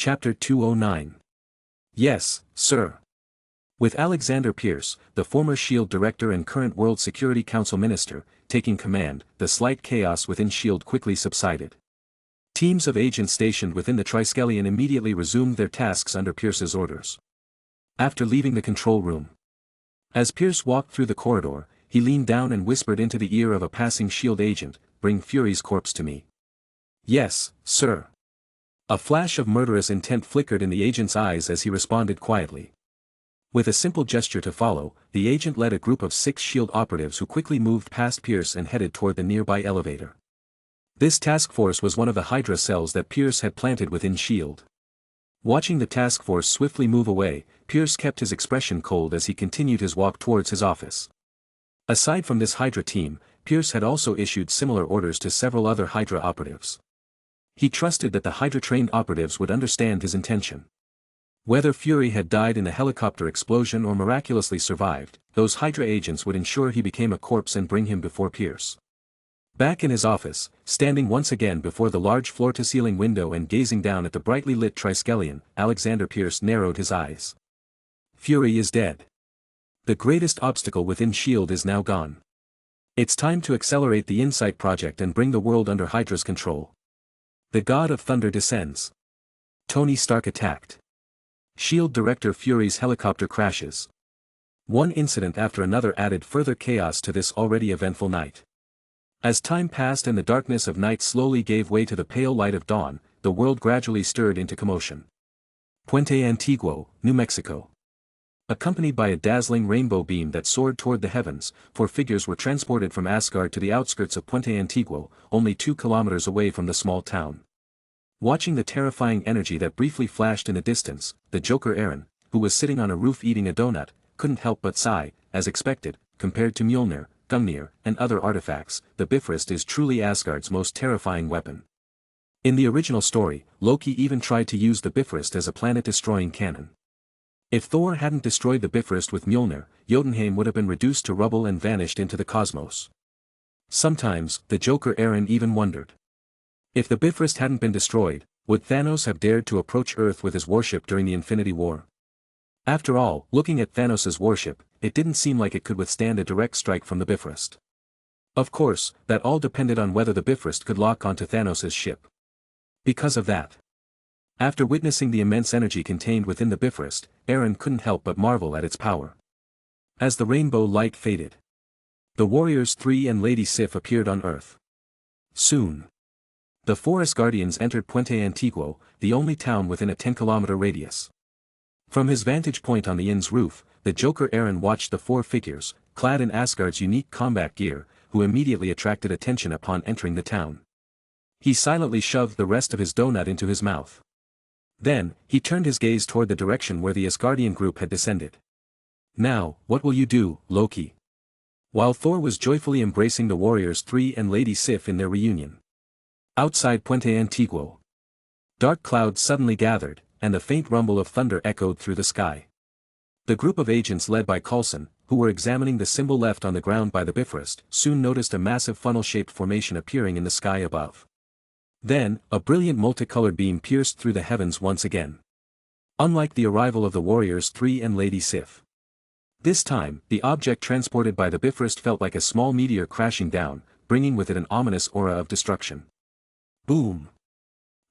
Chapter 209. Yes, sir. With Alexander Pierce, the former S.H.I.E.L.D. director and current World Security Council minister, taking command, the slight chaos within S.H.I.E.L.D. quickly subsided. Teams of agents stationed within the Triskelion immediately resumed their tasks under Pierce's orders. After leaving the control room, as Pierce walked through the corridor, he leaned down and whispered into the ear of a passing S.H.I.E.L.D. agent, "Bring Fury's corpse to me." "Yes, sir." A flash of murderous intent flickered in the agent's eyes as he responded quietly. With a simple gesture to follow, the agent led a group of 6 S.H.I.E.L.D. operatives who quickly moved past Pierce and headed toward the nearby elevator. This task force was one of the Hydra cells that Pierce had planted within S.H.I.E.L.D. Watching the task force swiftly move away, Pierce kept his expression cold as he continued his walk towards his office. Aside from this Hydra team, Pierce had also issued similar orders to several other Hydra operatives. He trusted that the Hydra-trained operatives would understand his intention. Whether Fury had died in a helicopter explosion or miraculously survived, those Hydra agents would ensure he became a corpse and bring him before Pierce. Back in his office, standing once again before the large floor-to-ceiling window and gazing down at the brightly lit Triskelion, Alexander Pierce narrowed his eyes. Fury is dead. The greatest obstacle within S.H.I.E.L.D. is now gone. It's time to accelerate the Insight project and bring the world under Hydra's control. The God of Thunder descends. Tony Stark attacked. S.H.I.E.L.D. Director Fury's helicopter crashes. One incident after another added further chaos to this already eventful night. As time passed and the darkness of night slowly gave way to the pale light of dawn, the world gradually stirred into commotion. Puente Antiguo, New Mexico. Accompanied by a dazzling rainbow beam that soared toward the heavens, 4 figures were transported from Asgard to the outskirts of Puente Antiguo, only 2 kilometers away from the small town. Watching the terrifying energy that briefly flashed in the distance, the Joker Eren, who was sitting on a roof eating a donut, couldn't help but sigh. As expected, compared to Mjolnir, Gungnir, and other artifacts, the Bifrost is truly Asgard's most terrifying weapon. In the original story, Loki even tried to use the Bifrost as a planet-destroying cannon. If Thor hadn't destroyed the Bifrost with Mjolnir, Jotunheim would have been reduced to rubble and vanished into the cosmos. Sometimes, the Joker Eren even wondered. If the Bifrost hadn't been destroyed, would Thanos have dared to approach Earth with his warship during the Infinity War? After all, looking at Thanos' warship, it didn't seem like it could withstand a direct strike from the Bifrost. Of course, that all depended on whether the Bifrost could lock onto Thanos' ship. Because of that, after witnessing the immense energy contained within the Bifrost, Eren couldn't help but marvel at its power. As the rainbow light faded, the Warriors 3 and Lady Sif appeared on Earth. Soon, the 4 Asgardians entered Puente Antiguo, the only town within a 10-kilometer radius. From his vantage point on the inn's roof, the Joker Eren watched the 4 figures, clad in Asgard's unique combat gear, who immediately attracted attention upon entering the town. He silently shoved the rest of his donut into his mouth. Then, he turned his gaze toward the direction where the Asgardian group had descended. "Now, what will you do, Loki?" While Thor was joyfully embracing the Warriors 3 and Lady Sif in their reunion. Outside Puente Antiguo, dark clouds suddenly gathered, and the faint rumble of thunder echoed through the sky. The group of agents led by Coulson, who were examining the symbol left on the ground by the Bifrost, soon noticed a massive funnel-shaped formation appearing in the sky above. Then, a brilliant multicolored beam pierced through the heavens once again. Unlike the arrival of the Warriors 3 and Lady Sif, this time, the object transported by the Bifrost felt like a small meteor crashing down, bringing with it an ominous aura of destruction. Boom!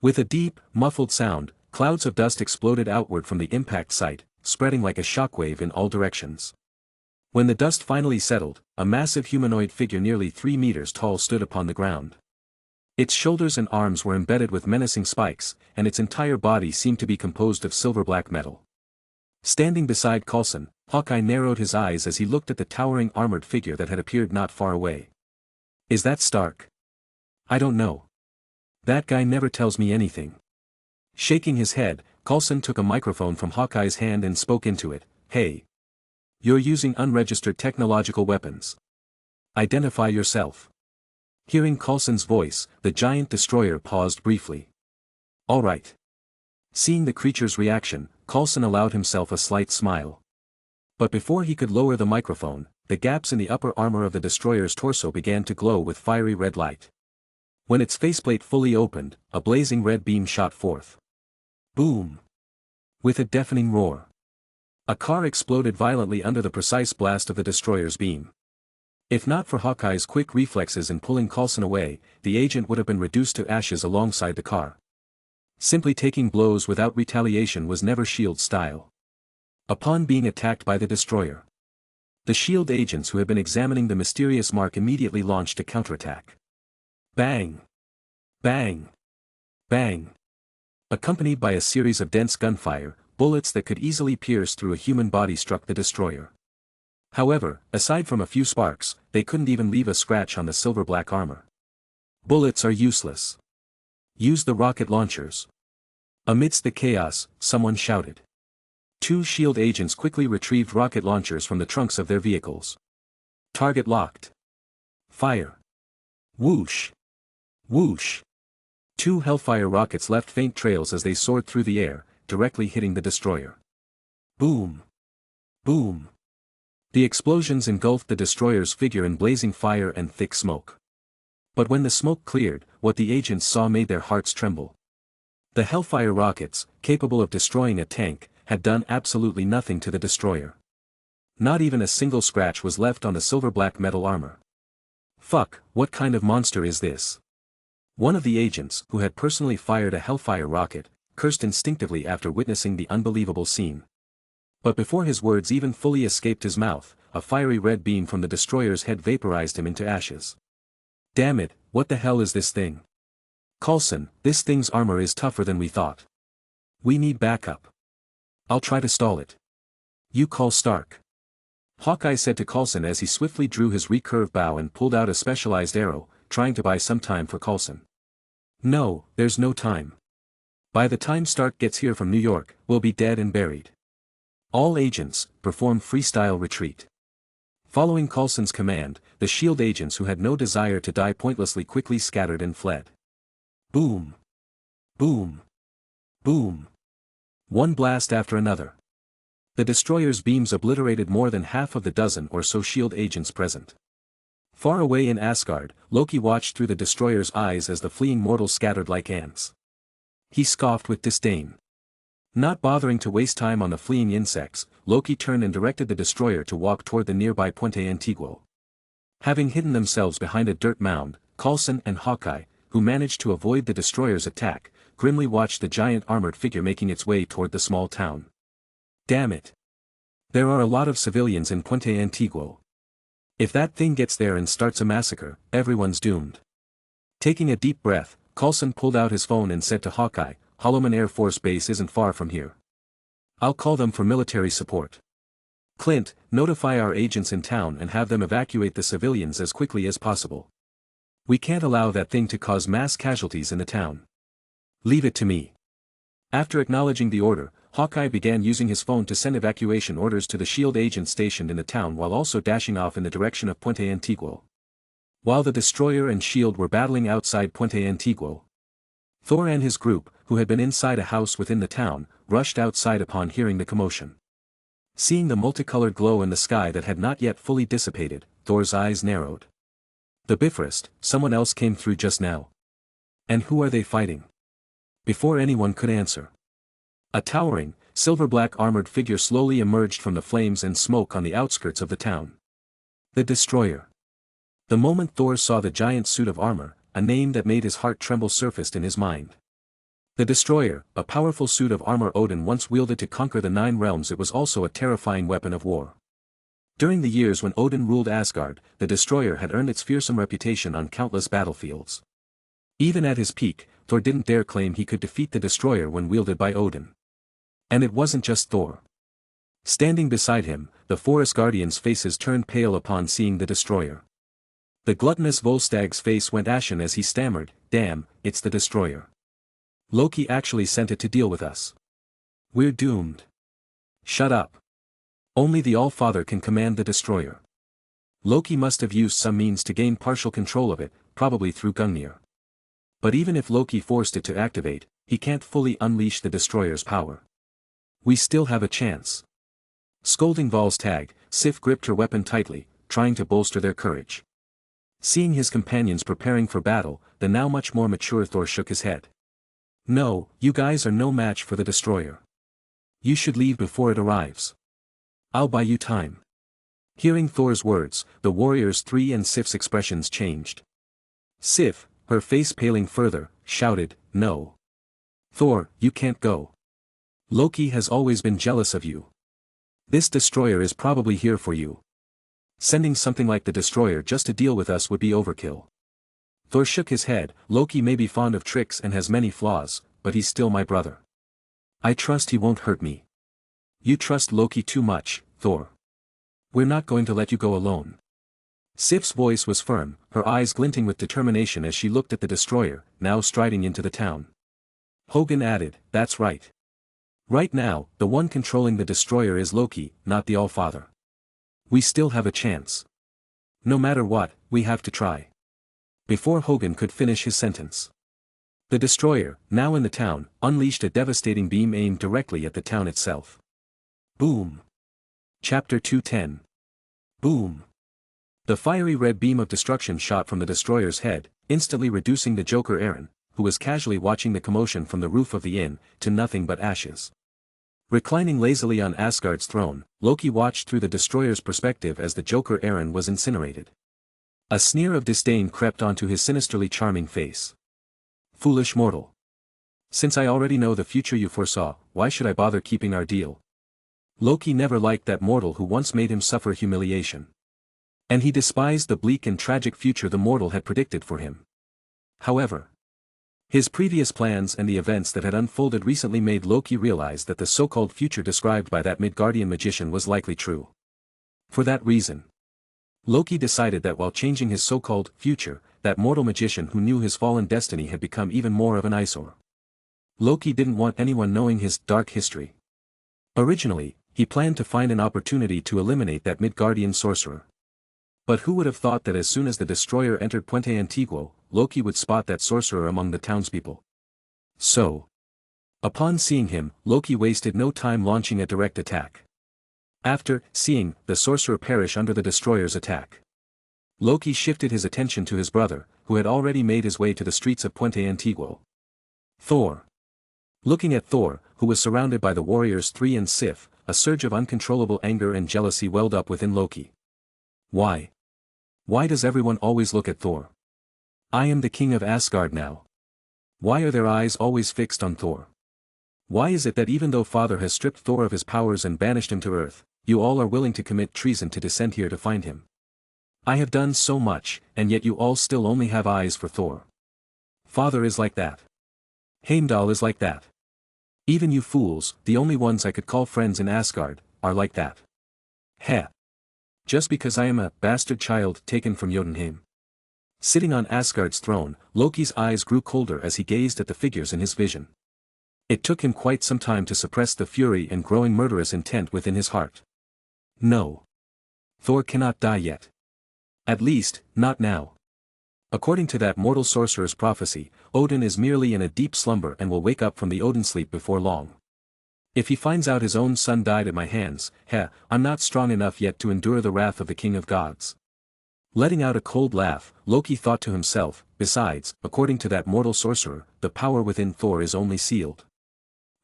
With a deep, muffled sound, clouds of dust exploded outward from the impact site, spreading like a shockwave in all directions. When the dust finally settled, a massive humanoid figure nearly 3 meters tall stood upon the ground. Its shoulders and arms were embedded with menacing spikes, and its entire body seemed to be composed of silver-black metal. Standing beside Coulson, Hawkeye narrowed his eyes as he looked at the towering armored figure that had appeared not far away. "Is that Stark?" "I don't know. That guy never tells me anything." Shaking his head, Coulson took a microphone from Hawkeye's hand and spoke into it. "Hey. You're using unregistered technological weapons. Identify yourself." Hearing Coulson's voice, the giant destroyer paused briefly. "All right." Seeing the creature's reaction, Coulson allowed himself a slight smile. But before he could lower the microphone, the gaps in the upper armor of the destroyer's torso began to glow with fiery red light. When its faceplate fully opened, a blazing red beam shot forth. Boom! With a deafening roar, a car exploded violently under the precise blast of the destroyer's beam. If not for Hawkeye's quick reflexes in pulling Coulson away, the agent would have been reduced to ashes alongside the car. Simply taking blows without retaliation was never S.H.I.E.L.D.'s style. Upon being attacked by the destroyer, the S.H.I.E.L.D. agents who had been examining the mysterious mark immediately launched a counterattack. Bang! Bang! Bang! Accompanied by a series of dense gunfire, bullets that could easily pierce through a human body struck the destroyer. However, aside from a few sparks, they couldn't even leave a scratch on the silver-black armor. Bullets are useless. Use the rocket launchers. Amidst the chaos, someone shouted. Two S.H.I.E.L.D. agents quickly retrieved rocket launchers from the trunks of their vehicles. Target locked. Fire. Whoosh. Whoosh. Two Hellfire rockets left faint trails as they soared through the air, directly hitting the destroyer. Boom. Boom. The explosions engulfed the destroyer's figure in blazing fire and thick smoke. But when the smoke cleared, what the agents saw made their hearts tremble. The Hellfire rockets, capable of destroying a tank, had done absolutely nothing to the destroyer. Not even a single scratch was left on the silver-black metal armor. Fuck, what kind of monster is this? One of the agents, who had personally fired a Hellfire rocket, cursed instinctively after witnessing the unbelievable scene. But before his words even fully escaped his mouth, a fiery red beam from the destroyer's head vaporized him into ashes. Damn it, what the hell is this thing? Coulson, this thing's armor is tougher than we thought. We need backup. I'll try to stall it. You call Stark. Hawkeye said to Coulson as he swiftly drew his recurve bow and pulled out a specialized arrow, trying to buy some time for Coulson. No, there's no time. By the time Stark gets here from New York, we'll be dead and buried. All agents, perform freestyle retreat. Following Coulson's command, the S.H.I.E.L.D. agents who had no desire to die pointlessly quickly scattered and fled. Boom. Boom. Boom. One blast after another. The destroyer's beams obliterated more than half of the dozen or so S.H.I.E.L.D. agents present. Far away in Asgard, Loki watched through the destroyer's eyes as the fleeing mortals scattered like ants. He scoffed with disdain. Not bothering to waste time on the fleeing insects, Loki turned and directed the destroyer to walk toward the nearby Puente Antiguo. Having hidden themselves behind a dirt mound, Coulson and Hawkeye, who managed to avoid the destroyer's attack, grimly watched the giant armored figure making its way toward the small town. Damn it! There are a lot of civilians in Puente Antiguo. If that thing gets there and starts a massacre, everyone's doomed. Taking a deep breath, Coulson pulled out his phone and said to Hawkeye, Holloman Air Force Base isn't far from here. I'll call them for military support. Clint, notify our agents in town and have them evacuate the civilians as quickly as possible. We can't allow that thing to cause mass casualties in the town. Leave it to me. After acknowledging the order, Hawkeye began using his phone to send evacuation orders to the S.H.I.E.L.D. agents stationed in the town while also dashing off in the direction of Puente Antiguo. While the destroyer and S.H.I.E.L.D. were battling outside Puente Antiguo, Thor and his group, who had been inside a house within the town, rushed outside upon hearing the commotion. Seeing the multicolored glow in the sky that had not yet fully dissipated, Thor's eyes narrowed. The Bifrost, someone else came through just now. And who are they fighting? Before anyone could answer, a towering, silver-black armored figure slowly emerged from the flames and smoke on the outskirts of the town. The Destroyer. The moment Thor saw the giant suit of armor, a name that made his heart tremble surfaced in his mind. The Destroyer, a powerful suit of armor Odin once wielded to conquer the 9 realms. It was also a terrifying weapon of war. During the years when Odin ruled Asgard, the Destroyer had earned its fearsome reputation on countless battlefields. Even at his peak, Thor didn't dare claim he could defeat the Destroyer when wielded by Odin. And it wasn't just Thor. Standing beside him, the 4 Asgardians' faces turned pale upon seeing the Destroyer. The gluttonous Volstag's face went ashen as he stammered, "Damn, it's the Destroyer. Loki actually sent it to deal with us. We're doomed." "Shut up. Only the All-Father can command the Destroyer. Loki must have used some means to gain partial control of it, probably through Gungnir. But even if Loki forced it to activate, he can't fully unleash the Destroyer's power. We still have a chance." Scolding Volstagg, Sif gripped her weapon tightly, trying to bolster their courage. Seeing his companions preparing for battle, the now much more mature Thor shook his head. No, you guys are no match for the destroyer. You should leave before it arrives. I'll buy you time. Hearing Thor's words, the warriors 3 and Sif's expressions changed. Sif, her face paling further, shouted, "No. Thor, you can't go. Loki has always been jealous of you. This destroyer is probably here for you. Sending something like the destroyer just to deal with us would be overkill." Thor shook his head. "Loki may be fond of tricks and has many flaws, but he's still my brother. I trust he won't hurt me." "You trust Loki too much, Thor. We're not going to let you go alone." Sif's voice was firm, her eyes glinting with determination as she looked at the destroyer, now striding into the town. Hogan added, "That's right. Right now, the one controlling the destroyer is Loki, not the Allfather. We still have a chance. No matter what, we have to try." Before Hogan could finish his sentence, the destroyer, now in the town, unleashed a devastating beam aimed directly at the town itself. Boom. Chapter 210. Boom. The fiery red beam of destruction shot from the destroyer's head, instantly reducing the Joker Eren, who was casually watching the commotion from the roof of the inn, to nothing but ashes. Reclining lazily on Asgard's throne, Loki watched through the destroyer's perspective as the Joker Eren was incinerated. A sneer of disdain crept onto his sinisterly charming face. "Foolish mortal. Since I already know the future you foresaw, why should I bother keeping our deal?" Loki never liked that mortal who once made him suffer humiliation. And he despised the bleak and tragic future the mortal had predicted for him. However, his previous plans and the events that had unfolded recently made Loki realize that the so-called future described by that Midgardian magician was likely true. For that reason, Loki decided that while changing his so-called future, that mortal magician who knew his fallen destiny had become even more of an eyesore. Loki didn't want anyone knowing his dark history. Originally, he planned to find an opportunity to eliminate that Midgardian sorcerer. But who would have thought that as soon as the destroyer entered Puente Antiguo, Loki would spot that sorcerer among the townspeople? So, upon seeing him, Loki wasted no time launching a direct attack. After seeing the sorcerer perish under the destroyer's attack, Loki shifted his attention to his brother, who had already made his way to the streets of Puente Antiguo. Thor. Looking at Thor, who was surrounded by the warriors 3 and Sif, a surge of uncontrollable anger and jealousy welled up within Loki. Why? Why does everyone always look at Thor? I am the king of Asgard now. Why are their eyes always fixed on Thor? Why is it that even though Father has stripped Thor of his powers and banished him to Earth, you all are willing to commit treason to descend here to find him? I have done so much, and yet you all still only have eyes for Thor. Father is like that. Heimdall is like that. Even you fools, the only ones I could call friends in Asgard, are like that. Heh. Just because I am a bastard child taken from Jotunheim. Sitting on Asgard's throne, Loki's eyes grew colder as he gazed at the figures in his vision. It took him quite some time to suppress the fury and growing murderous intent within his heart. No. Thor cannot die yet. At least, not now. According to that mortal sorcerer's prophecy, Odin is merely in a deep slumber and will wake up from the Odin sleep before long. If he finds out his own son died at my hands, I'm not strong enough yet to endure the wrath of the king of gods. Letting out a cold laugh, Loki thought to himself, besides, according to that mortal sorcerer, the power within Thor is only sealed.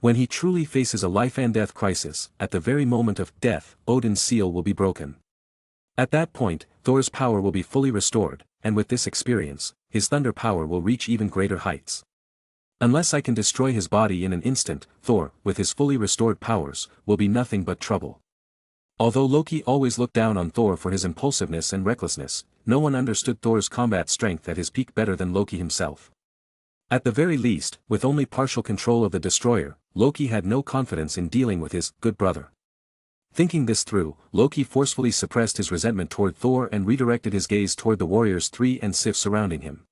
When he truly faces a life and death crisis, at the very moment of death, Odin's seal will be broken. At that point, Thor's power will be fully restored, and with this experience, his thunder power will reach even greater heights. Unless I can destroy his body in an instant, Thor, with his fully restored powers, will be nothing but trouble. Although Loki always looked down on Thor for his impulsiveness and recklessness, no one understood Thor's combat strength at his peak better than Loki himself. At the very least, with only partial control of the destroyer, Loki had no confidence in dealing with his good brother. Thinking this through, Loki forcefully suppressed his resentment toward Thor and redirected his gaze toward the warriors 3 and Sif surrounding him.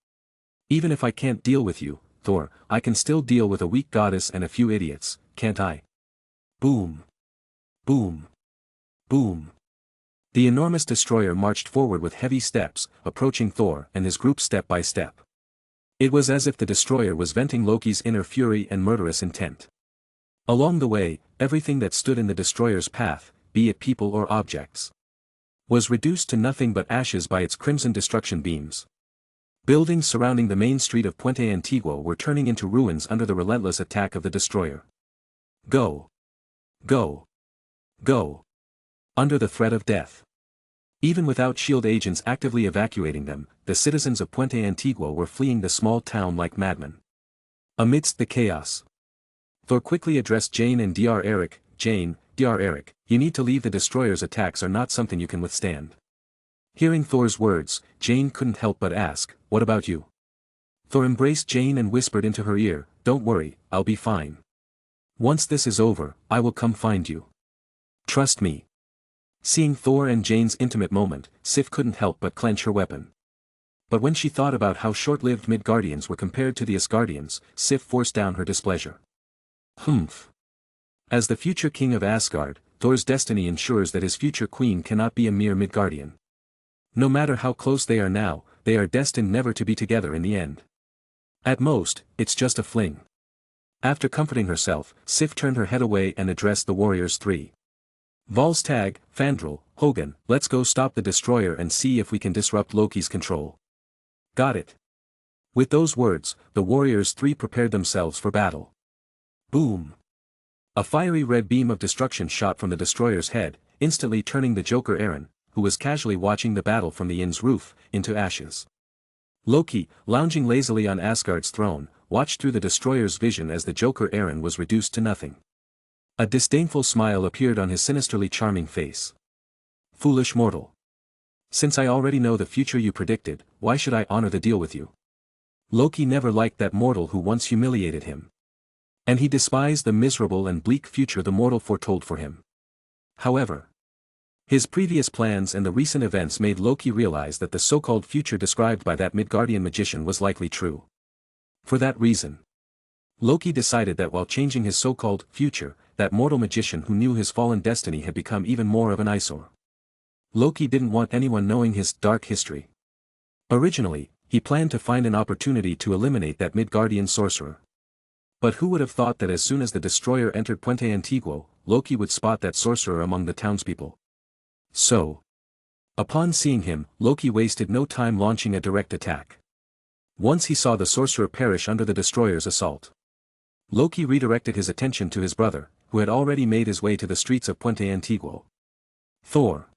Even if I can't deal with you, Thor, I can still deal with a weak goddess and a few idiots, can't I? Boom. Boom. Boom. The enormous destroyer marched forward with heavy steps, approaching Thor and his group step by step. It was as if the destroyer was venting Loki's inner fury and murderous intent. Along the way, everything that stood in the destroyer's path, be it people or objects, was reduced to nothing but ashes by its crimson destruction beams. Buildings surrounding the main street of Puente Antiguo were turning into ruins under the relentless attack of the destroyer. Go! Go! Go! Under the threat of death. Even without SHIELD agents actively evacuating them, the citizens of Puente Antiguo were fleeing the small town like madmen. Amidst the chaos, Thor quickly addressed Jane and Dr. Eric. Jane, Dr. Eric, you need to leave. The destroyer's attacks are not something you can withstand. Hearing Thor's words, Jane couldn't help but ask, what about you? Thor embraced Jane and whispered into her ear, don't worry, I'll be fine. Once this is over, I will come find you. Trust me. Seeing Thor and Jane's intimate moment, Sif couldn't help but clench her weapon. But when she thought about how short-lived Midgardians were compared to the Asgardians, Sif forced down her displeasure. Humph. As the future king of Asgard, Thor's destiny ensures that his future queen cannot be a mere Midgardian. No matter how close they are now, they are destined never to be together in the end. At most, it's just a fling. After comforting herself, Sif turned her head away and addressed the warriors three. Volstagg, Fandral, Hogan, let's go stop the destroyer and see if we can disrupt Loki's control. Got it. With those words, the warriors three prepared themselves for battle. Boom. A fiery red beam of destruction shot from the destroyer's head, instantly turning the Joker Eren, who was casually watching the battle from the inn's roof, into ashes. Loki, lounging lazily on Asgard's throne, watched through the destroyer's vision as the Joker Eren was reduced to nothing. A disdainful smile appeared on his sinisterly charming face. Foolish mortal. Since I already know the future you predicted, why should I honor the deal with you? Loki never liked that mortal who once humiliated him. And he despised the miserable and bleak future the mortal foretold for him. However, his previous plans and the recent events made Loki realize that the so-called future described by that Midgardian magician was likely true. For that reason, Loki decided that while changing his so-called future, that mortal magician who knew his fallen destiny had become even more of an eyesore. Loki didn't want anyone knowing his dark history. Originally, he planned to find an opportunity to eliminate that Midgardian sorcerer. But who would have thought that as soon as the destroyer entered Puente Antiguo, Loki would spot that sorcerer among the townspeople? So, upon seeing him, Loki wasted no time launching a direct attack. Once he saw the sorcerer perish under the destroyer's assault, Loki redirected his attention to his brother, who had already made his way to the streets of Puente Antiguo. Thor.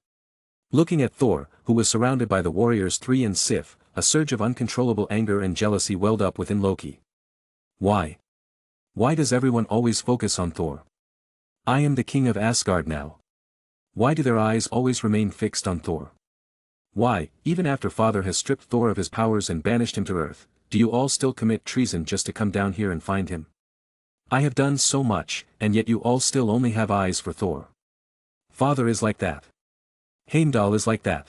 Looking at Thor, who was surrounded by the warriors three and Sif, a surge of uncontrollable anger and jealousy welled up within Loki. Why? Why does everyone always focus on Thor? I am the king of Asgard now. Why do their eyes always remain fixed on Thor? Why, even after Father has stripped Thor of his powers and banished him to Earth, do you all still commit treason just to come down here and find him? I have done so much, and yet you all still only have eyes for Thor. Father is like that. Heimdall is like that.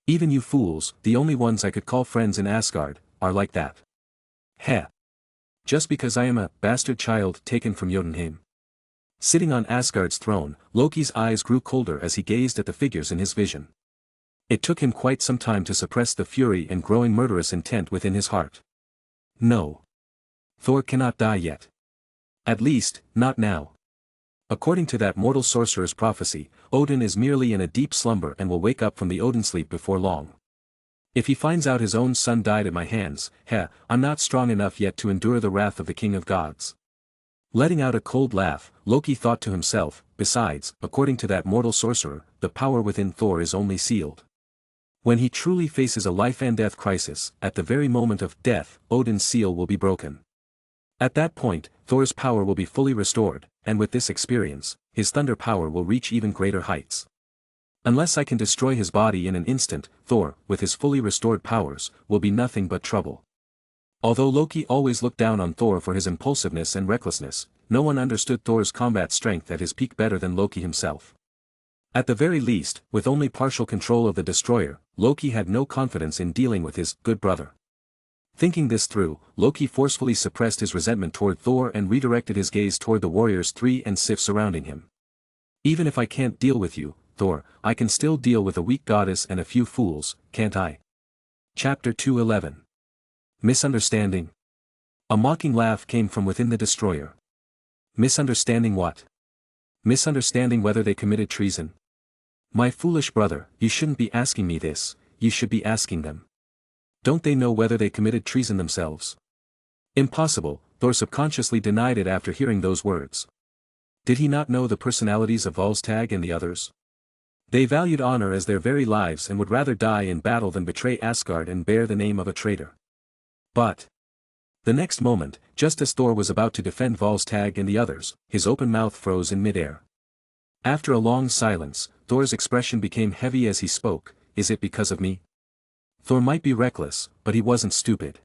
Even you fools, the only ones I could call friends in Asgard, are like that. Heh. Just because I am a bastard child taken from Jotunheim. Sitting on Asgard's throne, Loki's eyes grew colder as he gazed at the figures in his vision. It took him quite some time to suppress the fury and growing murderous intent within his heart. No. Thor cannot die yet. At least, not now. According to that mortal sorcerer's prophecy, Odin is merely in a deep slumber and will wake up from the Odin sleep before long. If he finds out his own son died at my hands, I'm not strong enough yet to endure the wrath of the king of gods. Letting out a cold laugh, Loki thought to himself, besides, according to that mortal sorcerer, the power within Thor is only sealed. When he truly faces a life-and-death crisis, at the very moment of death, Odin's seal will be broken. At that point, Thor's power will be fully restored, and with this experience, his thunder power will reach even greater heights. Unless I can destroy his body in an instant, Thor, with his fully restored powers, will be nothing but trouble. Although Loki always looked down on Thor for his impulsiveness and recklessness, no one understood Thor's combat strength at his peak better than Loki himself. At the very least, with only partial control of the destroyer, Loki had no confidence in dealing with his good brother. Thinking this through, Loki forcefully suppressed his resentment toward Thor and redirected his gaze toward the warriors three and Sif surrounding him. Even if I can't deal with you, Thor, I can still deal with a weak goddess and a few fools, can't I? Chapter 2:11. Misunderstanding. A mocking laugh came from within the destroyer. Misunderstanding what? Misunderstanding whether they committed treason. My foolish brother, you shouldn't be asking me this, you should be asking them. Don't they know whether they committed treason themselves? Impossible, Thor subconsciously denied it after hearing those words. Did he not know the personalities of Volstagg and the others? They valued honor as their very lives and would rather die in battle than betray Asgard and bear the name of a traitor. But the next moment, just as Thor was about to defend Volstagg and the others, his open mouth froze in midair. After a long silence, Thor's expression became heavy as he spoke. Is it because of me? Thor might be reckless, but he wasn't stupid.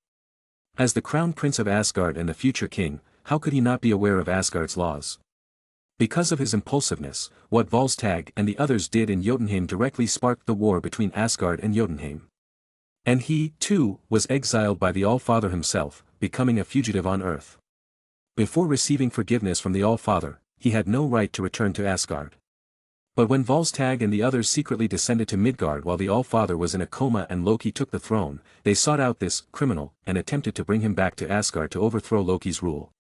As the crown prince of Asgard and the future king, how could he not be aware of Asgard's laws? Because of his impulsiveness, what Volstagg and the others did in Jotunheim directly sparked the war between Asgard and Jotunheim. And he, too, was exiled by the All-Father himself, becoming a fugitive on Earth. Before receiving forgiveness from the All-Father, he had no right to return to Asgard. But when Volstagg and the others secretly descended to Midgard while the All-Father was in a coma and Loki took the throne, they sought out this criminal and attempted to bring him back to Asgard to overthrow Loki's rule.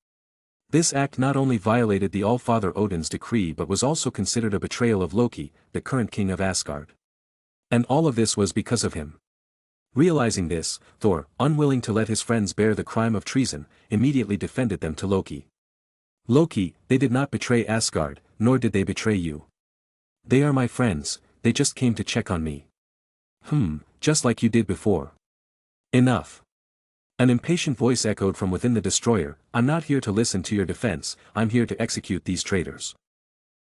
This act not only violated the All-Father Odin's decree but was also considered a betrayal of Loki, the current king of Asgard. And all of this was because of him. Realizing this, Thor, unwilling to let his friends bear the crime of treason, immediately defended them to Loki. Loki, they did not betray Asgard, nor did they betray you. They are my friends, they just came to check on me. Just like you did before. Enough. An impatient voice echoed from within the destroyer, I'm not here to listen to your defense, I'm here to execute these traitors.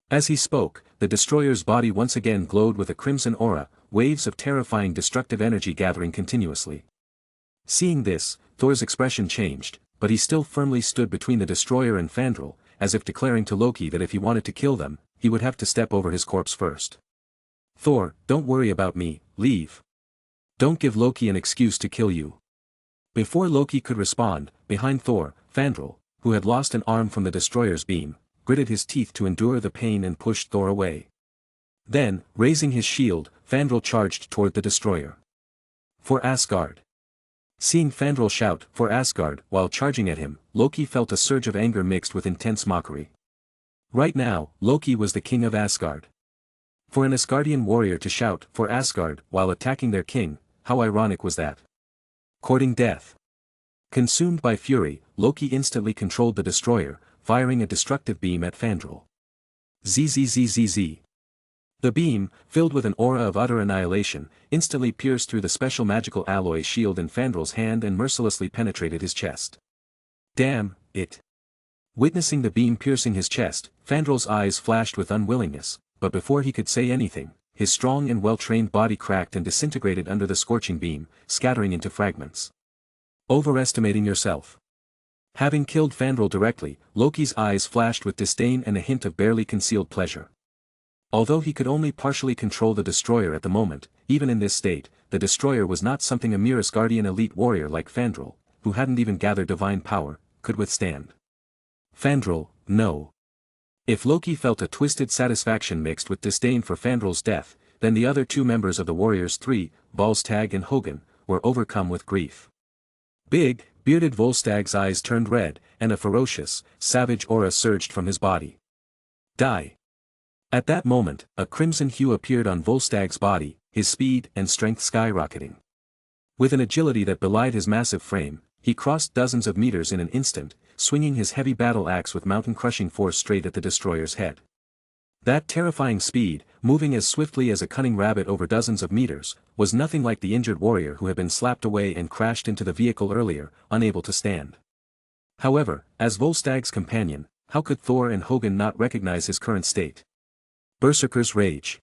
As he spoke, the destroyer's body once again glowed with a crimson aura, waves of terrifying destructive energy gathering continuously. Seeing this, Thor's expression changed, but he still firmly stood between the destroyer and Fandral, as if declaring to Loki that if he wanted to kill them, he would have to step over his corpse first. Thor, don't worry about me, leave. Don't give Loki an excuse to kill you. Before Loki could respond, behind Thor, Fandral, who had lost an arm from the destroyer's beam, gritted his teeth to endure the pain and pushed Thor away. Then, raising his shield, Fandral charged toward the destroyer. For Asgard. Seeing Fandral shout, for Asgard, while charging at him, Loki felt a surge of anger mixed with intense mockery. Right now, Loki was the king of Asgard. For an Asgardian warrior to shout, for Asgard, while attacking their king, how ironic was that? Courting death. Consumed by fury, Loki instantly controlled the destroyer, firing a destructive beam at Fandral. Zzzzz. The beam, filled with an aura of utter annihilation, instantly pierced through the special magical alloy shield in Fandral's hand and mercilessly penetrated his chest. Damn it. Witnessing the beam piercing his chest, Fandral's eyes flashed with unwillingness, but before he could say anything, his strong and well-trained body cracked and disintegrated under the scorching beam, scattering into fragments. Overestimating yourself. Having killed Fandral directly, Loki's eyes flashed with disdain and a hint of barely concealed pleasure. Although he could only partially control the destroyer at the moment, even in this state, the destroyer was not something a mere Asgardian elite warrior like Fandral, who hadn't even gathered divine power, could withstand. Fandral, no. If Loki felt a twisted satisfaction mixed with disdain for Fandral's death, then the other two members of the Warriors Three, Volstagg and Hogun, were overcome with grief. Big, bearded Volstagg's eyes turned red, and a ferocious, savage aura surged from his body. Die. At that moment, a crimson hue appeared on Volstagg's body, his speed and strength skyrocketing. With an agility that belied his massive frame, he crossed dozens of meters in an instant, swinging his heavy battle axe with mountain-crushing force straight at the destroyer's head. That terrifying speed, moving as swiftly as a cunning rabbit over dozens of meters, was nothing like the injured warrior who had been slapped away and crashed into the vehicle earlier, unable to stand. However, as Volstagg's companion, how could Thor and Hogun not recognize his current state? Berserker's Rage.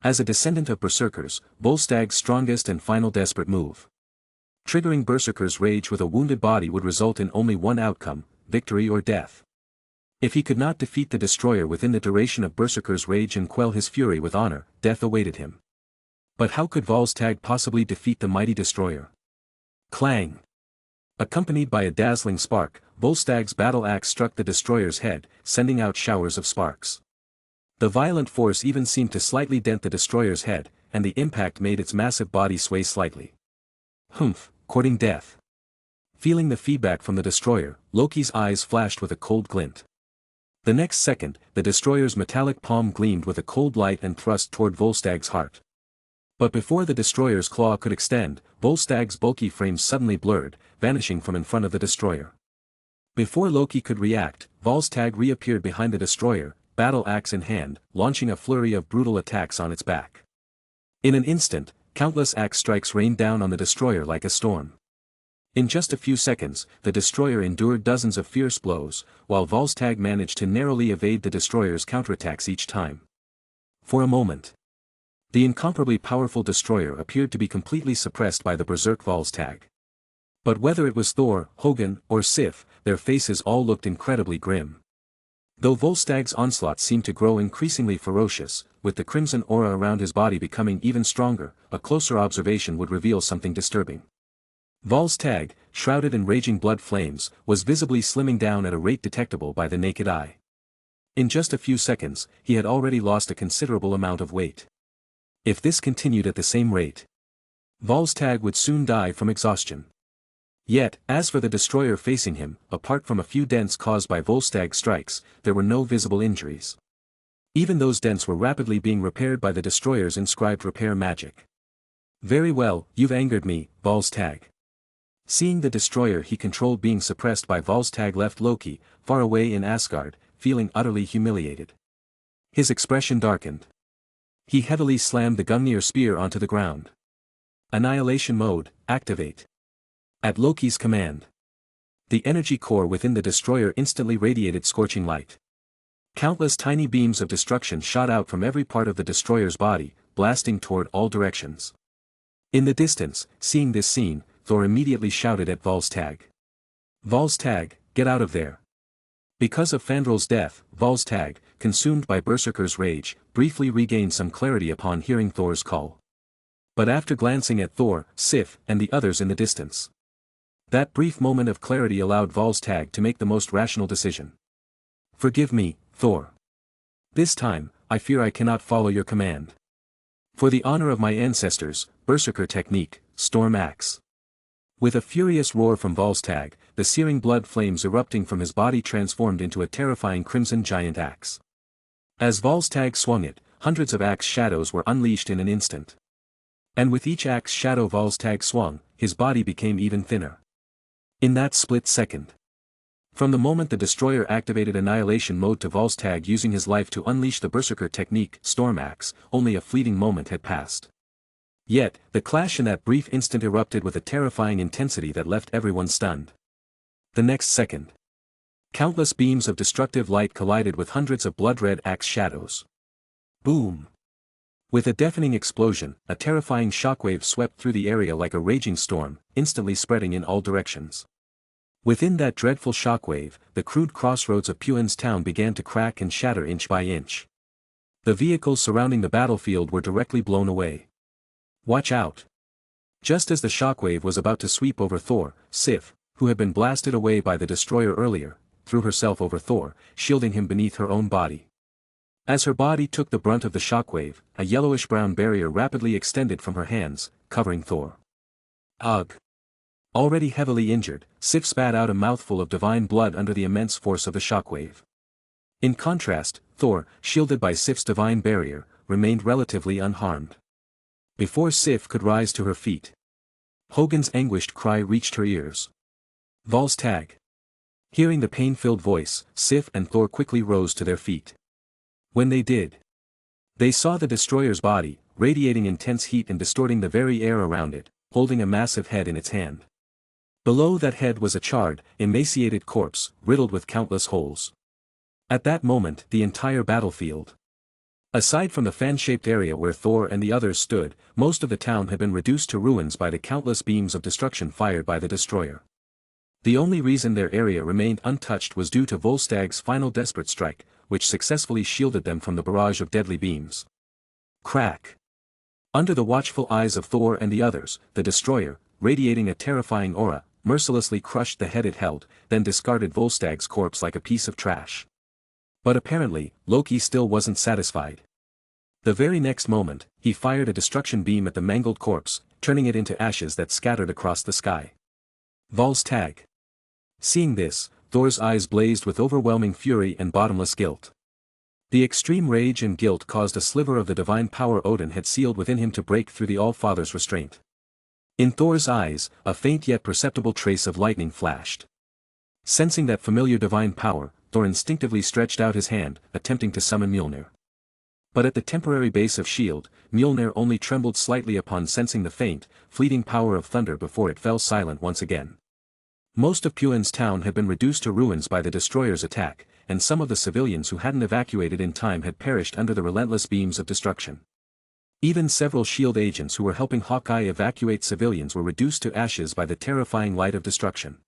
As a descendant of Berserkers, Volstagg's strongest and final desperate move. Triggering Berserker's Rage with a wounded body would result in only one outcome, victory or death. If he could not defeat the destroyer within the duration of Berserker's Rage and quell his fury with honor, death awaited him. But how could Volstagg possibly defeat the mighty destroyer? Clang! Accompanied by a dazzling spark, Volstagg's battle axe struck the destroyer's head, sending out showers of sparks. The violent force even seemed to slightly dent the destroyer's head, and the impact made its massive body sway slightly. Courting death. Feeling the feedback from the destroyer, Loki's eyes flashed with a cold glint. The next second, the destroyer's metallic palm gleamed with a cold light and thrust toward Volstagg's heart. But before the destroyer's claw could extend, Volstag's bulky frame suddenly blurred, vanishing from in front of the destroyer. Before Loki could react, Volstagg reappeared behind the destroyer, battle axe in hand, launching a flurry of brutal attacks on its back. In an instant, countless axe strikes rained down on the destroyer like a storm. In just a few seconds, the destroyer endured dozens of fierce blows, while Volstagg managed to narrowly evade the destroyer's counterattacks each time. For a moment, the incomparably powerful destroyer appeared to be completely suppressed by the berserk Volstagg. But whether it was Thor, Hogun, or Sif, their faces all looked incredibly grim. Though Volstagg's onslaught seemed to grow increasingly ferocious, with the crimson aura around his body becoming even stronger, a closer observation would reveal something disturbing. Volstagg, shrouded in raging blood flames, was visibly slimming down at a rate detectable by the naked eye. In just a few seconds, he had already lost a considerable amount of weight. If this continued at the same rate, Volstagg would soon die from exhaustion. Yet, as for the destroyer facing him, apart from a few dents caused by Volstagg's strikes, there were no visible injuries. Even those dents were rapidly being repaired by the destroyer's inscribed repair magic. "Very well, you've angered me, Volstagg." Seeing the destroyer he controlled being suppressed by Volstagg left Loki, far away in Asgard, feeling utterly humiliated. His expression darkened. He heavily slammed the Gungnir spear onto the ground. Annihilation mode, activate. At Loki's command, the energy core within the destroyer instantly radiated scorching light. Countless tiny beams of destruction shot out from every part of the destroyer's body, blasting toward all directions. In the distance, seeing this scene, Thor immediately shouted at Volstagg. "Volstagg, get out of there." Because of Fandrel's death, Volstagg, consumed by Berserker's rage, briefly regained some clarity upon hearing Thor's call. But after glancing at Thor, Sif, and the others in the distance, that brief moment of clarity allowed Volstagg to make the most rational decision. "Forgive me, Thor. This time, I fear I cannot follow your command. For the honor of my ancestors, Berserker technique, Storm Axe." With a furious roar from Volstagg, the searing blood flames erupting from his body transformed into a terrifying crimson giant axe. As Volstagg swung it, hundreds of axe shadows were unleashed in an instant. And with each axe shadow Volstagg swung, his body became even thinner. In that split second, from the moment the destroyer activated annihilation mode to Volstagg using his life to unleash the Berserker technique, Storm Axe, only a fleeting moment had passed. Yet, the clash in that brief instant erupted with a terrifying intensity that left everyone stunned. The next second, countless beams of destructive light collided with hundreds of blood-red axe shadows. Boom! With a deafening explosion, a terrifying shockwave swept through the area like a raging storm, instantly spreading in all directions. Within that dreadful shockwave, the crude crossroads of Puin's town began to crack and shatter inch by inch. The vehicles surrounding the battlefield were directly blown away. "Watch out!" Just as the shockwave was about to sweep over Thor, Sif, who had been blasted away by the destroyer earlier, threw herself over Thor, shielding him beneath her own body. As her body took the brunt of the shockwave, a yellowish-brown barrier rapidly extended from her hands, covering Thor. Ugh! Already heavily injured, Sif spat out a mouthful of divine blood under the immense force of the shockwave. In contrast, Thor, shielded by Sif's divine barrier, remained relatively unharmed. Before Sif could rise to her feet, Hogun's anguished cry reached her ears. "Volstagg!" Hearing the pain-filled voice, Sif and Thor quickly rose to their feet. When they did, they saw the destroyer's body, radiating intense heat and distorting the very air around it, holding a massive head in its hand. Below that head was a charred, emaciated corpse, riddled with countless holes. At that moment, the entire battlefield, aside from the fan-shaped area where Thor and the others stood, most of the town had been reduced to ruins by the countless beams of destruction fired by the destroyer. The only reason their area remained untouched was due to Volstagg's final desperate strike, which successfully shielded them from the barrage of deadly beams. Crack! Under the watchful eyes of Thor and the others, the destroyer, radiating a terrifying aura, mercilessly crushed the head it held, then discarded Volstagg's corpse like a piece of trash. But apparently, Loki still wasn't satisfied. The very next moment, he fired a destruction beam at the mangled corpse, turning it into ashes that scattered across the sky. Volstagg! Seeing this, Thor's eyes blazed with overwhelming fury and bottomless guilt. The extreme rage and guilt caused a sliver of the divine power Odin had sealed within him to break through the All-Father's restraint. In Thor's eyes, a faint yet perceptible trace of lightning flashed. Sensing that familiar divine power, Thor instinctively stretched out his hand, attempting to summon Mjolnir. But at the temporary base of shield, Mjolnir only trembled slightly upon sensing the faint, fleeting power of thunder before it fell silent once again. Most of Puen's town had been reduced to ruins by the destroyer's attack, and some of the civilians who hadn't evacuated in time had perished under the relentless beams of destruction. Even several SHIELD agents who were helping Hawkeye evacuate civilians were reduced to ashes by the terrifying light of destruction.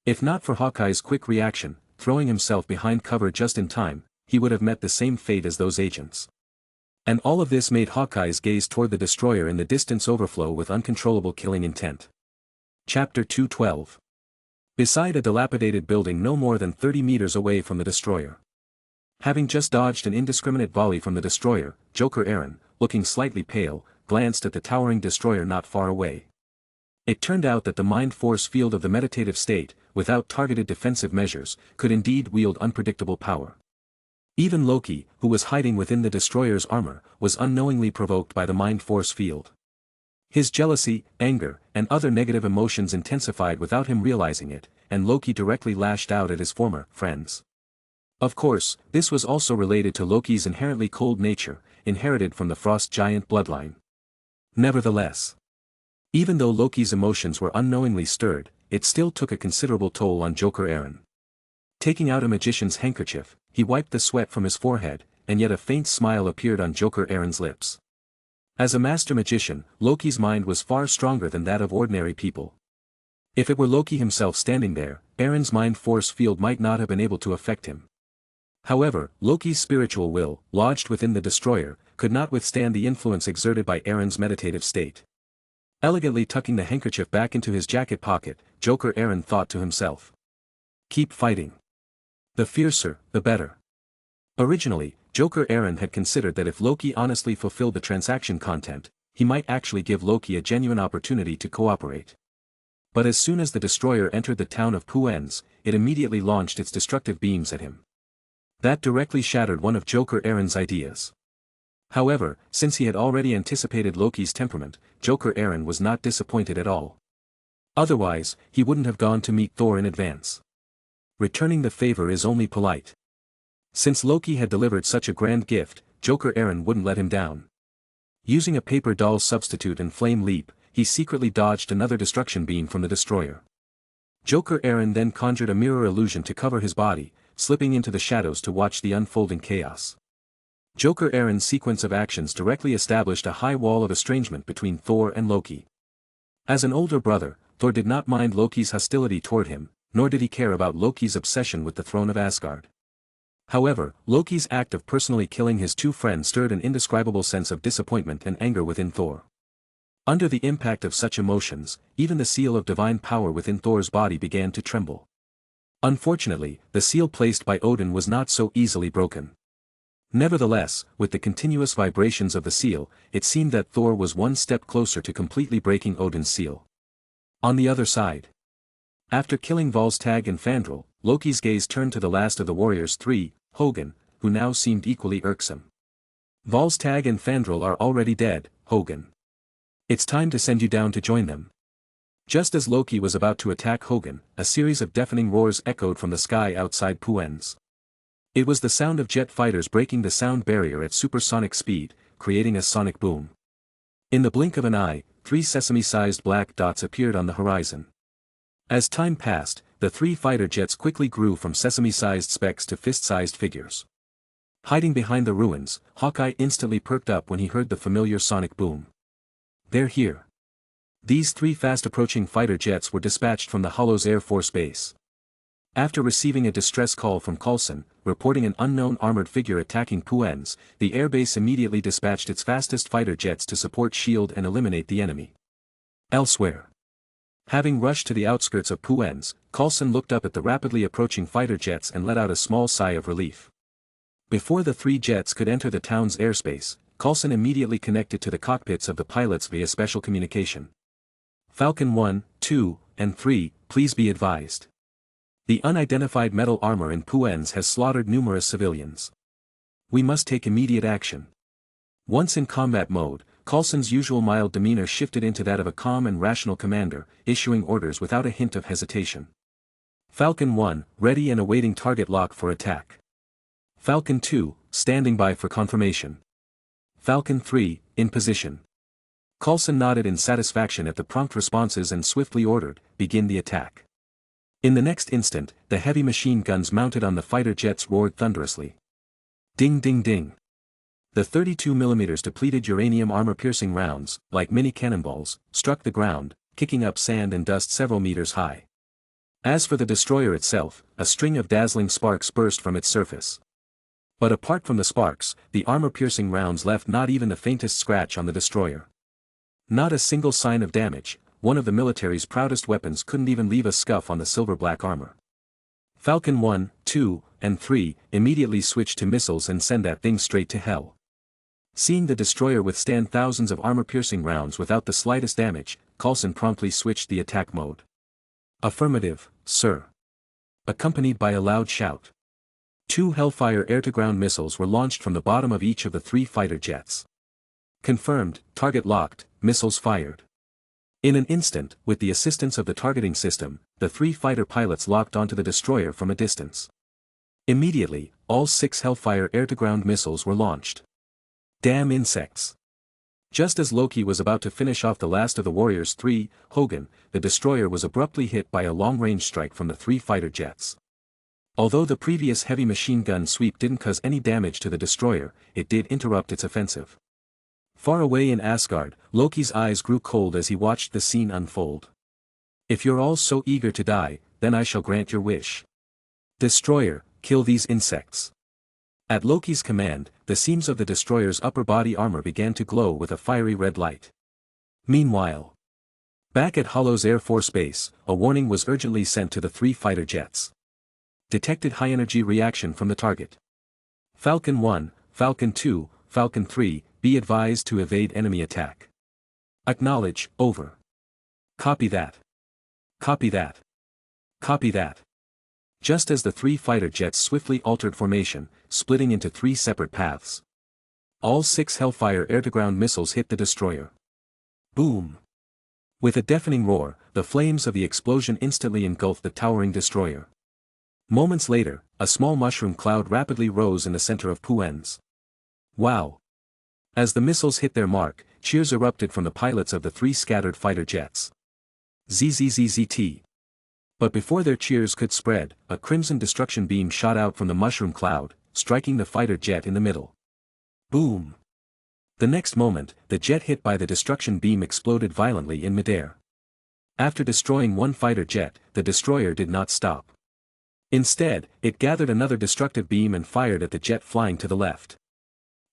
If not for Hawkeye's quick reaction, throwing himself behind cover just in time, he would have met the same fate as those agents. And all of this made Hawkeye's gaze toward the destroyer in the distance overflow with uncontrollable killing intent. Chapter 212. Beside a dilapidated building no more than 30 meters away from the destroyer. Having just dodged an indiscriminate volley from the destroyer, Joker Eren, looking slightly pale, glanced at the towering destroyer not far away. It turned out that the mind force field of the meditative state, without targeted defensive measures, could indeed wield unpredictable power. Even Loki, who was hiding within the destroyer's armor, was unknowingly provoked by the mind force field. His jealousy, anger, and other negative emotions intensified without him realizing it, and Loki directly lashed out at his former friends. Of course, this was also related to Loki's inherently cold nature, inherited from the frost giant bloodline. Nevertheless, even though Loki's emotions were unknowingly stirred, it still took a considerable toll on Joker Eren. Taking out a magician's handkerchief, he wiped the sweat from his forehead, and yet a faint smile appeared on Joker Eren's lips. As a master magician, Loki's mind was far stronger than that of ordinary people. If it were Loki himself standing there, Eren's mind force field might not have been able to affect him. However, Loki's spiritual will, lodged within the destroyer, could not withstand the influence exerted by Eren's meditative state. Elegantly tucking the handkerchief back into his jacket pocket, Joker Eren thought to himself. Keep fighting. The fiercer, the better. Originally, Joker Eren had considered that if Loki honestly fulfilled the transaction content, he might actually give Loki a genuine opportunity to cooperate. But as soon as the destroyer entered the town of Puenz, it immediately launched its destructive beams at him. That directly shattered one of Joker Eren's ideas. However, since he had already anticipated Loki's temperament, Joker Eren was not disappointed at all. Otherwise, he wouldn't have gone to meet Thor in advance. Returning the favor is only polite. Since Loki had delivered such a grand gift, Joker Eren wouldn't let him down. Using a paper doll substitute and flame leap, he secretly dodged another destruction beam from the destroyer. Joker Eren then conjured a mirror illusion to cover his body, slipping into the shadows to watch the unfolding chaos. Joker Eren's sequence of actions directly established a high wall of estrangement between Thor and Loki. As an older brother, Thor did not mind Loki's hostility toward him, nor did he care about Loki's obsession with the throne of Asgard. However, Loki's act of personally killing his two friends stirred an indescribable sense of disappointment and anger within Thor. Under the impact of such emotions, even the seal of divine power within Thor's body began to tremble. Unfortunately, the seal placed by Odin was not so easily broken. Nevertheless, with the continuous vibrations of the seal, it seemed that Thor was one step closer to completely breaking Odin's seal. On the other side, after killing Volstagg and Fandral, Loki's gaze turned to the last of the warriors three, Hogun, who now seemed equally irksome. Volstagg and Fandral are already dead, Hogun. It's time to send you down to join them. Just as Loki was about to attack Hogun, a series of deafening roars echoed from the sky outside Puenz. It was the sound of jet fighters breaking the sound barrier at supersonic speed, creating a sonic boom. In the blink of an eye, 3 sesame-sized black dots appeared on the horizon. As time passed, the 3 fighter jets quickly grew from sesame-sized specks to fist-sized figures. Hiding behind the ruins, Hawkeye instantly perked up when he heard the familiar sonic boom. They're here. These 3 fast-approaching fighter jets were dispatched from the Hollows Air Force Base. After receiving a distress call from Coulson, reporting an unknown armored figure attacking Puenz, the airbase immediately dispatched its fastest fighter jets to support S.H.I.E.L.D. and eliminate the enemy. Elsewhere. Having rushed to the outskirts of Puenz, Coulson looked up at the rapidly approaching fighter jets and let out a small sigh of relief. Before the 3 jets could enter the town's airspace, Coulson immediately connected to the cockpits of the pilots via special communication. Falcon 1, 2, and 3, please be advised. The unidentified metal armor in Puenz has slaughtered numerous civilians. We must take immediate action. Once in combat mode, Coulson's usual mild demeanor shifted into that of a calm and rational commander, issuing orders without a hint of hesitation. Falcon 1, ready and awaiting target lock for attack. Falcon 2, standing by for confirmation. Falcon 3, in position. Coulson nodded in satisfaction at the prompt responses and swiftly ordered, begin the attack. In the next instant, the heavy machine guns mounted on the fighter jets roared thunderously. Ding ding ding. The 32mm depleted uranium armor-piercing rounds, like mini cannonballs, struck the ground, kicking up sand and dust several meters high. As for the destroyer itself, a string of dazzling sparks burst from its surface. But apart from the sparks, the armor-piercing rounds left not even the faintest scratch on the destroyer. Not a single sign of damage. One of the military's proudest weapons couldn't even leave a scuff on the silver-black armor. Falcon 1, 2, and 3 immediately switched to missiles and send that thing straight to hell. Seeing the destroyer withstand thousands of armor-piercing rounds without the slightest damage, Coulson promptly switched the attack mode. Affirmative, sir. Accompanied by a loud shout. 2 Hellfire air-to-ground missiles were launched from the bottom of each of the 3 fighter jets. Confirmed, target locked, missiles fired. In an instant, with the assistance of the targeting system, the 3 fighter pilots locked onto the destroyer from a distance. Immediately, all 6 Hellfire air-to-ground missiles were launched. Damn insects. Just as Loki was about to finish off the last of the Warriors 3, Hogan, the destroyer was abruptly hit by a long-range strike from the 3 fighter jets. Although the previous heavy machine gun sweep didn't cause any damage to the destroyer, it did interrupt its offensive. Far away in Asgard, Loki's eyes grew cold as he watched the scene unfold. If you're all so eager to die, then I shall grant your wish. Destroyer, kill these insects. At Loki's command, the seams of the destroyer's upper body armor began to glow with a fiery red light. Meanwhile, back at Hollows Air Force Base, a warning was urgently sent to the 3 fighter jets. Detected high-energy reaction from the target. Falcon 1, Falcon 2, Falcon 3, be advised to evade enemy attack. Acknowledge, over. Copy that. Copy that. Copy that. Just as the 3 fighter jets swiftly altered formation, splitting into 3 separate paths. All 6 Hellfire air-to-ground missiles hit the destroyer. Boom! With a deafening roar, the flames of the explosion instantly engulfed the towering destroyer. Moments later, a small mushroom cloud rapidly rose in the center of Puen's. Wow! As the missiles hit their mark, cheers erupted from the pilots of the 3 scattered fighter jets. ZZZZT. But before their cheers could spread, a crimson destruction beam shot out from the mushroom cloud, striking the fighter jet in the middle. Boom! The next moment, the jet hit by the destruction beam exploded violently in midair. After destroying 1 fighter jet, the destroyer did not stop. Instead, it gathered another destructive beam and fired at the jet flying to the left.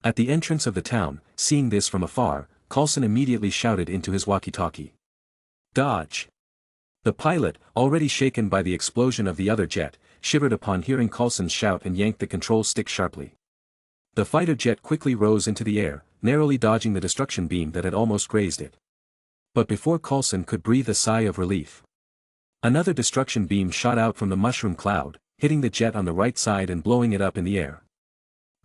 At the entrance of the town, seeing this from afar, Coulson immediately shouted into his walkie-talkie. Dodge! The pilot, already shaken by the explosion of the other jet, shivered upon hearing Coulson's shout and yanked the control stick sharply. The fighter jet quickly rose into the air, narrowly dodging the destruction beam that had almost grazed it. But before Coulson could breathe a sigh of relief, another destruction beam shot out from the mushroom cloud, hitting the jet on the right side and blowing it up in the air.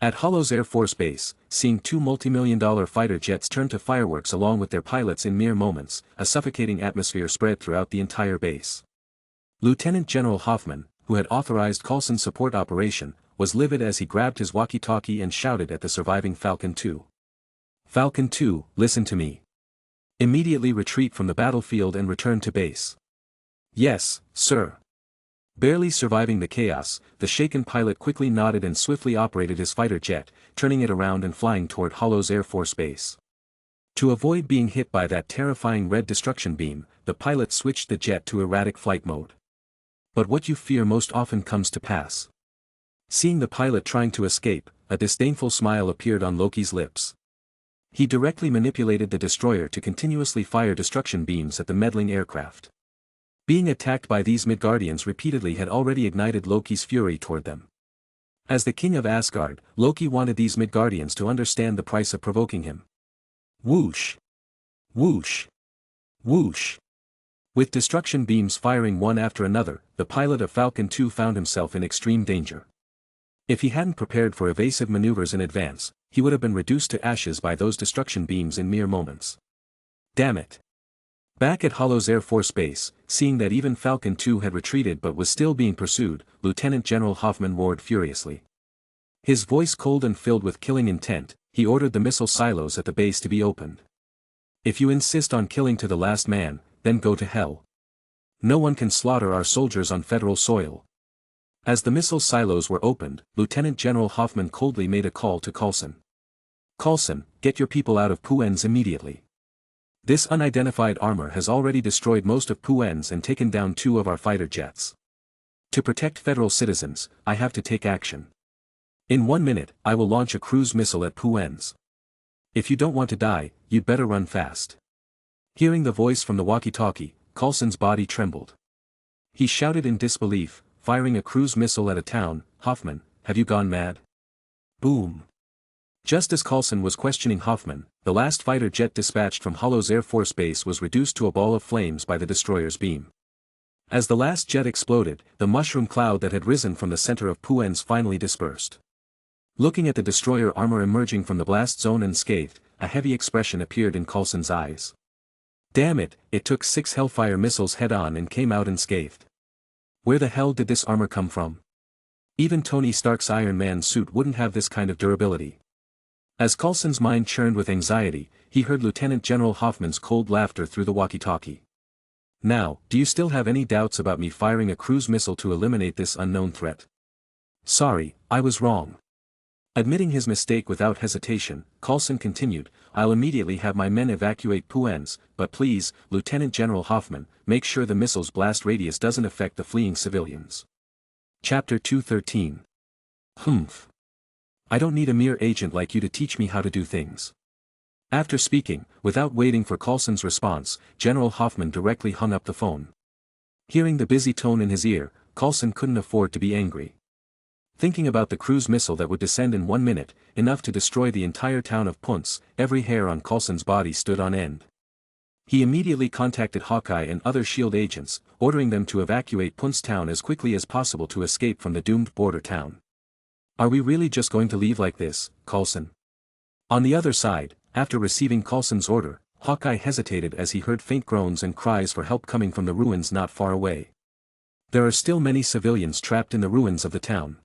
At Hollows Air Force Base, seeing 2 multi-million-dollar fighter jets turn to fireworks along with their pilots in mere moments, a suffocating atmosphere spread throughout the entire base. Lieutenant General Hoffman, who had authorized Coulson's support operation, was livid as he grabbed his walkie-talkie and shouted at the surviving Falcon 2. Falcon 2, listen to me. Immediately retreat from the battlefield and return to base. Yes, sir. Barely surviving the chaos, the shaken pilot quickly nodded and swiftly operated his fighter jet, turning it around and flying toward Hollows Air Force Base. To avoid being hit by that terrifying red destruction beam, the pilot switched the jet to erratic flight mode. But what you fear most often comes to pass. Seeing the pilot trying to escape, a disdainful smile appeared on Loki's lips. He directly manipulated the destroyer to continuously fire destruction beams at the meddling aircraft. Being attacked by these Midgardians repeatedly had already ignited Loki's fury toward them. As the king of Asgard, Loki wanted these Midgardians to understand the price of provoking him. Whoosh! Whoosh! Whoosh! With destruction beams firing one after another, the pilot of Falcon 2 found himself in extreme danger. If he hadn't prepared for evasive maneuvers in advance, he would have been reduced to ashes by those destruction beams in mere moments. Damn it. Back at Hollow's Air Force Base, seeing that even Falcon 2 had retreated but was still being pursued, Lieutenant General Hoffman roared furiously. His voice cold and filled with killing intent, he ordered the missile silos at the base to be opened. If you insist on killing to the last man, then go to hell. No one can slaughter our soldiers on federal soil. As the missile silos were opened, Lieutenant General Hoffman coldly made a call to Coulson. Coulson, get your people out of Puen's immediately. This unidentified armor has already destroyed most of Puen's and taken down 2 of our fighter jets. To protect federal citizens, I have to take action. In 1 minute, I will launch a cruise missile at Puen's. If you don't want to die, you'd better run fast. Hearing the voice from the walkie-talkie, Coulson's body trembled. He shouted in disbelief, firing a cruise missile at a town. Hoffman, have you gone mad? Boom. Just as Coulson was questioning Hoffman, the last fighter jet dispatched from Hollow's Air Force Base was reduced to a ball of flames by the destroyer's beam. As the last jet exploded, the mushroom cloud that had risen from the center of Puen's finally dispersed. Looking at the destroyer armor emerging from the blast zone unscathed, a heavy expression appeared in Coulson's eyes. Damn it, it took 6 Hellfire missiles head-on and came out unscathed. Where the hell did this armor come from? Even Tony Stark's Iron Man suit wouldn't have this kind of durability. As Coulson's mind churned with anxiety, he heard Lieutenant General Hoffman's cold laughter through the walkie-talkie. Now, do you still have any doubts about me firing a cruise missile to eliminate this unknown threat? Sorry, I was wrong. Admitting his mistake without hesitation, Coulson continued, I'll immediately have my men evacuate Puen's, but please, Lieutenant General Hoffman, make sure the missile's blast radius doesn't affect the fleeing civilians. Chapter 213. Humph. I don't need a mere agent like you to teach me how to do things. After speaking, without waiting for Coulson's response, General Hoffman directly hung up the phone. Hearing the busy tone in his ear, Coulson couldn't afford to be angry. Thinking about the cruise missile that would descend in 1 minute, enough to destroy the entire town of Punts, every hair on Coulson's body stood on end. He immediately contacted Hawkeye and other SHIELD agents, ordering them to evacuate Punts town as quickly as possible to escape from the doomed border town. Are we really just going to leave like this, Coulson? On the other side, after receiving Coulson's order, Hawkeye hesitated as he heard faint groans and cries for help coming from the ruins not far away. There are still many civilians trapped in the ruins of the town.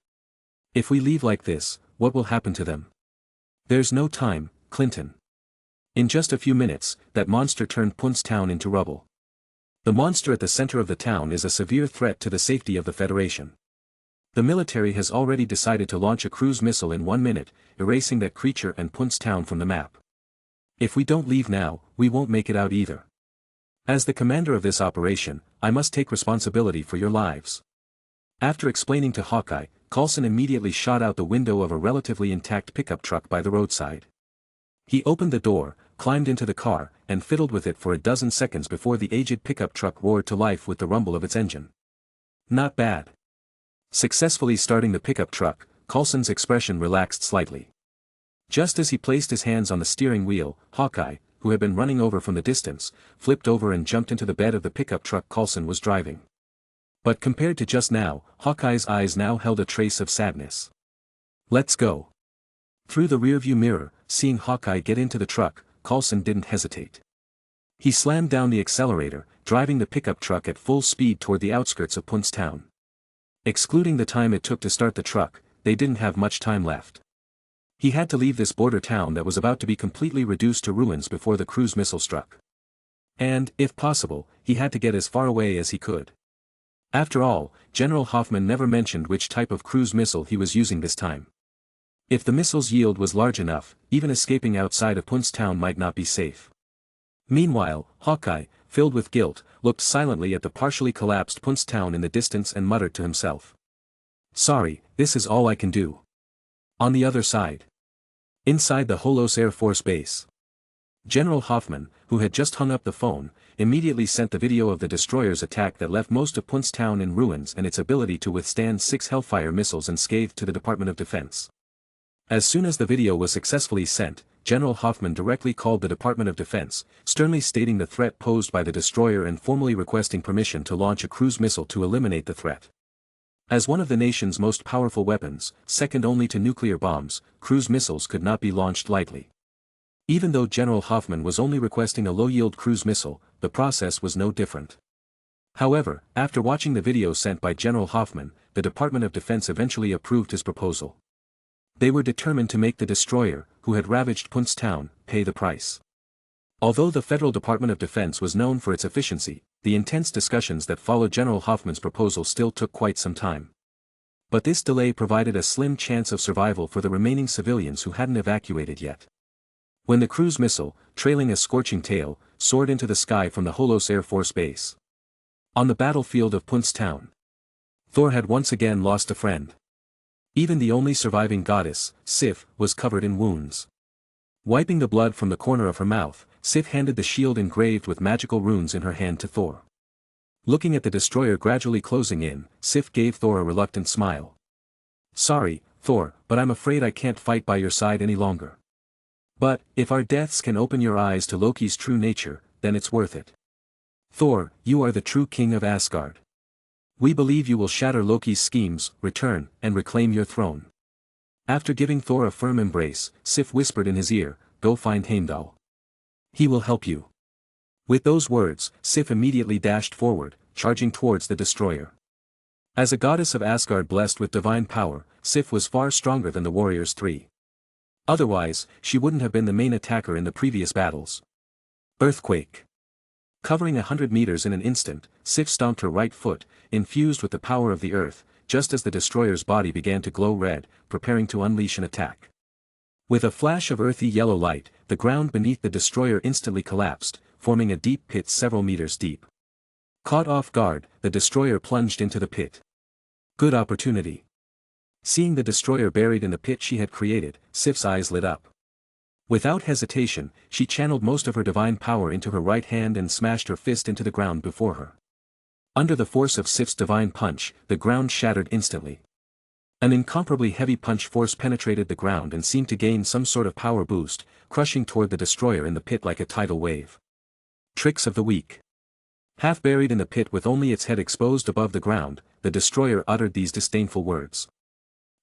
If we leave like this, what will happen to them? There's no time, Clinton. In just a few minutes, that monster turned Punts town into rubble. The monster at the center of the town is a severe threat to the safety of the Federation. The military has already decided to launch a cruise missile in 1 minute, erasing that creature and Punts town from the map. If we don't leave now, we won't make it out either. As the commander of this operation, I must take responsibility for your lives. After explaining to Hawkeye, Coulson immediately shot out the window of a relatively intact pickup truck by the roadside. He opened the door, climbed into the car, and fiddled with it for a dozen seconds before the aged pickup truck roared to life with the rumble of its engine. Not bad. Successfully starting the pickup truck, Coulson's expression relaxed slightly. Just as he placed his hands on the steering wheel, Hawkeye, who had been running over from the distance, flipped over and jumped into the bed of the pickup truck Coulson was driving. But compared to just now, Hawkeye's eyes now held a trace of sadness. Let's go. Through the rearview mirror, seeing Hawkeye get into the truck, Coulson didn't hesitate. He slammed down the accelerator, driving the pickup truck at full speed toward the outskirts of Punts town. Excluding the time it took to start the truck, they didn't have much time left. He had to leave this border town that was about to be completely reduced to ruins before the cruise missile struck. And, if possible, he had to get as far away as he could. After all, General Hoffman never mentioned which type of cruise missile he was using this time. If the missile's yield was large enough, even escaping outside of Punts town might not be safe. Meanwhile, Hawkeye, filled with guilt, looked silently at the partially collapsed Punts town in the distance and muttered to himself. Sorry, this is all I can do. On the other side. Inside the Holos Air Force Base. General Hoffman, who had just hung up the phone, immediately sent the video of the destroyer's attack that left most of Punts town in ruins and its ability to withstand 6 Hellfire missiles unscathed to the Department of Defense. As soon as the video was successfully sent, General Hoffman directly called the Department of Defense, sternly stating the threat posed by the destroyer and formally requesting permission to launch a cruise missile to eliminate the threat. As one of the nation's most powerful weapons, second only to nuclear bombs, cruise missiles could not be launched lightly. Even though General Hoffman was only requesting a low-yield cruise missile, the process was no different. However, after watching the video sent by General Hoffman, the Department of Defense eventually approved his proposal. They were determined to make the destroyer, who had ravaged Punxsutawn, pay the price. Although the Federal Department of Defense was known for its efficiency, the intense discussions that followed General Hoffman's proposal still took quite some time. But this delay provided a slim chance of survival for the remaining civilians who hadn't evacuated yet. When the cruise missile, trailing a scorching tail, soared into the sky from the Holos Air Force Base. On the battlefield of Punxsutawn, Thor had once again lost a friend. Even the only surviving goddess, Sif, was covered in wounds. Wiping the blood from the corner of her mouth, Sif handed the shield engraved with magical runes in her hand to Thor. Looking at the destroyer gradually closing in, Sif gave Thor a reluctant smile. "Sorry, Thor, but I'm afraid I can't fight by your side any longer. But, if our deaths can open your eyes to Loki's true nature, then it's worth it. Thor, you are the true king of Asgard. We believe you will shatter Loki's schemes, return, and reclaim your throne." After giving Thor a firm embrace, Sif whispered in his ear, "Go find Heimdall. He will help you." With those words, Sif immediately dashed forward, charging towards the destroyer. As a goddess of Asgard blessed with divine power, Sif was far stronger than the warriors three. Otherwise, she wouldn't have been the main attacker in the previous battles. Earthquake. Covering 100 meters in an instant, Sif stomped her right foot, infused with the power of the earth, just as the destroyer's body began to glow red, preparing to unleash an attack. With a flash of earthy yellow light, the ground beneath the destroyer instantly collapsed, forming a deep pit several meters deep. Caught off guard, the destroyer plunged into the pit. Good opportunity. Seeing the destroyer buried in the pit she had created, Sif's eyes lit up. Without hesitation, she channeled most of her divine power into her right hand and smashed her fist into the ground before her. Under the force of Sif's divine punch, the ground shattered instantly. An incomparably heavy punch force penetrated the ground and seemed to gain some sort of power boost, crushing toward the destroyer in the pit like a tidal wave. Tricks of the weak. Half buried in the pit with only its head exposed above the ground, the destroyer uttered these disdainful words.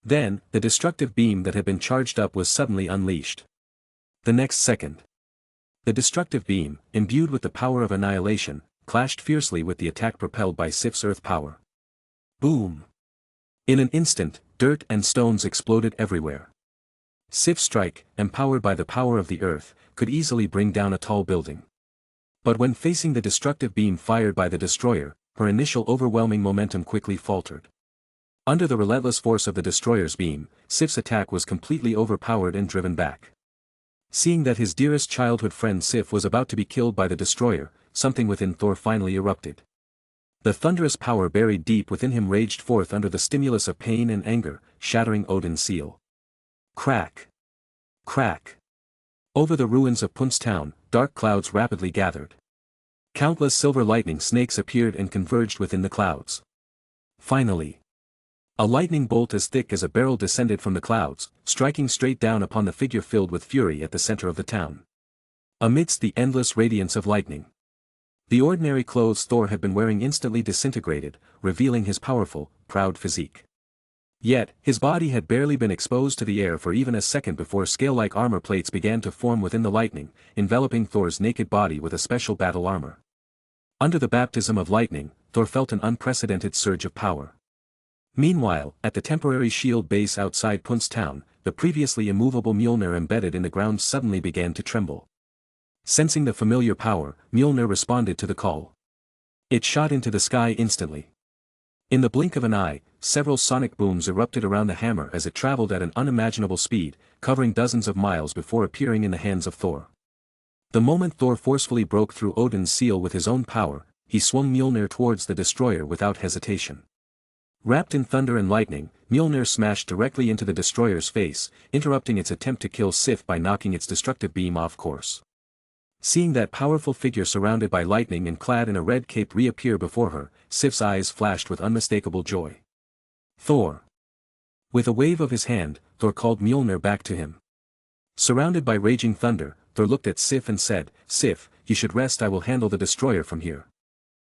Then, the destructive beam that had been charged up was suddenly unleashed. The next second, the destructive beam, imbued with the power of annihilation, clashed fiercely with the attack propelled by Sif's earth power. Boom! In an instant, dirt and stones exploded everywhere. Sif's strike, empowered by the power of the earth, could easily bring down a tall building. But when facing the destructive beam fired by the destroyer, her initial overwhelming momentum quickly faltered. Under the relentless force of the destroyer's beam, Sif's attack was completely overpowered and driven back. Seeing that his dearest childhood friend Sif was about to be killed by the destroyer, something within Thor finally erupted. The thunderous power buried deep within him raged forth under the stimulus of pain and anger, shattering Odin's seal. Crack! Crack! Over the ruins of Punxsutawn, dark clouds rapidly gathered. Countless silver lightning snakes appeared and converged within the clouds. Finally, a lightning bolt as thick as a barrel descended from the clouds, striking straight down upon the figure filled with fury at the center of the town. Amidst the endless radiance of lightning, the ordinary clothes Thor had been wearing instantly disintegrated, revealing his powerful, proud physique. Yet, his body had barely been exposed to the air for even a second before scale-like armor plates began to form within the lightning, enveloping Thor's naked body with a special battle armor. Under the baptism of lightning, Thor felt an unprecedented surge of power. Meanwhile, at the temporary shield base outside Punxsutawn, the previously immovable Mjolnir embedded in the ground suddenly began to tremble. Sensing the familiar power, Mjolnir responded to the call. It shot into the sky instantly. In the blink of an eye, several sonic booms erupted around the hammer as it traveled at an unimaginable speed, covering dozens of miles before appearing in the hands of Thor. The moment Thor forcefully broke through Odin's seal with his own power, he swung Mjolnir towards the destroyer without hesitation. Wrapped in thunder and lightning, Mjolnir smashed directly into the destroyer's face, interrupting its attempt to kill Sif by knocking its destructive beam off course. Seeing that powerful figure surrounded by lightning and clad in a red cape reappear before her, Sif's eyes flashed with unmistakable joy. Thor! With a wave of his hand, Thor called Mjolnir back to him. Surrounded by raging thunder, Thor looked at Sif and said, "Sif, you should rest. I will handle the destroyer from here."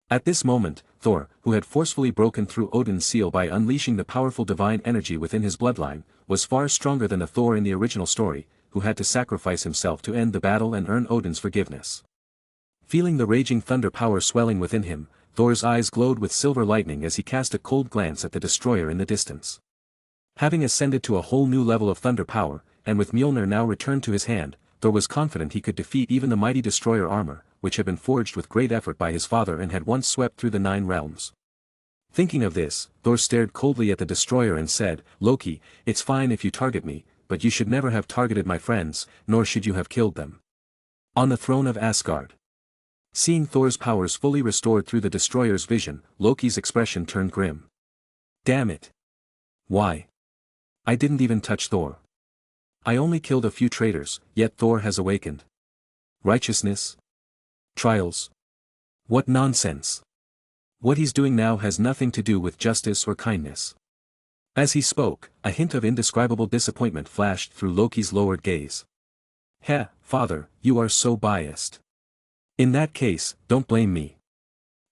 At this moment, Thor, who had forcefully broken through Odin's seal by unleashing the powerful divine energy within his bloodline, was far stronger than the Thor in the original story, who had to sacrifice himself to end the battle and earn Odin's forgiveness. Feeling the raging thunder power swelling within him, Thor's eyes glowed with silver lightning as he cast a cold glance at the destroyer in the distance. Having ascended to a whole new level of thunder power, and with Mjolnir now returned to his hand, Thor was confident he could defeat even the mighty destroyer armor, which had been forged with great effort by his father and had once swept through the 9 realms. Thinking of this, Thor stared coldly at the destroyer and said, "Loki, it's fine if you target me, but you should never have targeted my friends, nor should you have killed them." On the throne of Asgard. Seeing Thor's powers fully restored through the destroyer's vision, Loki's expression turned grim. "Damn it. Why? I didn't even touch Thor. I only killed a few traitors, yet Thor has awakened. Righteousness? Trials? What nonsense. What he's doing now has nothing to do with justice or kindness." As he spoke, a hint of indescribable disappointment flashed through Loki's lowered gaze. "Heh, father, you are so biased. In that case, don't blame me."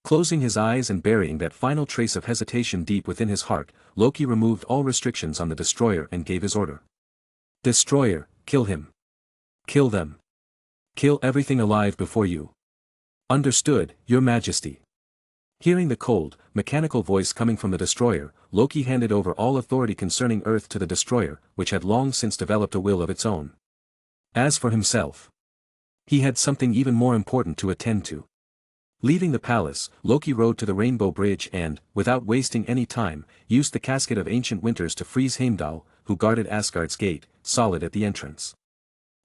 Closing his eyes and burying that final trace of hesitation deep within his heart, Loki removed all restrictions on the destroyer and gave his order. "Destroyer, kill him. Kill them. Kill everything alive before you." "Understood, your majesty." Hearing the cold, mechanical voice coming from the destroyer, Loki handed over all authority concerning Earth to the destroyer, which had long since developed a will of its own. As for himself, he had something even more important to attend to. Leaving the palace, Loki rode to the Rainbow Bridge and, without wasting any time, used the Casket of Ancient Winters to freeze Heimdall, who guarded Asgard's gate, solid at the entrance.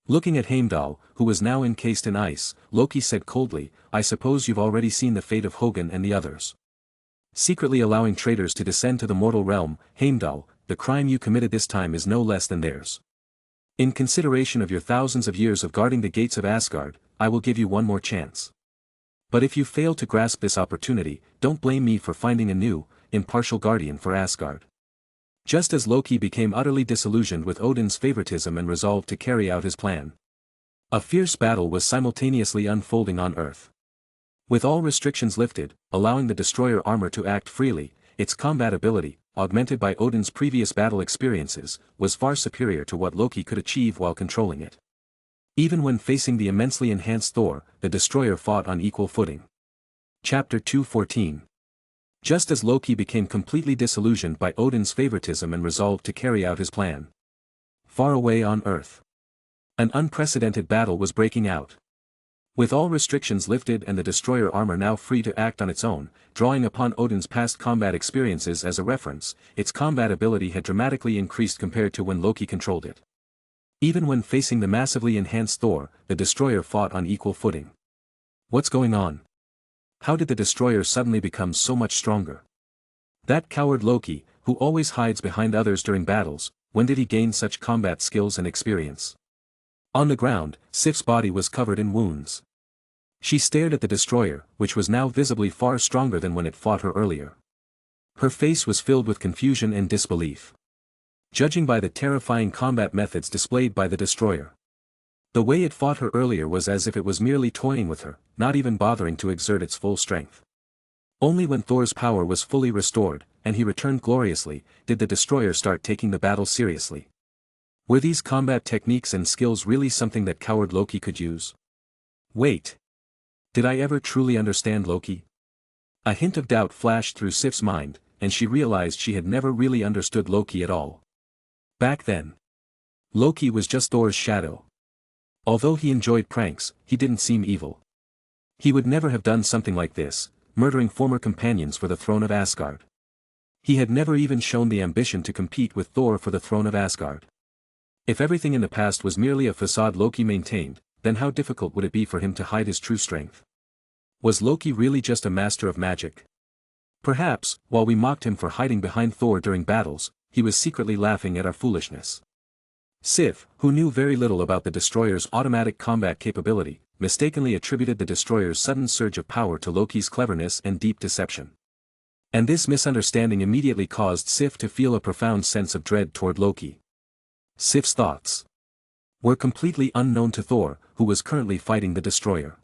Looking at Heimdall, who was now encased in ice, Loki said coldly, "I suppose you've already seen the fate of Hogun and the others. Secretly allowing traitors to descend to the mortal realm, Heimdall, the crime you committed this time is no less than theirs. In consideration of your thousands of years of guarding the gates of Asgard, I will give you one more chance. But if you fail to grasp this opportunity, don't blame me for finding a new, impartial guardian for Asgard." Just as Loki became utterly disillusioned with Odin's favoritism and resolved to carry out his plan, a fierce battle was simultaneously unfolding on Earth. With all restrictions lifted, allowing the destroyer armor to act freely, its combat ability, augmented by Odin's previous battle experiences, was far superior to what Loki could achieve while controlling it. Even when facing the immensely enhanced Thor, the destroyer fought on equal footing. Chapter 2:14. Just as Loki became completely disillusioned by Odin's favoritism and resolved to carry out his plan. Far away on Earth, an unprecedented battle was breaking out. With all restrictions lifted and the destroyer armor now free to act on its own, drawing upon Odin's past combat experiences as a reference, its combat ability had dramatically increased compared to when Loki controlled it. Even when facing the massively enhanced Thor, the destroyer fought on equal footing. What's going on? How did the destroyer suddenly become so much stronger? That coward Loki, who always hides behind others during battles, when did he gain such combat skills and experience? On the ground, Sif's body was covered in wounds. She stared at the destroyer, which was now visibly far stronger than when it fought her earlier. Her face was filled with confusion and disbelief. Judging by the terrifying combat methods displayed by the destroyer, the way it fought her earlier was as if it was merely toying with her, not even bothering to exert its full strength. Only when Thor's power was fully restored, and he returned gloriously, did the destroyer start taking the battle seriously. Were these combat techniques and skills really something that coward Loki could use? Wait. Did I ever truly understand Loki? A hint of doubt flashed through Sif's mind, and she realized she had never really understood Loki at all. Back then, Loki was just Thor's shadow. Although he enjoyed pranks, he didn't seem evil. He would never have done something like this, murdering former companions for the throne of Asgard. He had never even shown the ambition to compete with Thor for the throne of Asgard. If everything in the past was merely a facade Loki maintained, then how difficult would it be for him to hide his true strength? Was Loki really just a master of magic? Perhaps, while we mocked him for hiding behind Thor during battles, he was secretly laughing at our foolishness. Sif, who knew very little about the destroyer's automatic combat capability, mistakenly attributed the destroyer's sudden surge of power to Loki's cleverness and deep deception. And this misunderstanding immediately caused Sif to feel a profound sense of dread toward Loki. Sif's thoughts were completely unknown to Thor, who was currently fighting the destroyer.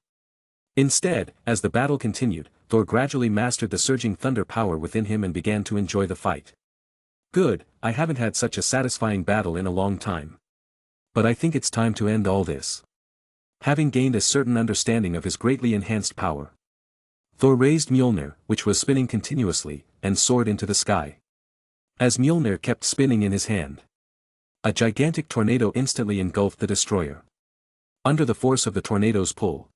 Instead, as the battle continued, Thor gradually mastered the surging thunder power within him and began to enjoy the fight. Good, I haven't had such a satisfying battle in a long time. But I think it's time to end all this. Having gained a certain understanding of his greatly enhanced power, Thor raised Mjolnir, which was spinning continuously, and soared into the sky. As Mjolnir kept spinning in his hand, a gigantic tornado instantly engulfed the destroyer. Under the force of the tornado's pull,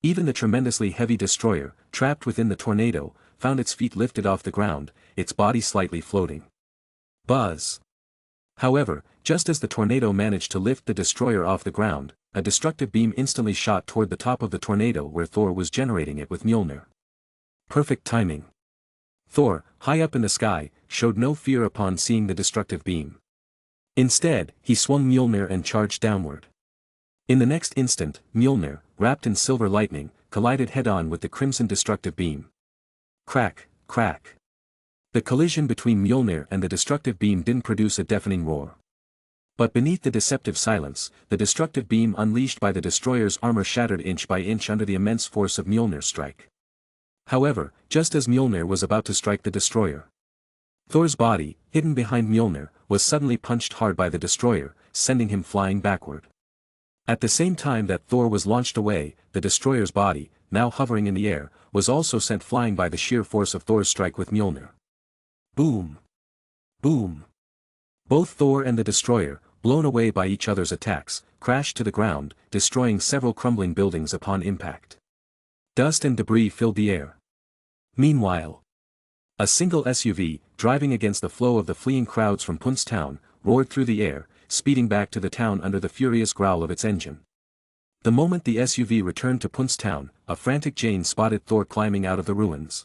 even the tremendously heavy destroyer, trapped within the tornado, found its feet lifted off the ground, its body slightly floating. Buzz! However, just as the tornado managed to lift the destroyer off the ground, a destructive beam instantly shot toward the top of the tornado where Thor was generating it with Mjolnir. Perfect timing. Thor, high up in the sky, showed no fear upon seeing the destructive beam. Instead, he swung Mjolnir and charged downward. In the next instant, Mjolnir, wrapped in silver lightning, collided head-on with the crimson destructive beam. Crack, crack. The collision between Mjolnir and the destructive beam didn't produce a deafening roar. But beneath the deceptive silence, the destructive beam unleashed by the destroyer's armor shattered inch by inch under the immense force of Mjolnir's strike. However, just as Mjolnir was about to strike the destroyer, Thor's body, hidden behind Mjolnir, was suddenly punched hard by the destroyer, sending him flying backward. At the same time that Thor was launched away, the destroyer's body, now hovering in the air, was also sent flying by the sheer force of Thor's strike with Mjolnir. Boom! Boom! Both Thor and the destroyer, blown away by each other's attacks, crashed to the ground, destroying several crumbling buildings upon impact. Dust and debris filled the air. Meanwhile, a single SUV, driving against the flow of the fleeing crowds from Punxsutawn, roared through the air, speeding back to the town under the furious growl of its engine. The moment the SUV returned to Punxsutawn, a frantic Jane spotted Thor climbing out of the ruins.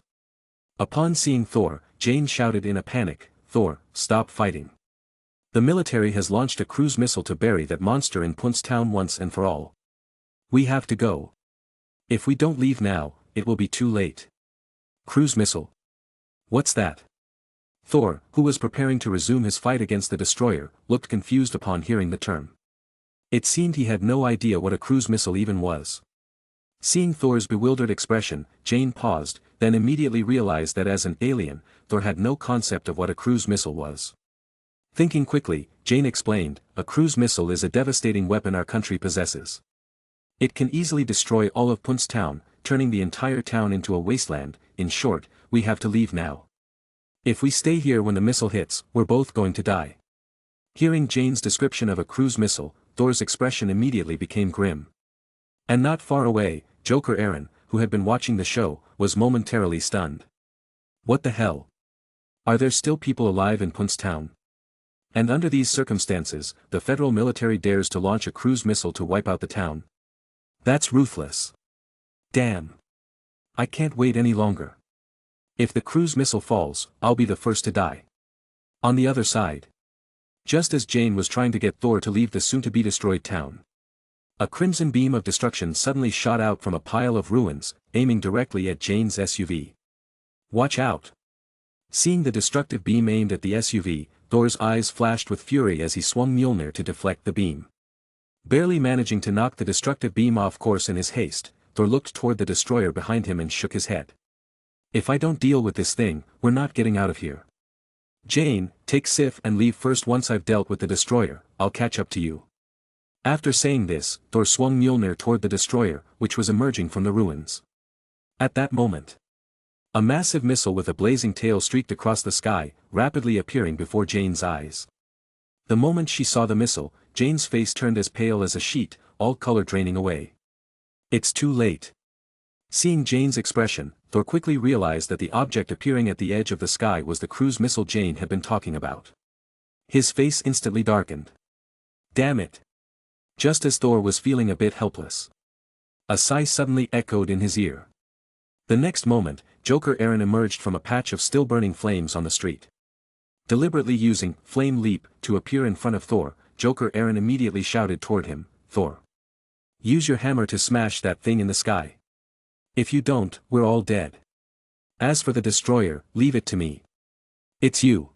Upon seeing Thor, Jane shouted in a panic, "Thor, stop fighting. The military has launched a cruise missile to bury that monster in Punxsutawn once and for all. We have to go. If we don't leave now, it will be too late." Cruise missile? What's that? Thor, who was preparing to resume his fight against the destroyer, looked confused upon hearing the term. It seemed he had no idea what a cruise missile even was. Seeing Thor's bewildered expression, Jane paused, then immediately realized that as an alien, Thor had no concept of what a cruise missile was. Thinking quickly, Jane explained, "A cruise missile is a devastating weapon our country possesses. It can easily destroy all of Punxsutawn, turning the entire town into a wasteland. In short, we have to leave now. If we stay here when the missile hits, we're both going to die." Hearing Jane's description of a cruise missile, Thor's expression immediately became grim. And not far away, Joker Eren, who had been watching the show, was momentarily stunned. What the hell? Are there still people alive in Punxsutawn? And under these circumstances, the federal military dares to launch a cruise missile to wipe out the town? That's ruthless. Damn. I can't wait any longer. If the cruise missile falls, I'll be the first to die. On the other side, just as Jane was trying to get Thor to leave the soon-to-be-destroyed town, a crimson beam of destruction suddenly shot out from a pile of ruins, aiming directly at Jane's SUV. Watch out! Seeing the destructive beam aimed at the SUV, Thor's eyes flashed with fury as he swung Mjolnir to deflect the beam. Barely managing to knock the destructive beam off course in his haste, Thor looked toward the destroyer behind him and shook his head. "If I don't deal with this thing, we're not getting out of here. Jane, take Sif and leave first. Once I've dealt with the destroyer, I'll catch up to you." After saying this, Thor swung Mjolnir toward the destroyer, which was emerging from the ruins. At that moment, a massive missile with a blazing tail streaked across the sky, rapidly appearing before Jane's eyes. The moment she saw the missile, Jane's face turned as pale as a sheet, all color draining away. It's too late. Seeing Jane's expression, Thor quickly realized that the object appearing at the edge of the sky was the cruise missile Jane had been talking about. His face instantly darkened. Damn it! Just as Thor was feeling a bit helpless, a sigh suddenly echoed in his ear. The next moment, Joker Eren emerged from a patch of still-burning flames on the street. Deliberately using Flame Leap to appear in front of Thor, Joker Eren immediately shouted toward him, "Thor, use your hammer to smash that thing in the sky. If you don't, we're all dead. As for the destroyer, leave it to me. It's you,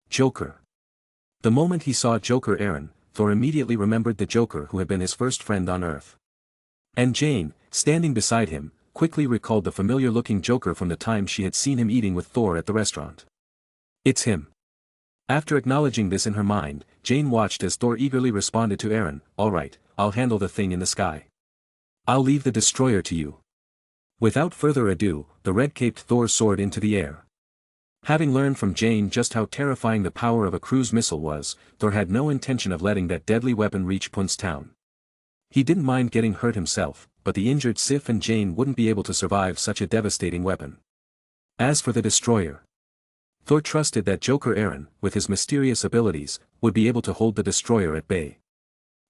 Joker." The moment he saw Joker Eren, Thor immediately remembered the Joker who had been his first friend on Earth. And Jane, standing beside him, quickly recalled the familiar-looking Joker from the time she had seen him eating with Thor at the restaurant. It's him. After acknowledging this in her mind, Jane watched as Thor eagerly responded to Eren, "All right, I'll handle the thing in the sky. I'll leave the destroyer to you." Without further ado, the red-caped Thor soared into the air. Having learned from Jane just how terrifying the power of a cruise missile was, Thor had no intention of letting that deadly weapon reach Pun's town. He didn't mind getting hurt himself, but the injured Sif and Jane wouldn't be able to survive such a devastating weapon. As for the destroyer, Thor trusted that Joker Eren, with his mysterious abilities, would be able to hold the destroyer at bay.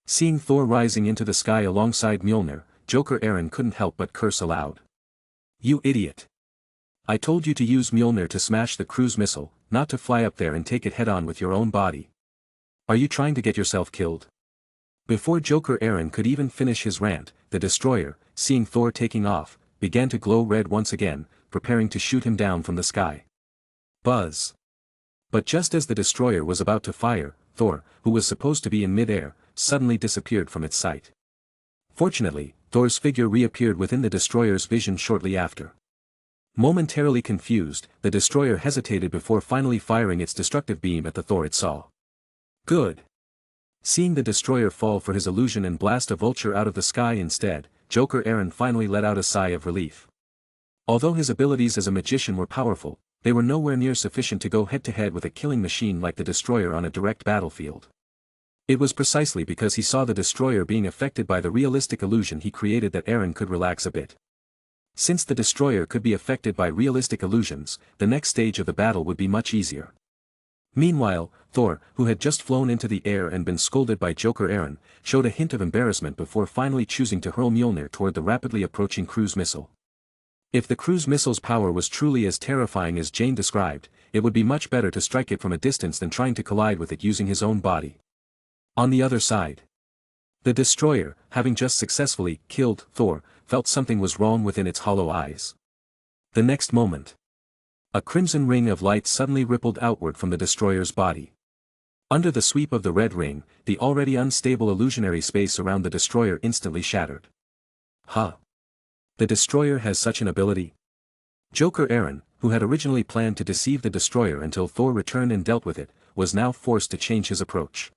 Seeing Thor rising into the sky alongside Mjolnir, Joker Eren couldn't help but curse aloud. "You idiot. I told you to use Mjolnir to smash the cruise missile, not to fly up there and take it head-on with your own body. Are you trying to get yourself killed?" Before Joker Eren could even finish his rant, the destroyer, seeing Thor taking off, began to glow red once again, preparing to shoot him down from the sky. Buzz. But just as the destroyer was about to fire, Thor, who was supposed to be in mid-air, suddenly disappeared from its sight. Fortunately, Thor's figure reappeared within the destroyer's vision shortly after. Momentarily confused, the destroyer hesitated before finally firing its destructive beam at the Thor it saw. Good. Seeing the destroyer fall for his illusion and blast a vulture out of the sky instead, Joker Eren finally let out a sigh of relief. Although his abilities as a magician were powerful, they were nowhere near sufficient to go head-to-head with a killing machine like the destroyer on a direct battlefield. It was precisely because he saw the destroyer being affected by the realistic illusion he created that Eren could relax a bit. Since the destroyer could be affected by realistic illusions, the next stage of the battle would be much easier. Meanwhile, Thor, who had just flown into the air and been scolded by Joker Eren, showed a hint of embarrassment before finally choosing to hurl Mjolnir toward the rapidly approaching cruise missile. If the cruise missile's power was truly as terrifying as Jane described, it would be much better to strike it from a distance than trying to collide with it using his own body. On the other side, the destroyer, having just successfully killed Thor, felt something was wrong within its hollow eyes. The next moment, a crimson ring of light suddenly rippled outward from the destroyer's body. Under the sweep of the red ring, the already unstable illusionary space around the destroyer instantly shattered. Huh! The destroyer has such an ability? Joker Eren, who had originally planned to deceive the destroyer until Thor returned and dealt with it, was now forced to change his approach.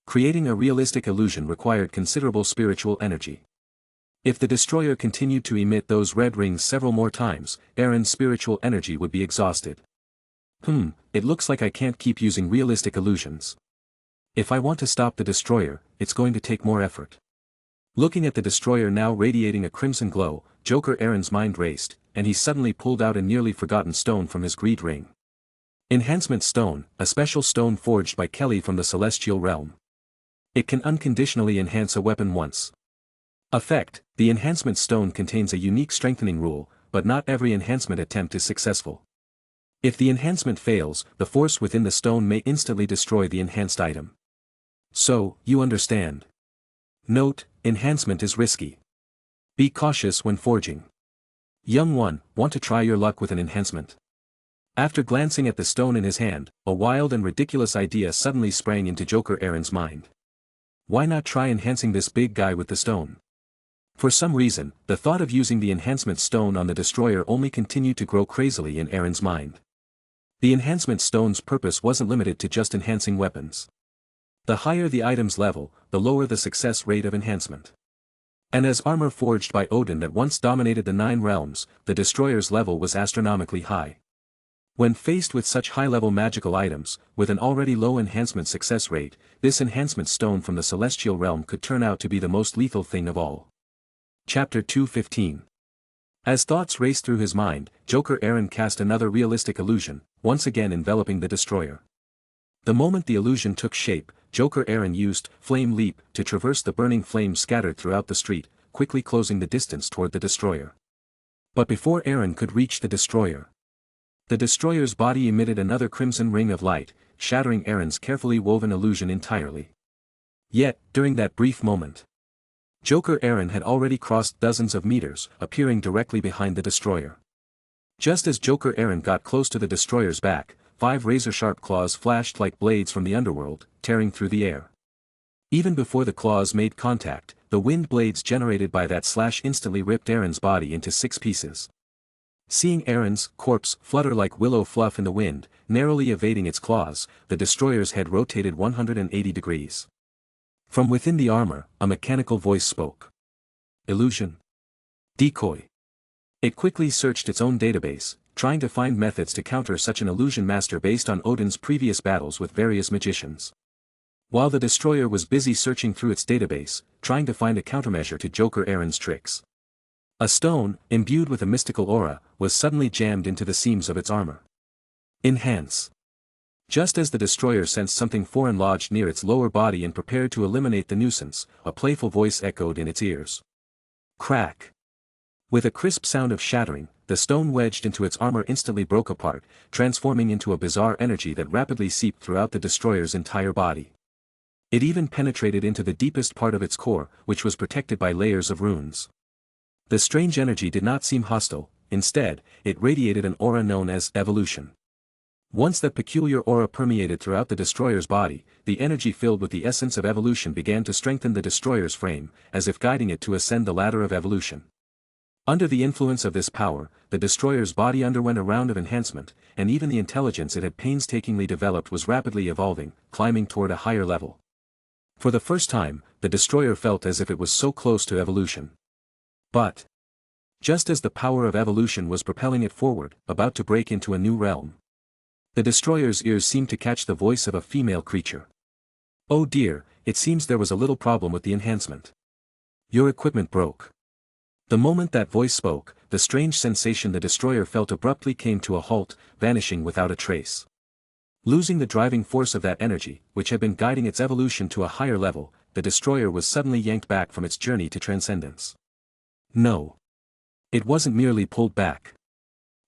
Creating a realistic illusion required considerable spiritual energy. If the destroyer continued to emit those red rings several more times, Eren's spiritual energy would be exhausted. It looks like I can't keep using realistic illusions. If I want to stop the destroyer, it's going to take more effort. Looking at the destroyer now radiating a crimson glow, Joker Eren's mind raced, and he suddenly pulled out a nearly forgotten stone from his greed ring. Enhancement Stone, a special stone forged by Kelly from the Celestial Realm. It can unconditionally enhance a weapon once. Effect: the Enhancement Stone contains a unique strengthening rule, but not every enhancement attempt is successful. If the enhancement fails, the force within the stone may instantly destroy the enhanced item. So, you understand. Note: enhancement is risky. Be cautious when forging. Young one, want to try your luck with an enhancement? After glancing at the stone in his hand, a wild and ridiculous idea suddenly sprang into Joker Eren's mind. Why not try enhancing this big guy with the stone? For some reason, the thought of using the enhancement stone on the destroyer only continued to grow crazily in Eren's mind. The enhancement stone's purpose wasn't limited to just enhancing weapons. The higher the item's level, the lower the success rate of enhancement. And as armor forged by Odin that once dominated the 9 realms, the destroyer's level was astronomically high. When faced with such high-level magical items, with an already low enhancement success rate, this enhancement stone from the Celestial Realm could turn out to be the most lethal thing of all. Chapter 2:15. As thoughts raced through his mind, Joker Eren cast another realistic illusion, once again enveloping the destroyer. The moment the illusion took shape, Joker Eren used Flame Leap to traverse the burning flames scattered throughout the street, quickly closing the distance toward the destroyer. But before Eren could reach the destroyer's body emitted another crimson ring of light, shattering Eren's carefully woven illusion entirely. Yet, during that brief moment, Joker Eren had already crossed dozens of meters, appearing directly behind the destroyer. Just as Joker Eren got close to the destroyer's back, 5 razor-sharp claws flashed like blades from the underworld, tearing through the air. Even before the claws made contact, the wind blades generated by that slash instantly ripped Eren's body into 6 pieces. Seeing Eren's corpse flutter like willow fluff in the wind, narrowly evading its claws, the destroyer's head rotated 180 degrees. From within the armor, a mechanical voice spoke. Illusion. Decoy. It quickly searched its own database, trying to find methods to counter such an illusion master based on Odin's previous battles with various magicians. While the destroyer was busy searching through its database, trying to find a countermeasure to Joker Eren's tricks, a stone, imbued with a mystical aura, was suddenly jammed into the seams of its armor. Enhance. Just as the destroyer sensed something foreign lodged near its lower body and prepared to eliminate the nuisance, a playful voice echoed in its ears. Crack. With a crisp sound of shattering, the stone wedged into its armor instantly broke apart, transforming into a bizarre energy that rapidly seeped throughout the destroyer's entire body. It even penetrated into the deepest part of its core, which was protected by layers of runes. The strange energy did not seem hostile, instead, it radiated an aura known as evolution. Once that peculiar aura permeated throughout the destroyer's body, the energy filled with the essence of evolution began to strengthen the destroyer's frame, as if guiding it to ascend the ladder of evolution. Under the influence of this power, the destroyer's body underwent a round of enhancement, and even the intelligence it had painstakingly developed was rapidly evolving, climbing toward a higher level. For the first time, the destroyer felt as if it was so close to evolution. But just as the power of evolution was propelling it forward, about to break into a new realm, the destroyer's ears seemed to catch the voice of a female creature. Oh dear, it seems there was a little problem with the enhancement. Your equipment broke. The moment that voice spoke, the strange sensation the destroyer felt abruptly came to a halt, vanishing without a trace. Losing the driving force of that energy, which had been guiding its evolution to a higher level, the destroyer was suddenly yanked back from its journey to transcendence. No. It wasn't merely pulled back.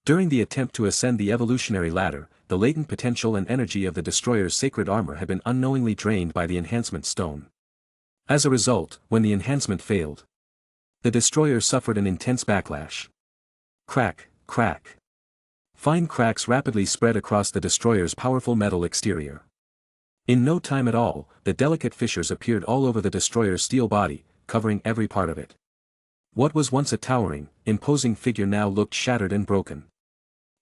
During the attempt to ascend the evolutionary ladder, the latent potential and energy of the destroyer's sacred armor had been unknowingly drained by the enhancement stone. As a result, when the enhancement failed, the destroyer suffered an intense backlash. Crack, crack. Fine cracks rapidly spread across the destroyer's powerful metal exterior. In no time at all, the delicate fissures appeared all over the destroyer's steel body, covering every part of it. What was once a towering, imposing figure now looked shattered and broken.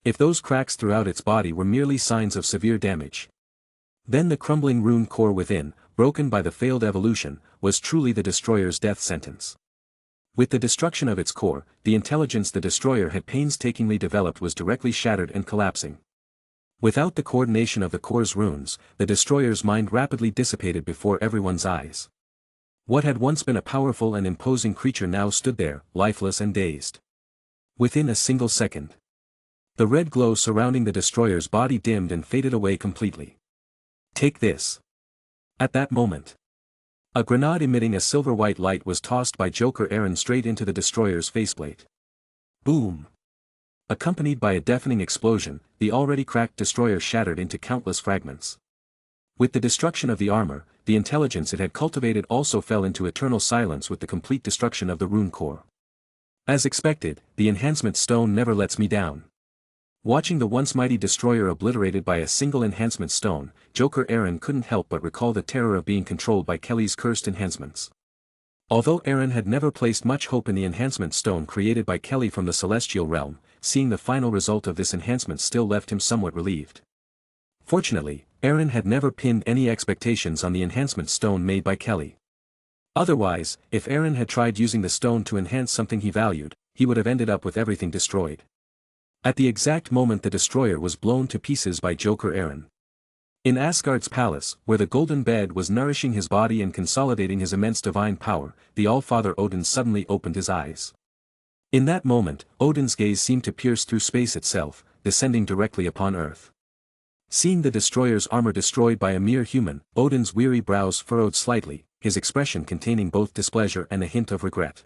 If those cracks throughout its body were merely signs of severe damage, then the crumbling rune core within, broken by the failed evolution, was truly the destroyer's death sentence. With the destruction of its core, the intelligence the destroyer had painstakingly developed was directly shattered and collapsing. Without the coordination of the core's runes, the destroyer's mind rapidly dissipated before everyone's eyes. What had once been a powerful and imposing creature now stood there, lifeless and dazed. Within a single second, the red glow surrounding the destroyer's body dimmed and faded away completely. Take this. At that moment, a grenade emitting a silver-white light was tossed by Joker Eren straight into the destroyer's faceplate. Boom! Accompanied by a deafening explosion, the already cracked destroyer shattered into countless fragments. With the destruction of the armor, the intelligence it had cultivated also fell into eternal silence with the complete destruction of the rune core. As expected, the enhancement stone never lets me down. Watching the once mighty destroyer obliterated by a single enhancement stone, Joker Eren couldn't help but recall the terror of being controlled by Kelly's cursed enhancements. Although Eren had never placed much hope in the enhancement stone created by Kelly from the celestial realm, seeing the final result of this enhancement still left him somewhat relieved. Fortunately, Eren had never pinned any expectations on the enhancement stone made by Kelly. Otherwise, if Eren had tried using the stone to enhance something he valued, he would have ended up with everything destroyed. At the exact moment the destroyer was blown to pieces by Joker Eren. In Asgard's palace, where the golden bed was nourishing his body and consolidating his immense divine power, the All-Father Odin suddenly opened his eyes. In that moment, Odin's gaze seemed to pierce through space itself, descending directly upon Earth. Seeing the destroyer's armor destroyed by a mere human, Odin's weary brows furrowed slightly, his expression containing both displeasure and a hint of regret.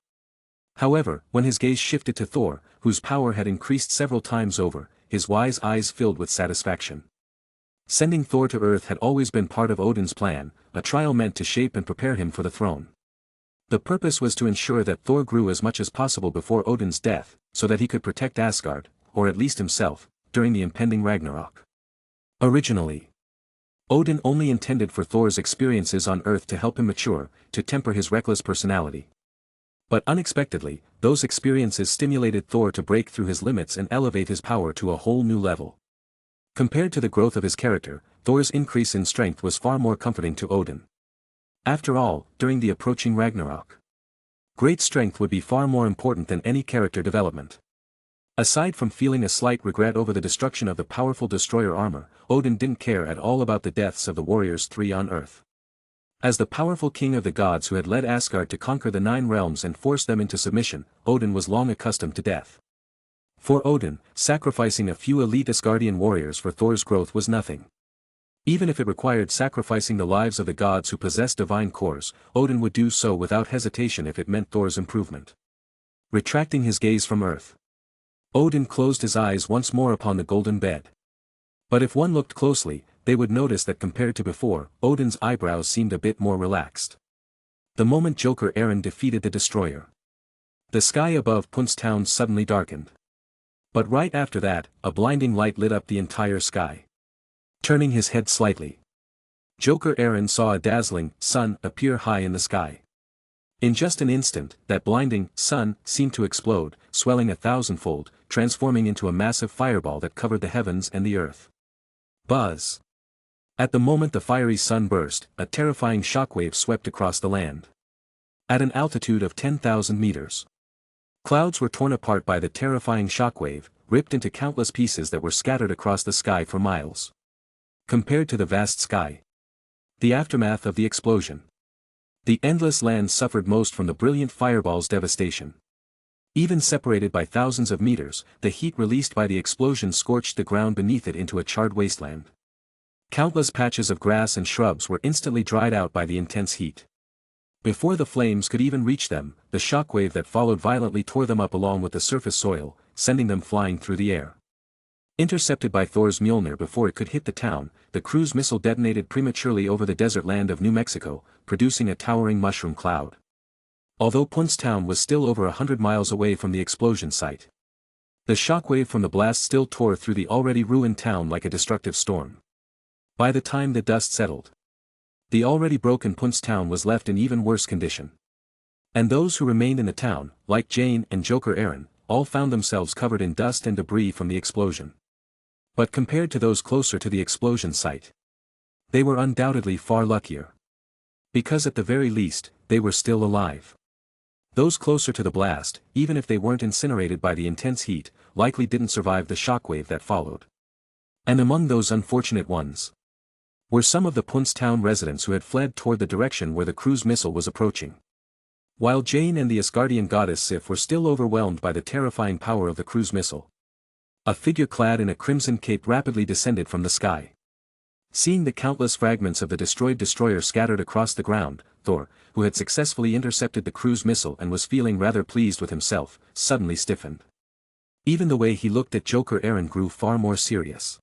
However, when his gaze shifted to Thor, whose power had increased several times over, his wise eyes filled with satisfaction. Sending Thor to Earth had always been part of Odin's plan, a trial meant to shape and prepare him for the throne. The purpose was to ensure that Thor grew as much as possible before Odin's death, so that he could protect Asgard, or at least himself, during the impending Ragnarok. Originally, Odin only intended for Thor's experiences on Earth to help him mature, to temper his reckless personality. But unexpectedly, those experiences stimulated Thor to break through his limits and elevate his power to a whole new level. Compared to the growth of his character, Thor's increase in strength was far more comforting to Odin. After all, during the approaching Ragnarok, great strength would be far more important than any character development. Aside from feeling a slight regret over the destruction of the powerful destroyer armor, Odin didn't care at all about the deaths of the warriors 3 on Earth. As the powerful king of the gods who had led Asgard to conquer the 9 realms and force them into submission, Odin was long accustomed to death. For Odin, sacrificing a few elite Asgardian warriors for Thor's growth was nothing. Even if it required sacrificing the lives of the gods who possessed divine cores, Odin would do so without hesitation if it meant Thor's improvement. Retracting his gaze from Earth, Odin closed his eyes once more upon the golden bed. But if one looked closely, they would notice that compared to before, Odin's eyebrows seemed a bit more relaxed. The moment Joker Eren defeated the destroyer, the sky above Punxsutawn suddenly darkened. But right after that, a blinding light lit up the entire sky. Turning his head slightly, Joker Eren saw a dazzling sun appear high in the sky. In just an instant, that blinding sun seemed to explode, swelling 1,000-fold, transforming into a massive fireball that covered the heavens and the earth. Buzz! At the moment the fiery sun burst, a terrifying shockwave swept across the land. At an altitude of 10,000 meters, clouds were torn apart by the terrifying shockwave, ripped into countless pieces that were scattered across the sky for miles. Compared to the vast sky, the aftermath of the explosion, the endless land suffered most from the brilliant fireball's devastation. Even separated by thousands of meters, the heat released by the explosion scorched the ground beneath it into a charred wasteland. Countless patches of grass and shrubs were instantly dried out by the intense heat. Before the flames could even reach them, the shockwave that followed violently tore them up along with the surface soil, sending them flying through the air. Intercepted by Thor's Mjolnir before it could hit the town, the cruise missile detonated prematurely over the desert land of New Mexico, producing a towering mushroom cloud. Although Punxsutawn was still over 100 miles away from the explosion site, the shockwave from the blast still tore through the already ruined town like a destructive storm. By the time the dust settled, the already broken Punxsutawn was left in even worse condition. And those who remained in the town, like Jane and Joker Eren, all found themselves covered in dust and debris from the explosion. But compared to those closer to the explosion site, they were undoubtedly far luckier. Because at the very least, they were still alive. Those closer to the blast, even if they weren't incinerated by the intense heat, likely didn't survive the shockwave that followed. And among those unfortunate ones were some of the Punxsutawn residents who had fled toward the direction where the cruise missile was approaching. While Jane and the Asgardian goddess Sif were still overwhelmed by the terrifying power of the cruise missile, a figure clad in a crimson cape rapidly descended from the sky. Seeing the countless fragments of the destroyed destroyer scattered across the ground, Thor, who had successfully intercepted the cruise missile and was feeling rather pleased with himself, suddenly stiffened. Even the way he looked at Joker Eren grew far more serious.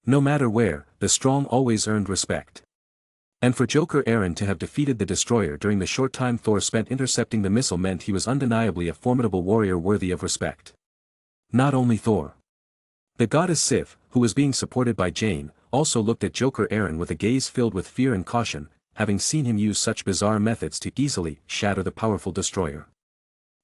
No matter where, the strong always earned respect. And for Joker Eren to have defeated the destroyer during the short time Thor spent intercepting the missile meant he was undeniably a formidable warrior worthy of respect. Not only Thor. The goddess Sif, who was being supported by Jane, also looked at Joker Eren with a gaze filled with fear and caution, having seen him use such bizarre methods to easily shatter the powerful destroyer.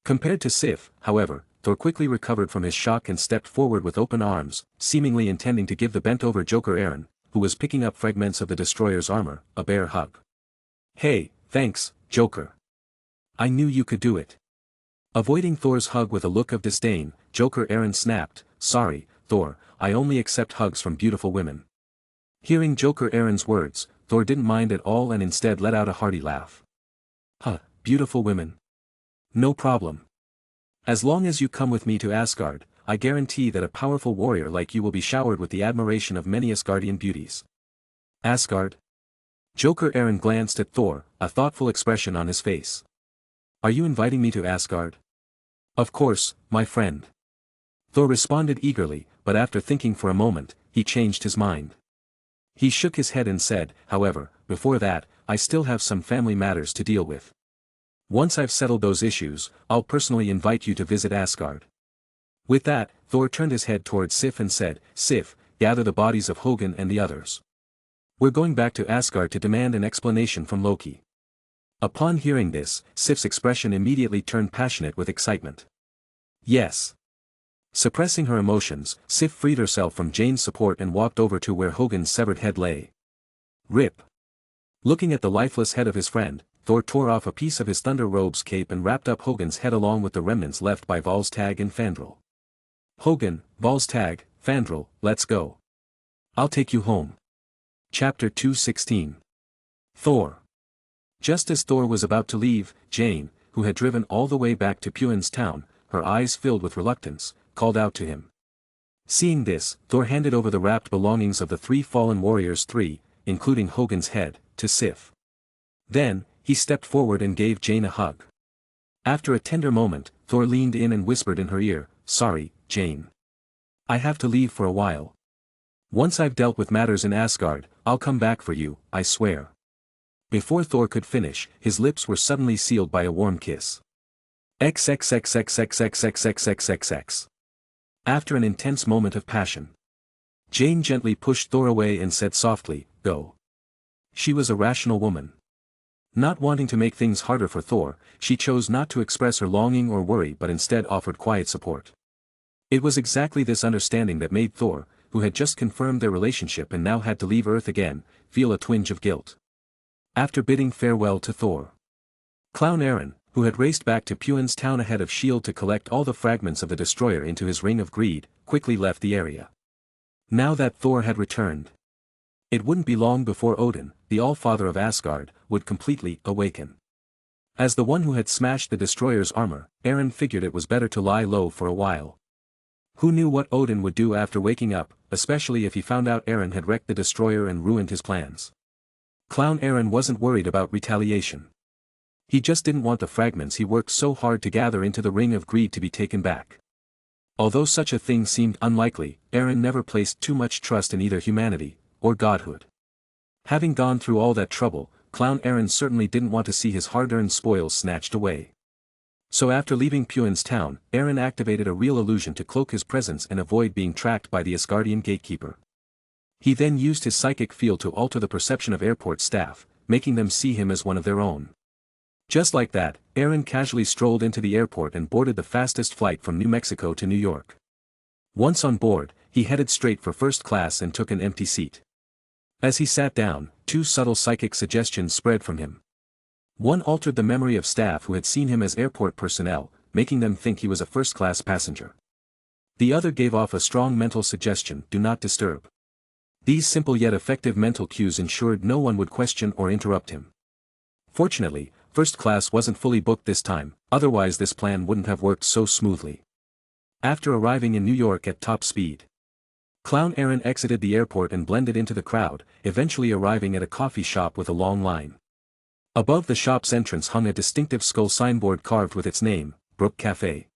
Compared to Sif, however, Thor quickly recovered from his shock and stepped forward with open arms, seemingly intending to give the bent-over Joker Eren, who was picking up fragments of the destroyer's armor, a bear hug. "Hey, thanks, Joker. I knew you could do it." Avoiding Thor's hug with a look of disdain, Joker Eren snapped, "Sorry, Thor, I only accept hugs from beautiful women." Hearing Joker Eren's words, Thor didn't mind at all and instead let out a hearty laugh. "Huh, beautiful women. No problem. As long as you come with me to Asgard, I guarantee that a powerful warrior like you will be showered with the admiration of many Asgardian beauties." Asgard? Joker Eren glanced at Thor, a thoughtful expression on his face. "Are you inviting me to Asgard?" "Of course, my friend." Thor responded eagerly, but after thinking for a moment, he changed his mind. He shook his head and said, "However, before that, I still have some family matters to deal with. Once I've settled those issues, I'll personally invite you to visit Asgard." With that, Thor turned his head towards Sif and said, "Sif, gather the bodies of Hogun and the others. We're going back to Asgard to demand an explanation from Loki. Upon hearing this, Sif's expression immediately turned passionate with excitement. Yes. Suppressing her emotions, Sif freed herself from Jane's support and walked over to where Hogun's severed head lay. Rip. Looking at the lifeless head of his friend, Thor tore off a piece of his Thunder Robe's cape and wrapped up Hogun's head along with the remnants left by Volstagg and Fandral. Hogun, Volstagg, Fandral, let's go. I'll take you home. Chapter 216. Thor. Just as Thor was about to leave, Jane, who had driven all the way back to Puin's town, her eyes filled with reluctance, called out to him. Seeing this, Thor handed over the wrapped belongings of the 3 fallen warriors, 3, including Hogun's head, to Sif. Then, he stepped forward and gave Jane a hug. After a tender moment, Thor leaned in and whispered in her ear, "Sorry, Jane. I have to leave for a while. Once I've dealt with matters in Asgard, I'll come back for you, I swear." Before Thor could finish, his lips were suddenly sealed by a warm kiss. XXXXXXXXXXXX. After an intense moment of passion, Jane gently pushed Thor away and said softly, "Go." She was a rational woman. Not wanting to make things harder for Thor, she chose not to express her longing or worry but instead offered quiet support. It was exactly this understanding that made Thor, who had just confirmed their relationship and now had to leave Earth again, feel a twinge of guilt. After bidding farewell to Thor, Clown Eren, who had raced back to Puin's town ahead of S.H.I.E.L.D. to collect all the fragments of the destroyer into his ring of greed, quickly left the area. Now that Thor had returned, it wouldn't be long before Odin, the All-Father of Asgard, would completely awaken. As the one who had smashed the destroyer's armor, Eren figured it was better to lie low for a while. Who knew what Odin would do after waking up, especially if he found out Eren had wrecked the destroyer and ruined his plans. Clown Eren wasn't worried about retaliation. He just didn't want the fragments he worked so hard to gather into the Ring of Greed to be taken back. Although such a thing seemed unlikely, Eren never placed too much trust in either humanity or godhood. Having gone through all that trouble, Clown Eren certainly didn't want to see his hard-earned spoils snatched away. So after leaving Puin's town, Eren activated a real illusion to cloak his presence and avoid being tracked by the Asgardian gatekeeper. He then used his psychic field to alter the perception of airport staff, making them see him as one of their own. Just like that, Eren casually strolled into the airport and boarded the fastest flight from New Mexico to New York. Once on board, he headed straight for first class and took an empty seat. As he sat down, 2 subtle psychic suggestions spread from him. One altered the memory of staff who had seen him as airport personnel, making them think he was a first-class passenger. The other gave off a strong mental suggestion, "Do not disturb." These simple yet effective mental cues ensured no one would question or interrupt him. Fortunately, first class wasn't fully booked this time, otherwise this plan wouldn't have worked so smoothly. After arriving in New York at top speed, Clown Eren exited the airport and blended into the crowd, eventually arriving at a coffee shop with a long line. Above the shop's entrance hung a distinctive skull signboard carved with its name, Brook Café.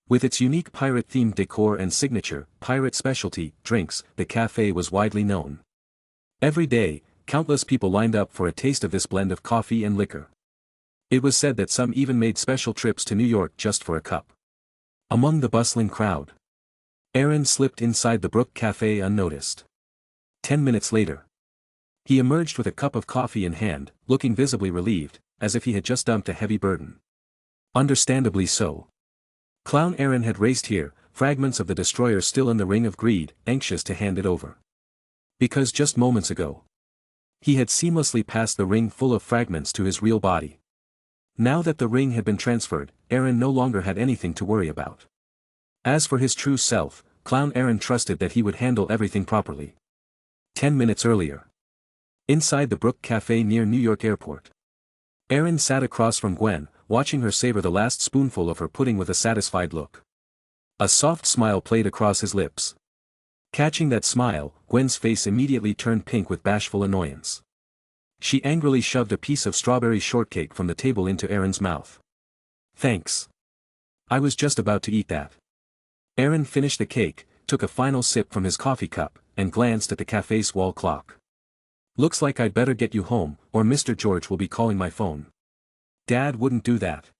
With its unique pirate-themed decor and signature, pirate specialty, drinks, the cafe was widely known. Every day, countless people lined up for a taste of this blend of coffee and liquor. It was said that some even made special trips to New York just for a cup. Among the bustling crowd, Eren slipped inside the Brook Café unnoticed. 10 minutes later, he emerged with a cup of coffee in hand, looking visibly relieved, as if he had just dumped a heavy burden. Understandably so. Clown Eren had raced here, fragments of the destroyer still in the Ring of Greed, anxious to hand it over. Because just moments ago, he had seamlessly passed the ring full of fragments to his real body. Now that the ring had been transferred, Eren no longer had anything to worry about. As for his true self, Clown Eren trusted that he would handle everything properly. 10 minutes earlier, inside the Brook Café near New York Airport, Eren sat across from Gwen, watching her savor the last spoonful of her pudding with a satisfied look. A soft smile played across his lips. Catching that smile, Gwen's face immediately turned pink with bashful annoyance. She angrily shoved a piece of strawberry shortcake from the table into Eren's mouth. "Thanks. I was just about to eat that." Eren finished the cake, took a final sip from his coffee cup, and glanced at the cafe's wall clock. "Looks like I'd better get you home, or Mr. George will be calling my phone." "Dad wouldn't do that."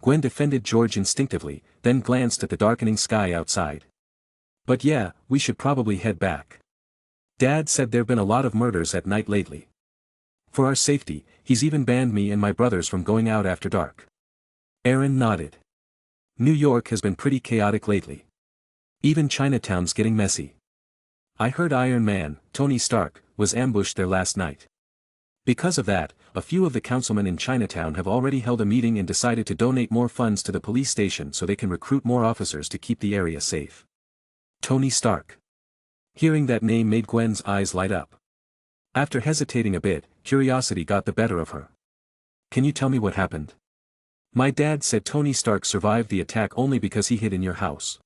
Gwen defended George instinctively, then glanced at the darkening sky outside. "But yeah, we should probably head back." Dad said there've been a lot of murders at night lately. For our safety, he's even banned me and my brothers from going out after dark. Eren nodded. New York has been pretty chaotic lately. Even Chinatown's getting messy. I heard Iron Man, Tony Stark, was ambushed there last night. Because of that, a few of the councilmen in Chinatown have already held a meeting and decided to donate more funds to the police station so they can recruit more officers to keep the area safe. Tony Stark. Hearing that name made Gwen's eyes light up. After hesitating a bit, curiosity got the better of her. Can you tell me what happened? My dad said Tony Stark survived the attack only because he hid in your house.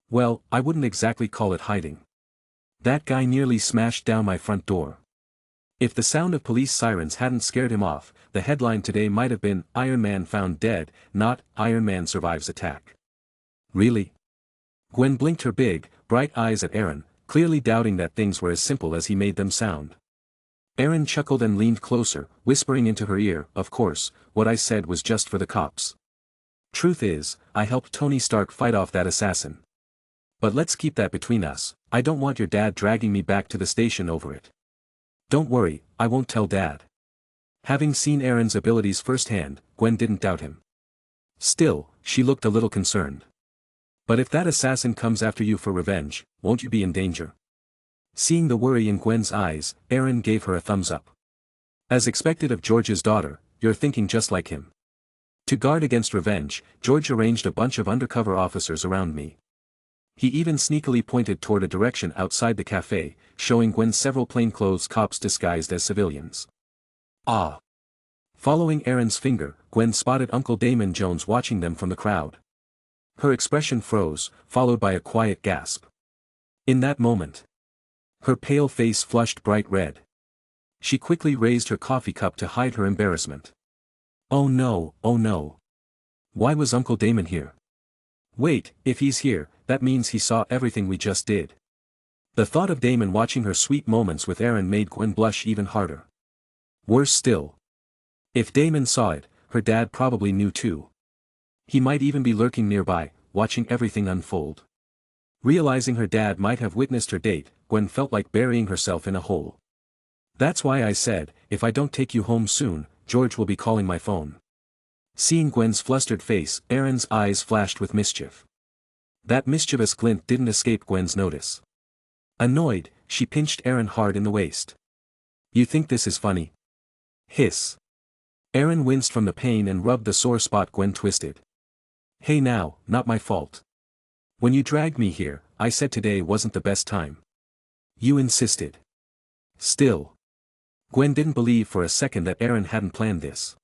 Well, I wouldn't exactly call it hiding. That guy nearly smashed down my front door. If the sound of police sirens hadn't scared him off, the headline today might have been Iron Man found dead, not Iron Man survives attack. Really? Gwen blinked her big, bright eyes at Eren, clearly doubting that things were as simple as he made them sound. Eren chuckled and leaned closer, whispering into her ear, of course, what I said was just for the cops. Truth is, I helped Tony Stark fight off that assassin. But let's keep that between us, I don't want your dad dragging me back to the station over it. Don't worry, I won't tell Dad. Having seen Eren's abilities firsthand, Gwen didn't doubt him. Still, she looked a little concerned. But if that assassin comes after you for revenge, won't you be in danger? Seeing the worry in Gwen's eyes, Eren gave her a thumbs up. As expected of George's daughter, you're thinking just like him. To guard against revenge, George arranged a bunch of undercover officers around me. He even sneakily pointed toward a direction outside the cafe, showing Gwen several plainclothes cops disguised as civilians. Ah! Following Eren's finger, Gwen spotted Uncle Damon Jones watching them from the crowd. Her expression froze, followed by a quiet gasp. In that moment, her pale face flushed bright red. She quickly raised her coffee cup to hide her embarrassment. Oh no, oh no. Why was Uncle Damon here? Wait, if he's here, that means he saw everything we just did. The thought of Damon watching her sweet moments with Eren made Gwen blush even harder. Worse still. If Damon saw it, her dad probably knew too. He might even be lurking nearby, watching everything unfold. Realizing her dad might have witnessed her date, Gwen felt like burying herself in a hole. That's why I said, if I don't take you home soon, George will be calling my phone. Seeing Gwen's flustered face, Eren's eyes flashed with mischief. That mischievous glint didn't escape Gwen's notice. Annoyed, she pinched Eren hard in the waist. You think this is funny? Hiss. Eren winced from the pain and rubbed the sore spot Gwen twisted. Hey now, not my fault. When you dragged me here, I said today wasn't the best time. You insisted. Still. Gwen didn't believe for a second that Eren hadn't planned this.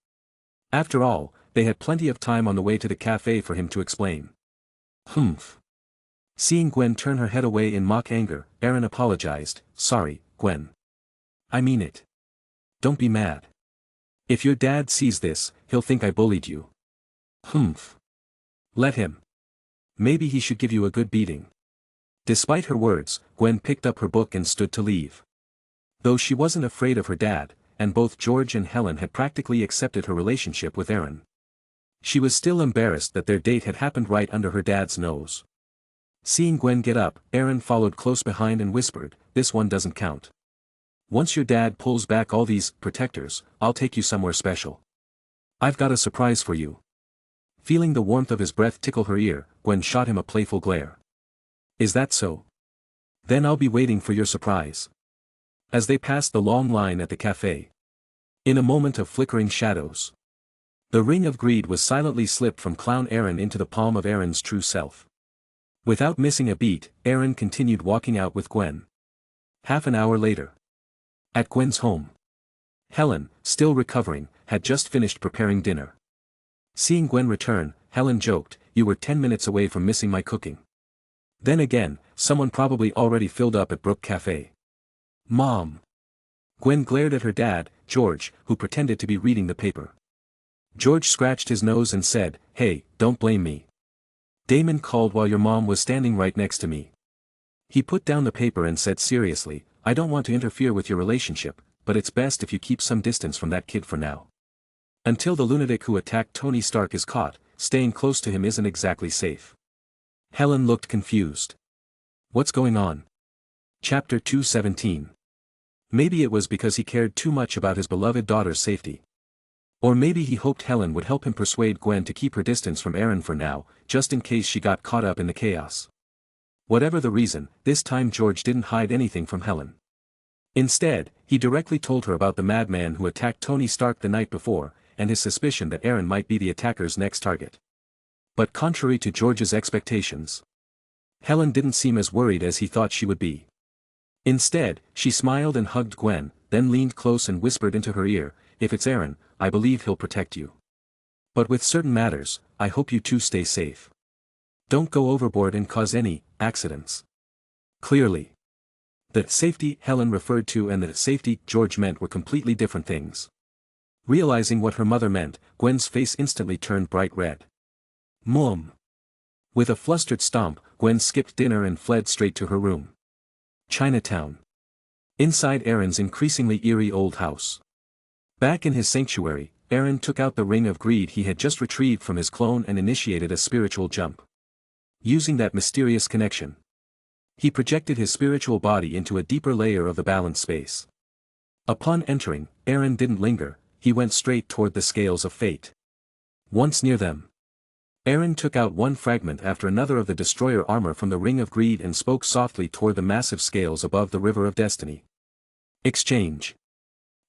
After all, they had plenty of time on the way to the cafe for him to explain. Humph. Seeing Gwen turn her head away in mock anger, Eren apologized, sorry, Gwen. I mean it. Don't be mad. If your dad sees this, he'll think I bullied you. Humph. Let him. Maybe he should give you a good beating. Despite her words, Gwen picked up her book and stood to leave. Though she wasn't afraid of her dad, and both George and Helen had practically accepted her relationship with Eren. She was still embarrassed that their date had happened right under her dad's nose. Seeing Gwen get up, Eren followed close behind and whispered, this one doesn't count. Once your dad pulls back all these protectors, I'll take you somewhere special. I've got a surprise for you. Feeling the warmth of his breath tickle her ear, Gwen shot him a playful glare. Is that so? Then I'll be waiting for your surprise. As they passed the long line at the cafe. In a moment of flickering shadows. The ring of greed was silently slipped from Clown Eren into the palm of Eren's true self. Without missing a beat, Eren continued walking out with Gwen. Half an hour later. At Gwen's home. Helen, still recovering, had just finished preparing dinner. Seeing Gwen return, Helen joked, you were 10 minutes away from missing my cooking. Then again, someone probably already filled up at Brook Cafe. Mom. Gwen glared at her dad, George, who pretended to be reading the paper. George scratched his nose and said, hey, don't blame me. Damon called while your mom was standing right next to me. He put down the paper and said seriously, I don't want to interfere with your relationship, but it's best if you keep some distance from that kid for now. Until the lunatic who attacked Tony Stark is caught, staying close to him isn't exactly safe. Helen looked confused. What's going on? Chapter 217. Maybe it was because he cared too much about his beloved daughter's safety. Or maybe he hoped Helen would help him persuade Gwen to keep her distance from Eren for now, just in case she got caught up in the chaos. Whatever the reason, this time George didn't hide anything from Helen. Instead, he directly told her about the madman who attacked Tony Stark the night before, and his suspicion that Eren might be the attacker's next target. But contrary to George's expectations, Helen didn't seem as worried as he thought she would be. Instead, she smiled and hugged Gwen, then leaned close and whispered into her ear, "If it's Eren, I believe he'll protect you. But with certain matters, I hope you two stay safe. Don't go overboard and cause any accidents." Clearly, the safety Helen referred to and the safety George meant were completely different things. Realizing what her mother meant, Gwen's face instantly turned bright red. "Mom!" With a flustered stomp, Gwen skipped dinner and fled straight to her room. Chinatown. Inside Eren's increasingly eerie old house. Back in his sanctuary, Eren took out the ring of greed he had just retrieved from his clone and initiated a spiritual jump. Using that mysterious connection, he projected his spiritual body into a deeper layer of the balanced space. Upon entering, Eren didn't linger, he went straight toward the scales of fate. Once near them, Eren took out one fragment after another of the destroyer armor from the Ring of Greed and spoke softly toward the massive scales above the River of Destiny. Exchange.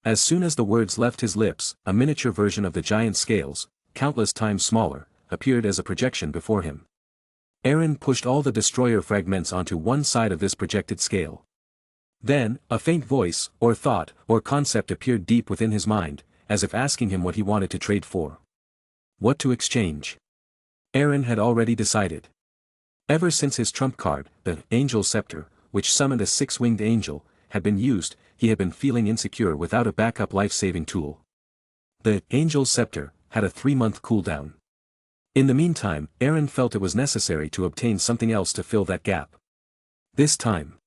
As soon as the words left his lips, a miniature version of the giant scales, countless times smaller, appeared as a projection before him. Eren pushed all the destroyer fragments onto one side of this projected scale. Then, a faint voice, or thought, or concept appeared deep within his mind, as if asking him what he wanted to trade for. What to exchange? Eren had already decided. Ever since his trump card, the Angel Scepter, which summoned a six-winged angel, had been used, he had been feeling insecure without a backup life-saving tool. The Angel Scepter had a 3-month cooldown. In the meantime, Eren felt it was necessary to obtain something else to fill that gap. This time,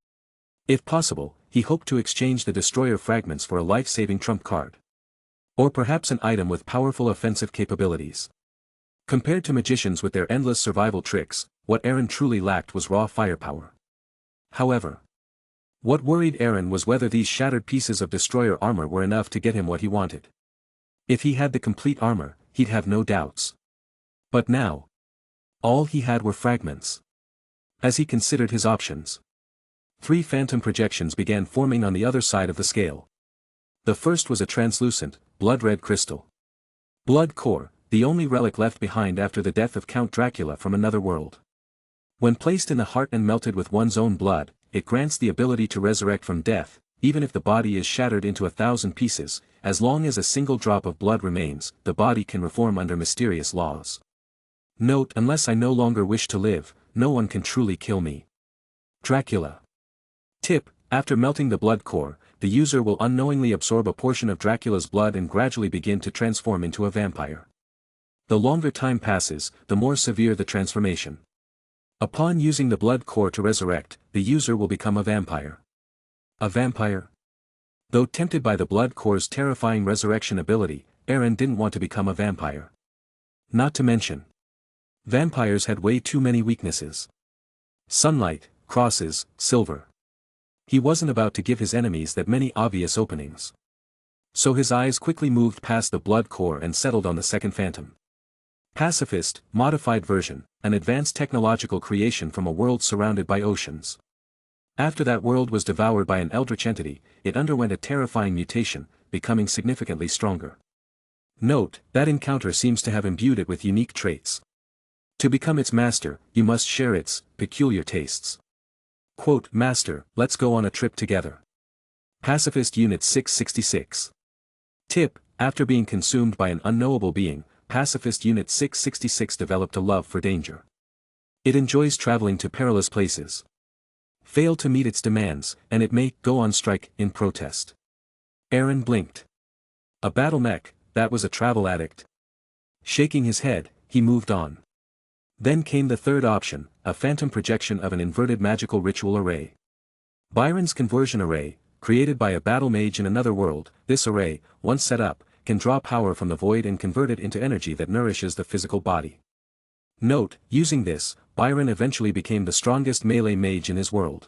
if possible, he hoped to exchange the destroyer fragments for a life-saving trump card. Or perhaps an item with powerful offensive capabilities. Compared to magicians with their endless survival tricks, what Eren truly lacked was raw firepower. However, what worried Eren was whether these shattered pieces of destroyer armor were enough to get him what he wanted. If he had the complete armor, he'd have no doubts. But now, all he had were fragments. As he considered his options, 3 phantom projections began forming on the other side of the scale. The first was a translucent, blood-red crystal. Blood core, the only relic left behind after the death of Count Dracula from another world. When placed in the heart and melted with one's own blood, it grants the ability to resurrect from death, even if the body is shattered into 1,000 pieces, as long as a single drop of blood remains, the body can reform under mysterious laws. Note: unless I no longer wish to live, no one can truly kill me. Dracula. Tip: after melting the blood core, the user will unknowingly absorb a portion of Dracula's blood and gradually begin to transform into a vampire. The longer time passes, the more severe the transformation. Upon using the blood core to resurrect, the user will become a vampire. A vampire? Though tempted by the blood core's terrifying resurrection ability, Eren didn't want to become a vampire. Not to mention, vampires had way too many weaknesses. Sunlight, crosses, silver. He wasn't about to give his enemies that many obvious openings. So his eyes quickly moved past the blood core and settled on the second phantom. Pacifist, modified version, an advanced technological creation from a world surrounded by oceans. After that world was devoured by an eldritch entity, it underwent a terrifying mutation, becoming significantly stronger. Note: that encounter seems to have imbued it with unique traits. To become its master, you must share its peculiar tastes. Quote: Master, let's go on a trip together. Pacifist Unit 666. Tip: after being consumed by an unknowable being, Pacifist Unit 666 developed a love for danger. It enjoys traveling to perilous places. Fail to meet its demands, and it may go on strike in protest. Eren blinked. A battle mech, that was a travel addict. Shaking his head, he moved on. Then came the third option, a phantom projection of an inverted magical ritual array. Byron's conversion array, created by a battle mage in another world. This array, once set up, can draw power from the void and convert it into energy that nourishes the physical body. Note: using this, Byron eventually became the strongest melee mage in his world.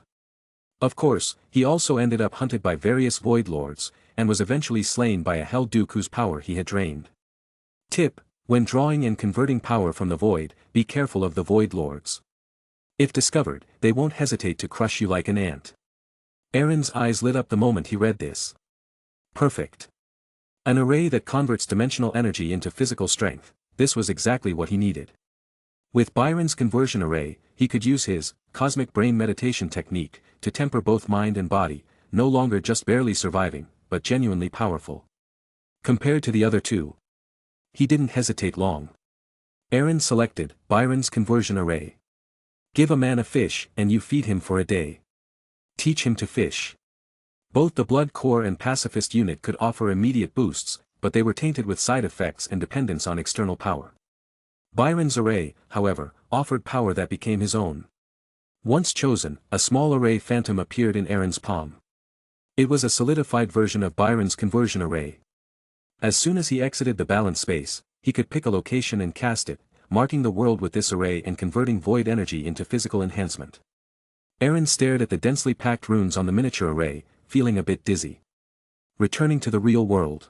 Of course, he also ended up hunted by various Void Lords, and was eventually slain by a Hell Duke whose power he had drained. Tip: when drawing and converting power from the Void, be careful of the Void Lords. If discovered, they won't hesitate to crush you like an ant. Eren's eyes lit up the moment he read this. Perfect. An array that converts dimensional energy into physical strength, this was exactly what he needed. With Byron's conversion array, he could use his cosmic brain meditation technique to temper both mind and body, no longer just barely surviving, but genuinely powerful. Compared to the other two, he didn't hesitate long. Eren selected Byron's conversion array. Give a man a fish and you feed him for a day. Teach him to fish. Both the Blood Core and Pacifist unit could offer immediate boosts, but they were tainted with side effects and dependence on external power. Byron's array, however, offered power that became his own. Once chosen, a small array phantom appeared in Eren's palm. It was a solidified version of Byron's conversion array. As soon as he exited the balance space, he could pick a location and cast it, marking the world with this array and converting void energy into physical enhancement. Eren stared at the densely packed runes on the miniature array, feeling a bit dizzy. Returning to the real world,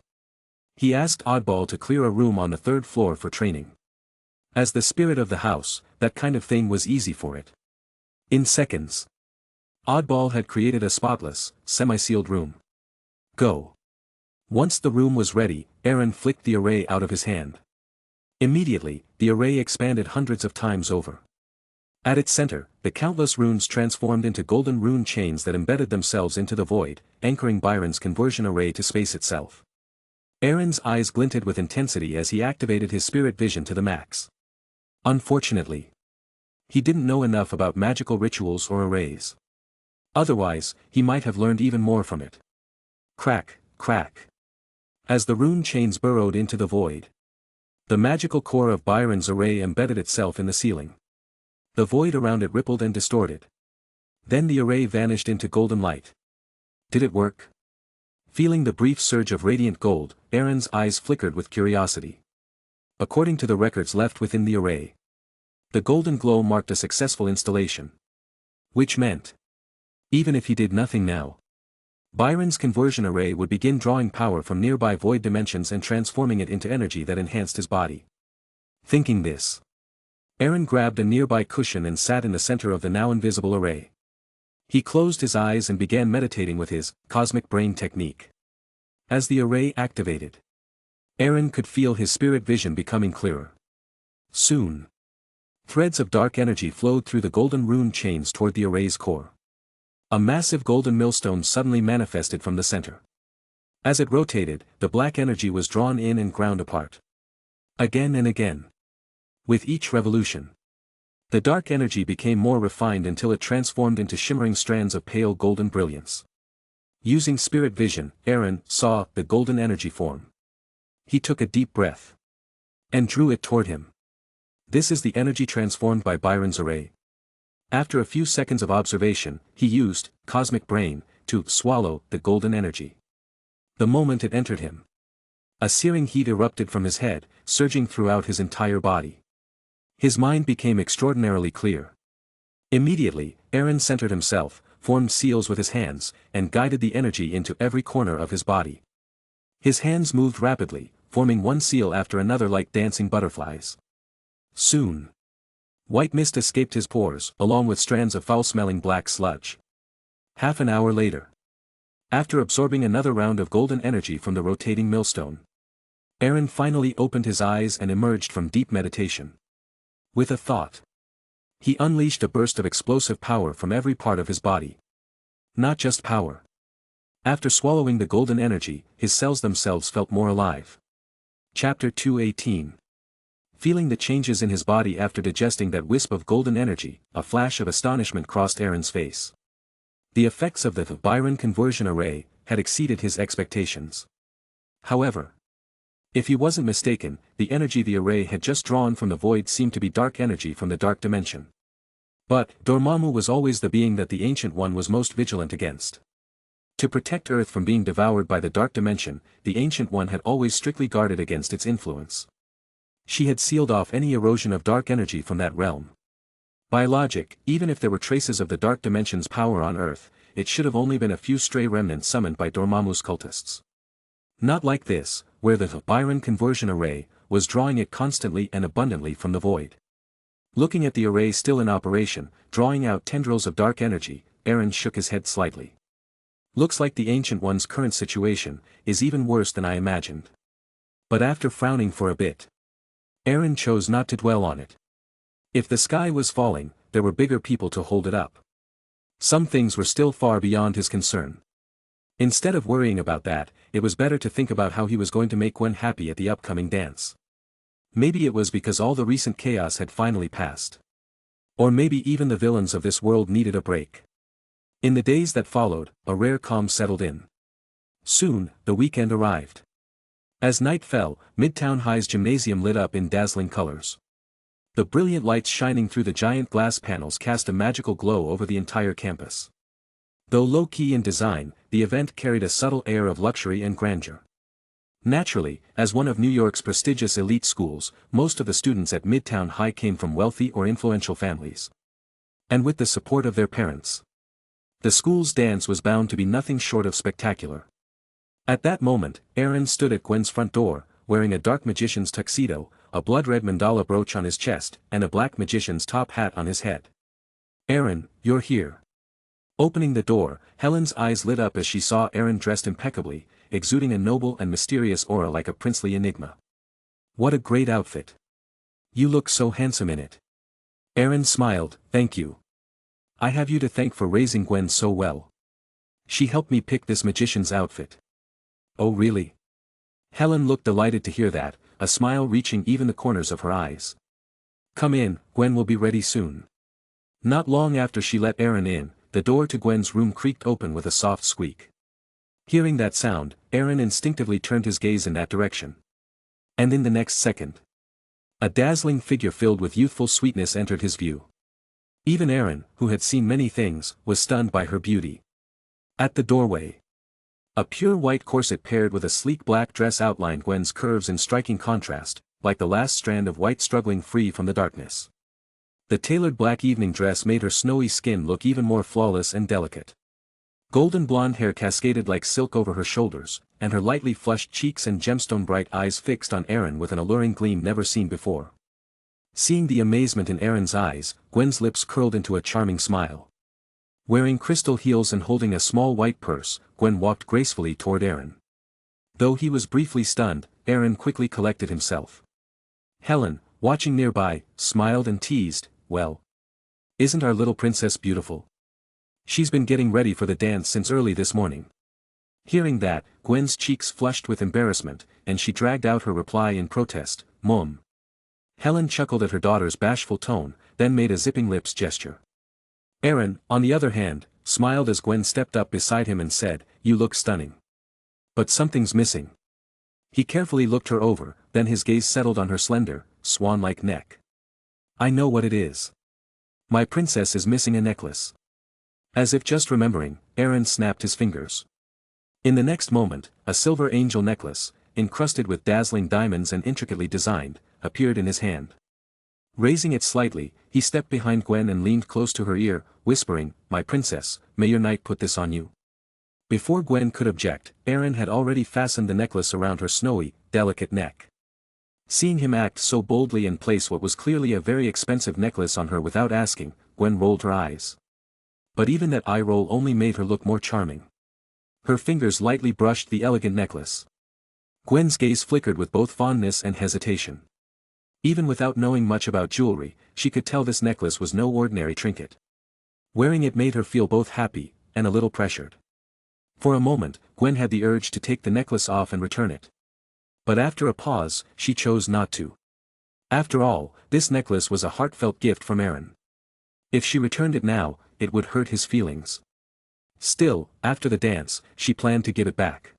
he asked Oddball to clear a room on the 3rd floor for training. As the spirit of the house, that kind of thing was easy for it. In seconds, Oddball had created a spotless, semi-sealed room. Go. Once the room was ready, Eren flicked the array out of his hand. Immediately, the array expanded hundreds of times over. At its center, the countless runes transformed into golden rune chains that embedded themselves into the void, anchoring Byron's conversion array to space itself. Eren's eyes glinted with intensity as he activated his spirit vision to the max. Unfortunately, he didn't know enough about magical rituals or arrays. Otherwise, he might have learned even more from it. Crack, crack. As the rune chains burrowed into the void, the magical core of Byron's array embedded itself in the ceiling. The void around it rippled and distorted. Then the array vanished into golden light. Did it work? Feeling the brief surge of radiant gold, Eren's eyes flickered with curiosity. According to the records left within the array, the golden glow marked a successful installation. Which meant, even if he did nothing now, Byron's conversion array would begin drawing power from nearby void dimensions and transforming it into energy that enhanced his body. Thinking this, Eren grabbed a nearby cushion and sat in the center of the now invisible array. He closed his eyes and began meditating with his cosmic brain technique. As the array activated, Eren could feel his spirit vision becoming clearer. Soon, threads of dark energy flowed through the golden rune chains toward the array's core. A massive golden millstone suddenly manifested from the center. As it rotated, the black energy was drawn in and ground apart. Again and again. With each revolution, the dark energy became more refined until it transformed into shimmering strands of pale golden brilliance. Using spirit vision, Eren saw the golden energy form. He took a deep breath and drew it toward him. This is the energy transformed by Byron's array. After a few seconds of observation, he used cosmic brain to swallow the golden energy. The moment it entered him, a searing heat erupted from his head, surging throughout his entire body. His mind became extraordinarily clear. Immediately, Eren centered himself, formed seals with his hands, and guided the energy into every corner of his body. His hands moved rapidly, forming one seal after another like dancing butterflies. Soon, white mist escaped his pores, along with strands of foul-smelling black sludge. Half an hour later, after absorbing another round of golden energy from the rotating millstone, Eren finally opened his eyes and emerged from deep meditation. With a thought, he unleashed a burst of explosive power from every part of his body. Not just power. After swallowing the golden energy, his cells themselves felt more alive. Chapter 218. Feeling the changes in his body after digesting that wisp of golden energy, a flash of astonishment crossed Eren's face. The effects of the Byron conversion array had exceeded his expectations. However, if he wasn't mistaken, the energy the array had just drawn from the void seemed to be dark energy from the dark dimension. But Dormammu was always the being that the Ancient One was most vigilant against. To protect Earth from being devoured by the dark dimension, the Ancient One had always strictly guarded against its influence. She had sealed off any erosion of dark energy from that realm. By logic, even if there were traces of the Dark Dimension's power on Earth, it should have only been a few stray remnants summoned by Dormammu's cultists. Not like this, where the Byron conversion array was drawing it constantly and abundantly from the void. Looking at the array still in operation, drawing out tendrils of dark energy, Eren shook his head slightly. Looks like the Ancient One's current situation is even worse than I imagined. But after frowning for a bit, Eren chose not to dwell on it. If the sky was falling, there were bigger people to hold it up. Some things were still far beyond his concern. Instead of worrying about that, it was better to think about how he was going to make Gwen happy at the upcoming dance. Maybe it was because all the recent chaos had finally passed. Or maybe even the villains of this world needed a break. In the days that followed, a rare calm settled in. Soon, the weekend arrived. As night fell, Midtown High's gymnasium lit up in dazzling colors. The brilliant lights shining through the giant glass panels cast a magical glow over the entire campus. Though low-key in design, the event carried a subtle air of luxury and grandeur. Naturally, as one of New York's prestigious elite schools, most of the students at Midtown High came from wealthy or influential families. And with the support of their parents, the school's dance was bound to be nothing short of spectacular. At that moment, Eren stood at Gwen's front door, wearing a dark magician's tuxedo, a blood-red mandala brooch on his chest, and a black magician's top hat on his head. "Eren, you're here." Opening the door, Helen's eyes lit up as she saw Eren dressed impeccably, exuding a noble and mysterious aura like a princely enigma. "What a great outfit. You look so handsome in it." Eren smiled, "Thank you. I have you to thank for raising Gwen so well. She helped me pick this magician's outfit." "Oh really?" Helen looked delighted to hear that, a smile reaching even the corners of her eyes. "Come in, Gwen will be ready soon." Not long after she let Eren in, the door to Gwen's room creaked open with a soft squeak. Hearing that sound, Eren instinctively turned his gaze in that direction. And in the next second, a dazzling figure filled with youthful sweetness entered his view. Even Eren, who had seen many things, was stunned by her beauty. At the doorway, a pure white corset paired with a sleek black dress outlined Gwen's curves in striking contrast, like the last strand of white struggling free from the darkness. The tailored black evening dress made her snowy skin look even more flawless and delicate. Golden blonde hair cascaded like silk over her shoulders, and her lightly flushed cheeks and gemstone-bright eyes fixed on Eren with an alluring gleam never seen before. Seeing the amazement in Eren's eyes, Gwen's lips curled into a charming smile. Wearing crystal heels and holding a small white purse, Gwen walked gracefully toward Eren. Though he was briefly stunned, Eren quickly collected himself. Helen, watching nearby, smiled and teased, "Well, isn't our little princess beautiful? She's been getting ready for the dance since early this morning." Hearing that, Gwen's cheeks flushed with embarrassment, and she dragged out her reply in protest, "Mom." Helen chuckled at her daughter's bashful tone, then made a zipping lips gesture. Eren, on the other hand, smiled as Gwen stepped up beside him and said, "You look stunning. But something's missing." He carefully looked her over, then his gaze settled on her slender, swan-like neck. "I know what it is. My princess is missing a necklace." As if just remembering, Eren snapped his fingers. In the next moment, a silver angel necklace, encrusted with dazzling diamonds and intricately designed, appeared in his hand. Raising it slightly, he stepped behind Gwen and leaned close to her ear, whispering, "My princess, may your knight put this on you." Before Gwen could object, Eren had already fastened the necklace around her snowy, delicate neck. Seeing him act so boldly and place what was clearly a very expensive necklace on her without asking, Gwen rolled her eyes. But even that eye roll only made her look more charming. Her fingers lightly brushed the elegant necklace. Gwen's gaze flickered with both fondness and hesitation. Even without knowing much about jewelry, she could tell this necklace was no ordinary trinket. Wearing it made her feel both happy, and a little pressured. For a moment, Gwen had the urge to take the necklace off and return it. But after a pause, she chose not to. After all, this necklace was a heartfelt gift from Eren. If she returned it now, it would hurt his feelings. Still, after the dance, she planned to give it back.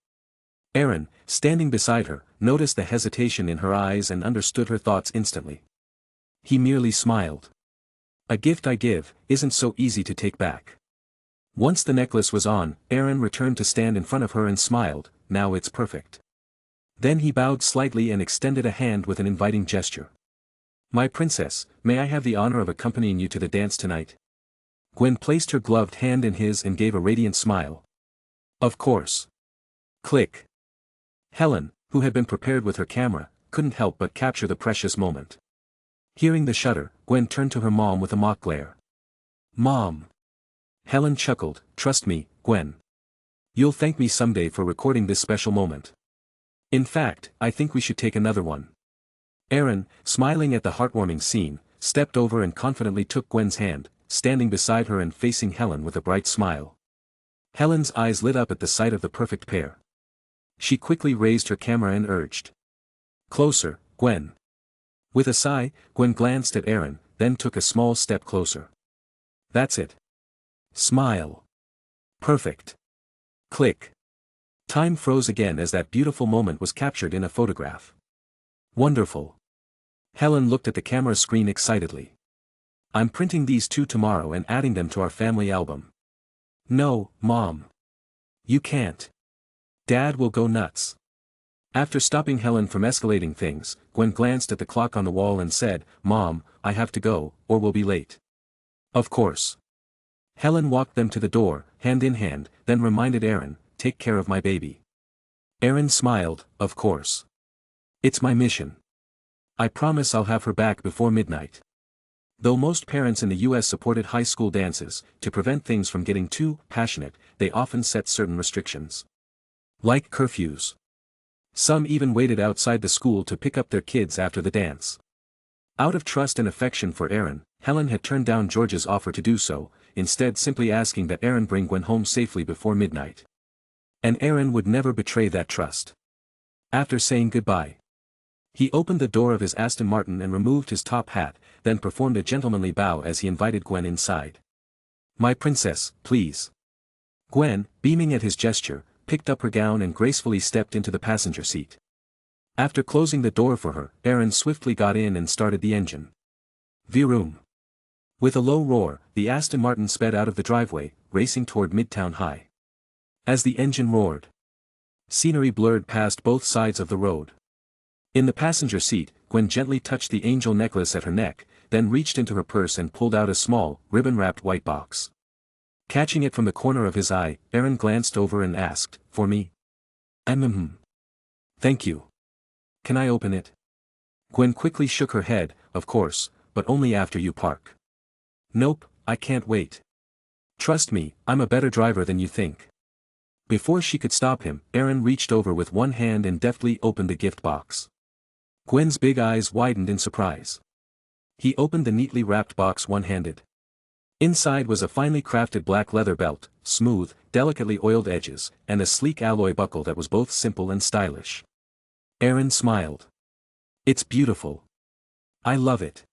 Eren, standing beside her, noticed the hesitation in her eyes and understood her thoughts instantly. He merely smiled. "A gift I give, isn't so easy to take back." Once the necklace was on, Eren returned to stand in front of her and smiled, "Now it's perfect." Then he bowed slightly and extended a hand with an inviting gesture. My princess, may I have the honor of accompanying you to the dance tonight? Gwen placed her gloved hand in his and gave a radiant smile. Of course. Click. Helen, who had been prepared with her camera, couldn't help but capture the precious moment. Hearing the shudder, Gwen turned to her mom with a mock glare. Mom. Helen chuckled, trust me, Gwen. You'll thank me someday for recording this special moment. In fact, I think we should take another one. Eren, smiling at the heartwarming scene, stepped over and confidently took Gwen's hand, standing beside her and facing Helen with a bright smile. Helen's eyes lit up at the sight of the perfect pair. She quickly raised her camera and urged. Closer, Gwen. With a sigh, Gwen glanced at Eren, then took a small step closer. That's it. Smile. Perfect. Click. Time froze again as that beautiful moment was captured in a photograph. Wonderful. Helen looked at the camera screen excitedly. I'm printing these two tomorrow and adding them to our family album. No, Mom. You can't. Dad will go nuts. After stopping Helen from escalating things, Gwen glanced at the clock on the wall and said, Mom, I have to go, or we'll be late. Of course. Helen walked them to the door, hand in hand, then reminded Eren, take care of my baby. Eren smiled, of course. It's my mission. I promise I'll have her back before midnight. Though most parents in the US supported high school dances, to prevent things from getting too passionate, they often set certain restrictions. Like curfews. Some even waited outside the school to pick up their kids after the dance. Out of trust and affection for Eren, Helen had turned down George's offer to do so, instead simply asking that Eren bring Gwen home safely before midnight. And Eren would never betray that trust. After saying goodbye, he opened the door of his Aston Martin and removed his top hat, then performed a gentlemanly bow as he invited Gwen inside. My princess, please. Gwen, beaming at his gesture, picked up her gown and gracefully stepped into the passenger seat. After closing the door for her, Eren swiftly got in and started the engine. Vroom. With a low roar, the Aston Martin sped out of the driveway, racing toward Midtown High. As the engine roared, scenery blurred past both sides of the road. In the passenger seat, Gwen gently touched the angel necklace at her neck, then reached into her purse and pulled out a small, ribbon-wrapped white box. Catching it from the corner of his eye, Eren glanced over and asked, for me? Thank you. Can I open it? Gwen quickly shook her head, of course, but only after you park. Nope, I can't wait. Trust me, I'm a better driver than you think. Before she could stop him, Eren reached over with one hand and deftly opened the gift box. Gwen's big eyes widened in surprise. He opened the neatly wrapped box one-handed. Inside was a finely crafted black leather belt, smooth, delicately oiled edges, and a sleek alloy buckle that was both simple and stylish. Eren smiled. It's beautiful. I love it.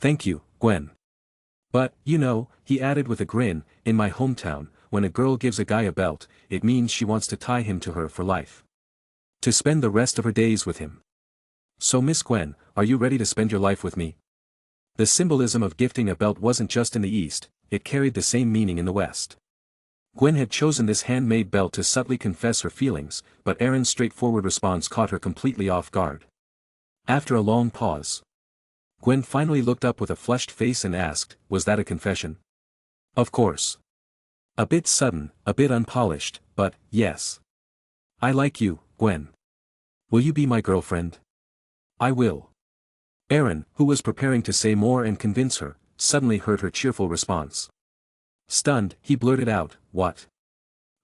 Thank you, Gwen. But, you know, he added with a grin, in my hometown, when a girl gives a guy a belt, it means she wants to tie him to her for life. To spend the rest of her days with him. So Miss Gwen, are you ready to spend your life with me? The symbolism of gifting a belt wasn't just in the East, it carried the same meaning in the West. Gwen had chosen this handmade belt to subtly confess her feelings, but Eren's straightforward response caught her completely off guard. After a long pause, Gwen finally looked up with a flushed face and asked, was that a confession? Of course. A bit sudden, a bit unpolished, but, yes. I like you, Gwen. Will you be my girlfriend? I will. Eren, who was preparing to say more and convince her, suddenly heard her cheerful response. Stunned, he blurted out, what?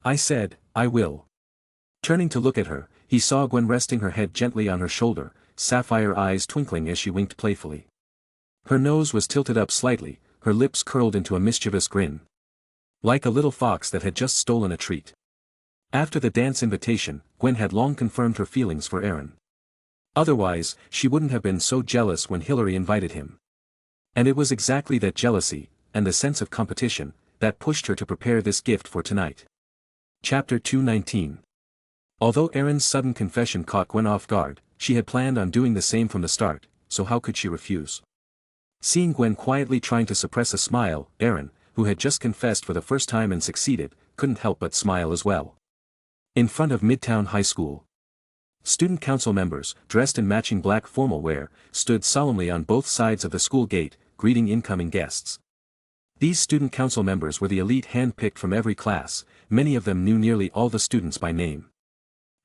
I said, I will. Turning to look at her, he saw Gwen resting her head gently on her shoulder, sapphire eyes twinkling as she winked playfully. Her nose was tilted up slightly, her lips curled into a mischievous grin. Like a little fox that had just stolen a treat. After the dance invitation, Gwen had long confirmed her feelings for Eren. Otherwise, she wouldn't have been so jealous when Hillary invited him. And it was exactly that jealousy, and the sense of competition, that pushed her to prepare this gift for tonight. Chapter 219. Although Eren's sudden confession caught Gwen off guard, she had planned on doing the same from the start, so how could she refuse? Seeing Gwen quietly trying to suppress a smile, Eren, who had just confessed for the first time and succeeded, couldn't help but smile as well. In front of Midtown High School. Student council members, dressed in matching black formal wear, stood solemnly on both sides of the school gate, greeting incoming guests. These student council members were the elite hand-picked from every class, many of them knew nearly all the students by name.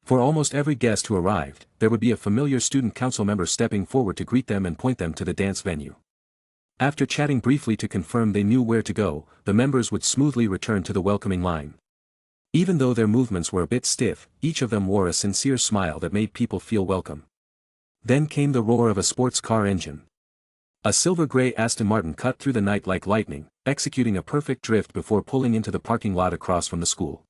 For almost every guest who arrived, there would be a familiar student council member stepping forward to greet them and point them to the dance venue. After chatting briefly to confirm they knew where to go, the members would smoothly return to the welcoming line. Even though their movements were a bit stiff, each of them wore a sincere smile that made people feel welcome. Then came the roar of a sports car engine. A silver-gray Aston Martin cut through the night like lightning, executing a perfect drift before pulling into the parking lot across from the school.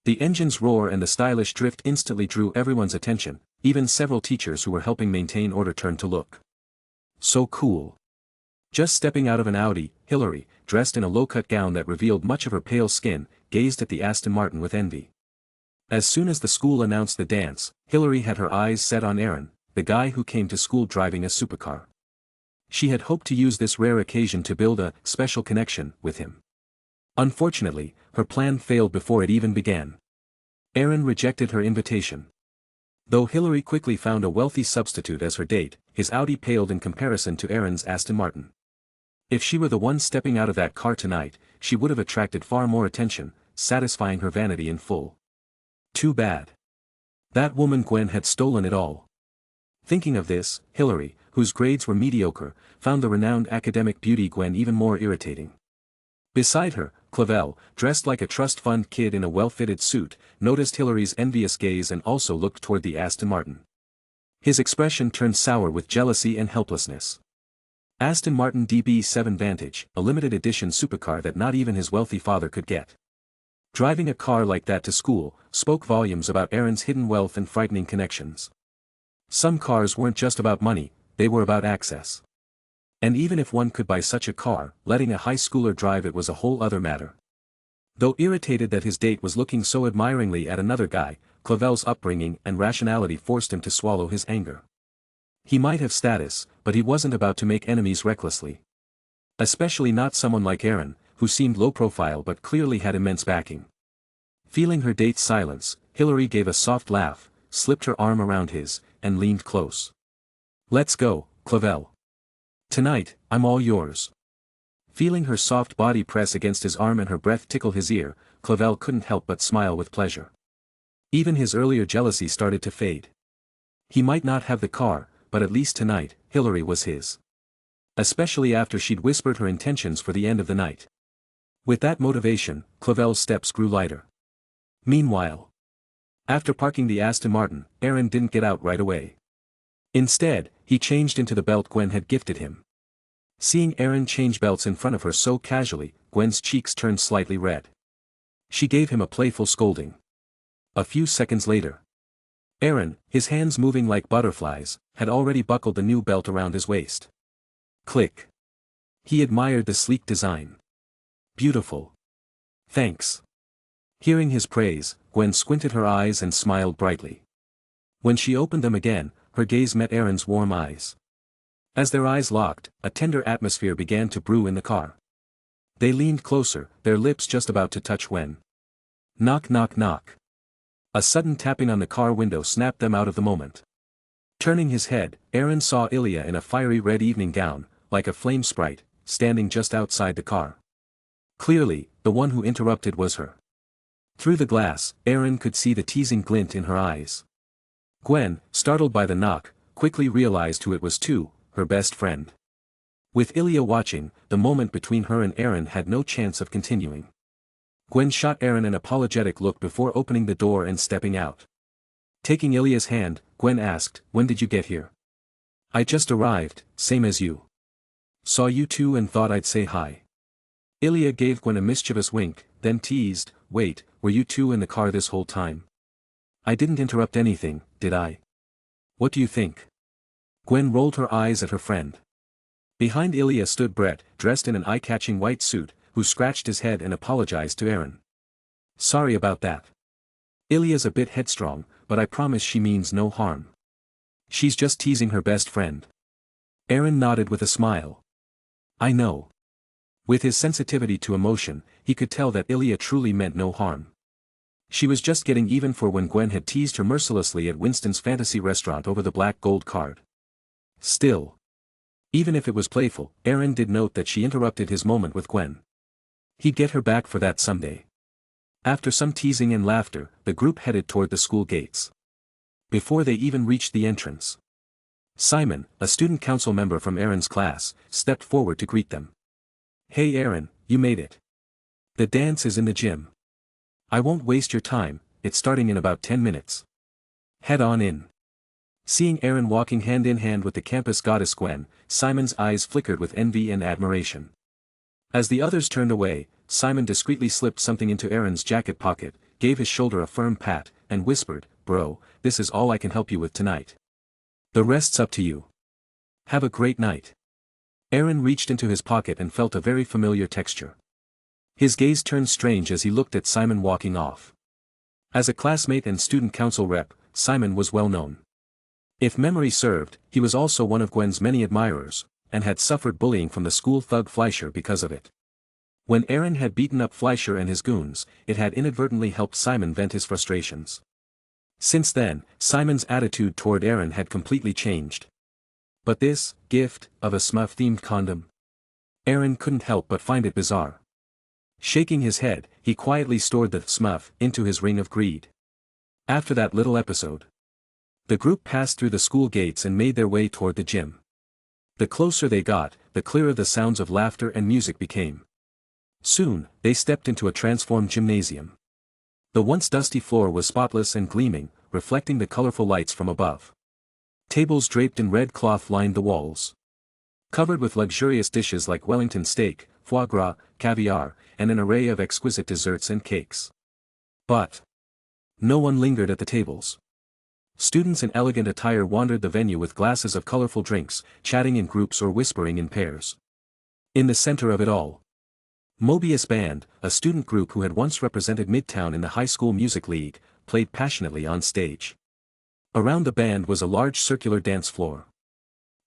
The engine's roar and the stylish drift instantly drew everyone's attention, even several teachers who were helping maintain order turned to look. So cool. Just stepping out of an Audi, Hillary, dressed in a low-cut gown that revealed much of her pale skin, gazed at the Aston Martin with envy. As soon as the school announced the dance, Hillary had her eyes set on Eren, the guy who came to school driving a supercar. She had hoped to use this rare occasion to build a special connection with him. Unfortunately, her plan failed before it even began. Eren rejected her invitation. Though Hillary quickly found a wealthy substitute as her date, his Audi paled in comparison to Eren's Aston Martin. If she were the one stepping out of that car tonight, she would have attracted far more attention, satisfying her vanity in full. Too bad. That woman Gwen had stolen it all. Thinking of this, Hillary, whose grades were mediocre, found the renowned academic beauty Gwen even more irritating. Beside her, Clavel, dressed like a trust fund kid in a well-fitted suit, noticed Hillary's envious gaze and also looked toward the Aston Martin. His expression turned sour with jealousy and helplessness. Aston Martin DB7 Vantage, a limited edition supercar that not even his wealthy father could get. Driving a car like that to school spoke volumes about Eren's hidden wealth and frightening connections. Some cars weren't just about money, they were about access. And even if one could buy such a car, letting a high schooler drive it was a whole other matter. Though irritated that his date was looking so admiringly at another guy, Clavel's upbringing and rationality forced him to swallow his anger. He might have status, but he wasn't about to make enemies recklessly. Especially not someone like Eren, who seemed low profile but clearly had immense backing. Feeling her date's silence, Hillary gave a soft laugh, slipped her arm around his, and leaned close. "Let's go, Clavel. Tonight, I'm all yours." Feeling her soft body press against his arm and her breath tickle his ear, Clavel couldn't help but smile with pleasure. Even his earlier jealousy started to fade. He might not have the car, but at least tonight, Hillary was his. Especially after she'd whispered her intentions for the end of the night. With that motivation, Clavel's steps grew lighter. Meanwhile, after parking the Aston Martin, Eren didn't get out right away. Instead, he changed into the belt Gwen had gifted him. Seeing Eren change belts in front of her so casually, Gwen's cheeks turned slightly red. She gave him a playful scolding. A few seconds later, Eren, his hands moving like butterflies, had already buckled the new belt around his waist. Click. He admired the sleek design. Beautiful. Thanks. Hearing his praise, Gwen squinted her eyes and smiled brightly. When she opened them again, her gaze met Eren's warm eyes. As their eyes locked, a tender atmosphere began to brew in the car. They leaned closer, their lips just about to touch when. Knock knock knock. A sudden tapping on the car window snapped them out of the moment. Turning his head, Eren saw Ilya in a fiery red evening gown, like a flame sprite, standing just outside the car. Clearly, the one who interrupted was her. Through the glass, Eren could see the teasing glint in her eyes. Gwen, startled by the knock, quickly realized who it was too, her best friend. With Ilya watching, the moment between her and Eren had no chance of continuing. Gwen shot Eren an apologetic look before opening the door and stepping out. Taking Ilya's hand, Gwen asked, "When did you get here?" "I just arrived, same as you. Saw you two and thought I'd say hi." Ilya gave Gwen a mischievous wink, then teased, "Wait, were you two in the car this whole time? I didn't interrupt anything, did I? What do you think?" Gwen rolled her eyes at her friend. Behind Ilya stood Brett, dressed in an eye-catching white suit, who scratched his head and apologized to Eren. "Sorry about that. Ilya's a bit headstrong, but I promise she means no harm. She's just teasing her best friend." Eren nodded with a smile. "I know." With his sensitivity to emotion, he could tell that Ilya truly meant no harm. She was just getting even for when Gwen had teased her mercilessly at Winston's fantasy restaurant over the black gold card. Still, even if it was playful, Eren did note that she interrupted his moment with Gwen. He'd get her back for that someday. After some teasing and laughter, the group headed toward the school gates. Before they even reached the entrance, Simon, a student council member from Eren's class, stepped forward to greet them. "Hey Eren, you made it. The dance is in the gym. I won't waste your time, it's starting in about 10 minutes. Head on in." Seeing Eren walking hand in hand with the campus goddess Gwen, Simon's eyes flickered with envy and admiration. As the others turned away, Simon discreetly slipped something into Eren's jacket pocket, gave his shoulder a firm pat, and whispered, "Bro, this is all I can help you with tonight. The rest's up to you. Have a great night." Eren reached into his pocket and felt a very familiar texture. His gaze turned strange as he looked at Simon walking off. As a classmate and student council rep, Simon was well known. If memory served, he was also one of Gwen's many admirers, and had suffered bullying from the school thug Fleischer because of it. When Eren had beaten up Fleischer and his goons, it had inadvertently helped Simon vent his frustrations. Since then, Simon's attitude toward Eren had completely changed. But this gift of a Smurf-themed condom? Eren couldn't help but find it bizarre. Shaking his head, he quietly stored the Smurf into his ring of greed. After that little episode, the group passed through the school gates and made their way toward the gym. The closer they got, the clearer the sounds of laughter and music became. Soon, they stepped into a transformed gymnasium. The once dusty floor was spotless and gleaming, reflecting the colorful lights from above. Tables draped in red cloth lined the walls. Covered with luxurious dishes like Wellington steak, foie gras, caviar, and an array of exquisite desserts and cakes. But no one lingered at the tables. Students in elegant attire wandered the venue with glasses of colorful drinks, chatting in groups or whispering in pairs. In the center of it all, Mobius Band, a student group who had once represented Midtown in the high school music league, played passionately on stage. Around the band was a large circular dance floor.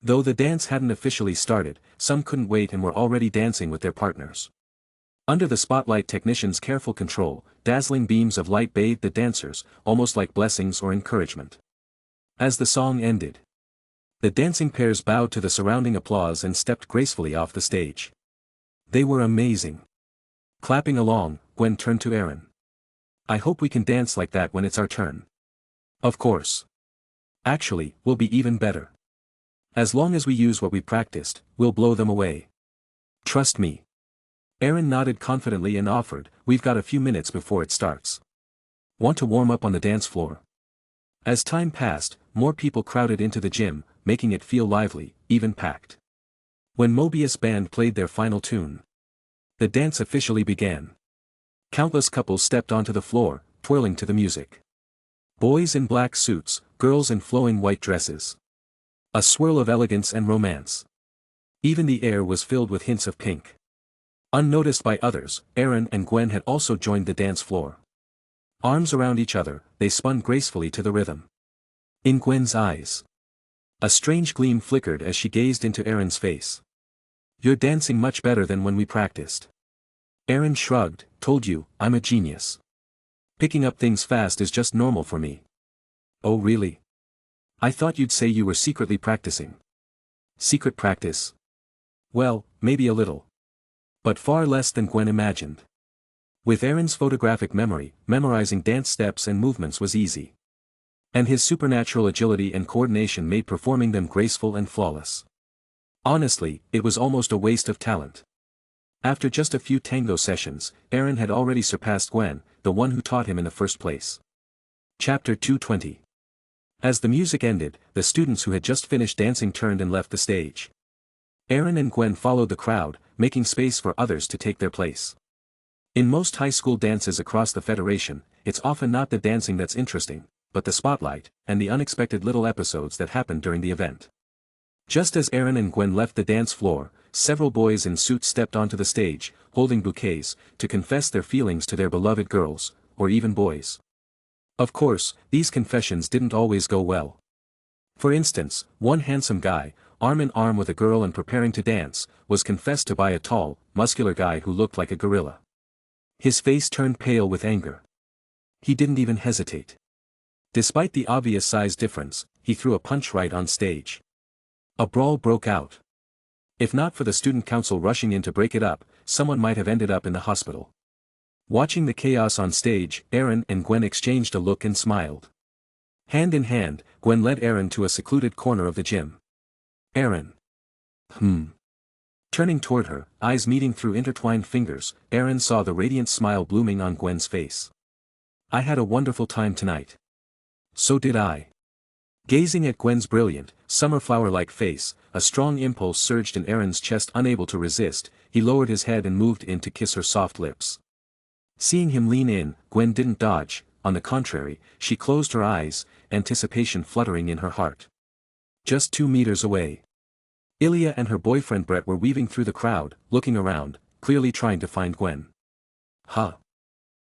Though the dance hadn't officially started, some couldn't wait and were already dancing with their partners. Under the spotlight technician's careful control, dazzling beams of light bathed the dancers, almost like blessings or encouragement. As the song ended, the dancing pairs bowed to the surrounding applause and stepped gracefully off the stage. They were amazing. Clapping along, Gwen turned to Eren. "I hope we can dance like that when it's our turn." "Of course. Actually, we'll be even better. As long as we use what we practiced, we'll blow them away. Trust me." Eren nodded confidently and offered, "We've got a few minutes before it starts. Want to warm up on the dance floor?" As time passed, more people crowded into the gym, making it feel lively, even packed. When Mobius Band played their final tune, the dance officially began. Countless couples stepped onto the floor, twirling to the music. Boys in black suits, girls in flowing white dresses. A swirl of elegance and romance. Even the air was filled with hints of pink. Unnoticed by others, Eren and Gwen had also joined the dance floor. Arms around each other, they spun gracefully to the rhythm. In Gwen's eyes, a strange gleam flickered as she gazed into Eren's face. "You're dancing much better than when we practiced." Eren shrugged, "Told you, I'm a genius. Picking up things fast is just normal for me." "Oh really? I thought you'd say you were secretly practicing." "Secret practice? Well, maybe a little. But far less than Gwen imagined." With Eren's photographic memory, memorizing dance steps and movements was easy. And his supernatural agility and coordination made performing them graceful and flawless. Honestly, it was almost a waste of talent. After just a few tango sessions, Eren had already surpassed Gwen, the one who taught him in the first place. Chapter 220. As the music ended, the students who had just finished dancing turned and left the stage. Eren and Gwen followed the crowd, making space for others to take their place. In most high school dances across the Federation, it's often not the dancing that's interesting, but the spotlight, and the unexpected little episodes that happen during the event. Just as Eren and Gwen left the dance floor, several boys in suits stepped onto the stage, holding bouquets, to confess their feelings to their beloved girls, or even boys. Of course, these confessions didn't always go well. For instance, one handsome guy, arm in arm with a girl and preparing to dance, was confessed to by a tall, muscular guy who looked like a gorilla. His face turned pale with anger. He didn't even hesitate. Despite the obvious size difference, he threw a punch right on stage. A brawl broke out. If not for the student council rushing in to break it up, someone might have ended up in the hospital. Watching the chaos on stage, Eren and Gwen exchanged a look and smiled. Hand in hand, Gwen led Eren to a secluded corner of the gym. Eren. Turning toward her, eyes meeting through intertwined fingers, Eren saw the radiant smile blooming on Gwen's face. I had a wonderful time tonight. So did I. Gazing at Gwen's brilliant, summer flower-like face, a strong impulse surged in Eren's chest. Unable to resist, he lowered his head and moved in to kiss her soft lips. Seeing him lean in, Gwen didn't dodge, on the contrary, she closed her eyes, anticipation fluttering in her heart. Just 2 meters away. Ilya and her boyfriend Brett were weaving through the crowd, looking around, clearly trying to find Gwen. Huh?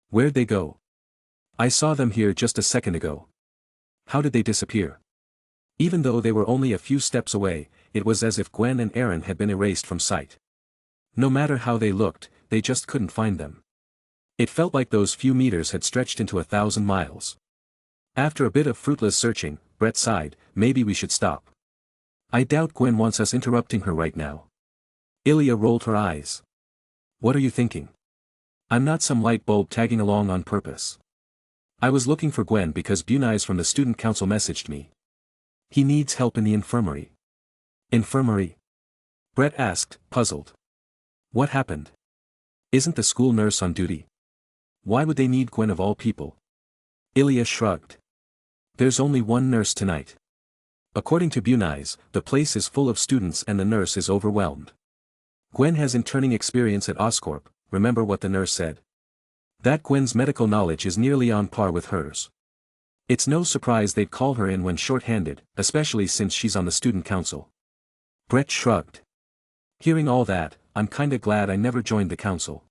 Where'd they go? I saw them here just a second ago. How did they disappear? Even though they were only a few steps away, it was as if Gwen and Eren had been erased from sight. No matter how they looked, they just couldn't find them. It felt like those few meters had stretched into 1,000 miles. After a bit of fruitless searching, Brett sighed, maybe we should stop. I doubt Gwen wants us interrupting her right now. Ilya rolled her eyes. What are you thinking? I'm not some light bulb tagging along on purpose. I was looking for Gwen because Bunais from the student council messaged me. He needs help in the infirmary. Infirmary? Brett asked, puzzled. What happened? Isn't the school nurse on duty? Why would they need Gwen of all people? Ilya shrugged. There's only one nurse tonight. According to Bunais, the place is full of students and the nurse is overwhelmed. Gwen has interning experience at Oscorp, remember what the nurse said? That Gwen's medical knowledge is nearly on par with hers. It's no surprise they'd call her in when short-handed, especially since she's on the student council. Brett shrugged. Hearing all that, I'm kinda glad I never joined the council.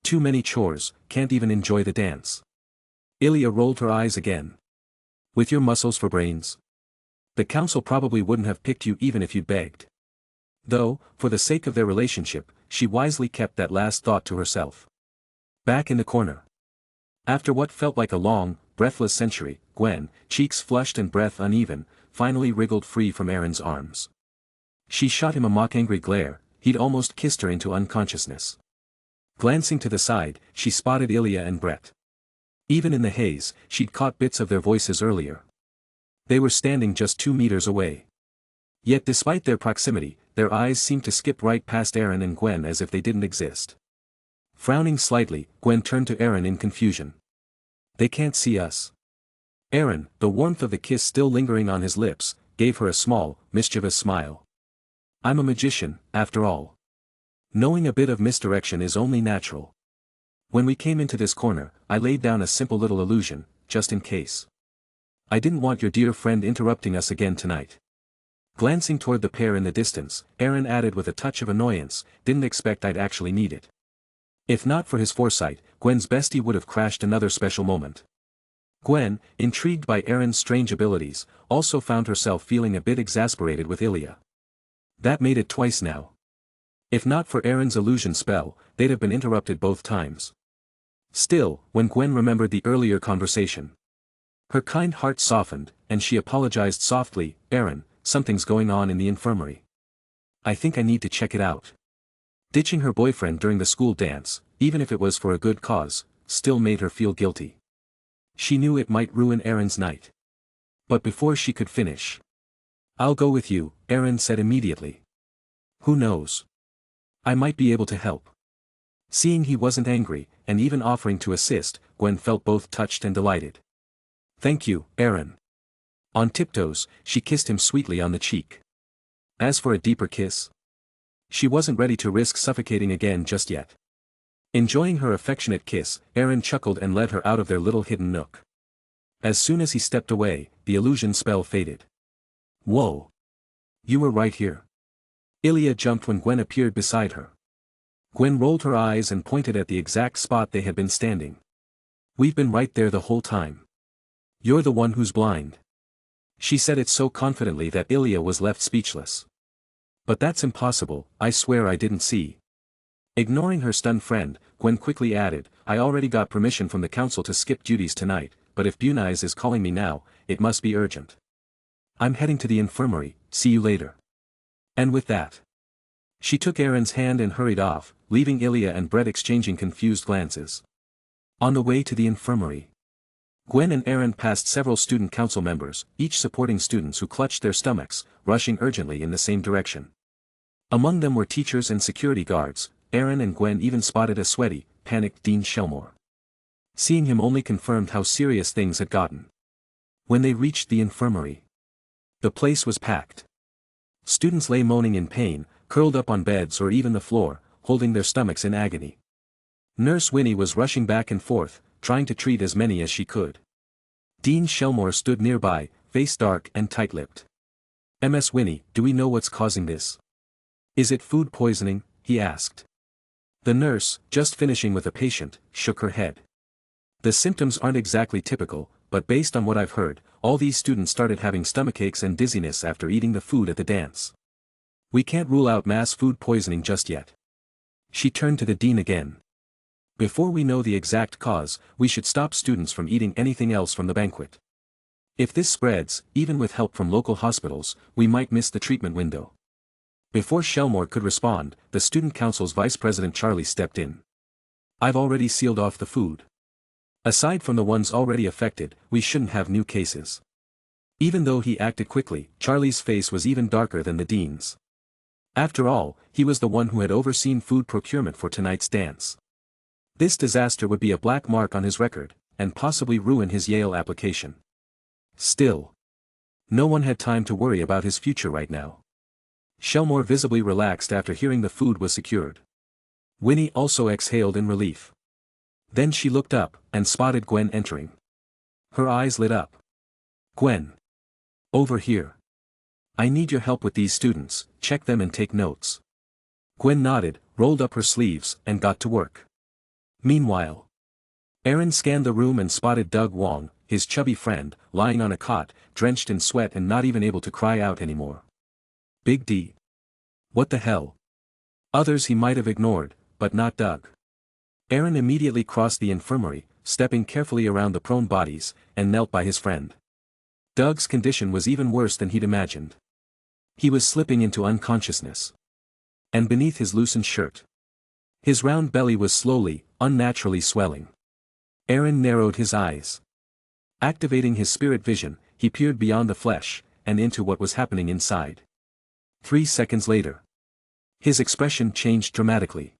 Too many chores, can't even enjoy the dance. Ilya rolled her eyes again. With your muscles for brains? The council probably wouldn't have picked you even if you'd begged. Though, for the sake of their relationship, she wisely kept that last thought to herself. Back in the corner. After what felt like a long, breathless century, Gwen, cheeks flushed and breath uneven, finally wriggled free from Eren's arms. She shot him a mock-angry glare, he'd almost kissed her into unconsciousness. Glancing to the side, she spotted Ilya and Brett. Even in the haze, she'd caught bits of their voices earlier. They were standing just 2 meters away. Yet despite their proximity, their eyes seemed to skip right past Eren and Gwen as if they didn't exist. Frowning slightly, Gwen turned to Eren in confusion. They can't see us. Eren, the warmth of the kiss still lingering on his lips, gave her a small, mischievous smile. I'm a magician, after all. Knowing a bit of misdirection is only natural. When we came into this corner, I laid down a simple little illusion, just in case. I didn't want your dear friend interrupting us again tonight. Glancing toward the pair in the distance, Eren added with a touch of annoyance, didn't expect I'd actually need it. If not for his foresight, Gwen's bestie would have crashed another special moment. Gwen, intrigued by Eren's strange abilities, also found herself feeling a bit exasperated with Ilya. That made it twice now. If not for Eren's illusion spell, they'd have been interrupted both times. Still, when Gwen remembered the earlier conversation, her kind heart softened, and she apologized softly, Eren, something's going on in the infirmary. I think I need to check it out. Ditching her boyfriend during the school dance, even if it was for a good cause, still made her feel guilty. She knew it might ruin Eren's night. But before she could finish, I'll go with you, Eren said immediately. Who knows? I might be able to help. Seeing he wasn't angry, and even offering to assist, Gwen felt both touched and delighted. Thank you, Eren. On tiptoes, she kissed him sweetly on the cheek. As for a deeper kiss, she wasn't ready to risk suffocating again just yet. Enjoying her affectionate kiss, Eren chuckled and led her out of their little hidden nook. As soon as he stepped away, the illusion spell faded. Whoa! You were right here. Ilya jumped when Gwen appeared beside her. Gwen rolled her eyes and pointed at the exact spot they had been standing. We've been right there the whole time. You're the one who's blind. She said it so confidently that Ilya was left speechless. But that's impossible, I swear I didn't see. Ignoring her stunned friend, Gwen quickly added, I already got permission from the council to skip duties tonight, but if Bunise is calling me now, it must be urgent. I'm heading to the infirmary, see you later. And with that, she took Eren's hand and hurried off, leaving Ilya and Brett exchanging confused glances. On the way to the infirmary, Gwen and Eren passed several student council members, each supporting students who clutched their stomachs, rushing urgently in the same direction. Among them were teachers and security guards. Eren and Gwen even spotted a sweaty, panicked Dean Shelmore. Seeing him only confirmed how serious things had gotten. When they reached the infirmary, the place was packed. Students lay moaning in pain, curled up on beds or even the floor, holding their stomachs in agony. Nurse Winnie was rushing back and forth, trying to treat as many as she could. Dean Shelmore stood nearby, face dark and tight-lipped. Ms. Winnie, do we know what's causing this? Is it food poisoning? He asked. The nurse, just finishing with a patient, shook her head. The symptoms aren't exactly typical, but based on what I've heard, all these students started having stomachaches and dizziness after eating the food at the dance. We can't rule out mass food poisoning just yet. She turned to the dean again. Before we know the exact cause, we should stop students from eating anything else from the banquet. If this spreads, even with help from local hospitals, we might miss the treatment window. Before Shelmore could respond, the student council's vice president Charlie stepped in. I've already sealed off the food. Aside from the ones already affected, we shouldn't have new cases. Even though he acted quickly, Charlie's face was even darker than the dean's. After all, he was the one who had overseen food procurement for tonight's dance. This disaster would be a black mark on his record, and possibly ruin his Yale application. Still, no one had time to worry about his future right now. Shelmore visibly relaxed after hearing the food was secured. Winnie also exhaled in relief. Then she looked up, and spotted Gwen entering. Her eyes lit up. Gwen. Over here. I need your help with these students, check them and take notes. Gwen nodded, rolled up her sleeves, and got to work. Meanwhile, Eren scanned the room and spotted Doug Wong, his chubby friend, lying on a cot, drenched in sweat and not even able to cry out anymore. Big D. What the hell? Others he might have ignored, but not Doug. Eren immediately crossed the infirmary, stepping carefully around the prone bodies, and knelt by his friend. Doug's condition was even worse than he'd imagined. He was slipping into unconsciousness. And beneath his loosened shirt, his round belly was slowly, unnaturally swelling. Eren narrowed his eyes. Activating his spirit vision, he peered beyond the flesh, and into what was happening inside. 3 seconds later, his expression changed dramatically.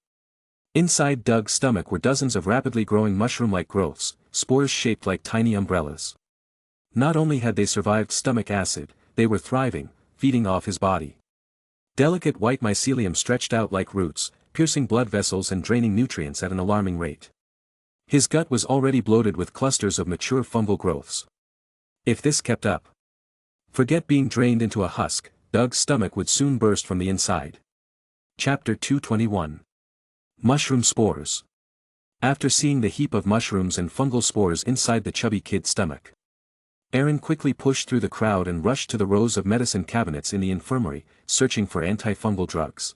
Inside Doug's stomach were dozens of rapidly growing mushroom-like growths, spores shaped like tiny umbrellas. Not only had they survived stomach acid, they were thriving, feeding off his body. Delicate white mycelium stretched out like roots, piercing blood vessels and draining nutrients at an alarming rate. His gut was already bloated with clusters of mature fungal growths. If this kept up, forget being drained into a husk, Doug's stomach would soon burst from the inside. Chapter 221. Mushroom Spores. After seeing the heap of mushrooms and fungal spores inside the chubby kid's stomach, Eren quickly pushed through the crowd and rushed to the rows of medicine cabinets in the infirmary, searching for antifungal drugs.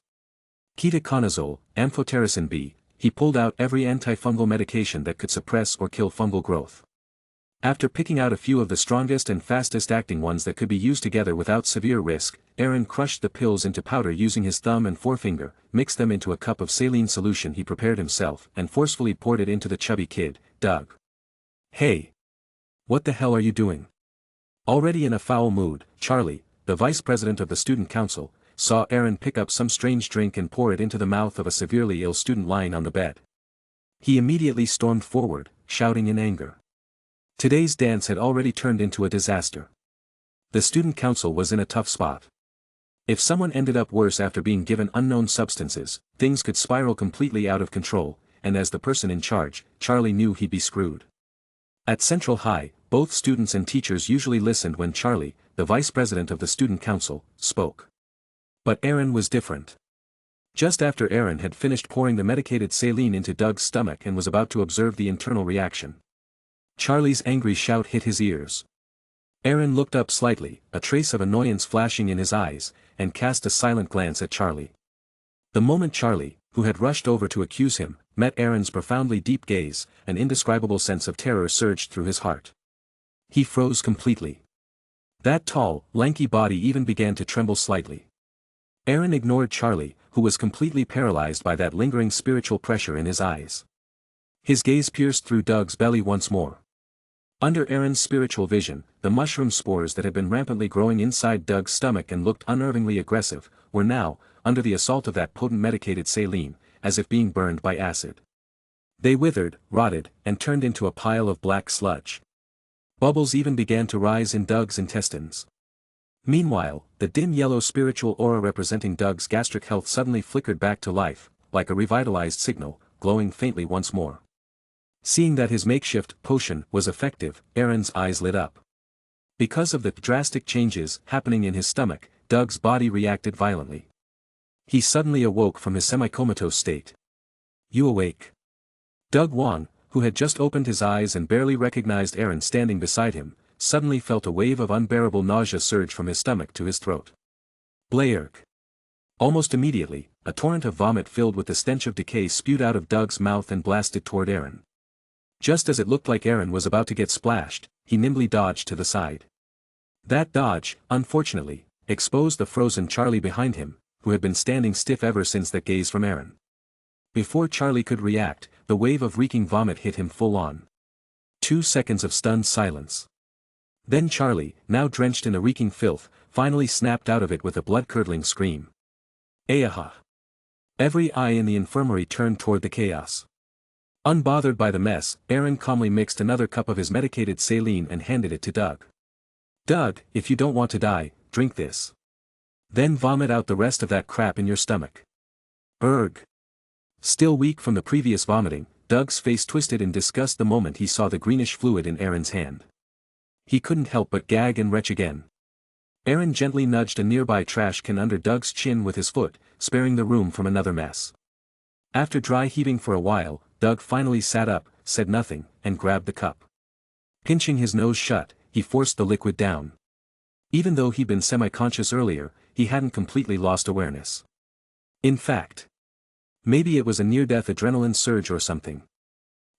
Ketoconazole, amphotericin B, he pulled out every antifungal medication that could suppress or kill fungal growth. After picking out a few of the strongest and fastest acting ones that could be used together without severe risk, Eren crushed the pills into powder using his thumb and forefinger, mixed them into a cup of saline solution he prepared himself, and forcefully poured it into the chubby kid, Doug. Hey! What the hell are you doing? Already in a foul mood, Charlie, the vice president of the student council, saw Eren pick up some strange drink and pour it into the mouth of a severely ill student lying on the bed. He immediately stormed forward, shouting in anger. Today's dance had already turned into a disaster. The student council was in a tough spot. If someone ended up worse after being given unknown substances, things could spiral completely out of control, and as the person in charge, Charlie knew he'd be screwed. At Central High, both students and teachers usually listened when Charlie, the vice president of the student council, spoke. But Eren was different. Just after Eren had finished pouring the medicated saline into Doug's stomach and was about to observe the internal reaction, Charlie's angry shout hit his ears. Eren looked up slightly, a trace of annoyance flashing in his eyes, and cast a silent glance at Charlie. The moment Charlie, who had rushed over to accuse him, met Eren's profoundly deep gaze. An indescribable sense of terror surged through his heart. He froze completely. That tall, lanky body even began to tremble slightly. Eren ignored Charlie, who was completely paralyzed by that lingering spiritual pressure in his eyes. His gaze pierced through Doug's belly once more. Under Eren's spiritual vision, the mushroom spores that had been rampantly growing inside Doug's stomach and looked unnervingly aggressive, were now, under the assault of that potent medicated saline, as if being burned by acid. They withered, rotted, and turned into a pile of black sludge. Bubbles even began to rise in Doug's intestines. Meanwhile, the dim yellow spiritual aura representing Doug's gastric health suddenly flickered back to life, like a revitalized signal, glowing faintly once more. Seeing that his makeshift potion was effective, Eren's eyes lit up. Because of the drastic changes happening in his stomach, Doug's body reacted violently. He suddenly awoke from his semi-comatose state. "You awake?" Doug Wong, who had just opened his eyes and barely recognized Eren standing beside him, suddenly felt a wave of unbearable nausea surge from his stomach to his throat. Blayerk. Almost immediately, a torrent of vomit filled with the stench of decay spewed out of Doug's mouth and blasted toward Eren. Just as it looked like Eren was about to get splashed, he nimbly dodged to the side. That dodge, unfortunately, exposed the frozen Charlie behind him, who had been standing stiff ever since that gaze from Eren. Before Charlie could react, the wave of reeking vomit hit him full on. 2 seconds of stunned silence. Then Charlie, now drenched in the reeking filth, finally snapped out of it with a blood-curdling scream. Ayaha! Every eye in the infirmary turned toward the chaos. Unbothered by the mess, Eren calmly mixed another cup of his medicated saline and handed it to Doug. "Doug, if you don't want to die, drink this. Then vomit out the rest of that crap in your stomach." Erg. Still weak from the previous vomiting, Doug's face twisted in disgust the moment he saw the greenish fluid in Eren's hand. He couldn't help but gag and retch again. Eren gently nudged a nearby trash can under Doug's chin with his foot, sparing the room from another mess. After dry heaving for a while, Doug finally sat up, said nothing, and grabbed the cup. Pinching his nose shut, he forced the liquid down. Even though he'd been semi-conscious earlier, he hadn't completely lost awareness. In fact, maybe it was a near-death adrenaline surge or something.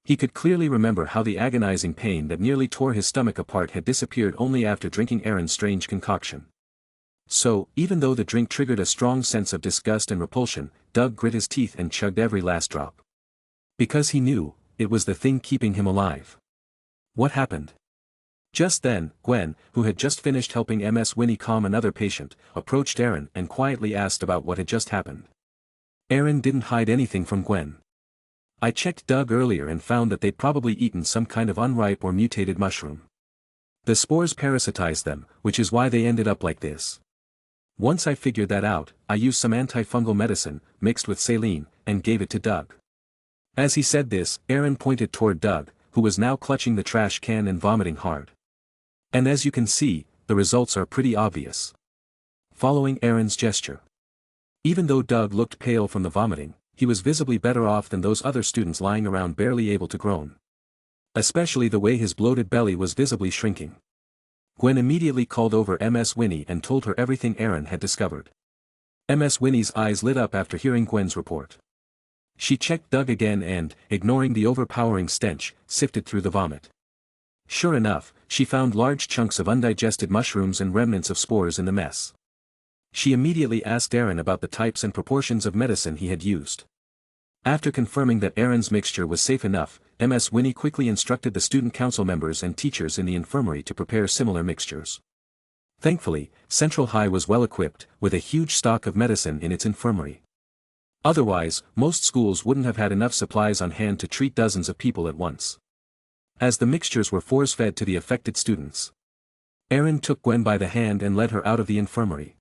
He could clearly remember how the agonizing pain that nearly tore his stomach apart had disappeared only after drinking Eren's strange concoction. So, even though the drink triggered a strong sense of disgust and repulsion, Doug grit his teeth and chugged every last drop. Because he knew, it was the thing keeping him alive. What happened? Just then, Gwen, who had just finished helping Ms. Winnie calm another patient, approached Eren and quietly asked about what had just happened. Eren didn't hide anything from Gwen. "I checked Doug earlier and found that they'd probably eaten some kind of unripe or mutated mushroom. The spores parasitized them, which is why they ended up like this. Once I figured that out, I used some antifungal medicine, mixed with saline, and gave it to Doug." As he said this, Eren pointed toward Doug, who was now clutching the trash can and vomiting hard. And as you can see, the results are pretty obvious. Following Eren's gesture. Even though Doug looked pale from the vomiting, he was visibly better off than those other students lying around barely able to groan. Especially the way his bloated belly was visibly shrinking. Gwen immediately called over Ms. Winnie and told her everything Eren had discovered. Ms. Winnie's eyes lit up after hearing Gwen's report. She checked Doug again and, ignoring the overpowering stench, sifted through the vomit. Sure enough, she found large chunks of undigested mushrooms and remnants of spores in the mess. She immediately asked Eren about the types and proportions of medicine he had used. After confirming that Eren's mixture was safe enough, Ms. Winnie quickly instructed the student council members and teachers in the infirmary to prepare similar mixtures. Thankfully, Central High was well equipped, with a huge stock of medicine in its infirmary. Otherwise, most schools wouldn't have had enough supplies on hand to treat dozens of people at once. As the mixtures were force-fed to the affected students, Eren took Gwen by the hand and led her out of the infirmary.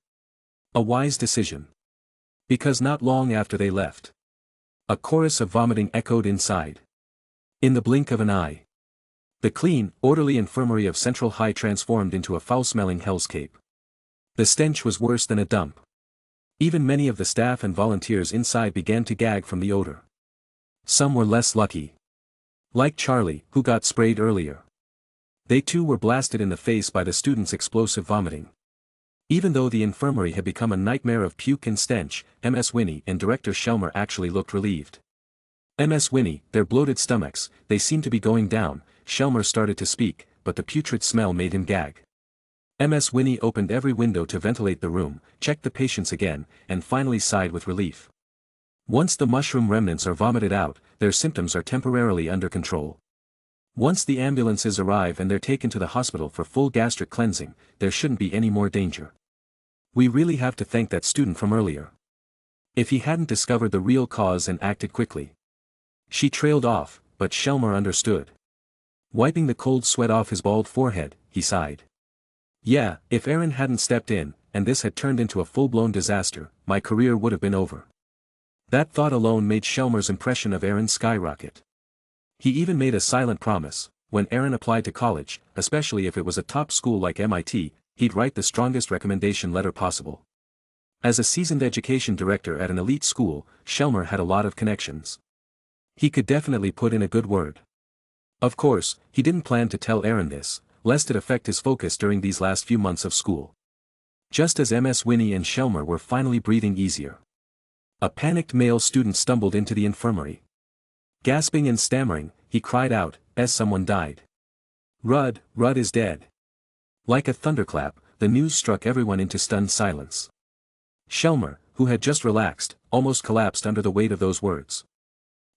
A wise decision. Because not long after they left, a chorus of vomiting echoed inside. In the blink of an eye, the clean, orderly infirmary of Central High transformed into a foul-smelling hellscape. The stench was worse than a dump. Even many of the staff and volunteers inside began to gag from the odor. Some were less lucky. Like Charlie, who got sprayed earlier. They too were blasted in the face by the students' explosive vomiting. Even though the infirmary had become a nightmare of puke and stench, Ms. Winnie and Director Shelmer actually looked relieved. Ms. Winnie, their bloated stomachs, they seemed to be going down. Shelmer started to speak, but the putrid smell made him gag. Ms. Winnie opened every window to ventilate the room, checked the patients again, and finally sighed with relief. Once the mushroom remnants are vomited out, their symptoms are temporarily under control. Once the ambulances arrive and they're taken to the hospital for full gastric cleansing, there shouldn't be any more danger. We really have to thank that student from earlier. If he hadn't discovered the real cause and acted quickly. She trailed off, but Shelmer understood. Wiping the cold sweat off his bald forehead, he sighed. Yeah, if Eren hadn't stepped in, and this had turned into a full-blown disaster, my career would have been over. That thought alone made Shelmer's impression of Eren skyrocket. He even made a silent promise: when Eren applied to college, especially if it was a top school like MIT, he'd write the strongest recommendation letter possible. As a seasoned education director at an elite school, Shelmer had a lot of connections. He could definitely put in a good word. Of course, he didn't plan to tell Eren this, lest it affect his focus during these last few months of school. Just as Ms. Winnie and Shelmer were finally breathing easier, a panicked male student stumbled into the infirmary. Gasping and stammering, he cried out, "As someone died. Rudd is dead." Like a thunderclap, the news struck everyone into stunned silence. Shelmer, who had just relaxed, almost collapsed under the weight of those words.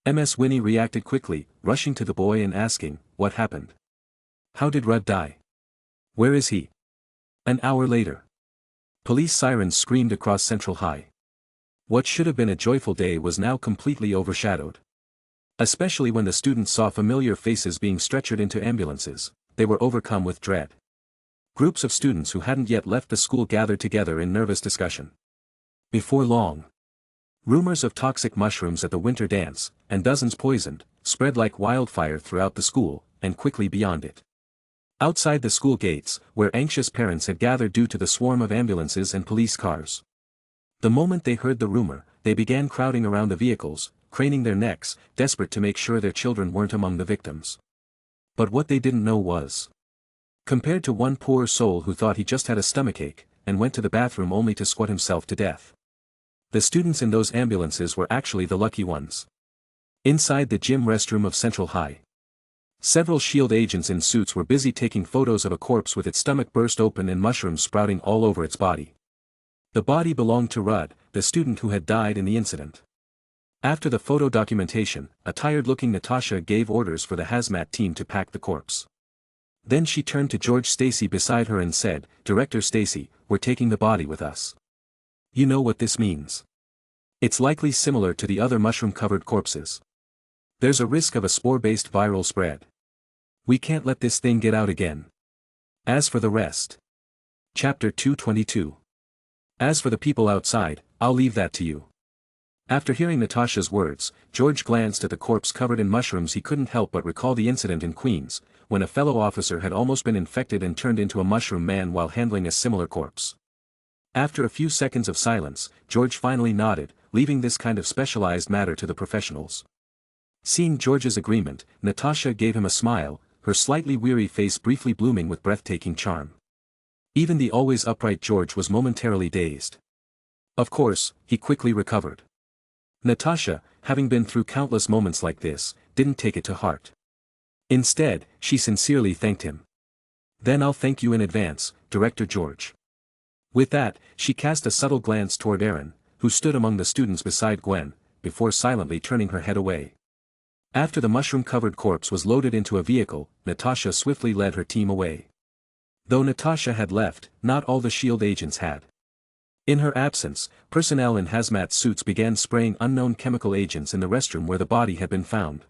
Ms. Winnie reacted quickly, rushing to the boy and asking, "What happened? How did Rudd die? Where is he?" An hour later. Police sirens screamed across Central High. What should have been a joyful day was now completely overshadowed. Especially when the students saw familiar faces being stretchered into ambulances, they were overcome with dread. Groups of students who hadn't yet left the school gathered together in nervous discussion. Before long, rumors of toxic mushrooms at the winter dance, and dozens poisoned, spread like wildfire throughout the school, and quickly beyond it. Outside the school gates, where anxious parents had gathered due to the swarm of ambulances and police cars. The moment they heard the rumor, they began crowding around the vehicles, craning their necks, desperate to make sure their children weren't among the victims. But what they didn't know was, compared to one poor soul who thought he just had a stomachache, and went to the bathroom only to squat himself to death, the students in those ambulances were actually the lucky ones. Inside the gym restroom of Central High, several SHIELD agents in suits were busy taking photos of a corpse with its stomach burst open and mushrooms sprouting all over its body. The body belonged to Rudd, the student who had died in the incident. After the photo documentation, a tired-looking Natasha gave orders for the hazmat team to pack the corpse. Then she turned to George Stacy beside her and said, "Director Stacy, we're taking the body with us. You know what this means. It's likely similar to the other mushroom-covered corpses. There's a risk of a spore-based viral spread. We can't let this thing get out again. As for the rest." Chapter 222. As for the people outside, I'll leave that to you. After hearing Natasha's words, George glanced at the corpse covered in mushrooms. He couldn't help but recall the incident in Queens, when a fellow officer had almost been infected and turned into a mushroom man while handling a similar corpse. After a few seconds of silence, George finally nodded, leaving this kind of specialized matter to the professionals. Seeing George's agreement, Natasha gave him a smile, her slightly weary face briefly blooming with breathtaking charm. Even the always upright George was momentarily dazed. Of course, he quickly recovered. Natasha, having been through countless moments like this, didn't take it to heart. Instead, she sincerely thanked him. "Then I'll thank you in advance, Director George." With that, she cast a subtle glance toward Eren, who stood among the students beside Gwen, before silently turning her head away. After the mushroom-covered corpse was loaded into a vehicle, Natasha swiftly led her team away. Though Natasha had left, not all the SHIELD agents had. In her absence, personnel in hazmat suits began spraying unknown chemical agents in the restroom where the body had been found.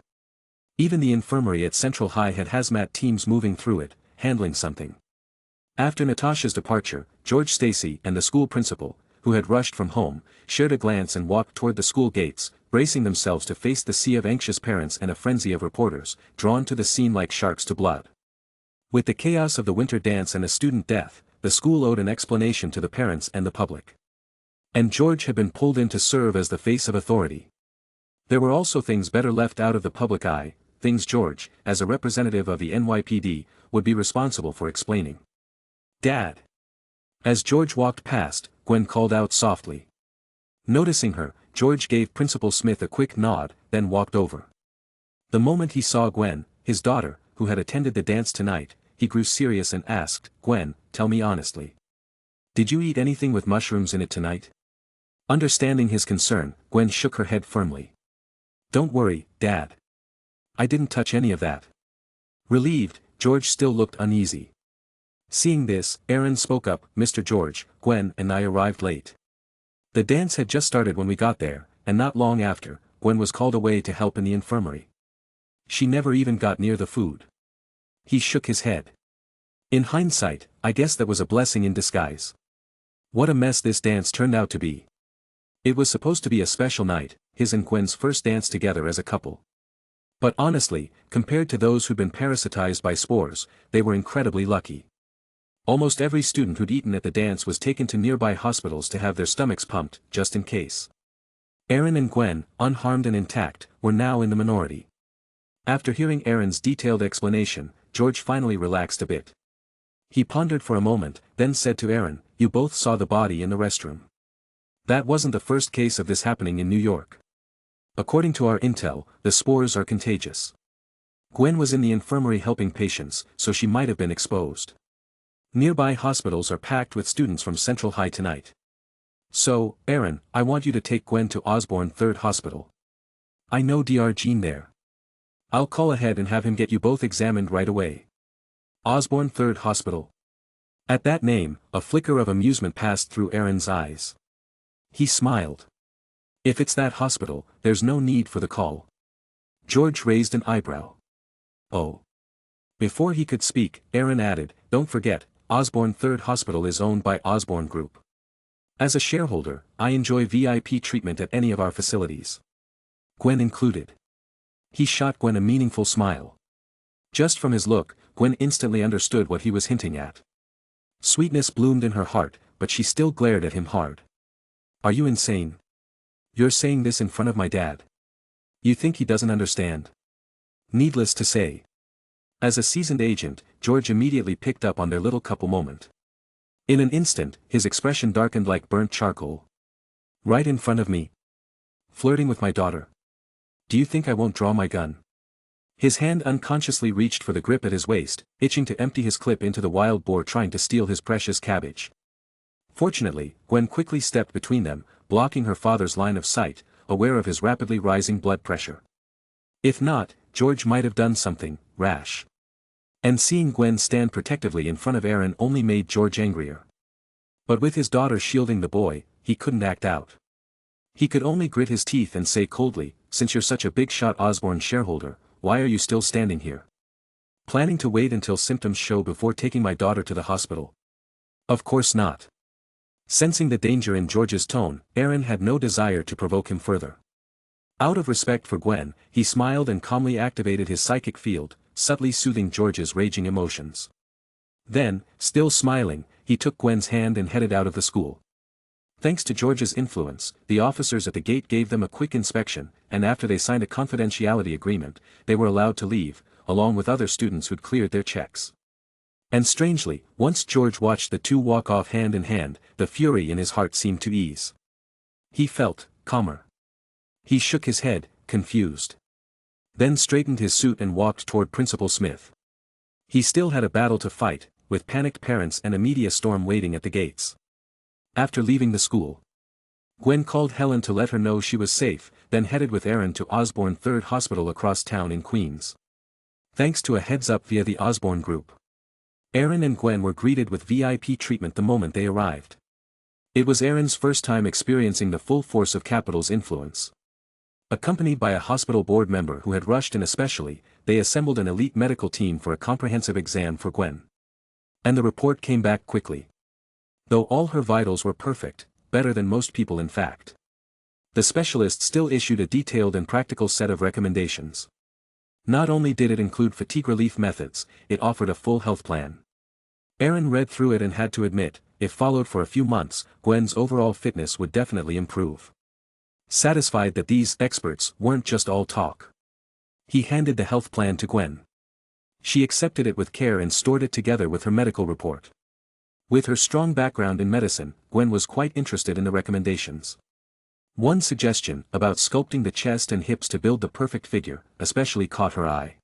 Even the infirmary at Central High had hazmat teams moving through it, handling something. After Natasha's departure, George Stacy and the school principal, who had rushed from home, shared a glance and walked toward the school gates, bracing themselves to face the sea of anxious parents and a frenzy of reporters, drawn to the scene like sharks to blood. With the chaos of the winter dance and a student death, the school owed an explanation to the parents and the public. And George had been pulled in to serve as the face of authority. There were also things better left out of the public eye, things George, as a representative of the NYPD, would be responsible for explaining. "Dad. As George walked past, Gwen called out softly. Noticing her, George gave Principal Smith a quick nod, then walked over. The moment he saw Gwen, his daughter, who had attended the dance tonight, he grew serious and asked, "Gwen, tell me honestly. Did you eat anything with mushrooms in it tonight?" Understanding his concern, Gwen shook her head firmly. "Don't worry, Dad. I didn't touch any of that." Relieved, George still looked uneasy. Seeing this, Eren spoke up, "Mr. George, Gwen and I arrived late. The dance had just started when we got there, and not long after, Gwen was called away to help in the infirmary. She never even got near the food." He shook his head. "In hindsight, I guess that was a blessing in disguise. What a mess this dance turned out to be. It was supposed to be a special night, his and Gwen's first dance together as a couple. But honestly, compared to those who'd been parasitized by spores, they were incredibly lucky. Almost every student who'd eaten at the dance was taken to nearby hospitals to have their stomachs pumped, just in case." Eren and Gwen, unharmed and intact, were now in the minority. After hearing Eren's detailed explanation, George finally relaxed a bit. He pondered for a moment, then said to Eren, "You both saw the body in the restroom. That wasn't the first case of this happening in New York. According to our intel, the spores are contagious. Gwen was in the infirmary helping patients, so she might have been exposed. Nearby hospitals are packed with students from Central High tonight. So, Eren, I want you to take Gwen to Osborne 3rd Hospital. I know Dr. Jean there. I'll call ahead and have him get you both examined right away." Osborne 3rd Hospital. At that name, a flicker of amusement passed through Eren's eyes. He smiled. "If it's that hospital, there's no need for the call." George raised an eyebrow. "Oh." Before he could speak, Eren added, "Don't forget, Osborne 3rd Hospital is owned by Osborne Group. As a shareholder, I enjoy VIP treatment at any of our facilities. Gwen included." He shot Gwen a meaningful smile. Just from his look, Gwen instantly understood what he was hinting at. Sweetness bloomed in her heart, but she still glared at him hard. "Are you insane? You're saying this in front of my dad? You think he doesn't understand?" Needless to say. As a seasoned agent, George immediately picked up on their little couple moment. In an instant, his expression darkened like burnt charcoal. "Right in front of me? Flirting with my daughter? Do you think I won't draw my gun?" His hand unconsciously reached for the grip at his waist, itching to empty his clip into the wild boar trying to steal his precious cabbage. Fortunately, Gwen quickly stepped between them, blocking her father's line of sight, aware of his rapidly rising blood pressure. If not, George might have done something rash. And seeing Gwen stand protectively in front of Eren only made George angrier. But with his daughter shielding the boy, he couldn't act out. He could only grit his teeth and say coldly, "Since you're such a big-shot Osborne shareholder, why are you still standing here? Planning to wait until symptoms show before taking my daughter to the hospital?" "Of course not." Sensing the danger in George's tone, Eren had no desire to provoke him further. Out of respect for Gwen, he smiled and calmly activated his psychic field, subtly soothing George's raging emotions. Then, still smiling, he took Gwen's hand and headed out of the school. Thanks to George's influence, the officers at the gate gave them a quick inspection, and after they signed a confidentiality agreement, they were allowed to leave, along with other students who'd cleared their checks. And strangely, once George watched the two walk off hand in hand, the fury in his heart seemed to ease. He felt calmer. He shook his head, confused. Then straightened his suit and walked toward Principal Smith. He still had a battle to fight, with panicked parents and a media storm waiting at the gates. After leaving the school, Gwen called Helen to let her know she was safe, then headed with Eren to Osborne 3rd Hospital across town in Queens. Thanks to a heads-up via the Osborne Group, Eren and Gwen were greeted with VIP treatment the moment they arrived. It was Eren's first time experiencing the full force of Capital's influence. Accompanied by a hospital board member who had rushed in especially, they assembled an elite medical team for a comprehensive exam for Gwen. And the report came back quickly. Though all her vitals were perfect, better than most people in fact. The specialist still issued a detailed and practical set of recommendations. Not only did it include fatigue relief methods, it offered a full health plan. Eren read through it and had to admit, if followed for a few months, Gwen's overall fitness would definitely improve. Satisfied that these experts weren't just all talk, he handed the health plan to Gwen. She accepted it with care and stored it together with her medical report. With her strong background in medicine, Gwen was quite interested in the recommendations. One suggestion, about sculpting the chest and hips to build the perfect figure, especially caught her eye.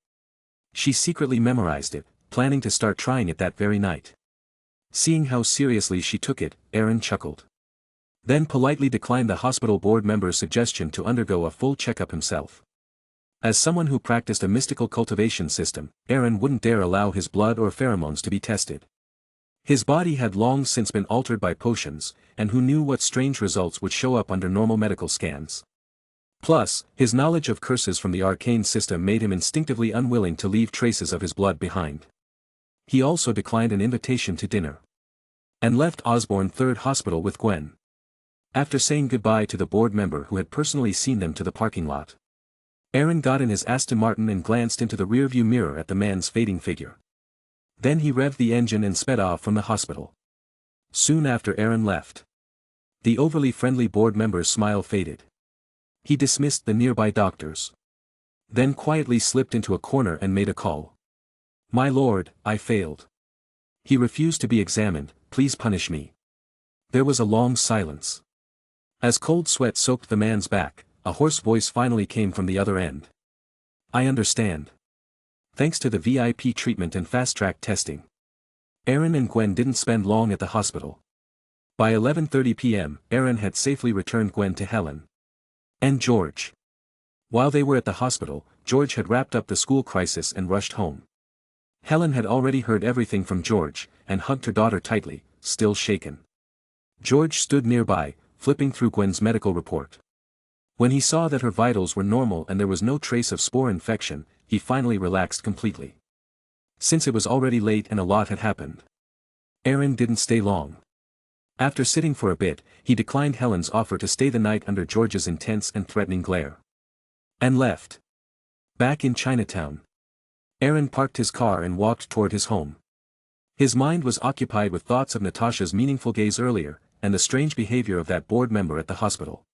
She secretly memorized it, planning to start trying it that very night. Seeing how seriously she took it, Eren chuckled. Then politely declined the hospital board member's suggestion to undergo a full checkup himself. As someone who practiced a mystical cultivation system, Eren wouldn't dare allow his blood or pheromones to be tested. His body had long since been altered by potions, and who knew what strange results would show up under normal medical scans. Plus, his knowledge of curses from the arcane system made him instinctively unwilling to leave traces of his blood behind. He also declined an invitation to dinner. And left Osborne 3rd Hospital with Gwen. After saying goodbye to the board member who had personally seen them to the parking lot, Eren got in his Aston Martin and glanced into the rearview mirror at the man's fading figure. Then he revved the engine and sped off from the hospital. Soon after Eren left, the overly friendly board member's smile faded. He dismissed the nearby doctors. Then quietly slipped into a corner and made a call. "My lord, I failed. He refused to be examined, please punish me." There was a long silence. As cold sweat soaked the man's back, a hoarse voice finally came from the other end. "I understand. Thanks to the VIP treatment and fast-track testing." Eren and Gwen didn't spend long at the hospital. By 11:30 p.m., Eren had safely returned Gwen to Helen and George. While they were at the hospital, George had wrapped up the school crisis and rushed home. Helen had already heard everything from George, and hugged her daughter tightly, still shaken. George stood nearby, flipping through Gwen's medical report. When he saw that her vitals were normal and there was no trace of spore infection, he finally relaxed completely. Since it was already late and a lot had happened, Eren didn't stay long. After sitting for a bit, he declined Helen's offer to stay the night under George's intense and threatening glare. And left. Back in Chinatown, Eren parked his car and walked toward his home. His mind was occupied with thoughts of Natasha's meaningful gaze earlier, and the strange behavior of that board member at the hospital.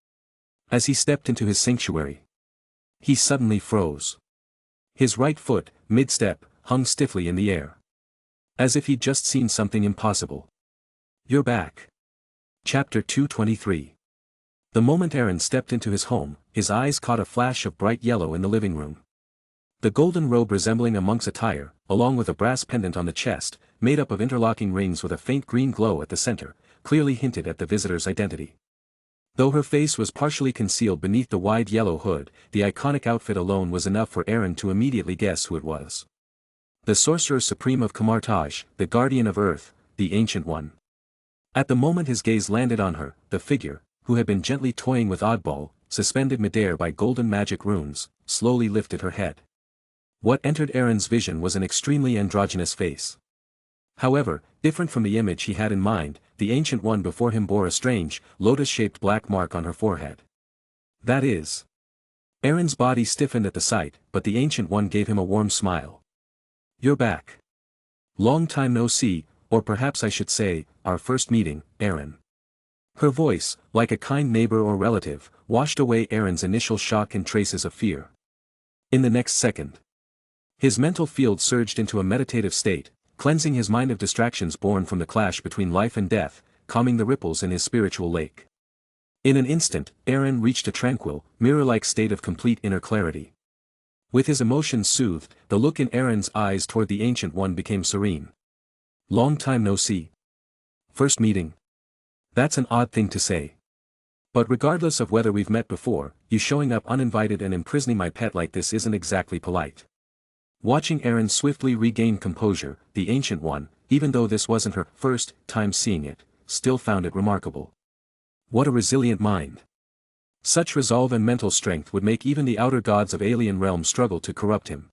As he stepped into his sanctuary, he suddenly froze. His right foot, mid-step, hung stiffly in the air. As if he'd just seen something impossible. "You're back." Chapter 223. The moment Eren stepped into his home, his eyes caught a flash of bright yellow in the living room. The golden robe resembling a monk's attire, along with a brass pendant on the chest, made up of interlocking rings with a faint green glow at the center, clearly hinted at the visitor's identity. Though her face was partially concealed beneath the wide yellow hood, the iconic outfit alone was enough for Eren to immediately guess who it was. The Sorcerer Supreme of Kamartaj, the Guardian of Earth, the Ancient One. At the moment his gaze landed on her, the figure, who had been gently toying with Oddball, suspended midair by golden magic runes, slowly lifted her head. What entered Eren's vision was an extremely androgynous face. However, different from the image he had in mind, the Ancient One before him bore a strange, lotus-shaped black mark on her forehead. That is. Eren's body stiffened at the sight, but the Ancient One gave him a warm smile. "You're back. Long time no see, or perhaps I should say, our first meeting, Eren." Her voice, like a kind neighbor or relative, washed away Eren's initial shock and traces of fear. In the next second, his mental field surged into a meditative state, cleansing his mind of distractions born from the clash between life and death, calming the ripples in his spiritual lake. In an instant, Eren reached a tranquil, mirror-like state of complete inner clarity. With his emotions soothed, the look in Eren's eyes toward the Ancient One became serene. "Long time no see. First meeting. That's an odd thing to say. But regardless of whether we've met before, you showing up uninvited and imprisoning my pet like this isn't exactly polite." Watching Eren swiftly regain composure, the Ancient One, even though this wasn't her first time seeing it, still found it remarkable. What a resilient mind. Such resolve and mental strength would make even the outer gods of alien realms struggle to corrupt him.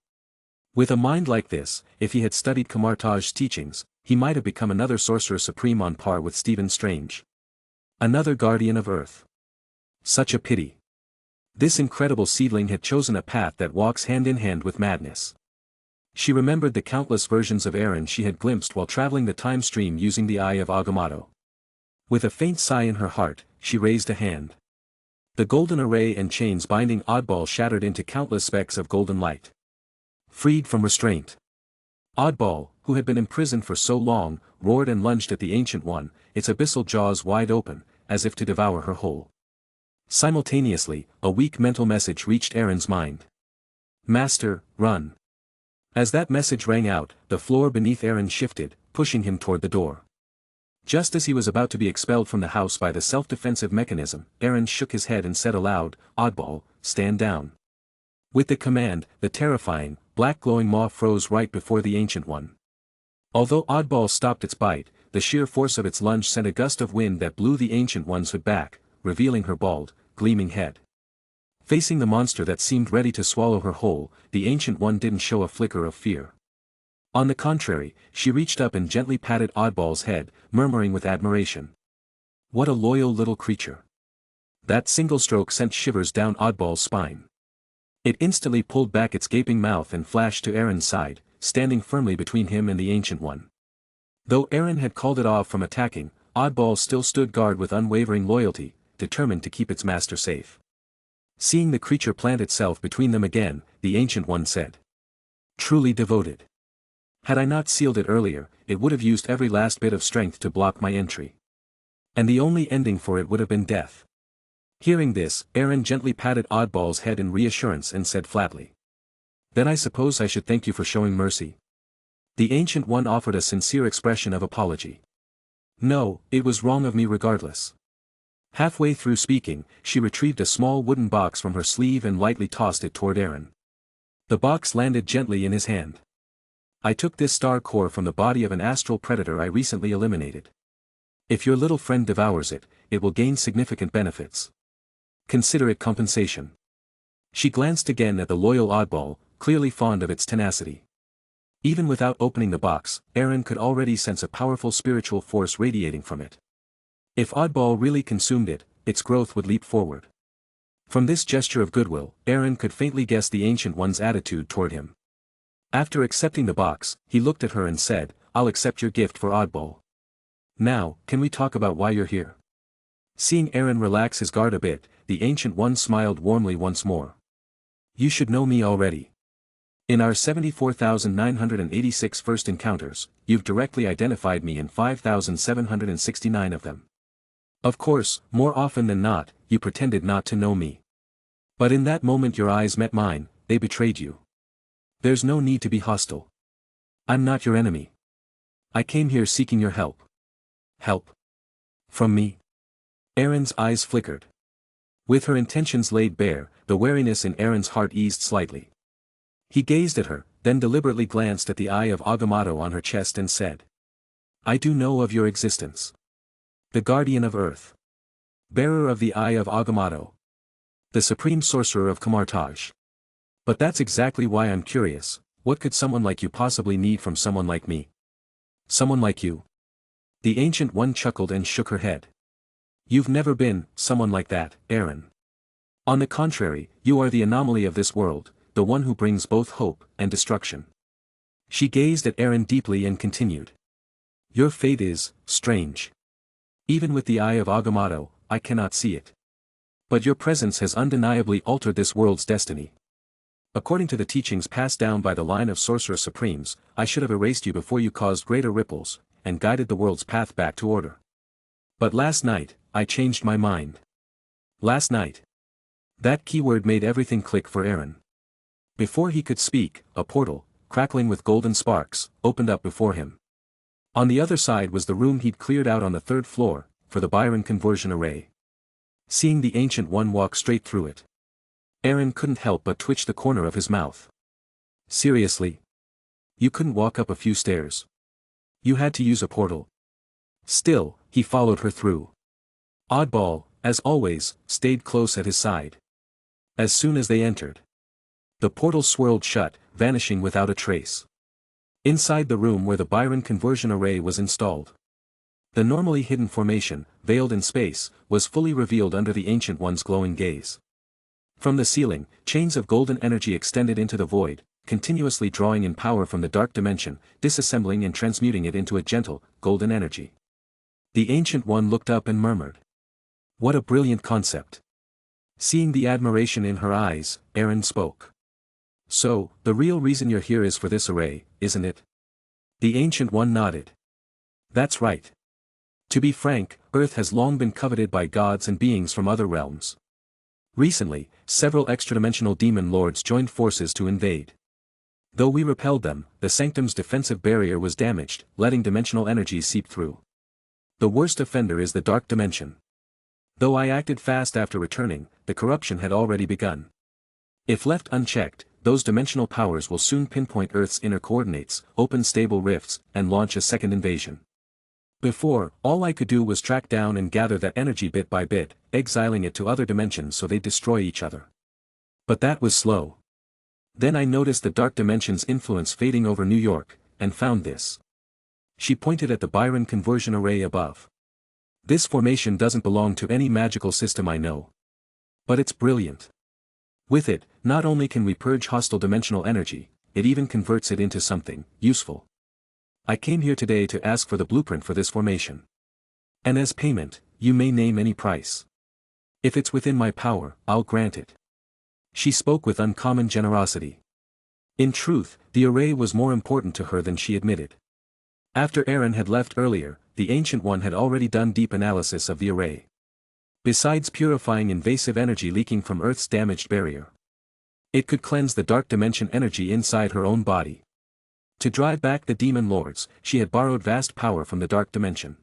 With a mind like this, if he had studied Kamartaj's teachings, he might have become another Sorcerer Supreme on par with Stephen Strange. Another Guardian of Earth. Such a pity. This incredible seedling had chosen a path that walks hand in hand with madness. She remembered the countless versions of Eren she had glimpsed while traveling the time stream using the Eye of Agamotto. With a faint sigh in her heart, she raised a hand. The golden array and chains binding Oddball shattered into countless specks of golden light. Freed from restraint. Oddball, who had been imprisoned for so long, roared and lunged at the Ancient One, its abyssal jaws wide open, as if to devour her whole. Simultaneously, a weak mental message reached Eren's mind. Master, run. As that message rang out, the floor beneath Eren shifted, pushing him toward the door. Just as he was about to be expelled from the house by the self-defensive mechanism, Eren shook his head and said aloud, Oddball, stand down. With the command, the terrifying, black glowing maw froze right before the Ancient One. Although Oddball stopped its bite, the sheer force of its lunge sent a gust of wind that blew the Ancient One's hood back, revealing her bald, gleaming head. Facing the monster that seemed ready to swallow her whole, the Ancient One didn't show a flicker of fear. On the contrary, she reached up and gently patted Oddball's head, murmuring with admiration. What a loyal little creature. That single stroke sent shivers down Oddball's spine. It instantly pulled back its gaping mouth and flashed to Eren's side, standing firmly between him and the Ancient One. Though Eren had called it off from attacking, Oddball still stood guard with unwavering loyalty, determined to keep its master safe. Seeing the creature plant itself between them again, the Ancient One said. Truly devoted. Had I not sealed it earlier, it would have used every last bit of strength to block my entry. And the only ending for it would have been death. Hearing this, Eren gently patted Oddball's head in reassurance and said flatly. Then I suppose I should thank you for showing mercy. The Ancient One offered a sincere expression of apology. No, it was wrong of me regardless. Halfway through speaking, she retrieved a small wooden box from her sleeve and lightly tossed it toward Eren. The box landed gently in his hand. I took this star core from the body of an astral predator I recently eliminated. If your little friend devours it, it will gain significant benefits. Consider it compensation. She glanced again at the loyal Oddball, clearly fond of its tenacity. Even without opening the box, Eren could already sense a powerful spiritual force radiating from it. If Oddball really consumed it, its growth would leap forward. From this gesture of goodwill, Eren could faintly guess the Ancient One's attitude toward him. After accepting the box, he looked at her and said, I'll accept your gift for Oddball. Now, can we talk about why you're here? Seeing Eren relax his guard a bit, the Ancient One smiled warmly once more. You should know me already. In our 74,986 first encounters, you've directly identified me in 5,769 of them. Of course, more often than not, you pretended not to know me. But in that moment your eyes met mine, they betrayed you. There's no need to be hostile. I'm not your enemy. I came here seeking your help. Help? From me? Eren's eyes flickered. With her intentions laid bare, the wariness in Eren's heart eased slightly. He gazed at her, then deliberately glanced at the eye of Agamotto on her chest and said. I do know of your existence. The Guardian of Earth. Bearer of the Eye of Agamotto. The Supreme Sorcerer of Kamartaj. But that's exactly why I'm curious, what could someone like you possibly need from someone like me? Someone like you? The Ancient One chuckled and shook her head. You've never been someone like that, Eren. On the contrary, you are the anomaly of this world, the one who brings both hope and destruction. She gazed at Eren deeply and continued. Your fate is strange. Even with the eye of Agamotto, I cannot see it. But your presence has undeniably altered this world's destiny. According to the teachings passed down by the line of Sorcerer Supremes, I should have erased you before you caused greater ripples, and guided the world's path back to order. But last night, I changed my mind. Last night. That keyword made everything click for Eren. Before he could speak, a portal, crackling with golden sparks, opened up before him. On the other side was the room he'd cleared out on the 3rd floor, for the Byron conversion array. Seeing the Ancient One walk straight through it, Eren couldn't help but twitch the corner of his mouth. Seriously? You couldn't walk up a few stairs. You had to use a portal. Still, he followed her through. Oddball, as always, stayed close at his side. As soon as they entered, the portal swirled shut, vanishing without a trace. Inside the room where the Byron conversion array was installed, the normally hidden formation, veiled in space, was fully revealed under the Ancient One's glowing gaze. From the ceiling, chains of golden energy extended into the void, continuously drawing in power from the dark dimension, disassembling and transmuting it into a gentle, golden energy. The Ancient One looked up and murmured. What a brilliant concept. Seeing the admiration in her eyes, Eren spoke. So, the real reason you're here is for this array, isn't it? The Ancient One nodded. That's right. To be frank, Earth has long been coveted by gods and beings from other realms. Recently, several extra-dimensional demon lords joined forces to invade. Though we repelled them, the Sanctum's defensive barrier was damaged, letting dimensional energy seep through. The worst offender is the Dark Dimension. Though I acted fast after returning, the corruption had already begun. If left unchecked, those dimensional powers will soon pinpoint Earth's inner coordinates, open stable rifts, and launch a second invasion. Before, all I could do was track down and gather that energy bit by bit, exiling it to other dimensions so they'd destroy each other. But that was slow. Then I noticed the Dark Dimension's influence fading over New York, and found this. She pointed at the Byron conversion array above. This formation doesn't belong to any magical system I know. But it's brilliant. With it, not only can we purge hostile dimensional energy, it even converts it into something useful. I came here today to ask for the blueprint for this formation. And as payment, you may name any price. If it's within my power, I'll grant it. She spoke with uncommon generosity. In truth, the array was more important to her than she admitted. After Eren had left earlier, the Ancient One had already done deep analysis of the array. Besides purifying invasive energy leaking from Earth's damaged barrier, it could cleanse the Dark Dimension energy inside her own body. To drive back the demon lords, she had borrowed vast power from the Dark Dimension.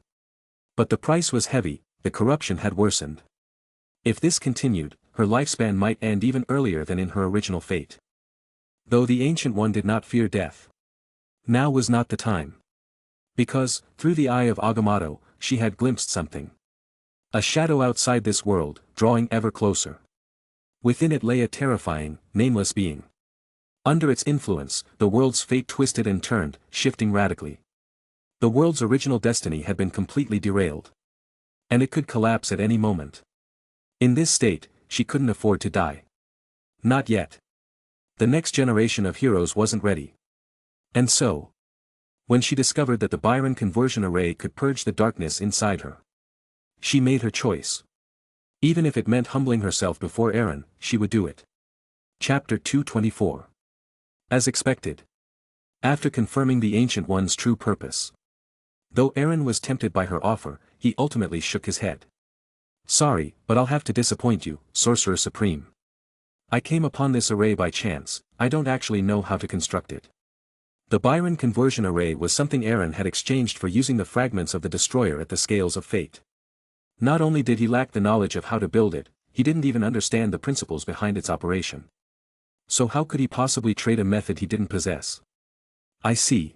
But the price was heavy, the corruption had worsened. If this continued, her lifespan might end even earlier than in her original fate. Though the Ancient One did not fear death. Now was not the time. Because, through the eye of Agamotto, she had glimpsed something. A shadow outside this world, drawing ever closer. Within it lay a terrifying, nameless being. Under its influence, the world's fate twisted and turned, shifting radically. The world's original destiny had been completely derailed. And it could collapse at any moment. In this state, she couldn't afford to die. Not yet. The next generation of heroes wasn't ready. And so, when she discovered that the Byron conversion array could purge the darkness inside her, she made her choice. Even if it meant humbling herself before Eren, she would do it. Chapter 224. As expected. After confirming the Ancient One's true purpose. Though Eren was tempted by her offer, he ultimately shook his head. Sorry, but I'll have to disappoint you, Sorcerer Supreme. I came upon this array by chance, I don't actually know how to construct it. The Byron conversion array was something Eren had exchanged for using the fragments of the destroyer at the scales of fate. Not only did he lack the knowledge of how to build it, he didn't even understand the principles behind its operation. So how could he possibly trade a method he didn't possess? I see.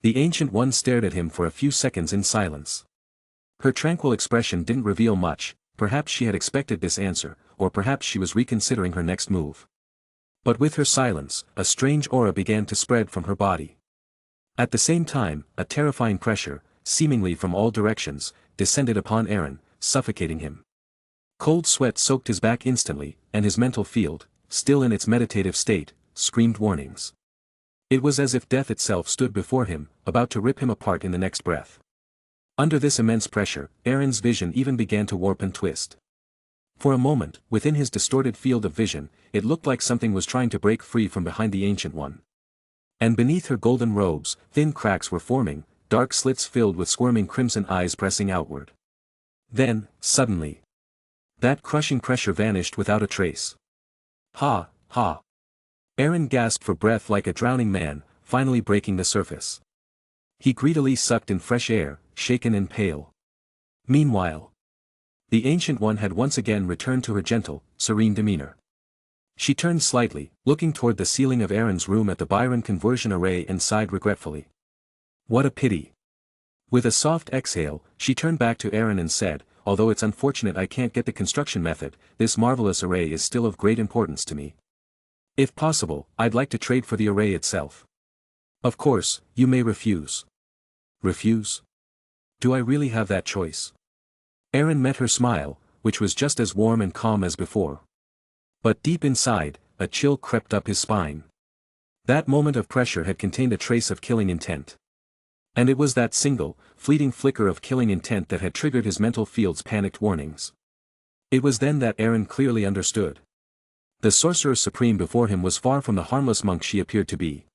The Ancient One stared at him for a few seconds in silence. Her tranquil expression didn't reveal much, perhaps she had expected this answer, or perhaps she was reconsidering her next move. But with her silence, a strange aura began to spread from her body. At the same time, a terrifying pressure, seemingly from all directions, descended upon Eren, suffocating him. Cold sweat soaked his back instantly, and his mental field, still in its meditative state, screamed warnings. It was as if death itself stood before him, about to rip him apart in the next breath. Under this immense pressure, Eren's vision even began to warp and twist. For a moment, within his distorted field of vision, it looked like something was trying to break free from behind the Ancient One. And beneath her golden robes, thin cracks were forming, dark slits filled with squirming crimson eyes pressing outward. Then, suddenly, that crushing pressure vanished without a trace. Ha, ha. Eren gasped for breath like a drowning man, finally breaking the surface. He greedily sucked in fresh air, shaken and pale. Meanwhile, the Ancient One had once again returned to her gentle, serene demeanor. She turned slightly, looking toward the ceiling of Eren's room at the Byron conversion array and sighed regretfully. What a pity. With a soft exhale, she turned back to Eren and said, although it's unfortunate I can't get the construction method, this marvelous array is still of great importance to me. If possible, I'd like to trade for the array itself. Of course, you may refuse. Refuse? Do I really have that choice? Eren met her smile, which was just as warm and calm as before. But deep inside, a chill crept up his spine. That moment of pressure had contained a trace of killing intent. And it was that single, fleeting flicker of killing intent that had triggered his mental field's panicked warnings. It was then that Eren clearly understood. The Sorcerer Supreme before him was far from the harmless monk she appeared to be.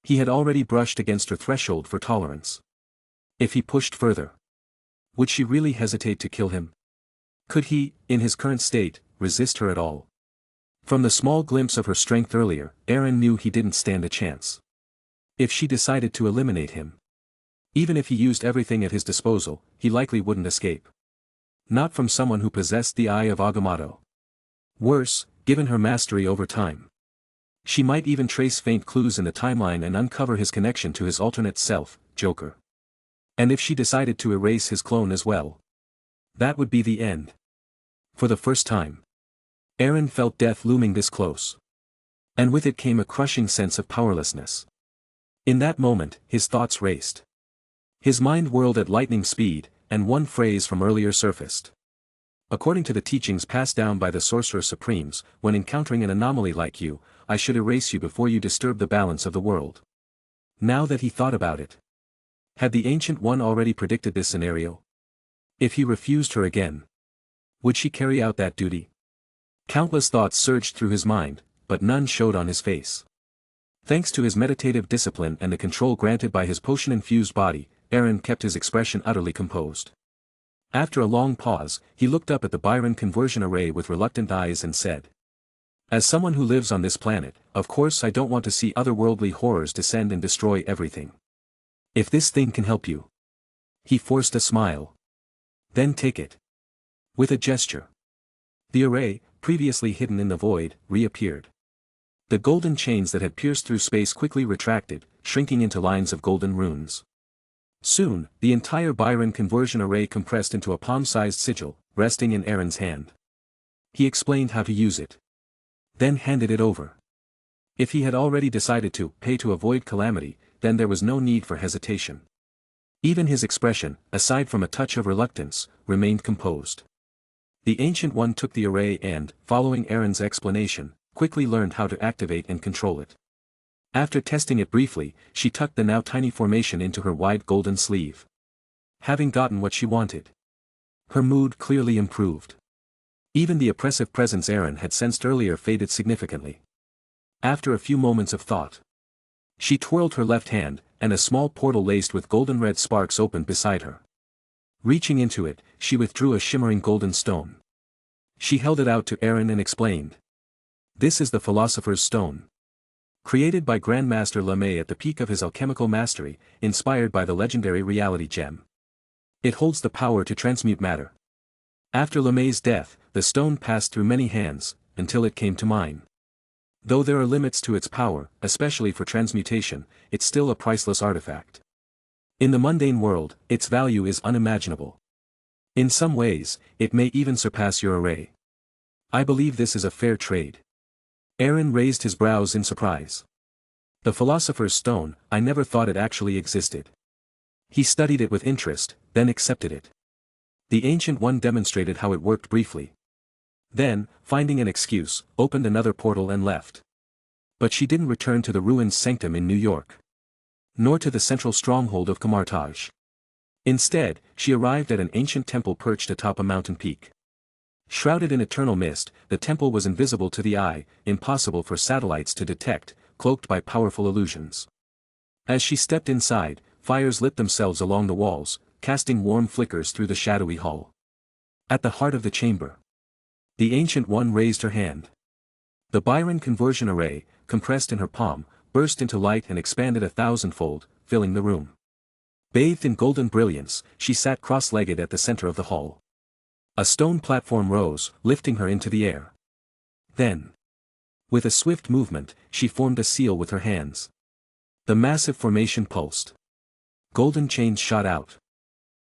He had already brushed against her threshold for tolerance. If he pushed further, would she really hesitate to kill him? Could he, in his current state, resist her at all? From the small glimpse of her strength earlier, Eren knew he didn't stand a chance. If she decided to eliminate him, even if he used everything at his disposal, he likely wouldn't escape. Not from someone who possessed the Eye of Agamotto. Worse, given her mastery over time, she might even trace faint clues in the timeline and uncover his connection to his alternate self, Joker. And if she decided to erase his clone as well, that would be the end. For the first time, Eren felt death looming this close. And with it came a crushing sense of powerlessness. In that moment, his thoughts raced. His mind whirled at lightning speed, and one phrase from earlier surfaced. According to the teachings passed down by the Sorcerer Supremes, when encountering an anomaly like you, I should erase you before you disturb the balance of the world. Now that he thought about it, had the Ancient One already predicted this scenario? If he refused her again, would she carry out that duty? Countless thoughts surged through his mind, but none showed on his face. Thanks to his meditative discipline and the control granted by his potion-infused body, Eren kept his expression utterly composed. After a long pause, he looked up at the Byron conversion array with reluctant eyes and said, "As someone who lives on this planet, of course I don't want to see otherworldly horrors descend and destroy everything. If this thing can help you." He forced a smile. "Then take it." With a gesture, the array, previously hidden in the void, reappeared. The golden chains that had pierced through space quickly retracted, shrinking into lines of golden runes. Soon, the entire Byron conversion array compressed into a palm-sized sigil, resting in Eren's hand. He explained how to use it. Then handed it over. If he had already decided to pay to avoid calamity, then there was no need for hesitation. Even his expression, aside from a touch of reluctance, remained composed. The Ancient One took the array and, following Eren's explanation, quickly learned how to activate and control it. After testing it briefly, she tucked the now tiny formation into her wide golden sleeve. Having gotten what she wanted, her mood clearly improved. Even the oppressive presence Eren had sensed earlier faded significantly. After a few moments of thought, she twirled her left hand, and a small portal laced with golden red sparks opened beside her. Reaching into it, she withdrew a shimmering golden stone. She held it out to Eren and explained, "This is the Philosopher's Stone. Created by Grandmaster Lemay at the peak of his alchemical mastery, inspired by the legendary Reality Gem. It holds the power to transmute matter. After Lemay's death, the stone passed through many hands, until it came to mine. Though there are limits to its power, especially for transmutation, it's still a priceless artifact. In the mundane world, its value is unimaginable. In some ways, it may even surpass your array. I believe this is a fair trade." Eren raised his brows in surprise. The Philosopher's Stone, I never thought it actually existed. He studied it with interest, then accepted it. The Ancient One demonstrated how it worked briefly. Then, finding an excuse, opened another portal and left. But she didn't return to the ruined sanctum in New York. Nor to the central stronghold of Kamartaj. Instead, she arrived at an ancient temple perched atop a mountain peak. Shrouded in eternal mist, the temple was invisible to the eye, impossible for satellites to detect, cloaked by powerful illusions. As she stepped inside, fires lit themselves along the walls, casting warm flickers through the shadowy hall. At the heart of the chamber, the Ancient One raised her hand. The Byron conversion array, compressed in her palm, burst into light and expanded 1,000-fold, filling the room. Bathed in golden brilliance, she sat cross-legged at the center of the hall. A stone platform rose, lifting her into the air. Then, with a swift movement, she formed a seal with her hands. The massive formation pulsed. Golden chains shot out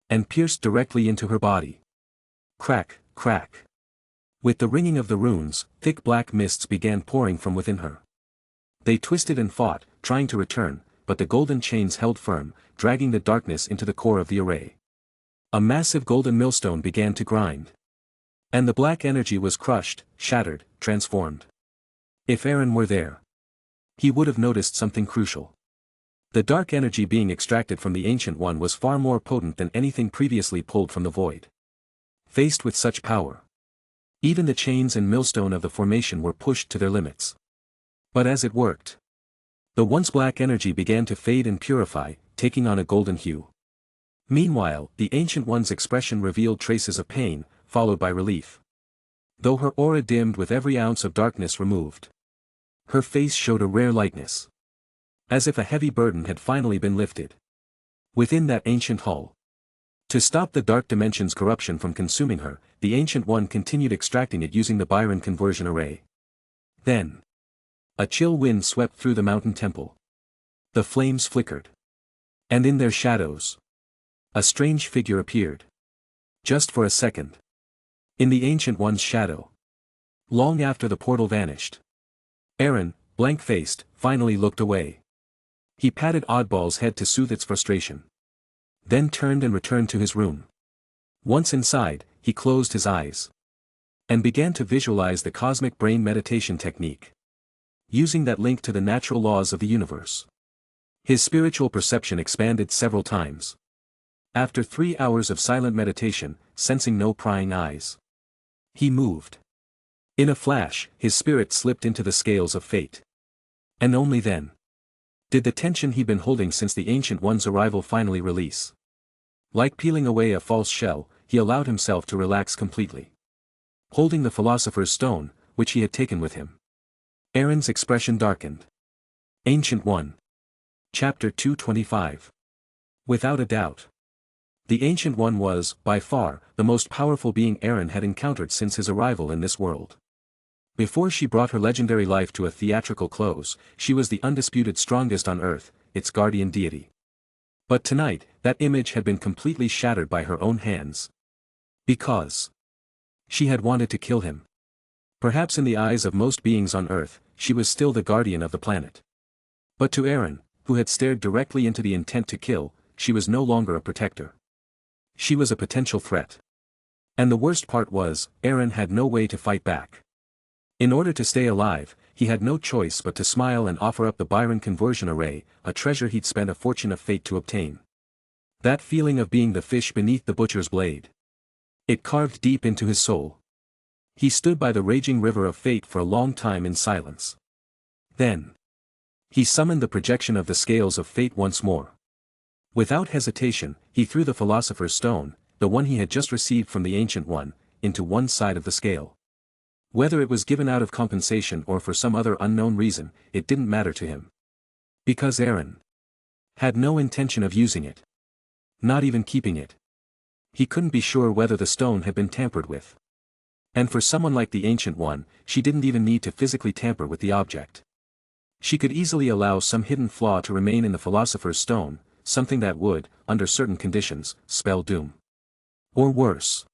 and pierced directly into her body. Crack, crack. With the ringing of the runes, thick black mists began pouring from within her. They twisted and fought, trying to return, but the golden chains held firm, dragging the darkness into the core of the array. A massive golden millstone began to grind. And the black energy was crushed, shattered, transformed. If Eren were there, he would have noticed something crucial. The dark energy being extracted from the Ancient One was far more potent than anything previously pulled from the void. Faced with such power, even the chains and millstone of the formation were pushed to their limits. But as it worked, The once black energy began to fade and purify, taking on a golden hue. Meanwhile, the Ancient One's expression revealed traces of pain, followed by relief. Though her aura dimmed with every ounce of darkness removed, her face showed a rare lightness, as if a heavy burden had finally been lifted. Within that ancient hall, to stop the dark dimension's corruption from consuming her, the Ancient One continued extracting it using the Byron conversion array. Then, a chill wind swept through the mountain temple. The flames flickered, and in their shadows, a strange figure appeared. Just for a second. In the Ancient One's shadow. Long after the portal vanished, Eren, blank-faced, finally looked away. He patted Oddball's head to soothe its frustration, then turned and returned to his room. Once inside, he closed his eyes and began to visualize the cosmic brain meditation technique, using that link to the natural laws of the universe. His spiritual perception expanded several times. After 3 hours of silent meditation, sensing no prying eyes, he moved. In a flash, his spirit slipped into the scales of fate. And only then did the tension he'd been holding since the Ancient One's arrival finally release. Like peeling away a false shell, he allowed himself to relax completely. Holding the Philosopher's Stone, which he had taken with him, Eren's expression darkened. Ancient One. Chapter 225. Without a doubt, the Ancient One was, by far, the most powerful being Eren had encountered since his arrival in this world. Before she brought her legendary life to a theatrical close, she was the undisputed strongest on Earth, its guardian deity. But tonight, that image had been completely shattered by her own hands. Because she had wanted to kill him. Perhaps in the eyes of most beings on Earth, she was still the guardian of the planet. But to Eren, who had stared directly into the intent to kill, she was no longer a protector. She was a potential threat. And the worst part was, Eren had no way to fight back. In order to stay alive, he had no choice but to smile and offer up the Byron conversion array, a treasure he'd spent a fortune of fate to obtain. That feeling of being the fish beneath the butcher's blade, it carved deep into his soul. He stood by the raging river of fate for a long time in silence. Then, he summoned the projection of the scales of fate once more. Without hesitation, he threw the Philosopher's Stone, the one he had just received from the Ancient One, into one side of the scale. Whether it was given out of compensation or for some other unknown reason, it didn't matter to him. Because Eren had no intention of using it. Not even keeping it. He couldn't be sure whether the stone had been tampered with. And for someone like the Ancient One, she didn't even need to physically tamper with the object. She could easily allow some hidden flaw to remain in the Philosopher's Stone, something that would, under certain conditions, spell doom. Or worse.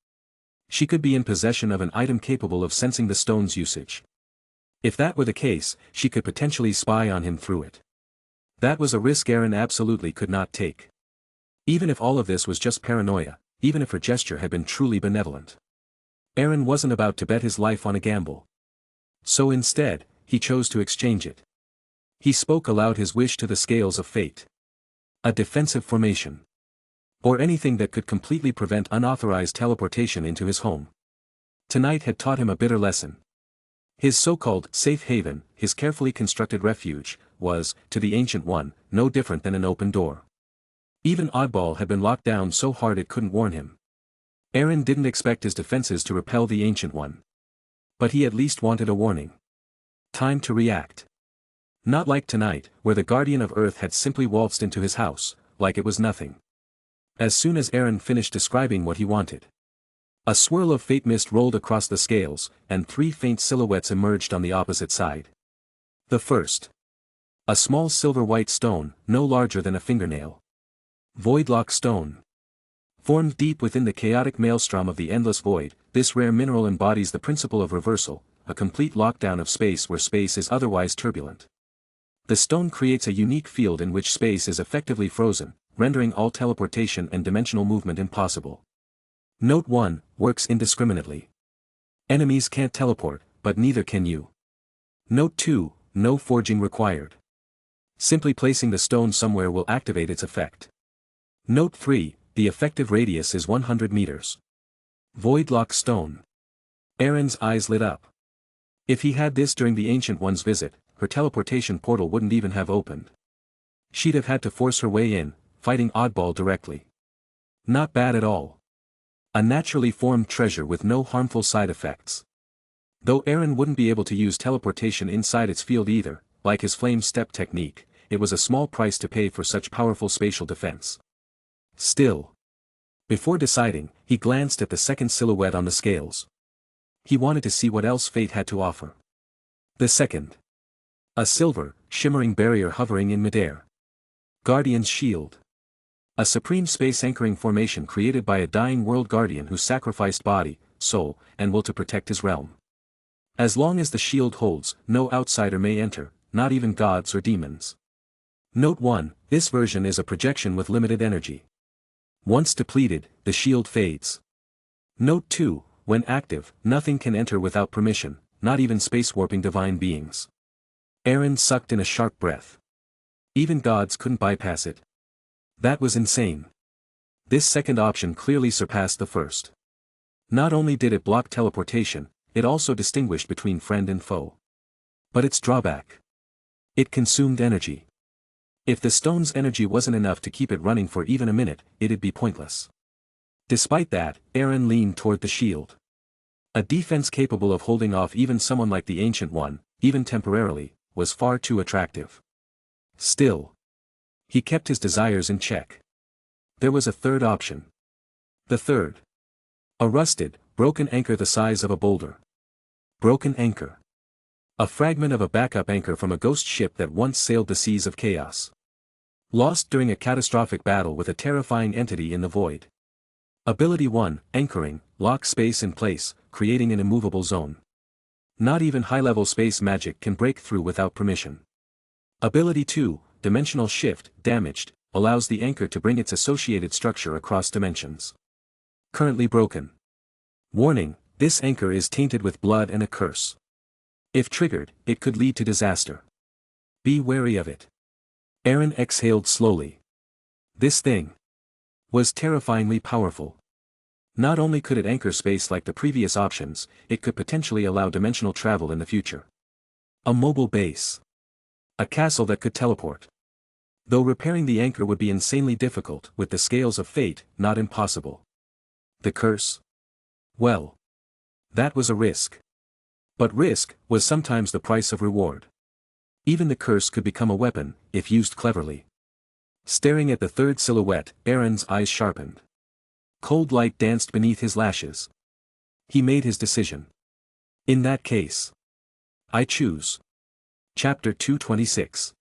She could be in possession of an item capable of sensing the stone's usage. If that were the case, she could potentially spy on him through it. That was a risk Eren absolutely could not take. Even if all of this was just paranoia, even if her gesture had been truly benevolent, Eren wasn't about to bet his life on a gamble. So instead, he chose to exchange it. He spoke aloud his wish to the scales of fate. A defensive formation. Or anything that could completely prevent unauthorized teleportation into his home. Tonight had taught him a bitter lesson. His so-called safe haven, his carefully constructed refuge, was, to the Ancient One, no different than an open door. Even Oddball had been locked down so hard it couldn't warn him. Eren didn't expect his defenses to repel the Ancient One. But he at least wanted a warning. Time to react. Not like tonight, where the Guardian of Earth had simply waltzed into his house, like it was nothing. As soon as Eren finished describing what he wanted, a swirl of fate mist rolled across the scales, and 3 faint silhouettes emerged on the opposite side. The first. A small silver-white stone, no larger than a fingernail. Voidlock Stone. Formed deep within the chaotic maelstrom of the endless void, this rare mineral embodies the principle of reversal, a complete lockdown of space where space is otherwise turbulent. The stone creates a unique field in which space is effectively frozen, rendering all teleportation and dimensional movement impossible. Note 1, works indiscriminately. Enemies can't teleport, but neither can you. Note 2, no forging required. Simply placing the stone somewhere will activate its effect. Note 3, the effective radius is 100 meters. Voidlock Stone. Eren's eyes lit up. If he had this during the Ancient One's visit, her teleportation portal wouldn't even have opened. She'd have had to force her way in, fighting Oddball directly. Not bad at all. A naturally formed treasure with no harmful side effects. Though Eren wouldn't be able to use teleportation inside its field either, like his flame step technique, it was a small price to pay for such powerful spatial defense. Still. Before deciding, he glanced at the second silhouette on the scales. He wanted to see what else fate had to offer. The second. A silver, shimmering barrier hovering in midair. Guardian's Shield. A supreme space anchoring formation created by a dying world guardian who sacrificed body, soul, and will to protect his realm. As long as the shield holds, no outsider may enter, not even gods or demons. Note 1, this version is a projection with limited energy. Once depleted, the shield fades. Note 2, when active, nothing can enter without permission, not even space-warping divine beings. Eren sucked in a sharp breath. Even gods couldn't bypass it. That was insane. This second option clearly surpassed the first. Not only did it block teleportation, it also distinguished between friend and foe. But its drawback. It consumed energy. If the stone's energy wasn't enough to keep it running for even a minute, it'd be pointless. Despite that, Eren leaned toward the shield. A defense capable of holding off even someone like the Ancient One, even temporarily, was far too attractive. Still. He kept his desires in check. There was a third option. The third. A rusted, broken anchor the size of a boulder. Broken anchor. A fragment of a backup anchor from a ghost ship that once sailed the seas of chaos. Lost during a catastrophic battle with a terrifying entity in the void. Ability 1, Anchoring, lock space in place, creating an immovable zone. Not even high-level space magic can break through without permission. Ability 2, Dimensional Shift, damaged, allows the anchor to bring its associated structure across dimensions. Currently broken. Warning, this anchor is tainted with blood and a curse. If triggered, it could lead to disaster. Be wary of it. Eren exhaled slowly. This thing was terrifyingly powerful. Not only could it anchor space like the previous options, it could potentially allow dimensional travel in the future. A mobile base. A castle that could teleport. Though repairing the anchor would be insanely difficult, with the scales of fate, not impossible. The curse? Well. That was a risk. But risk was sometimes the price of reward. Even the curse could become a weapon, if used cleverly. Staring at the third silhouette, Eren's eyes sharpened. Cold light danced beneath his lashes. He made his decision. In that case. I choose. Chapter 226.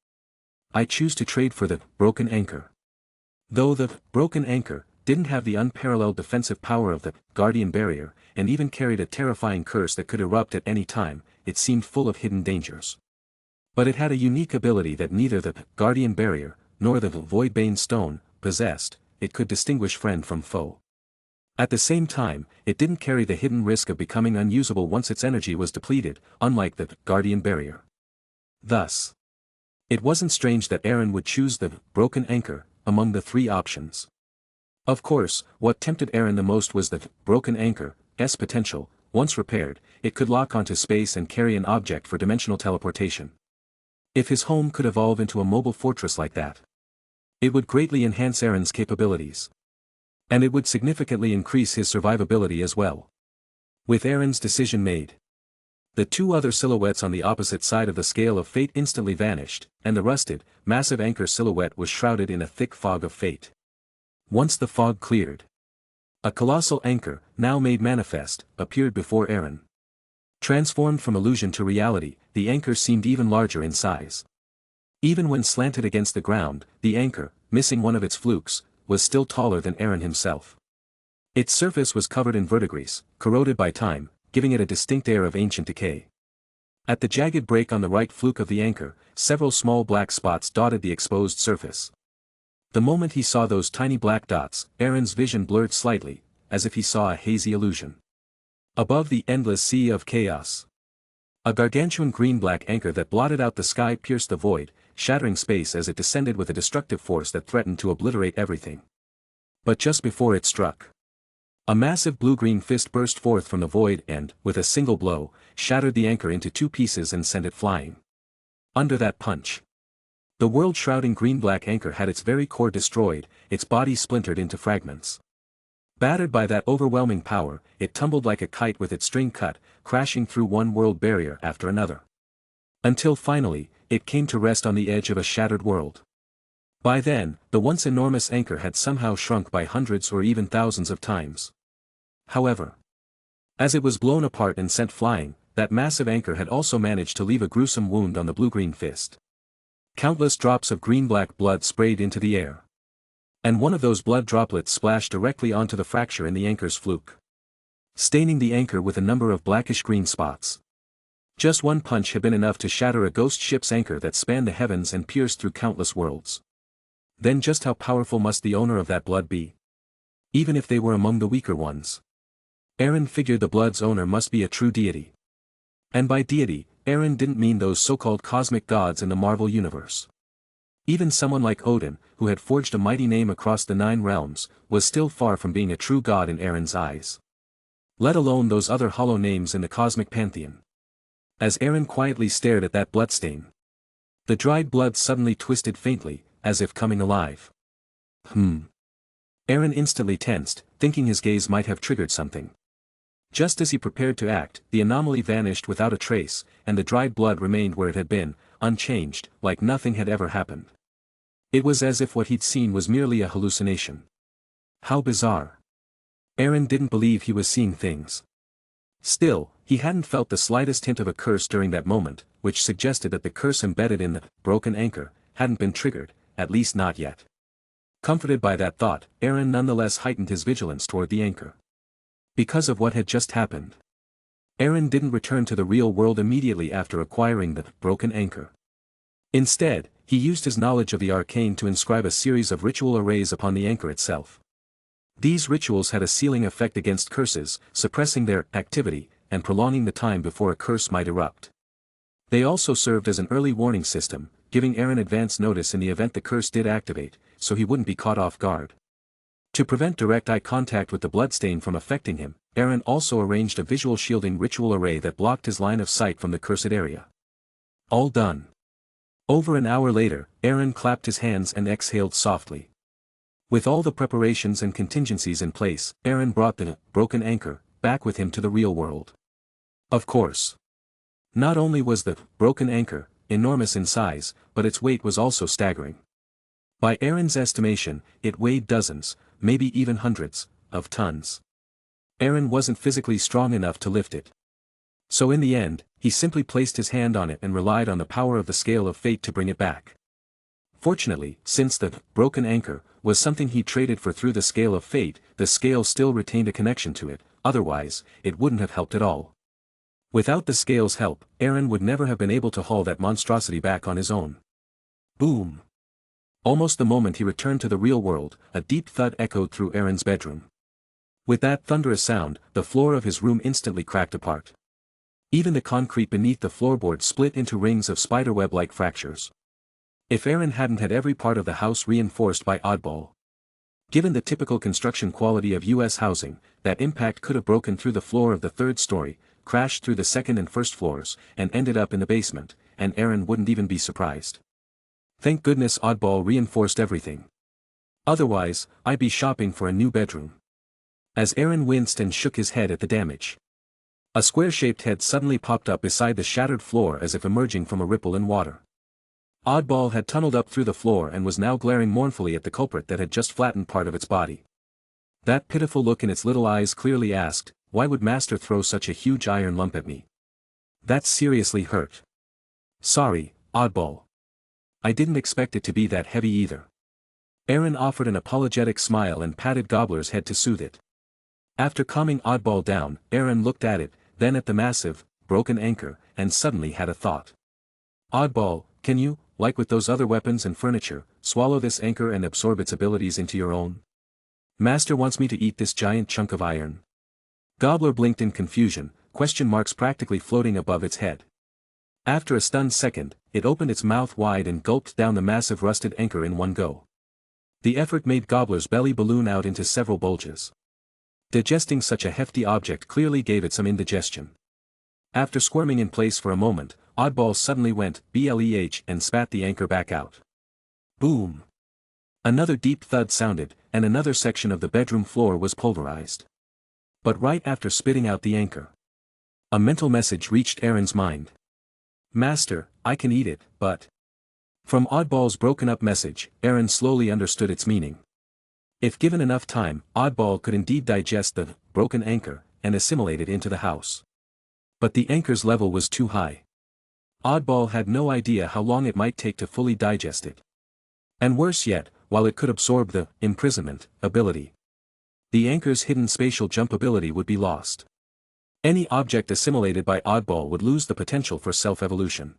I choose to trade for the broken anchor. Though the broken anchor didn't have the unparalleled defensive power of the guardian barrier, and even carried a terrifying curse that could erupt at any time, it seemed full of hidden dangers. But it had a unique ability that neither the guardian barrier, nor the Voidbane stone, possessed. It could distinguish friend from foe. At the same time, it didn't carry the hidden risk of becoming unusable once its energy was depleted, unlike the guardian barrier. Thus, it wasn't strange that Eren would choose the broken anchor among the three options. Of course, what tempted Eren the most was the broken anchor's potential. Once repaired, it could lock onto space and carry an object for dimensional teleportation. If his home could evolve into a mobile fortress like that, it would greatly enhance Eren's capabilities. And it would significantly increase his survivability as well. With Eren's decision made, the two other silhouettes on the opposite side of the scale of fate instantly vanished, and the rusted, massive anchor silhouette was shrouded in a thick fog of fate. Once the fog cleared, a colossal anchor, now made manifest, appeared before Eren. Transformed from illusion to reality, the anchor seemed even larger in size. Even when slanted against the ground, the anchor, missing one of its flukes, was still taller than Eren himself. Its surface was covered in verdigris, corroded by time, giving it a distinct air of ancient decay. At the jagged break on the right fluke of the anchor, several small black spots dotted the exposed surface. The moment he saw those tiny black dots, Eren's vision blurred slightly, as if he saw a hazy illusion. Above the endless sea of chaos, a gargantuan green-black anchor that blotted out the sky pierced the void, shattering space as it descended with a destructive force that threatened to obliterate everything. But just before it struck, a massive blue-green fist burst forth from the void and, with a single blow, shattered the anchor into two pieces and sent it flying. Under that punch, the world-shrouding green-black anchor had its very core destroyed, its body splintered into fragments. Battered by that overwhelming power, it tumbled like a kite with its string cut, crashing through one world barrier after another. Until finally, it came to rest on the edge of a shattered world. By then, the once enormous anchor had somehow shrunk by hundreds or even thousands of times. However, as it was blown apart and sent flying, that massive anchor had also managed to leave a gruesome wound on the blue-green fist. Countless drops of green-black blood sprayed into the air. And one of those blood droplets splashed directly onto the fracture in the anchor's fluke, staining the anchor with a number of blackish-green spots. Just one punch had been enough to shatter a ghost ship's anchor that spanned the heavens and pierced through countless worlds. Then just how powerful must the owner of that blood be? Even if they were among the weaker ones. Eren figured the blood's owner must be a true deity. And by deity, Eren didn't mean those so-called cosmic gods in the Marvel universe. Even someone like Odin, who had forged a mighty name across the 9 realms, was still far from being a true god in Eren's eyes. Let alone those other hollow names in the cosmic pantheon. As Eren quietly stared at that bloodstain, the dried blood suddenly twisted faintly, as if coming alive. Eren instantly tensed, thinking his gaze might have triggered something. Just as he prepared to act, the anomaly vanished without a trace, and the dried blood remained where it had been, unchanged, like nothing had ever happened. It was as if what he'd seen was merely a hallucination. How bizarre. Eren didn't believe he was seeing things. Still, he hadn't felt the slightest hint of a curse during that moment, which suggested that the curse embedded in the broken anchor hadn't been triggered, at least not yet. Comforted by that thought, Eren nonetheless heightened his vigilance toward the anchor. Because of what had just happened, Eren didn't return to the real world immediately after acquiring the broken anchor. Instead, he used his knowledge of the arcane to inscribe a series of ritual arrays upon the anchor itself. These rituals had a sealing effect against curses, suppressing their activity, and prolonging the time before a curse might erupt. They also served as an early warning system, giving Eren advance notice in the event the curse did activate, so he wouldn't be caught off guard. To prevent direct eye contact with the bloodstain from affecting him, Eren also arranged a visual shielding ritual array that blocked his line of sight from the cursed area. All done. Over an hour later, Eren clapped his hands and exhaled softly. With all the preparations and contingencies in place, Eren brought the broken anchor back with him to the real world. Of course. Not only was the broken anchor enormous in size, but its weight was also staggering. By Eren's estimation, it weighed dozens, maybe even hundreds, of tons. Eren wasn't physically strong enough to lift it. So in the end, he simply placed his hand on it and relied on the power of the scale of fate to bring it back. Fortunately, since the broken anchor was something he traded for through the scale of fate, the scale still retained a connection to it, otherwise, it wouldn't have helped at all. Without the scale's help, Eren would never have been able to haul that monstrosity back on his own. Boom! Almost the moment he returned to the real world, a deep thud echoed through Eren's bedroom. With that thunderous sound, the floor of his room instantly cracked apart. Even the concrete beneath the floorboard split into rings of spiderweb-like fractures. If Eren hadn't had every part of the house reinforced by oddball. Given the typical construction quality of U.S. housing, that impact could have broken through the floor of the 3rd story, crashed through the 2nd and 1st floors, and ended up in the basement, and Eren wouldn't even be surprised. Thank goodness oddball reinforced everything. Otherwise, I'd be shopping for a new bedroom. As Eren winced and shook his head at the damage, a square-shaped head suddenly popped up beside the shattered floor as if emerging from a ripple in water. Oddball had tunneled up through the floor and was now glaring mournfully at the culprit that had just flattened part of its body. That pitiful look in its little eyes clearly asked, "Why would Master throw such a huge iron lump at me? That seriously hurt." "Sorry, Oddball. I didn't expect it to be that heavy either." Eren offered an apologetic smile and patted Gobbler's head to soothe it. After calming Oddball down, Eren looked at it, then at the massive, broken anchor, and suddenly had a thought. "Oddball, can you, like with those other weapons and furniture, swallow this anchor and absorb its abilities into your own? Master wants me to eat this giant chunk of iron." Gobbler blinked in confusion, question marks practically floating above its head. After a stunned second, it opened its mouth wide and gulped down the massive rusted anchor in one go. The effort made Gobbler's belly balloon out into several bulges. Digesting such a hefty object clearly gave it some indigestion. After squirming in place for a moment, Oddball suddenly went bleh and spat the anchor back out. Boom! Another deep thud sounded, and another section of the bedroom floor was pulverized. But right after spitting out the anchor, a mental message reached Eren's mind. Master, I can eat it, but... From Oddball's broken-up message, Eren slowly understood its meaning. If given enough time, Oddball could indeed digest the broken anchor and assimilate it into the house. But the anchor's level was too high. Oddball had no idea how long it might take to fully digest it. And worse yet, while it could absorb the imprisonment ability, the anchor's hidden spatial jump ability would be lost. Any object assimilated by Oddball would lose the potential for self-evolution.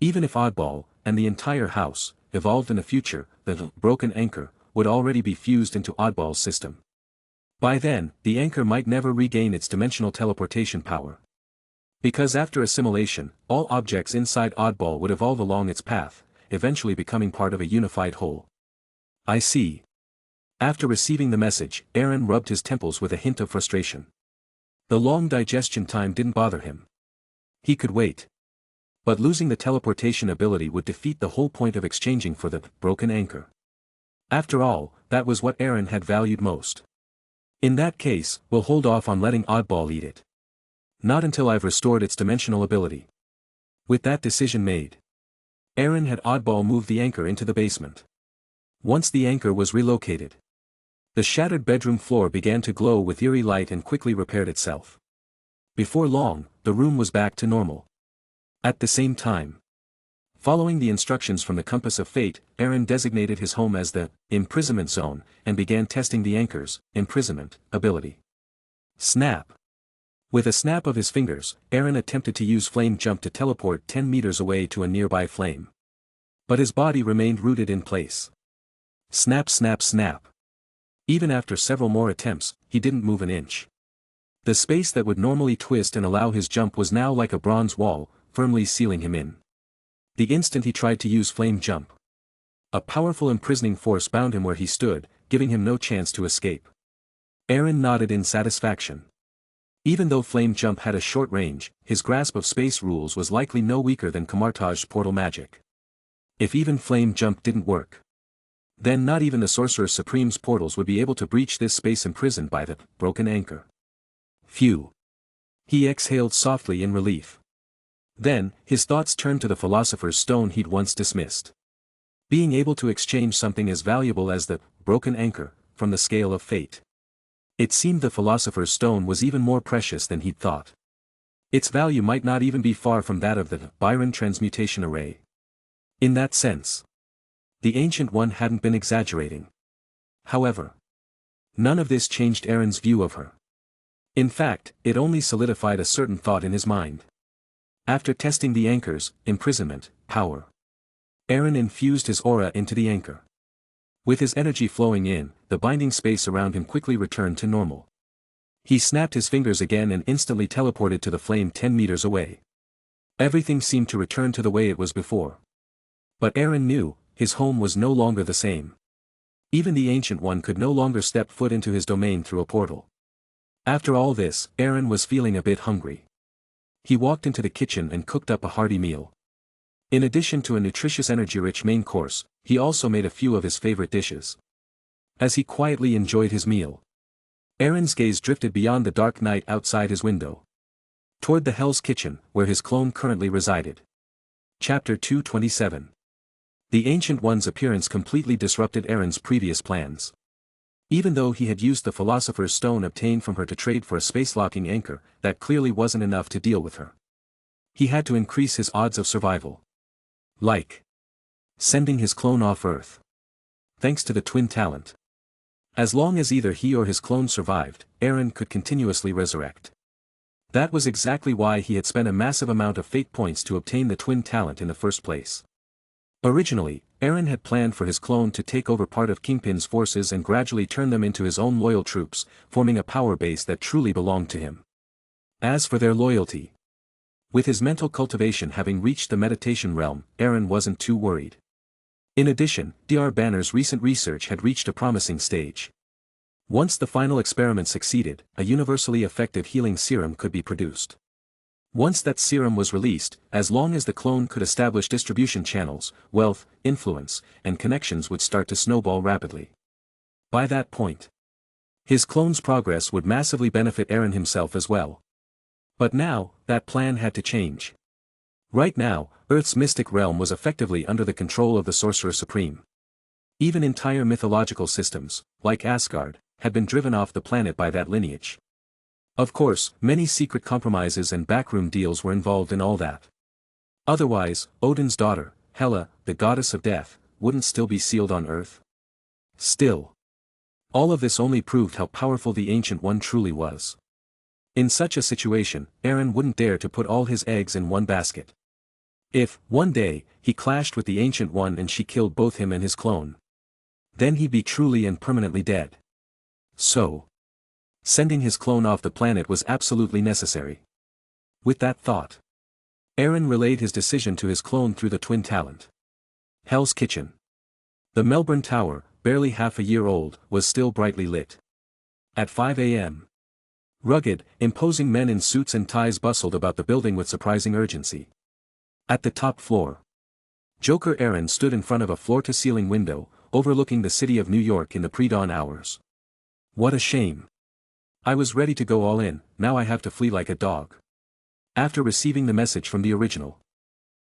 Even if Oddball, and the entire house, evolved in the future, the broken anchor would already be fused into Oddball's system. By then, the anchor might never regain its dimensional teleportation power. Because after assimilation, all objects inside Oddball would evolve along its path, eventually becoming part of a unified whole. I see. After receiving the message, Eren rubbed his temples with a hint of frustration. The long digestion time didn't bother him. He could wait. But losing the teleportation ability would defeat the whole point of exchanging for the broken anchor. After all, that was what Eren had valued most. In that case, we'll hold off on letting Oddball eat it. Not until I've restored its dimensional ability. With that decision made, Eren had Oddball move the anchor into the basement. Once the anchor was relocated, the shattered bedroom floor began to glow with eerie light and quickly repaired itself. Before long, the room was back to normal. At the same time, following the instructions from the Compass of Fate, Eren designated his home as the imprisonment zone and began testing the anchor's imprisonment ability. Snap! With a snap of his fingers, Eren attempted to use Flame Jump to teleport 10 meters away to a nearby flame. But his body remained rooted in place. Snap, snap, snap. Even after several more attempts, he didn't move an inch. The space that would normally twist and allow his jump was now like a bronze wall, firmly sealing him in. The instant he tried to use Flame Jump, a powerful imprisoning force bound him where he stood, giving him no chance to escape. Eren nodded in satisfaction. Even though Flame Jump had a short range, his grasp of space rules was likely no weaker than Kamartaj's portal magic. If even Flame Jump didn't work, then not even the Sorcerer Supreme's portals would be able to breach this space imprisoned by the broken anchor. Phew. He exhaled softly in relief. Then, his thoughts turned to the Philosopher's Stone he'd once dismissed. Being able to exchange something as valuable as the broken anchor from the scale of fate. It seemed the Philosopher's Stone was even more precious than he'd thought. Its value might not even be far from that of the Byron Transmutation Array. In that sense, the Ancient One hadn't been exaggerating. However, none of this changed Eren's view of her. In fact, it only solidified a certain thought in his mind. After testing the anchor's imprisonment power, Eren infused his aura into the anchor. With his energy flowing in, the binding space around him quickly returned to normal. He snapped his fingers again and instantly teleported to the flame 10 meters away. Everything seemed to return to the way it was before. But Eren knew, his home was no longer the same. Even the Ancient One could no longer step foot into his domain through a portal. After all this, Eren was feeling a bit hungry. He walked into the kitchen and cooked up a hearty meal. In addition to a nutritious energy-rich main course, he also made a few of his favorite dishes. As he quietly enjoyed his meal, Eren's gaze drifted beyond the dark night outside his window, toward the Hell's Kitchen, where his clone currently resided. Chapter 227. The Ancient One's appearance completely disrupted Eren's previous plans. Even though he had used the Philosopher's Stone obtained from her to trade for a space-locking anchor, that clearly wasn't enough to deal with her. He had to increase his odds of survival. Like sending his clone off Earth. Thanks to the twin talent. As long as either he or his clone survived, Eren could continuously resurrect. That was exactly why he had spent a massive amount of fate points to obtain the twin talent in the first place. Originally, Eren had planned for his clone to take over part of Kingpin's forces and gradually turn them into his own loyal troops, forming a power base that truly belonged to him. As for their loyalty, with his mental cultivation having reached the meditation realm, Eren wasn't too worried. In addition, Dr. Banner's recent research had reached a promising stage. Once the final experiment succeeded, a universally effective healing serum could be produced. Once that serum was released, as long as the clone could establish distribution channels, wealth, influence, and connections would start to snowball rapidly. By that point, his clone's progress would massively benefit Eren himself as well. But now, that plan had to change. Right now, Earth's mystic realm was effectively under the control of the Sorcerer Supreme. Even entire mythological systems, like Asgard, had been driven off the planet by that lineage. Of course, many secret compromises and backroom deals were involved in all that. Otherwise, Odin's daughter, Hela, the goddess of death, wouldn't still be sealed on Earth. Still, all of this only proved how powerful the Ancient One truly was. In such a situation, Eren wouldn't dare to put all his eggs in one basket. If, one day, he clashed with the Ancient One and she killed both him and his clone, then he'd be truly and permanently dead. So, sending his clone off the planet was absolutely necessary. With that thought, Eren relayed his decision to his clone through the twin talent. Hell's Kitchen. The Melbourne Tower, barely half a year old, was still brightly lit. At 5 a.m. rugged, imposing men in suits and ties bustled about the building with surprising urgency. At the top floor, Joker Eren stood in front of a floor-to-ceiling window, overlooking the city of New York in the pre-dawn hours. What a shame. I was ready to go all in, now I have to flee like a dog. After receiving the message from the original,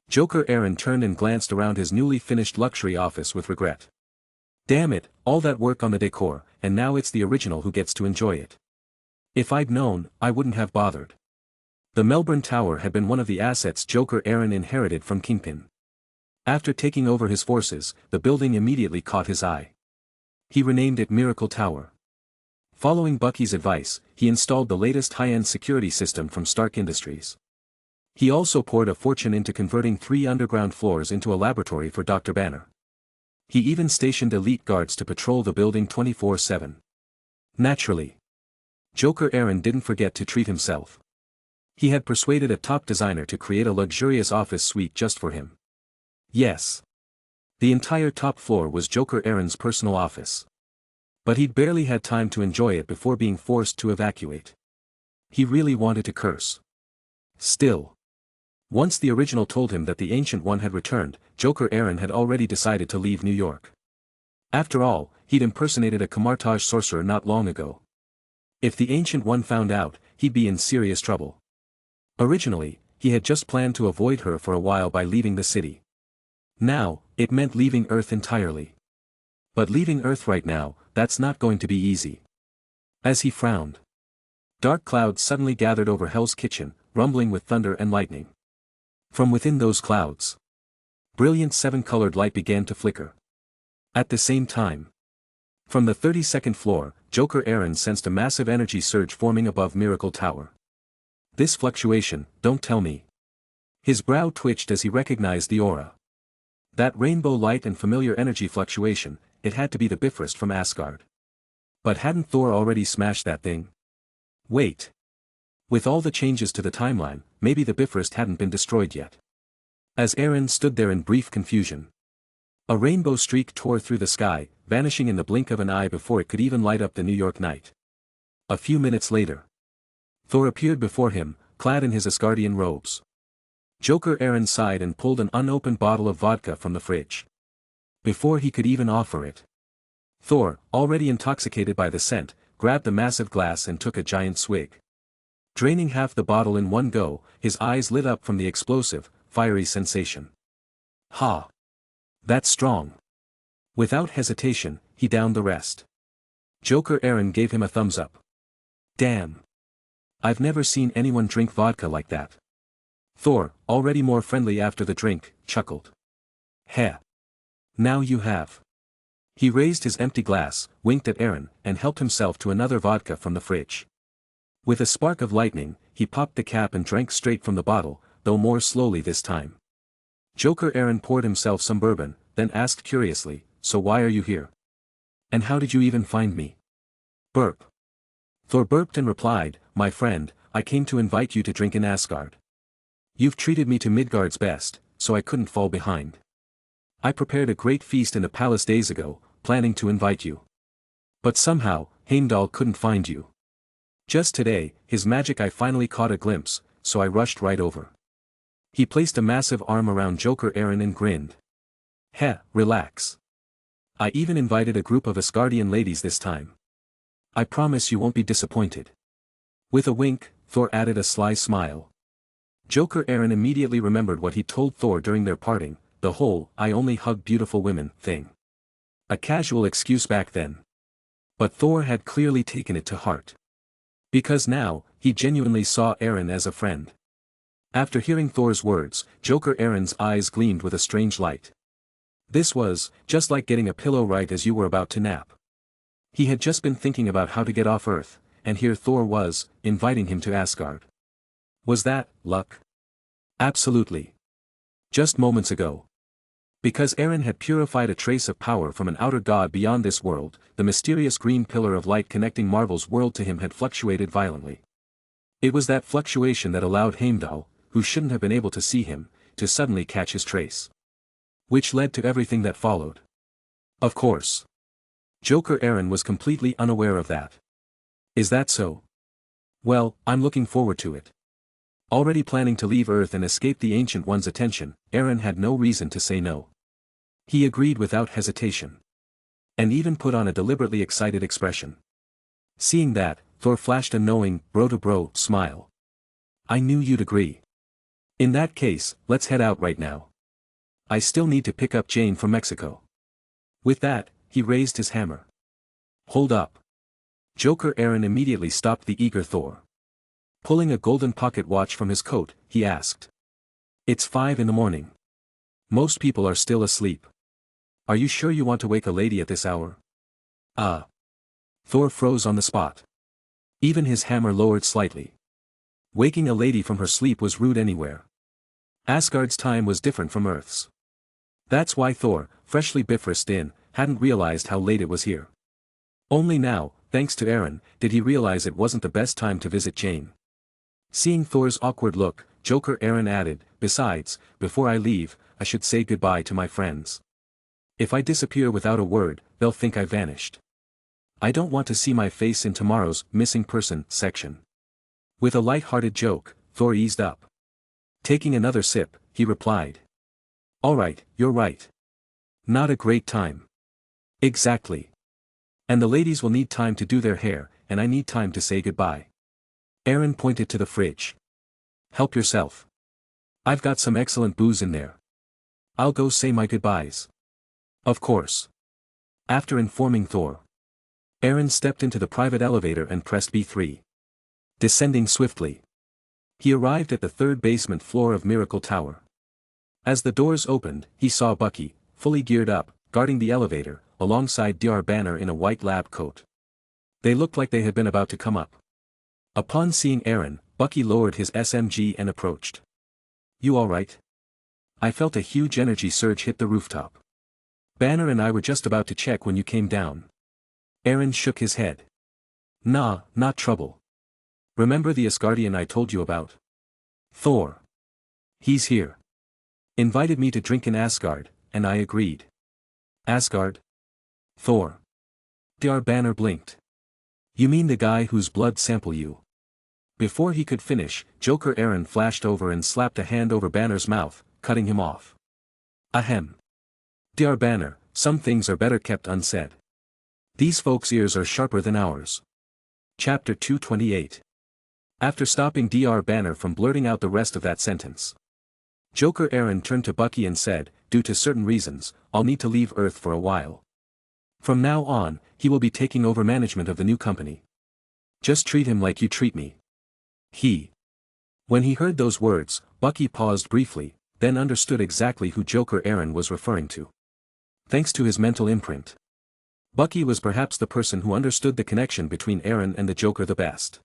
Joker Eren turned and glanced around his newly finished luxury office with regret. Damn it, all that work on the decor, and now it's the original who gets to enjoy it. If I'd known, I wouldn't have bothered. The Melbourne Tower had been one of the assets Joker Eren inherited from Kingpin. After taking over his forces, the building immediately caught his eye. He renamed it Miracle Tower. Following Bucky's advice, he installed the latest high-end security system from Stark Industries. He also poured a fortune into converting 3 underground floors into a laboratory for Dr. Banner. He even stationed elite guards to patrol the building 24/7. Naturally, Joker Eren didn't forget to treat himself. He had persuaded a top designer to create a luxurious office suite just for him. Yes. The entire top floor was Joker Eren's personal office. But he'd barely had time to enjoy it before being forced to evacuate. He really wanted to curse. Still, once the original told him that the Ancient One had returned, Joker Eren had already decided to leave New York. After all, he'd impersonated a Kamartaj sorcerer not long ago. If the Ancient One found out, he'd be in serious trouble. Originally, he had just planned to avoid her for a while by leaving the city. Now, it meant leaving Earth entirely. But leaving Earth right now, that's not going to be easy. As he frowned, dark clouds suddenly gathered over Hell's Kitchen, rumbling with thunder and lightning. From within those clouds, brilliant 7-colored light began to flicker. At the same time, from the 32nd floor, Joker Eren sensed a massive energy surge forming above Miracle Tower. This fluctuation, don't tell me. His brow twitched as he recognized the aura. That rainbow light and familiar energy fluctuation, it had to be the Bifrost from Asgard. But hadn't Thor already smashed that thing? Wait. With all the changes to the timeline, maybe the Bifrost hadn't been destroyed yet. As Eren stood there in brief confusion, a rainbow streak tore through the sky, vanishing in the blink of an eye before it could even light up the New York night. A few minutes later, Thor appeared before him, clad in his Asgardian robes. Joker Eren sighed and pulled an unopened bottle of vodka from the fridge. Before he could even offer it, Thor, already intoxicated by the scent, grabbed the massive glass and took a giant swig. Draining half the bottle in one go, his eyes lit up from the explosive, fiery sensation. Ha! That's strong. Without hesitation, he downed the rest. Joker Eren gave him a thumbs up. Damn. I've never seen anyone drink vodka like that. Thor, already more friendly after the drink, chuckled. Heh. Now you have. He raised his empty glass, winked at Eren, and helped himself to another vodka from the fridge. With a spark of lightning, he popped the cap and drank straight from the bottle, though more slowly this time. Joker Eren poured himself some bourbon, then asked curiously, "So why are you here? And how did you even find me?" Burp. Thor burped and replied, "My friend, I came to invite you to drink in Asgard. You've treated me to Midgard's best, so I couldn't fall behind. I prepared a great feast in the palace days ago, planning to invite you. But somehow, Heimdall couldn't find you. Just today, his magic eye finally caught a glimpse, so I rushed right over. He placed a massive arm around Joker Eren and grinned. Heh, relax. I even invited a group of Asgardian ladies this time. I promise you won't be disappointed. With a wink, Thor added a sly smile. Joker Eren immediately remembered what he told Thor during their parting, the whole "I only hug beautiful women" thing. A casual excuse back then. But Thor had clearly taken it to heart. Because now, he genuinely saw Eren as a friend. After hearing Thor's words, Joker Eren's eyes gleamed with a strange light. This was, just like getting a pillow right as you were about to nap. He had just been thinking about how to get off Earth, and here Thor was, inviting him to Asgard. Was that luck? Absolutely. Just moments ago. Because Eren had purified a trace of power from an outer god beyond this world, the mysterious green pillar of light connecting Marvel's world to him had fluctuated violently. It was that fluctuation that allowed Heimdall, who shouldn't have been able to see him, to suddenly catch his trace. Which led to everything that followed. Of course. Joker Eren was completely unaware of that. Is that so? Well, I'm looking forward to it. Already planning to leave Earth and escape the Ancient One's attention, Eren had no reason to say no. He agreed without hesitation. And even put on a deliberately excited expression. Seeing that, Thor flashed a knowing, bro-to-bro smile. I knew you'd agree. In that case, let's head out right now. I still need to pick up Jane from Mexico. With that, he raised his hammer. Hold up. Joker Eren immediately stopped the eager Thor. Pulling a golden pocket watch from his coat, he asked. It's 5 in the morning. Most people are still asleep. Are you sure you want to wake a lady at this hour? Thor froze on the spot. Even his hammer lowered slightly. Waking a lady from her sleep was rude anywhere. Asgard's time was different from Earth's. That's why Thor, freshly bifrosted in, hadn't realized how late it was here. Only now, thanks to Eren, did he realize it wasn't the best time to visit Jane. Seeing Thor's awkward look, Joker Eren added, besides, before I leave, I should say goodbye to my friends. If I disappear without a word, they'll think I vanished. I don't want to see my face in tomorrow's missing person section. With a light-hearted joke, Thor eased up. Taking another sip, he replied. Alright, you're right. Not a great time. Exactly. And the ladies will need time to do their hair, and I need time to say goodbye. Eren pointed to the fridge. Help yourself. I've got some excellent booze in there. I'll go say my goodbyes. Of course. After informing Thor, Eren stepped into the private elevator and pressed B3. Descending swiftly. He arrived at the third basement floor of Miracle Tower. As the doors opened, he saw Bucky, fully geared up, guarding the elevator, alongside Dr. Banner in a white lab coat. They looked like they had been about to come up. Upon seeing Eren, Bucky lowered his SMG and approached. You alright? I felt a huge energy surge hit the rooftop. Banner and I were just about to check when you came down. Eren shook his head. Nah, not trouble. Remember the Asgardian I told you about? Thor. He's here. Invited me to drink in Asgard, and I agreed. Asgard? Thor. Dr. Banner blinked. You mean the guy whose blood sample you? Before he could finish, Joker Eren flashed over and slapped a hand over Banner's mouth, cutting him off. Ahem. Dr. Banner, some things are better kept unsaid. These folks' ears are sharper than ours. Chapter 228. After stopping Dr. Banner from blurting out the rest of that sentence, Joker Eren turned to Bucky and said, due to certain reasons, I'll need to leave Earth for a while. From now on, he will be taking over management of the new company. Just treat him like you treat me. When he heard those words, Bucky paused briefly, then understood exactly who Joker Eren was referring to. Thanks to his mental imprint, Bucky was perhaps the person who understood the connection between Eren and the Joker the best.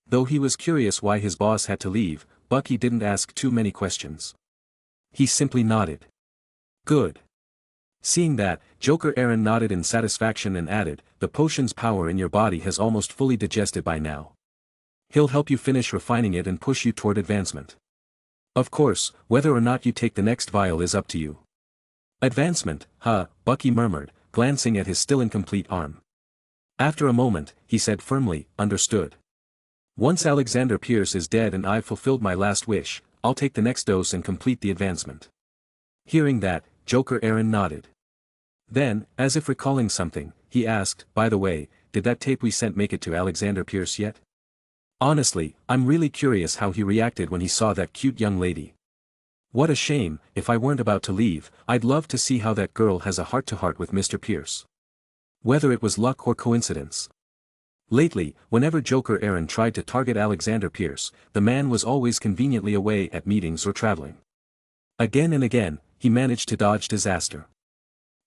Though he was curious why his boss had to leave, Bucky didn't ask too many questions. He simply nodded. Good. Seeing that, Joker Eren nodded in satisfaction and added, the potion's power in your body has almost fully digested by now. He'll help you finish refining it and push you toward advancement. Of course, whether or not you take the next vial is up to you. Advancement, huh, Bucky murmured, glancing at his still incomplete arm. After a moment, he said firmly, understood. Once Alexander Pierce is dead and I've fulfilled my last wish, I'll take the next dose and complete the advancement. Hearing that, Joker Eren nodded. Then, as if recalling something, he asked, by the way, did that tape we sent make it to Alexander Pierce yet? Honestly, I'm really curious how he reacted when he saw that cute young lady. What a shame, if I weren't about to leave, I'd love to see how that girl has a heart-to-heart with Mr. Pierce. Whether it was luck or coincidence. Lately, whenever Joker Eren tried to target Alexander Pierce, the man was always conveniently away at meetings or traveling. Again and again, he managed to dodge disaster.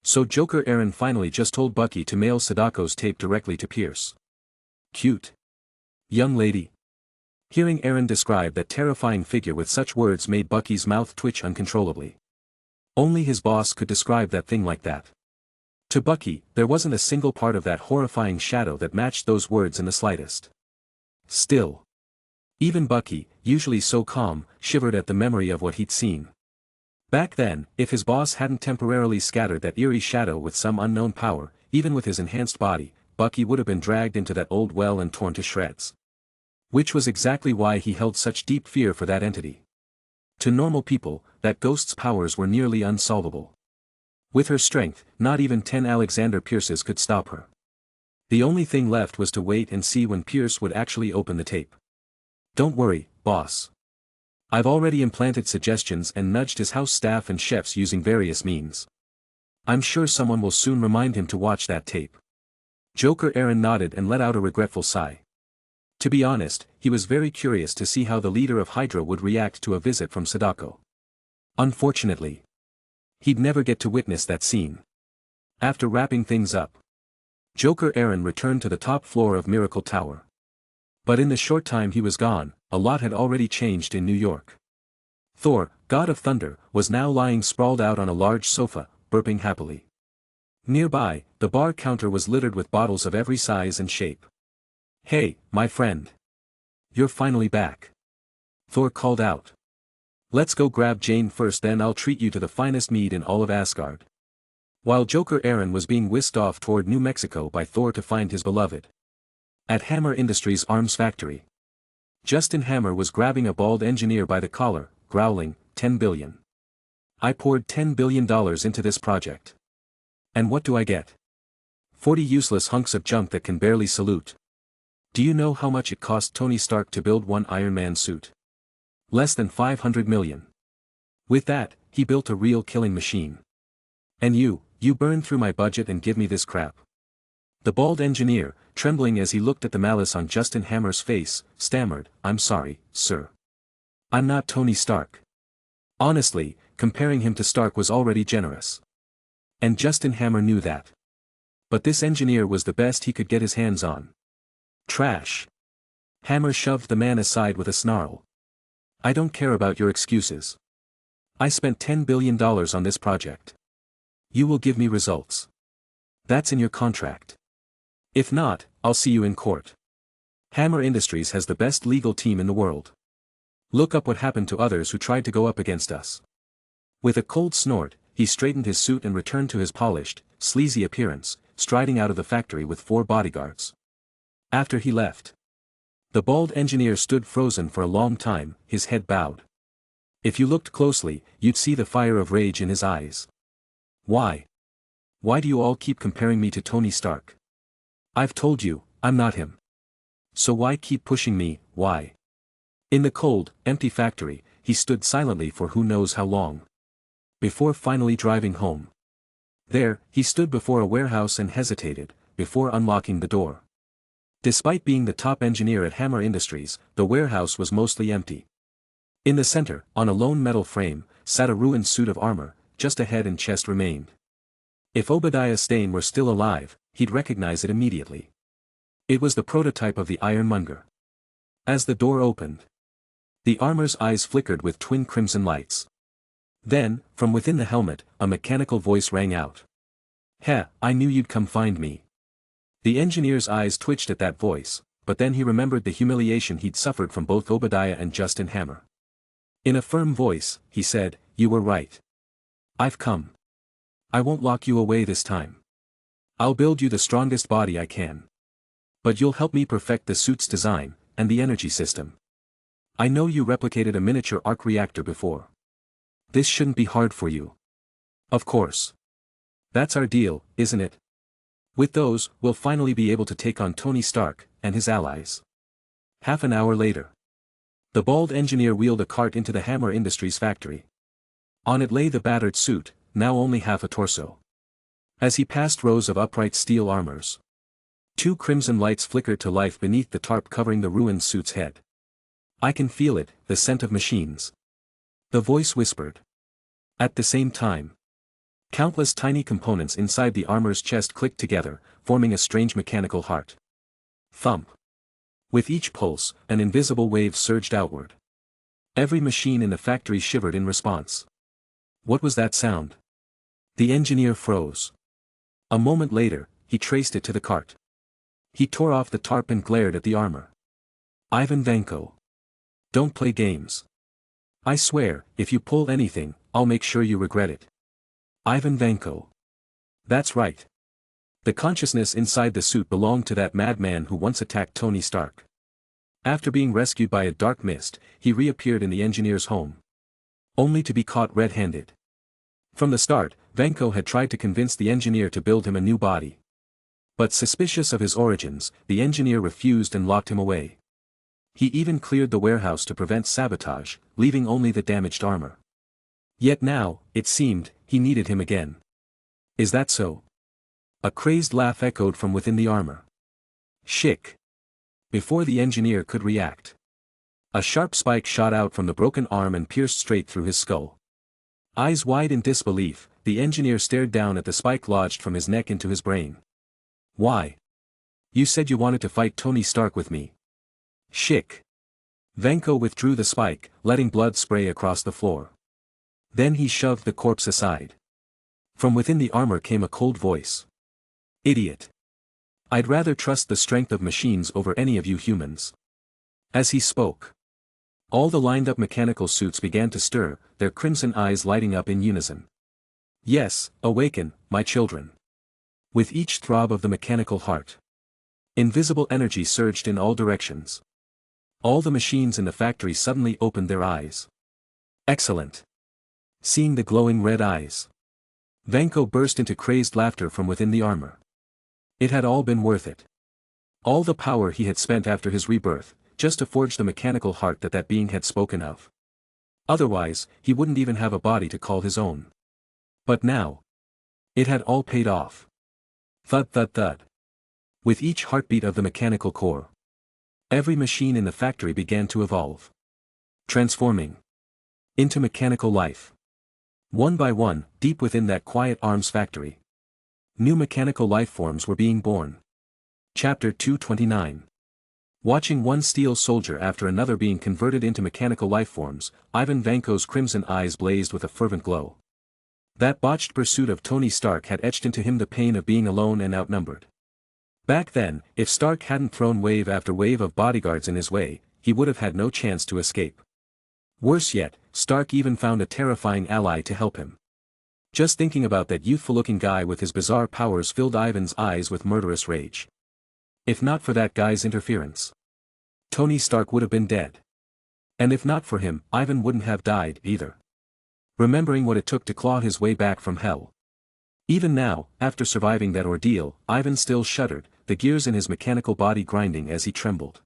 So Joker Eren finally just told Bucky to mail Sadako's tape directly to Pierce. Cute young lady. Hearing Eren describe that terrifying figure with such words made Bucky's mouth twitch uncontrollably. Only his boss could describe that thing like that. To Bucky, there wasn't a single part of that horrifying shadow that matched those words in the slightest. Still. Even Bucky, usually so calm, shivered at the memory of what he'd seen. Back then, if his boss hadn't temporarily scattered that eerie shadow with some unknown power, even with his enhanced body, Bucky would have been dragged into that old well and torn to shreds. Which was exactly why he held such deep fear for that entity. To normal people, that ghost's powers were nearly unsolvable. With her strength, not even 10 Alexander Pierces could stop her. The only thing left was to wait and see when Pierce would actually open the tape. Don't worry, boss. I've already implanted suggestions and nudged his house staff and chefs using various means. I'm sure someone will soon remind him to watch that tape. Joker Eren nodded and let out a regretful sigh. To be honest, he was very curious to see how the leader of Hydra would react to a visit from Sadako. Unfortunately, he'd never get to witness that scene. After wrapping things up, Joker Eren returned to the top floor of Miracle Tower. But in the short time he was gone, a lot had already changed in New York. Thor, god of thunder, was now lying sprawled out on a large sofa, burping happily. Nearby, the bar counter was littered with bottles of every size and shape. Hey, my friend. You're finally back. Thor called out. Let's go grab Jane first, then I'll treat you to the finest mead in all of Asgard. While Joker Eren was being whisked off toward New Mexico by Thor to find his beloved. At Hammer Industries Arms Factory. Justin Hammer was grabbing a bald engineer by the collar, growling, 10 billion. I poured $10 billion into this project. And what do I get? 40 useless hunks of junk that can barely salute. Do you know how much it cost Tony Stark to build one Iron Man suit? Less than 500 million. With that, he built a real killing machine. And you burn through my budget and give me this crap. The bald engineer, trembling as he looked at the malice on Justin Hammer's face, stammered, I'm sorry, sir. I'm not Tony Stark. Honestly, comparing him to Stark was already generous. And Justin Hammer knew that. But this engineer was the best he could get his hands on. Trash. Hammer shoved the man aside with a snarl. I don't care about your excuses. I spent $10 billion on this project. You will give me results. That's in your contract. If not, I'll see you in court. Hammer Industries has the best legal team in the world. Look up what happened to others who tried to go up against us. With a cold snort, he straightened his suit and returned to his polished, sleazy appearance, striding out of the factory with 4 bodyguards. After he left, the bald engineer stood frozen for a long time, his head bowed. If you looked closely, you'd see the fire of rage in his eyes. Why? Why do you all keep comparing me to Tony Stark? I've told you, I'm not him. So why keep pushing me, why? In the cold, empty factory, he stood silently for who knows how long. Before finally driving home. There, he stood before a warehouse and hesitated, before unlocking the door. Despite being the top engineer at Hammer Industries, the warehouse was mostly empty. In the center, on a lone metal frame, sat a ruined suit of armor, just a head and chest remained. If Obadiah Stane were still alive, he'd recognize it immediately. It was the prototype of the Ironmonger. As the door opened, the armor's eyes flickered with twin crimson lights. Then, from within the helmet, a mechanical voice rang out. Heh, I knew you'd come find me. The engineer's eyes twitched at that voice, but then he remembered the humiliation he'd suffered from both Obadiah and Justin Hammer. In a firm voice, he said, You were right. I've come. I won't lock you away this time. I'll build you the strongest body I can. But you'll help me perfect the suit's design, and the energy system. I know you replicated a miniature arc reactor before. This shouldn't be hard for you. Of course. That's our deal, isn't it? With those, we'll finally be able to take on Tony Stark and his allies. Half an hour later. The bald engineer wheeled a cart into the Hammer Industries factory. On it lay the battered suit, now only half a torso. As he passed rows of upright steel armors, 2 crimson lights flickered to life beneath the tarp covering the ruined suit's head. I can feel it, the scent of machines. The voice whispered. At the same time, countless tiny components inside the armor's chest clicked together, forming a strange mechanical heart. Thump. With each pulse, an invisible wave surged outward. Every machine in the factory shivered in response. What was that sound? The engineer froze. A moment later, he traced it to the cart. He tore off the tarp and glared at the armor. Ivan Vanko. Don't play games. I swear, if you pull anything, I'll make sure you regret it. Ivan Vanko. That's right. The consciousness inside the suit belonged to that madman who once attacked Tony Stark. After being rescued by a dark mist, he reappeared in the engineer's home. Only to be caught red-handed. From the start, Vanko had tried to convince the engineer to build him a new body. But suspicious of his origins, the engineer refused and locked him away. He even cleared the warehouse to prevent sabotage, leaving only the damaged armor. Yet now, it seemed, he needed him again. Is that so? A crazed laugh echoed from within the armor. Shick. Before the engineer could react, a sharp spike shot out from the broken arm and pierced straight through his skull. Eyes wide in disbelief, the engineer stared down at the spike lodged from his neck into his brain. Why? You said you wanted to fight Tony Stark with me. Shick. Vanko withdrew the spike, letting blood spray across the floor. Then he shoved the corpse aside. From within the armor came a cold voice. Idiot. I'd rather trust the strength of machines over any of you humans. As he spoke, all the lined-up mechanical suits began to stir, their crimson eyes lighting up in unison. Yes, awaken, my children. With each throb of the mechanical heart, invisible energy surged in all directions. All the machines in the factory suddenly opened their eyes. Excellent. Seeing the glowing red eyes, Vanko burst into crazed laughter from within the armor. It had all been worth it. All the power he had spent after his rebirth, just to forge the mechanical heart that being had spoken of. Otherwise, he wouldn't even have a body to call his own. But now, it had all paid off. Thud thud thud. With each heartbeat of the mechanical core, every machine in the factory began to evolve. Transforming into mechanical life. One by one, deep within that quiet arms factory, new mechanical life forms were being born. Chapter 229. Watching one steel soldier after another being converted into mechanical life forms, Ivan Vanko's crimson eyes blazed with a fervent glow. That botched pursuit of Tony Stark had etched into him the pain of being alone and outnumbered. Back then, if Stark hadn't thrown wave after wave of bodyguards in his way, he would have had no chance to escape. Worse yet, Stark even found a terrifying ally to help him. Just thinking about that youthful-looking guy with his bizarre powers filled Ivan's eyes with murderous rage. If not for that guy's interference, Tony Stark would have been dead. And if not for him, Ivan wouldn't have died either. Remembering what it took to claw his way back from hell. Even now, after surviving that ordeal, Ivan still shuddered, the gears in his mechanical body grinding as he trembled.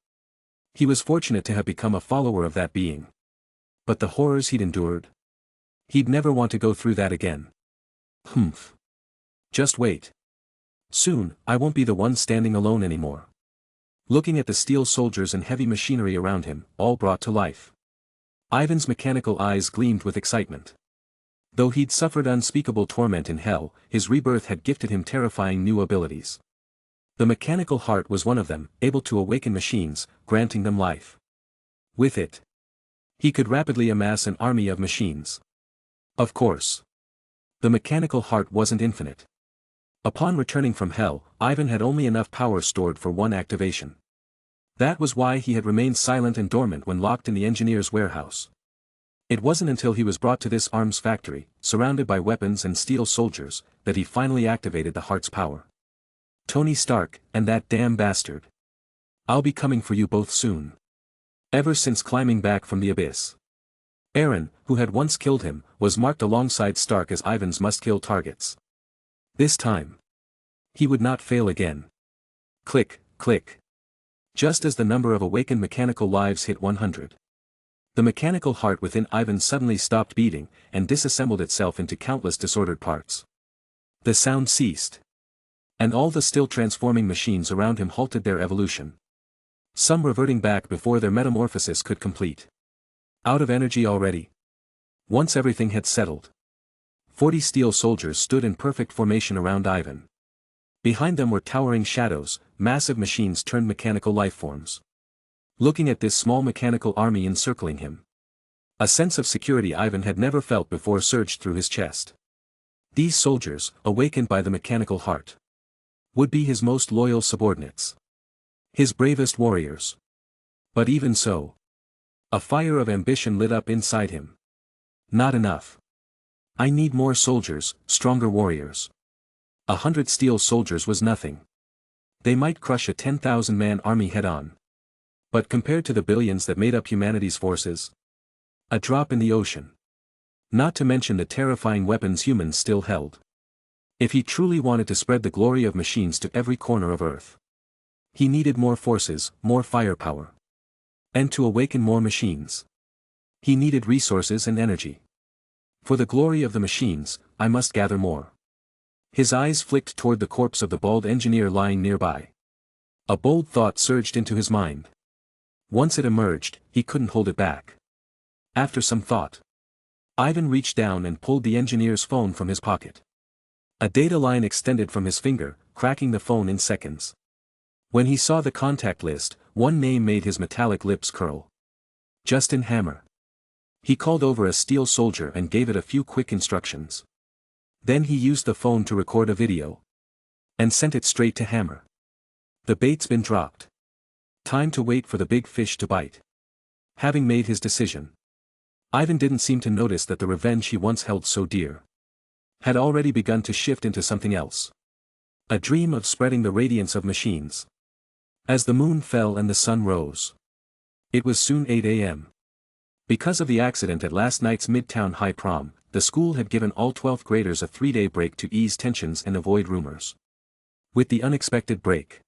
He was fortunate to have become a follower of that being. But the horrors he'd endured? He'd never want to go through that again. Humph. Just wait. Soon, I won't be the one standing alone anymore. Looking at the steel soldiers and heavy machinery around him, all brought to life, Ivan's mechanical eyes gleamed with excitement. Though he'd suffered unspeakable torment in hell, his rebirth had gifted him terrifying new abilities. The mechanical heart was one of them, able to awaken machines, granting them life. With it, he could rapidly amass an army of machines. Of course, the mechanical heart wasn't infinite. Upon returning from hell, Ivan had only enough power stored for one activation. That was why he had remained silent and dormant when locked in the engineer's warehouse. It wasn't until he was brought to this arms factory, surrounded by weapons and steel soldiers, that he finally activated the heart's power. Tony Stark, and that damn bastard. I'll be coming for you both soon. Ever since climbing back from the abyss. Eren, who had once killed him, was marked alongside Stark as Ivan's must-kill targets. This time, he would not fail again. Click, click. Just as the number of awakened mechanical lives hit 100. The mechanical heart within Ivan suddenly stopped beating, and disassembled itself into countless disordered parts. The sound ceased. And all the still transforming machines around him halted their evolution. Some reverting back before their metamorphosis could complete. Out of energy already. Once everything had settled. 40 steel soldiers stood in perfect formation around Ivan. Behind them were towering shadows, massive machines turned mechanical lifeforms. Looking at this small mechanical army encircling him. A sense of security Ivan had never felt before surged through his chest. These soldiers, awakened by the mechanical heart, would be his most loyal subordinates. His bravest warriors. But even so, a fire of ambition lit up inside him. Not enough. I need more soldiers, stronger warriors. 100 steel soldiers was nothing. They might crush a 10,000-man army head-on. But compared to the billions that made up humanity's forces, a drop in the ocean. Not to mention the terrifying weapons humans still held. If he truly wanted to spread the glory of machines to every corner of Earth, he needed more forces, more firepower. And to awaken more machines, he needed resources and energy. For the glory of the machines, I must gather more. His eyes flicked toward the corpse of the bald engineer lying nearby. A bold thought surged into his mind. Once it emerged, he couldn't hold it back. After some thought, Ivan reached down and pulled the engineer's phone from his pocket. A data line extended from his finger, cracking the phone in seconds. When he saw the contact list, one name made his metallic lips curl. Justin Hammer. He called over a steel soldier and gave it a few quick instructions. Then he used the phone to record a video. And sent it straight to Hammer. The bait's been dropped. Time to wait for the big fish to bite. Having made his decision, Ivan didn't seem to notice that the revenge he once held so dear had already begun to shift into something else. A dream of spreading the radiance of machines. As the moon fell and the sun rose. It was soon 8 a.m. Because of the accident at last night's Midtown High prom, the school had given all 12th graders a 3-day break to ease tensions and avoid rumors. With the unexpected break,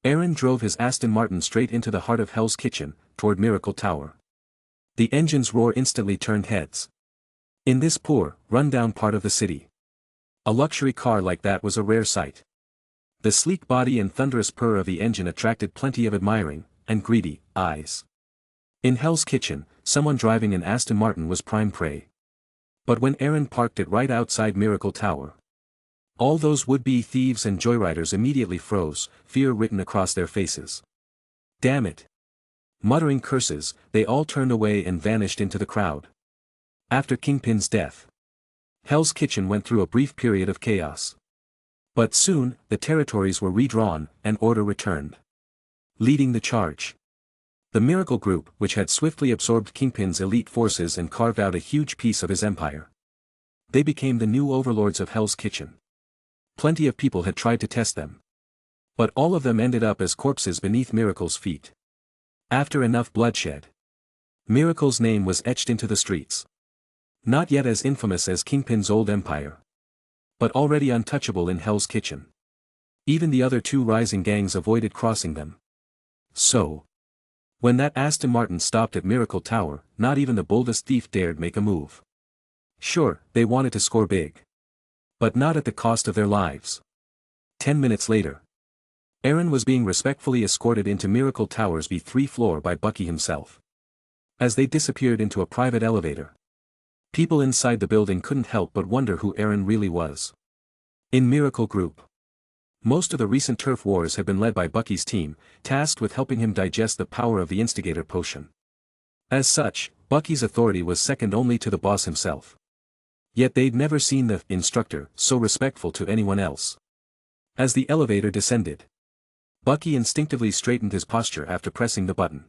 Eren drove his Aston Martin straight into the heart of Hell's Kitchen, toward Miracle Tower. The engine's roar instantly turned heads. In this poor, run-down part of the city, a luxury car like that was a rare sight. The sleek body and thunderous purr of the engine attracted plenty of admiring, and greedy, eyes. In Hell's Kitchen, someone driving an Aston Martin was prime prey. But when Eren parked it right outside Miracle Tower, all those would-be thieves and joyriders immediately froze, fear written across their faces. Damn it! Muttering curses, they all turned away and vanished into the crowd. After Kingpin's death, Hell's Kitchen went through a brief period of chaos. But soon, the territories were redrawn, and order returned. Leading the charge, the Miracle Group, which had swiftly absorbed Kingpin's elite forces and carved out a huge piece of his empire. They became the new overlords of Hell's Kitchen. Plenty of people had tried to test them. But all of them ended up as corpses beneath Miracle's feet. After enough bloodshed, Miracle's name was etched into the streets. Not yet as infamous as Kingpin's old empire, but already untouchable in Hell's Kitchen. Even the other two rising gangs avoided crossing them. So, when that Aston Martin stopped at Miracle Tower, not even the boldest thief dared make a move. Sure, they wanted to score big. But not at the cost of their lives. 10 minutes later, Eren was being respectfully escorted into Miracle Tower's B3 floor by Bucky himself. As they disappeared into a private elevator, people inside the building couldn't help but wonder who Eren really was. In Miracle Group, most of the recent turf wars had been led by Bucky's team, tasked with helping him digest the power of the Instigator potion. As such, Bucky's authority was second only to the boss himself. Yet they'd never seen the instructor so respectful to anyone else. As the elevator descended, Bucky instinctively straightened his posture after pressing the button.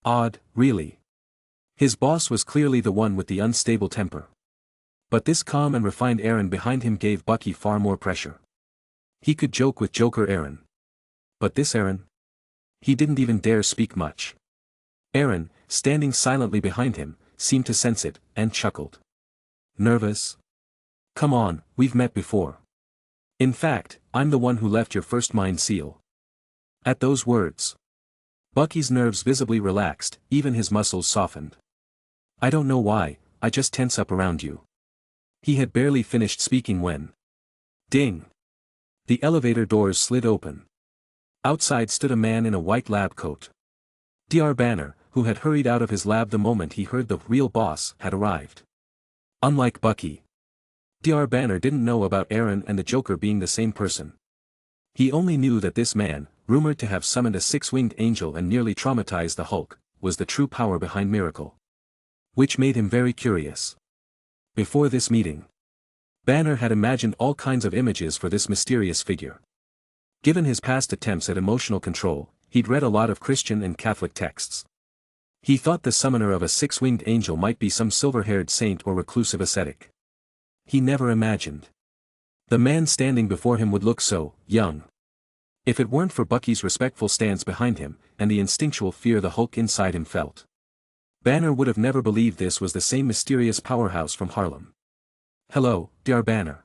Odd, really. His boss was clearly the one with the unstable temper. But this calm and refined Eren behind him gave Bucky far more pressure. He could joke with Joker Eren. But this Eren? He didn't even dare speak much. Eren, standing silently behind him, seemed to sense it, and chuckled. Nervous? Come on, we've met before. In fact, I'm the one who left your first mind seal. At those words, Bucky's nerves visibly relaxed, even his muscles softened. I don't know why, I just tense up around you. He had barely finished speaking when. Ding! The elevator doors slid open. Outside stood a man in a white lab coat. Dr. Banner, who had hurried out of his lab the moment he heard the real boss had arrived. Unlike Bucky, Dr. Banner didn't know about Eren and the Joker being the same person. He only knew that this man, rumored to have summoned a six-winged angel and nearly traumatized the Hulk, was the true power behind Miracle. Which made him very curious. Before this meeting, Banner had imagined all kinds of images for this mysterious figure. Given his past attempts at emotional control, he'd read a lot of Christian and Catholic texts. He thought the summoner of a six-winged angel might be some silver-haired saint or reclusive ascetic. He never imagined the man standing before him would look so young. If it weren't for Bucky's respectful stance behind him, and the instinctual fear the Hulk inside him felt, Banner would have never believed this was the same mysterious powerhouse from Harlem. Hello, Dr. Banner.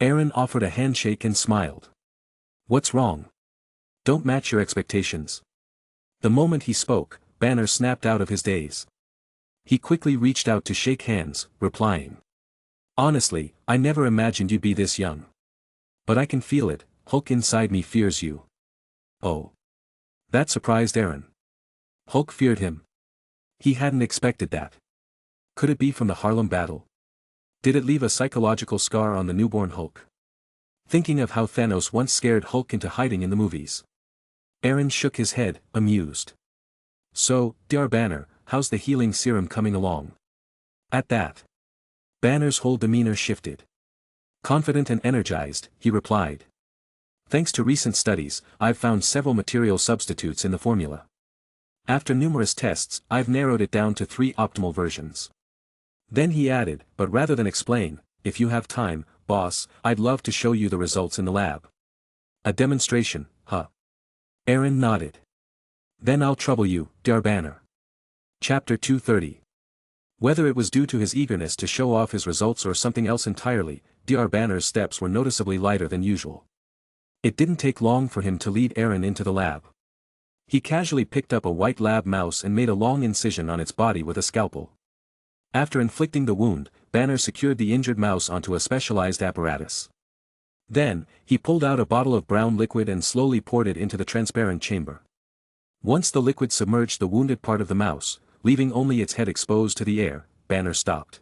Eren offered a handshake and smiled. What's wrong? Don't match your expectations. The moment he spoke, Banner snapped out of his daze. He quickly reached out to shake hands, replying. Honestly, I never imagined you'd be this young. But I can feel it, Hulk inside me fears you. Oh. That surprised Eren. Hulk feared him. He hadn't expected that. Could it be from the Harlem battle? Did it leave a psychological scar on the newborn Hulk? Thinking of how Thanos once scared Hulk into hiding in the movies. Eren shook his head, amused. So, Dr. Banner, how's the healing serum coming along? At that, Banner's whole demeanor shifted. Confident and energized, he replied. Thanks to recent studies, I've found several material substitutes in the formula. After numerous tests, I've narrowed it down to 3 optimal versions. Then he added, but rather than explain, if you have time, boss, I'd love to show you the results in the lab. A demonstration, huh? Eren nodded. Then I'll trouble you, Dr. Banner. Chapter 230. Whether it was due to his eagerness to show off his results or something else entirely, Dr. Banner's steps were noticeably lighter than usual. It didn't take long for him to lead Eren into the lab. He casually picked up a white lab mouse and made a long incision on its body with a scalpel. After inflicting the wound, Banner secured the injured mouse onto a specialized apparatus. Then, he pulled out a bottle of brown liquid and slowly poured it into the transparent chamber. Once the liquid submerged the wounded part of the mouse, leaving only its head exposed to the air, Banner stopped.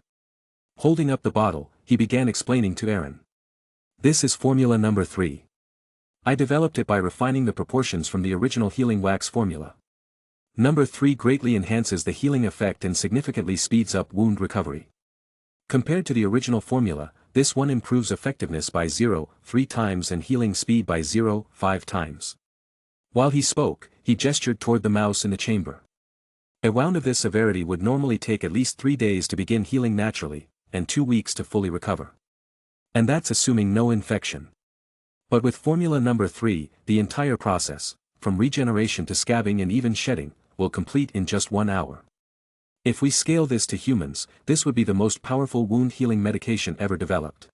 Holding up the bottle, he began explaining to Eren. This is formula number 3. I developed it by refining the proportions from the original healing wax formula. Number 3 greatly enhances the healing effect and significantly speeds up wound recovery. Compared to the original formula, this one improves effectiveness by 0.3 times and healing speed by 0.5 times. While he spoke, he gestured toward the mouse in the chamber. A wound of this severity would normally take at least 3 days to begin healing naturally, and 2 weeks to fully recover. And that's assuming no infection. But with formula number 3, the entire process, from regeneration to scabbing and even shedding, will complete in just 1 hour. If we scale this to humans, this would be the most powerful wound healing medication ever developed.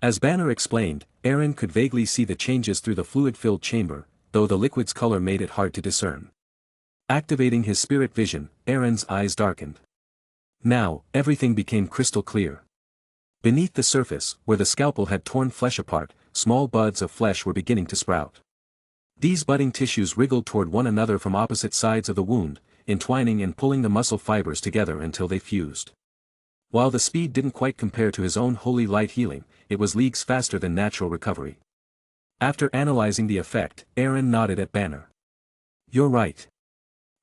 As Banner explained, Eren could vaguely see the changes through the fluid-filled chamber, though the liquid's color made it hard to discern. Activating his spirit vision, Eren's eyes darkened. Now, everything became crystal clear. Beneath the surface, where the scalpel had torn flesh apart, small buds of flesh were beginning to sprout. These budding tissues wriggled toward one another from opposite sides of the wound, entwining and pulling the muscle fibers together until they fused. While the speed didn't quite compare to his own holy light healing, it was leagues faster than natural recovery. After analyzing the effect, Eren nodded at Banner. You're right.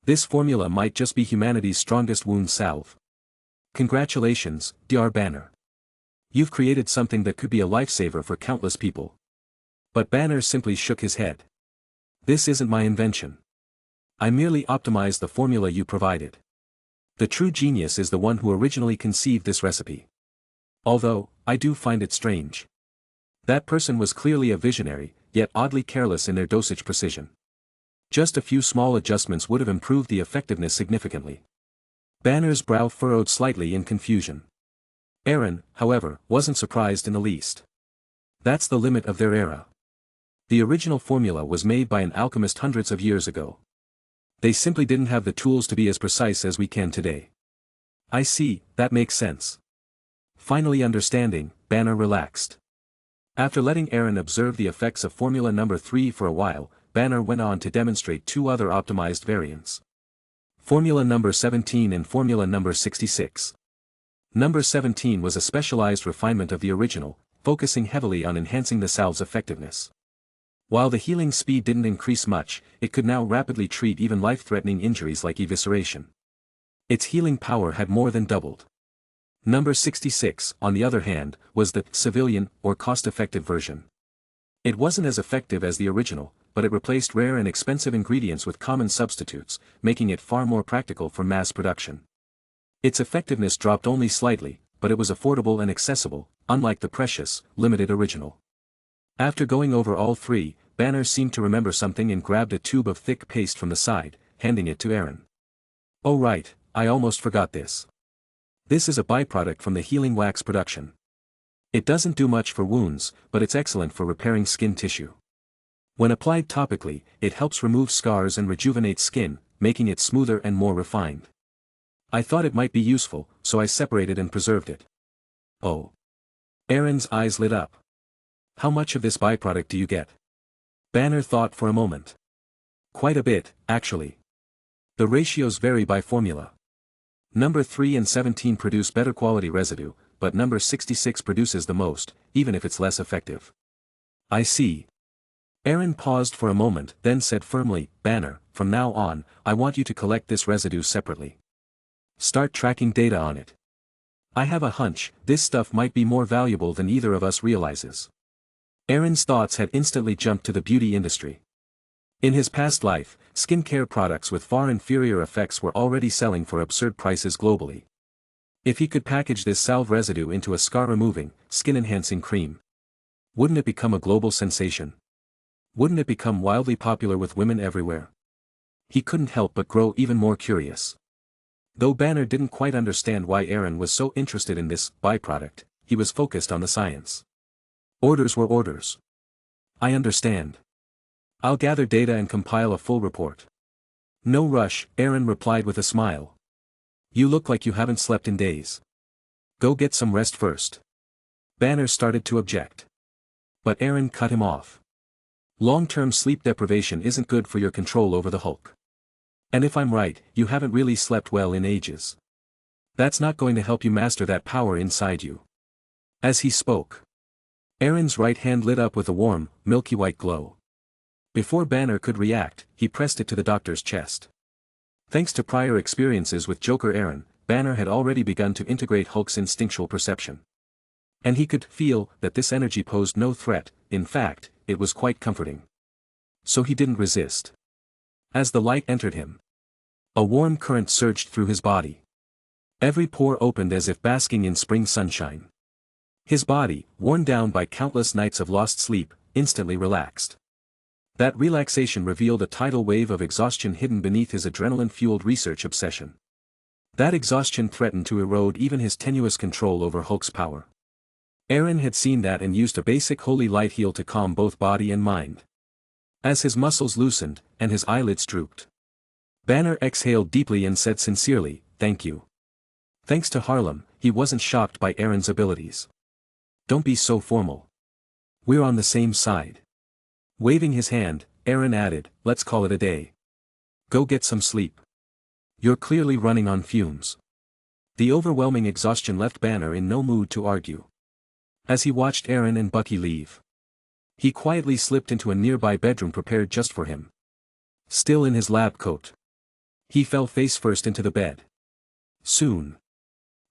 This formula might just be humanity's strongest wound salve. Congratulations, Dr. Banner. You've created something that could be a lifesaver for countless people. But Banner simply shook his head. This isn't my invention. I merely optimized the formula you provided. The true genius is the one who originally conceived this recipe. Although, I do find it strange. That person was clearly a visionary, yet oddly careless in their dosage precision. Just a few small adjustments would have improved the effectiveness significantly. Banner's brow furrowed slightly in confusion. Eren, however, wasn't surprised in the least. That's the limit of their era. The original formula was made by an alchemist hundreds of years ago. They simply didn't have the tools to be as precise as we can today. I see, that makes sense. Finally understanding, Banner relaxed. After letting Eren observe the effects of Formula Number 3 for a while, Banner went on to demonstrate two other optimized variants. Formula Number 17 and Formula Number 66. Number 17 was a specialized refinement of the original, focusing heavily on enhancing the salve's effectiveness. While the healing speed didn't increase much, it could now rapidly treat even life-threatening injuries like evisceration. Its healing power had more than doubled. Number 66, on the other hand, was the civilian or cost-effective version. It wasn't as effective as the original, but it replaced rare and expensive ingredients with common substitutes, making it far more practical for mass production. Its effectiveness dropped only slightly, but it was affordable and accessible, unlike the precious, limited original. After going over all three, Banner seemed to remember something and grabbed a tube of thick paste from the side, handing it to Eren. Oh right, I almost forgot this. This is a byproduct from the healing wax production. It doesn't do much for wounds, but it's excellent for repairing skin tissue. When applied topically, it helps remove scars and rejuvenate skin, making it smoother and more refined. I thought it might be useful, so I separated and preserved it. Oh. Eren's eyes lit up. How much of this byproduct do you get? Banner thought for a moment. Quite a bit, actually. The ratios vary by formula. Number 3 and 17 produce better quality residue, but number 66 produces the most, even if it's less effective. I see. Eren paused for a moment, then said firmly, Banner, from now on, I want you to collect this residue separately. Start tracking data on it. I have a hunch, this stuff might be more valuable than either of us realizes. Eren's thoughts had instantly jumped to the beauty industry. In his past life, skincare products with far inferior effects were already selling for absurd prices globally. If he could package this salve residue into a scar-removing, skin-enhancing cream, wouldn't it become a global sensation? Wouldn't it become wildly popular with women everywhere? He couldn't help but grow even more curious. Though Banner didn't quite understand why Eren was so interested in this byproduct, he was focused on the science. Orders were orders. I understand. I'll gather data and compile a full report. No rush, Eren replied with a smile. You look like you haven't slept in days. Go get some rest first. Banner started to object. But Eren cut him off. Long-term sleep deprivation isn't good for your control over the Hulk. And if I'm right, you haven't really slept well in ages. That's not going to help you master that power inside you. As he spoke, Eren's right hand lit up with a warm, milky white glow. Before Banner could react, he pressed it to the doctor's chest. Thanks to prior experiences with Joker Eren, Banner had already begun to integrate Hulk's instinctual perception. And he could feel that this energy posed no threat, in fact, it was quite comforting. So he didn't resist. As the light entered him, a warm current surged through his body. Every pore opened as if basking in spring sunshine. His body, worn down by countless nights of lost sleep, instantly relaxed. That relaxation revealed a tidal wave of exhaustion hidden beneath his adrenaline-fueled research obsession. That exhaustion threatened to erode even his tenuous control over Hulk's power. Eren had seen that and used a basic holy light heal to calm both body and mind. As his muscles loosened, and his eyelids drooped, Banner exhaled deeply and said sincerely, "Thank you." Thanks to Harlem, he wasn't shocked by Eren's abilities. Don't be so formal. We're on the same side. Waving his hand, Eren added, let's call it a day. Go get some sleep. You're clearly running on fumes. The overwhelming exhaustion left Banner in no mood to argue. As he watched Eren and Bucky leave, he quietly slipped into a nearby bedroom prepared just for him. Still in his lab coat, he fell face first into the bed. Soon,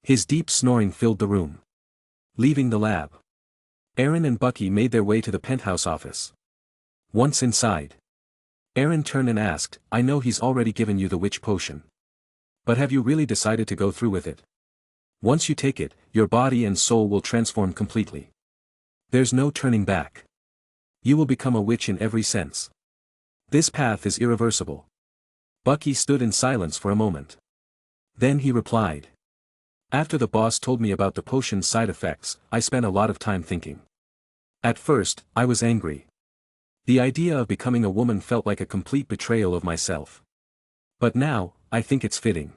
his deep snoring filled the room. Leaving the lab, Eren and Bucky made their way to the penthouse office. Once inside, Eren turned and asked, I know he's already given you the witch potion. But have you really decided to go through with it? Once you take it, your body and soul will transform completely. There's no turning back. You will become a witch in every sense. This path is irreversible. Bucky stood in silence for a moment. Then he replied. After the boss told me about the potion's side effects, I spent a lot of time thinking. At first, I was angry. The idea of becoming a woman felt like a complete betrayal of myself. But now, I think it's fitting.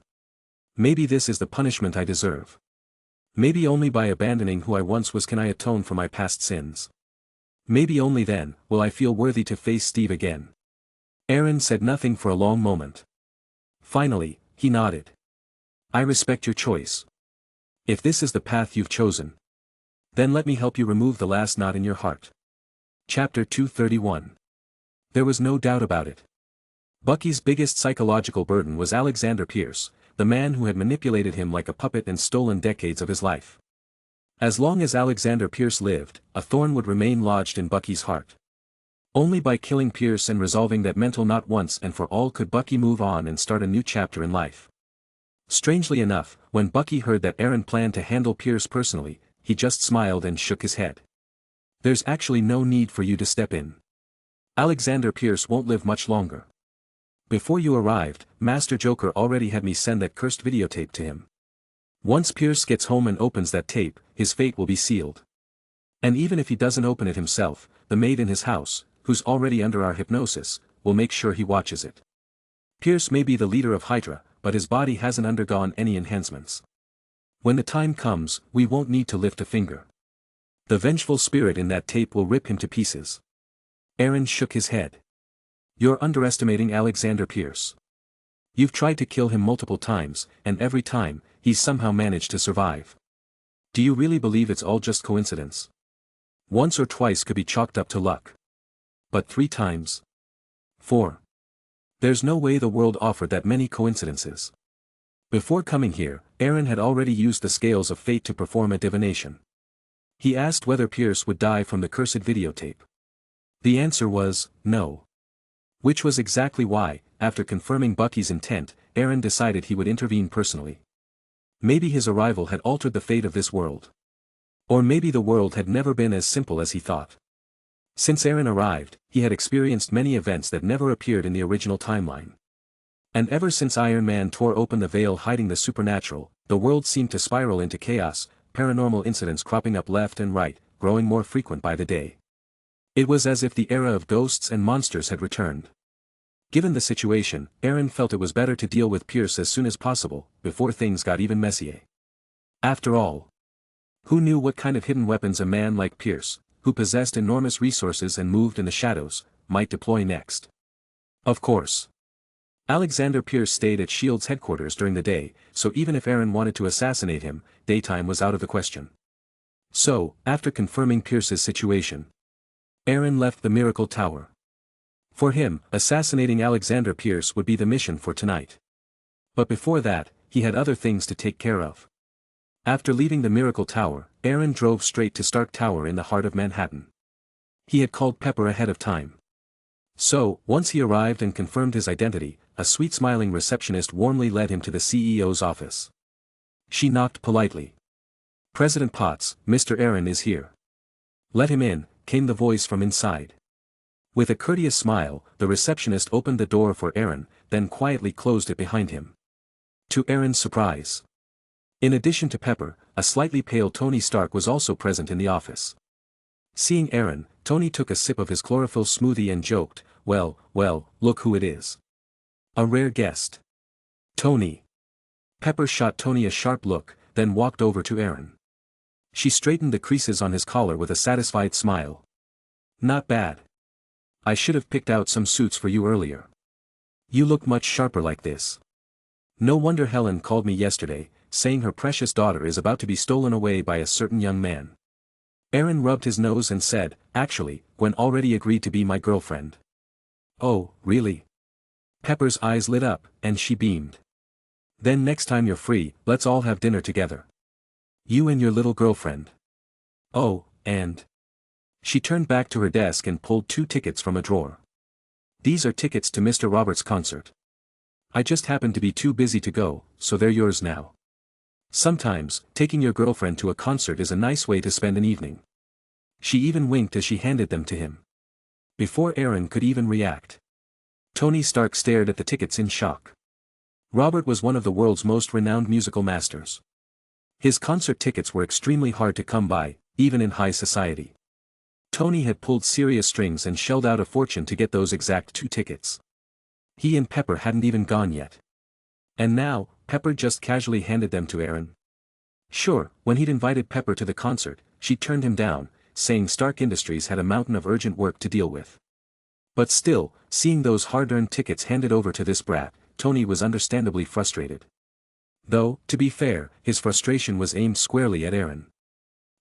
Maybe this is the punishment I deserve. Maybe only by abandoning who I once was can I atone for my past sins. Maybe only then, will I feel worthy to face Steve again. Eren said nothing for a long moment. Finally, he nodded. I respect your choice. If this is the path you've chosen, then let me help you remove the last knot in your heart. Chapter 231. There was no doubt about it. Bucky's biggest psychological burden was Alexander Pierce, the man who had manipulated him like a puppet and stolen decades of his life. As long as Alexander Pierce lived, a thorn would remain lodged in Bucky's heart. Only by killing Pierce and resolving that mental knot once and for all could Bucky move on and start a new chapter in life. Strangely enough, when Bucky heard that Eren planned to handle Pierce personally, he just smiled and shook his head. There's actually no need for you to step in. Alexander Pierce won't live much longer. Before you arrived, Master Joker already had me send that cursed videotape to him. Once Pierce gets home and opens that tape, his fate will be sealed. And even if he doesn't open it himself, the maid in his house, who's already under our hypnosis, will make sure he watches it. Pierce may be the leader of Hydra, but his body hasn't undergone any enhancements. When the time comes, we won't need to lift a finger. The vengeful spirit in that tape will rip him to pieces. Eren shook his head. You're underestimating Alexander Pierce. You've tried to kill him multiple times, and every time, he's somehow managed to survive. Do you really believe it's all just coincidence? Once or twice could be chalked up to luck. But 3 times? 4. There's no way the world offered that many coincidences. Before coming here, Eren had already used the scales of fate to perform a divination. He asked whether Pierce would die from the cursed videotape. The answer was, no. Which was exactly why, after confirming Bucky's intent, Eren decided he would intervene personally. Maybe his arrival had altered the fate of this world. Or maybe the world had never been as simple as he thought. Since Eren arrived, he had experienced many events that never appeared in the original timeline. And ever since Iron Man tore open the veil hiding the supernatural, the world seemed to spiral into chaos, paranormal incidents cropping up left and right, growing more frequent by the day. It was as if the era of ghosts and monsters had returned. Given the situation, Eren felt it was better to deal with Pierce as soon as possible, before things got even messier. After all, who knew what kind of hidden weapons a man like Pierce, who possessed enormous resources and moved in the shadows, might deploy next? Of course. Alexander Pierce stayed at S.H.I.E.L.D.'s headquarters during the day, so even if Eren wanted to assassinate him, daytime was out of the question. So, after confirming Pierce's situation, Eren left the Miracle Tower. For him, assassinating Alexander Pierce would be the mission for tonight. But before that, he had other things to take care of. After leaving the Miracle Tower, Eren drove straight to Stark Tower in the heart of Manhattan. He had called Pepper ahead of time. So, once he arrived and confirmed his identity, a sweet-smiling receptionist warmly led him to the CEO's office. She knocked politely. President Potts, Mr. Eren is here. Let him in, came the voice from inside. With a courteous smile, the receptionist opened the door for Eren, then quietly closed it behind him. To Eren's surprise, in addition to Pepper, a slightly pale Tony Stark was also present in the office. Seeing Eren, Tony took a sip of his chlorophyll smoothie and joked, well, look who it is. A rare guest. Tony. Pepper shot Tony a sharp look, then walked over to Eren. She straightened the creases on his collar with a satisfied smile. Not bad. I should have picked out some suits for you earlier. You look much sharper like this. No wonder Helen called me yesterday, saying her precious daughter is about to be stolen away by a certain young man. Eren rubbed his nose and said, actually, Gwen already agreed to be my girlfriend. Oh, really? Pepper's eyes lit up, and she beamed. Then next time you're free, let's all have dinner together. You and your little girlfriend. Oh, and... She turned back to her desk and pulled 2 tickets from a drawer. These are tickets to Mr. Roberts' concert. I just happened to be too busy to go, so they're yours now. Sometimes, taking your girlfriend to a concert is a nice way to spend an evening. She even winked as she handed them to him. Before Eren could even react, Tony Stark stared at the tickets in shock. Robert was one of the world's most renowned musical masters. His concert tickets were extremely hard to come by, even in high society. Tony had pulled serious strings and shelled out a fortune to get those exact 2 tickets. He and Pepper hadn't even gone yet. And now, Pepper just casually handed them to Eren. Sure, when he'd invited Pepper to the concert, she turned him down, saying Stark Industries had a mountain of urgent work to deal with. But still, seeing those hard-earned tickets handed over to this brat, Tony was understandably frustrated. Though, to be fair, his frustration was aimed squarely at Eren.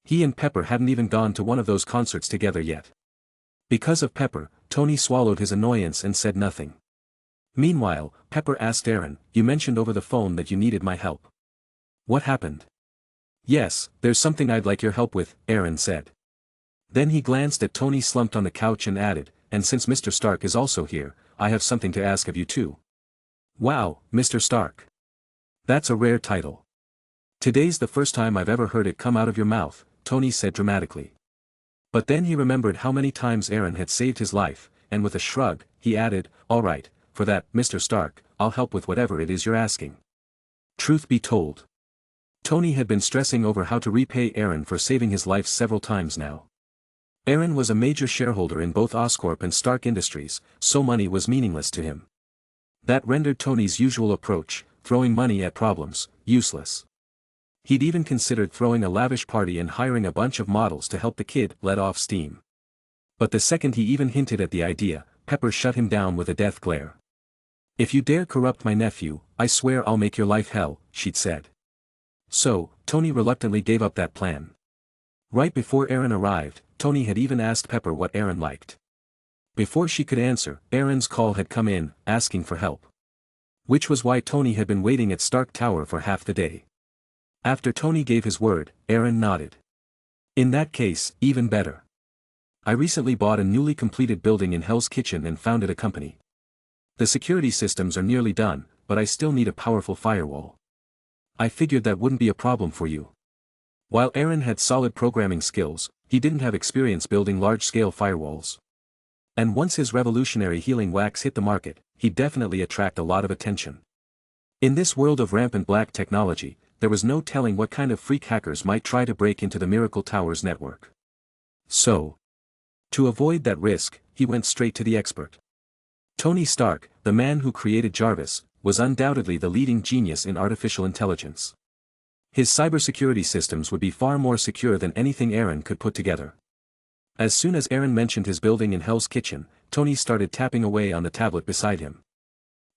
He and Pepper hadn't even gone to one of those concerts together yet. Because of Pepper, Tony swallowed his annoyance and said nothing. Meanwhile, Pepper asked Eren, "You mentioned over the phone that you needed my help. What happened?" "Yes, there's something I'd like your help with," Eren said. Then he glanced at Tony slumped on the couch and added, "And since Mr. Stark is also here, I have something to ask of you too." "Wow, Mr. Stark. That's a rare title. Today's the first time I've ever heard it come out of your mouth," Tony said dramatically. But then he remembered how many times Eren had saved his life, and with a shrug, he added, "All right, for that, Mr. Stark, I'll help with whatever it is you're asking." Truth be told, Tony had been stressing over how to repay Eren for saving his life several times now. Eren was a major shareholder in both Oscorp and Stark Industries, so money was meaningless to him. That rendered Tony's usual approach, throwing money at problems, useless. He'd even considered throwing a lavish party and hiring a bunch of models to help the kid let off steam. But the second he even hinted at the idea, Pepper shut him down with a death glare. "If you dare corrupt my nephew, I swear I'll make your life hell," she'd said. So, Tony reluctantly gave up that plan. Right before Eren arrived, Tony had even asked Pepper what Eren liked. Before she could answer, Eren's call had come in, asking for help. Which was why Tony had been waiting at Stark Tower for half the day. After Tony gave his word, Eren nodded. "In that case, even better. I recently bought a newly completed building in Hell's Kitchen and founded a company. The security systems are nearly done, but I still need a powerful firewall. I figured that wouldn't be a problem for you." While Eren had solid programming skills, he didn't have experience building large-scale firewalls. And once his revolutionary healing wax hit the market, he'd definitely attract a lot of attention. In this world of rampant black technology, there was no telling what kind of freak hackers might try to break into the Miracle Tower's network. So, to avoid that risk, he went straight to the expert. Tony Stark, the man who created Jarvis, was undoubtedly the leading genius in artificial intelligence. His cybersecurity systems would be far more secure than anything Eren could put together. As soon as Eren mentioned his building in Hell's Kitchen, Tony started tapping away on the tablet beside him.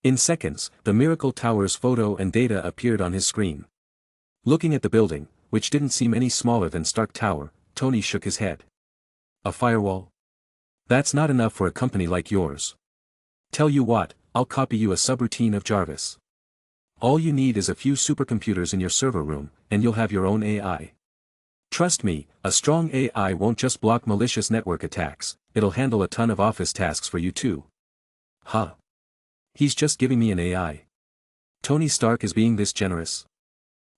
In seconds, the Miracle Tower's photo and data appeared on his screen. Looking at the building, which didn't seem any smaller than Stark Tower, Tony shook his head. "A firewall? That's not enough for a company like yours. Tell you what, I'll copy you a subroutine of Jarvis. All you need is a few supercomputers in your server room, and you'll have your own AI. Trust me, a strong AI won't just block malicious network attacks, it'll handle a ton of office tasks for you too." "Huh? He's just giving me an AI. Tony Stark is being this generous?"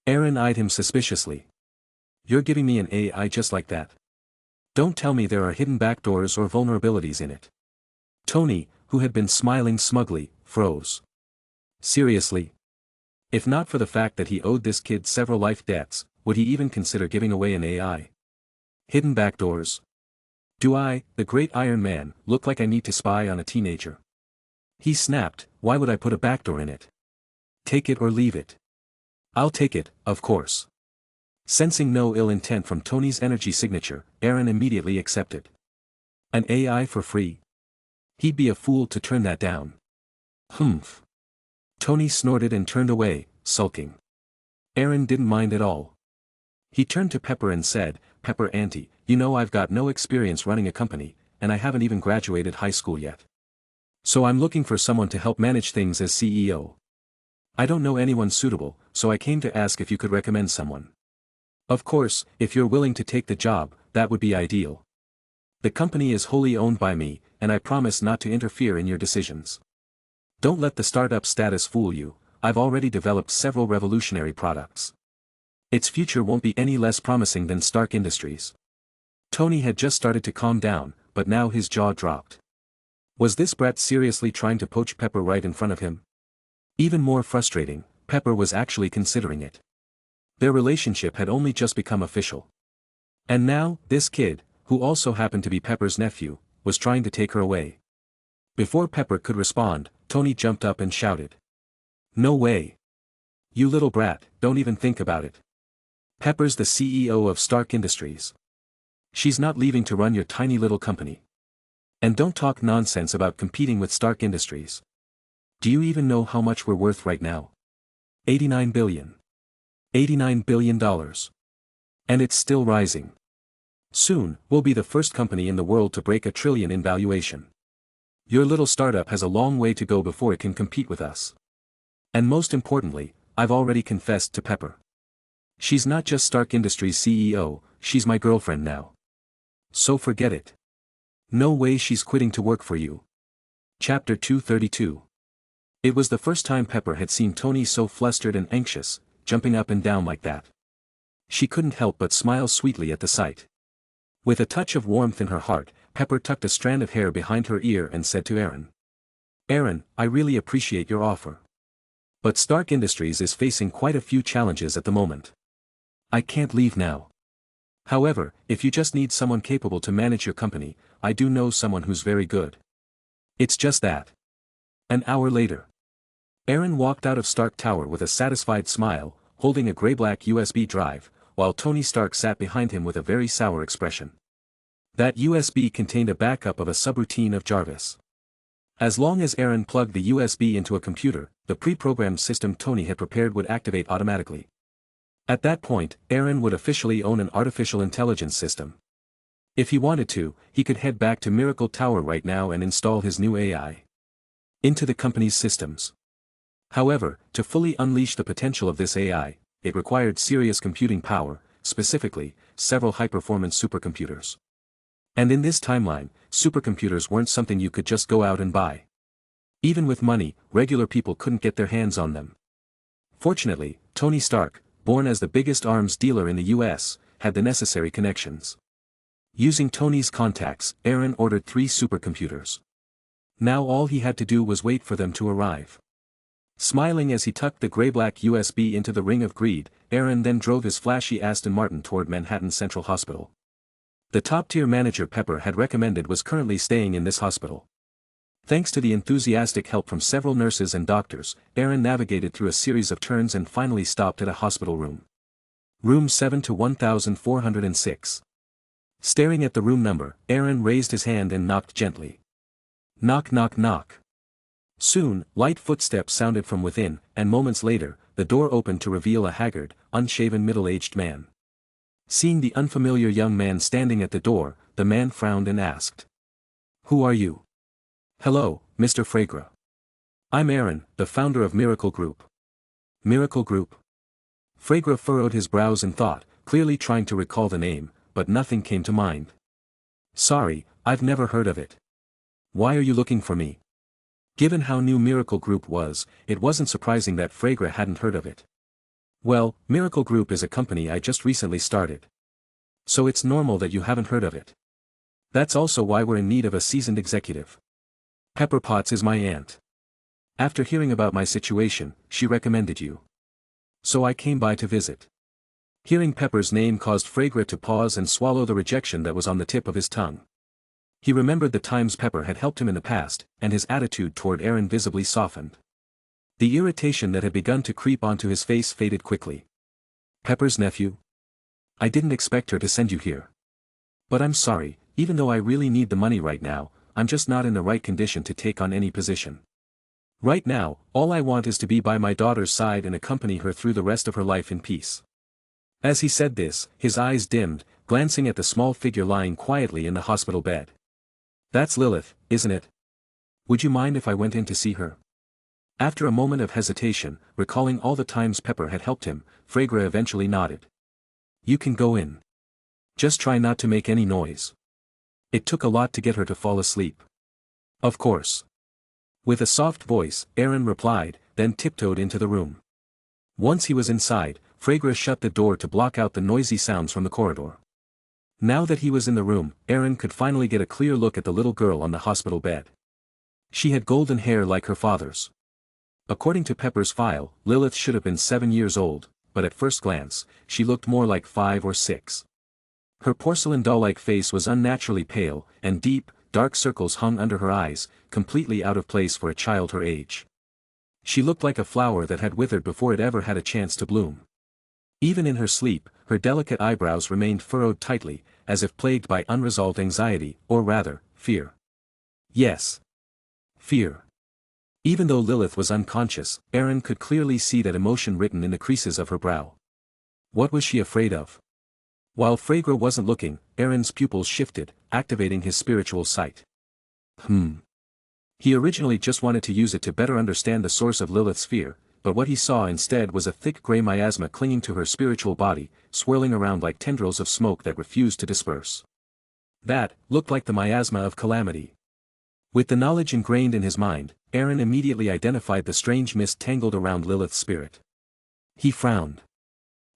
Eren eyed him suspiciously. "You're giving me an AI just like that? Don't tell me there are hidden backdoors or vulnerabilities in it." Tony, who had been smiling smugly, froze. Seriously? If not for the fact that he owed this kid several life debts, would he even consider giving away an AI? Hidden backdoors? Do I, the great Iron Man, look like I need to spy on a teenager? He snapped, "Why would I put a backdoor in it? Take it or leave it." "I'll take it, of course." Sensing no ill intent from Tony's energy signature, Eren immediately accepted. An AI for free? He'd be a fool to turn that down. "Humph." Tony snorted and turned away, sulking. Eren didn't mind at all. He turned to Pepper and said, "Pepper Auntie, you know I've got no experience running a company, and I haven't even graduated high school yet. So I'm looking for someone to help manage things as CEO. I don't know anyone suitable, so I came to ask if you could recommend someone. Of course, if you're willing to take the job, that would be ideal. The company is wholly owned by me, and I promise not to interfere in your decisions. Don't let the startup status fool you, I've already developed several revolutionary products. Its future won't be any less promising than Stark Industries." Tony had just started to calm down, but now his jaw dropped. Was this brat seriously trying to poach Pepper right in front of him? Even more frustrating, Pepper was actually considering it. Their relationship had only just become official. And now, this kid, who also happened to be Pepper's nephew, was trying to take her away. Before Pepper could respond, Tony jumped up and shouted. "No way! You little brat, don't even think about it. Pepper's the CEO of Stark Industries. She's not leaving to run your tiny little company. And don't talk nonsense about competing with Stark Industries. Do you even know how much we're worth right now? 89 billion. $89 billion. And it's still rising. Soon, we'll be the first company in the world to break $1 trillion in valuation. Your little startup has a long way to go before it can compete with us. And most importantly, I've already confessed to Pepper. She's not just Stark Industries CEO, she's my girlfriend now. So forget it. No way she's quitting to work for you." Chapter 232. It was the first time Pepper had seen Tony so flustered and anxious, jumping up and down like that. She couldn't help but smile sweetly at the sight. With a touch of warmth in her heart, Pepper tucked a strand of hair behind her ear and said to Eren. "Eren, I really appreciate your offer. But Stark Industries is facing quite a few challenges at the moment. I can't leave now. However, if you just need someone capable to manage your company, I do know someone who's very good. It's just that." An hour later. Eren walked out of Stark Tower with a satisfied smile, holding a gray-black USB drive, while Tony Stark sat behind him with a very sour expression. That USB contained a backup of a subroutine of Jarvis. As long as Eren plugged the USB into a computer, the pre-programmed system Tony had prepared would activate automatically. At that point, Eren would officially own an artificial intelligence system. If he wanted to, he could head back to Miracle Tower right now and install his new AI into the company's systems. However, to fully unleash the potential of this AI, it required serious computing power, specifically, several high-performance supercomputers. And in this timeline, supercomputers weren't something you could just go out and buy. Even with money, regular people couldn't get their hands on them. Fortunately, Tony Stark, born as the biggest arms dealer in the US, had the necessary connections. Using Tony's contacts, Eren ordered 3 supercomputers. Now all he had to do was wait for them to arrive. Smiling as he tucked the gray-black USB into the ring of greed, Eren then drove his flashy Aston Martin toward Manhattan Central Hospital. The top-tier manager Pepper had recommended was currently staying in this hospital. Thanks to the enthusiastic help from several nurses and doctors, Eren navigated through a series of turns and finally stopped at a hospital room. Room 7 to 1406. Staring at the room number, Eren raised his hand and knocked gently. Knock knock knock. Soon, light footsteps sounded from within, and moments later, the door opened to reveal a haggard, unshaven middle-aged man. Seeing the unfamiliar young man standing at the door, the man frowned and asked. "Who are you?" "Hello, Mr. Fragra. I'm Eren, the founder of Miracle Group." "Miracle Group?" Fragra furrowed his brows in thought, clearly trying to recall the name, but nothing came to mind. "Sorry, I've never heard of it. Why are you looking for me?" Given how new Miracle Group was, it wasn't surprising that Fragra hadn't heard of it. "Well, Miracle Group is a company I just recently started. So it's normal that you haven't heard of it. That's also why we're in need of a seasoned executive. Pepper Potts is my aunt. After hearing about my situation, she recommended you. So I came by to visit." Hearing Pepper's name caused Fragra to pause and swallow the rejection that was on the tip of his tongue. He remembered the times Pepper had helped him in the past, and his attitude toward Eren visibly softened. The irritation that had begun to creep onto his face faded quickly. "Pepper's nephew? I didn't expect her to send you here. But I'm sorry, even though I really need the money right now, I'm just not in the right condition to take on any position. Right now, all I want is to be by my daughter's side and accompany her through the rest of her life in peace." As he said this, his eyes dimmed, glancing at the small figure lying quietly in the hospital bed. "That's Lilith, isn't it? Would you mind if I went in to see her?" After a moment of hesitation, recalling all the times Pepper had helped him, Fragra eventually nodded. "You can go in. Just try not to make any noise." It took a lot to get her to fall asleep. "Of course." With a soft voice, Eren replied, then tiptoed into the room. Once he was inside, Fragra shut the door to block out the noisy sounds from the corridor. Now that he was in the room, Eren could finally get a clear look at the little girl on the hospital bed. She had golden hair like her father's. According to Pepper's file, Lilith should have been 7 years old, but at first glance, she looked more like 5 or 6. Her porcelain doll-like face was unnaturally pale, and deep, dark circles hung under her eyes, completely out of place for a child her age. She looked like a flower that had withered before it ever had a chance to bloom. Even in her sleep, her delicate eyebrows remained furrowed tightly, as if plagued by unresolved anxiety, or rather, fear. Yes. Fear. Even though Lilith was unconscious, Eren could clearly see that emotion written in the creases of her brow. What was she afraid of? While Fragra wasn't looking, Eren's pupils shifted, activating his spiritual sight. He originally just wanted to use it to better understand the source of Lilith's fear, but what he saw instead was a thick gray miasma clinging to her spiritual body, swirling around like tendrils of smoke that refused to disperse. That looked like the miasma of calamity. With the knowledge ingrained in his mind, Eren immediately identified the strange mist tangled around Lilith's spirit. He frowned.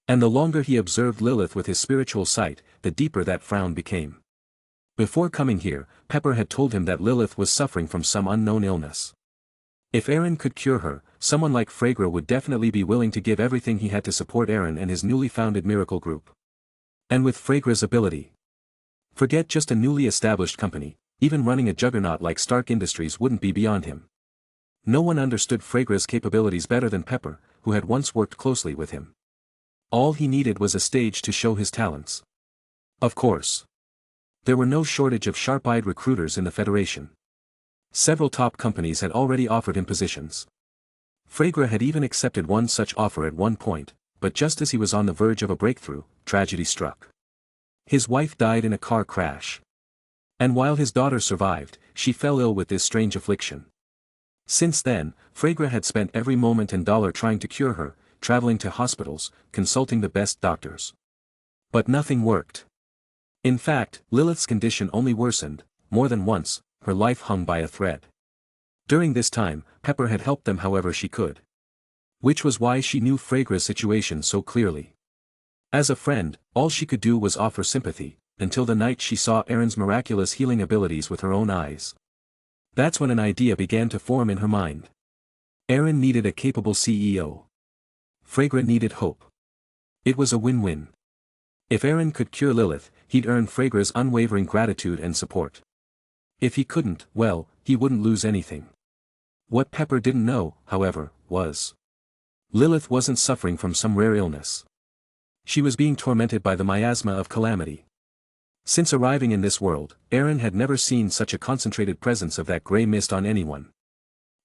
And the longer he observed Lilith with his spiritual sight, the deeper that frown became. Before coming here, Pepper had told him that Lilith was suffering from some unknown illness. If Eren could cure her, someone like Fragra would definitely be willing to give everything he had to support Eren and his newly founded miracle group. And with Fragra's ability. Forget just a newly established company, even running a juggernaut like Stark Industries wouldn't be beyond him. No one understood Fragra's capabilities better than Pepper, who had once worked closely with him. All he needed was a stage to show his talents. Of course. There were no shortage of sharp-eyed recruiters in the Federation. Several top companies had already offered him positions. Fragra had even accepted one such offer at one point, but just as he was on the verge of a breakthrough, tragedy struck. His wife died in a car crash. And while his daughter survived, she fell ill with this strange affliction. Since then, Fragra had spent every moment and dollar trying to cure her, traveling to hospitals, consulting the best doctors. But nothing worked. In fact, Lilith's condition only worsened. More than once, her life hung by a thread. During this time, Pepper had helped them however she could. Which was why she knew Fragra's situation so clearly. As a friend, all she could do was offer sympathy, until the night she saw Eren's miraculous healing abilities with her own eyes. That's when an idea began to form in her mind. Eren needed a capable CEO. Fragra needed hope. It was a win-win. If Eren could cure Lilith, he'd earn Fragra's unwavering gratitude and support. If he couldn't, well, he wouldn't lose anything. What Pepper didn't know, however, was Lilith wasn't suffering from some rare illness. She was being tormented by the miasma of calamity. Since arriving in this world, Eren had never seen such a concentrated presence of that gray mist on anyone.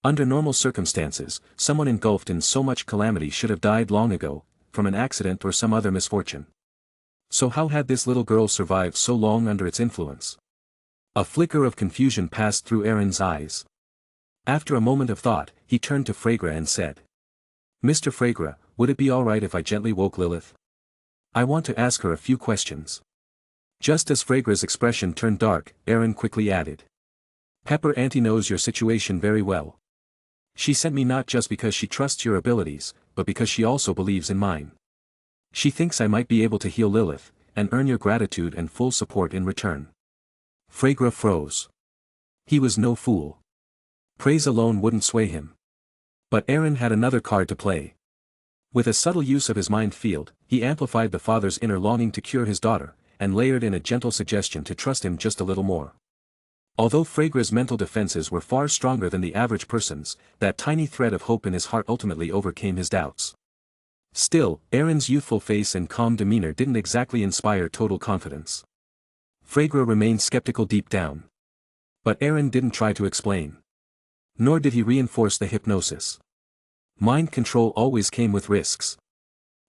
Under normal circumstances, someone engulfed in so much calamity should have died long ago, from an accident or some other misfortune. So how had this little girl survived so long under its influence? A flicker of confusion passed through Eren's eyes. After a moment of thought, he turned to Fragra and said, "Mr. Fragra, would it be alright if I gently woke Lilith? I want to ask her a few questions." Just as Fragra's expression turned dark, Eren quickly added, "Pepper Auntie knows your situation very well. She sent me not just because she trusts your abilities, but because she also believes in mine. She thinks I might be able to heal Lilith, and earn your gratitude and full support in return." Fragra froze. He was no fool. Praise alone wouldn't sway him. But Eren had another card to play. With a subtle use of his mind field, he amplified the father's inner longing to cure his daughter, and layered in a gentle suggestion to trust him just a little more. Although Fragra's mental defenses were far stronger than the average person's, that tiny thread of hope in his heart ultimately overcame his doubts. Still, Eren's youthful face and calm demeanor didn't exactly inspire total confidence. Fragra remained skeptical deep down. But Eren didn't try to explain. Nor did he reinforce the hypnosis. Mind control always came with risks.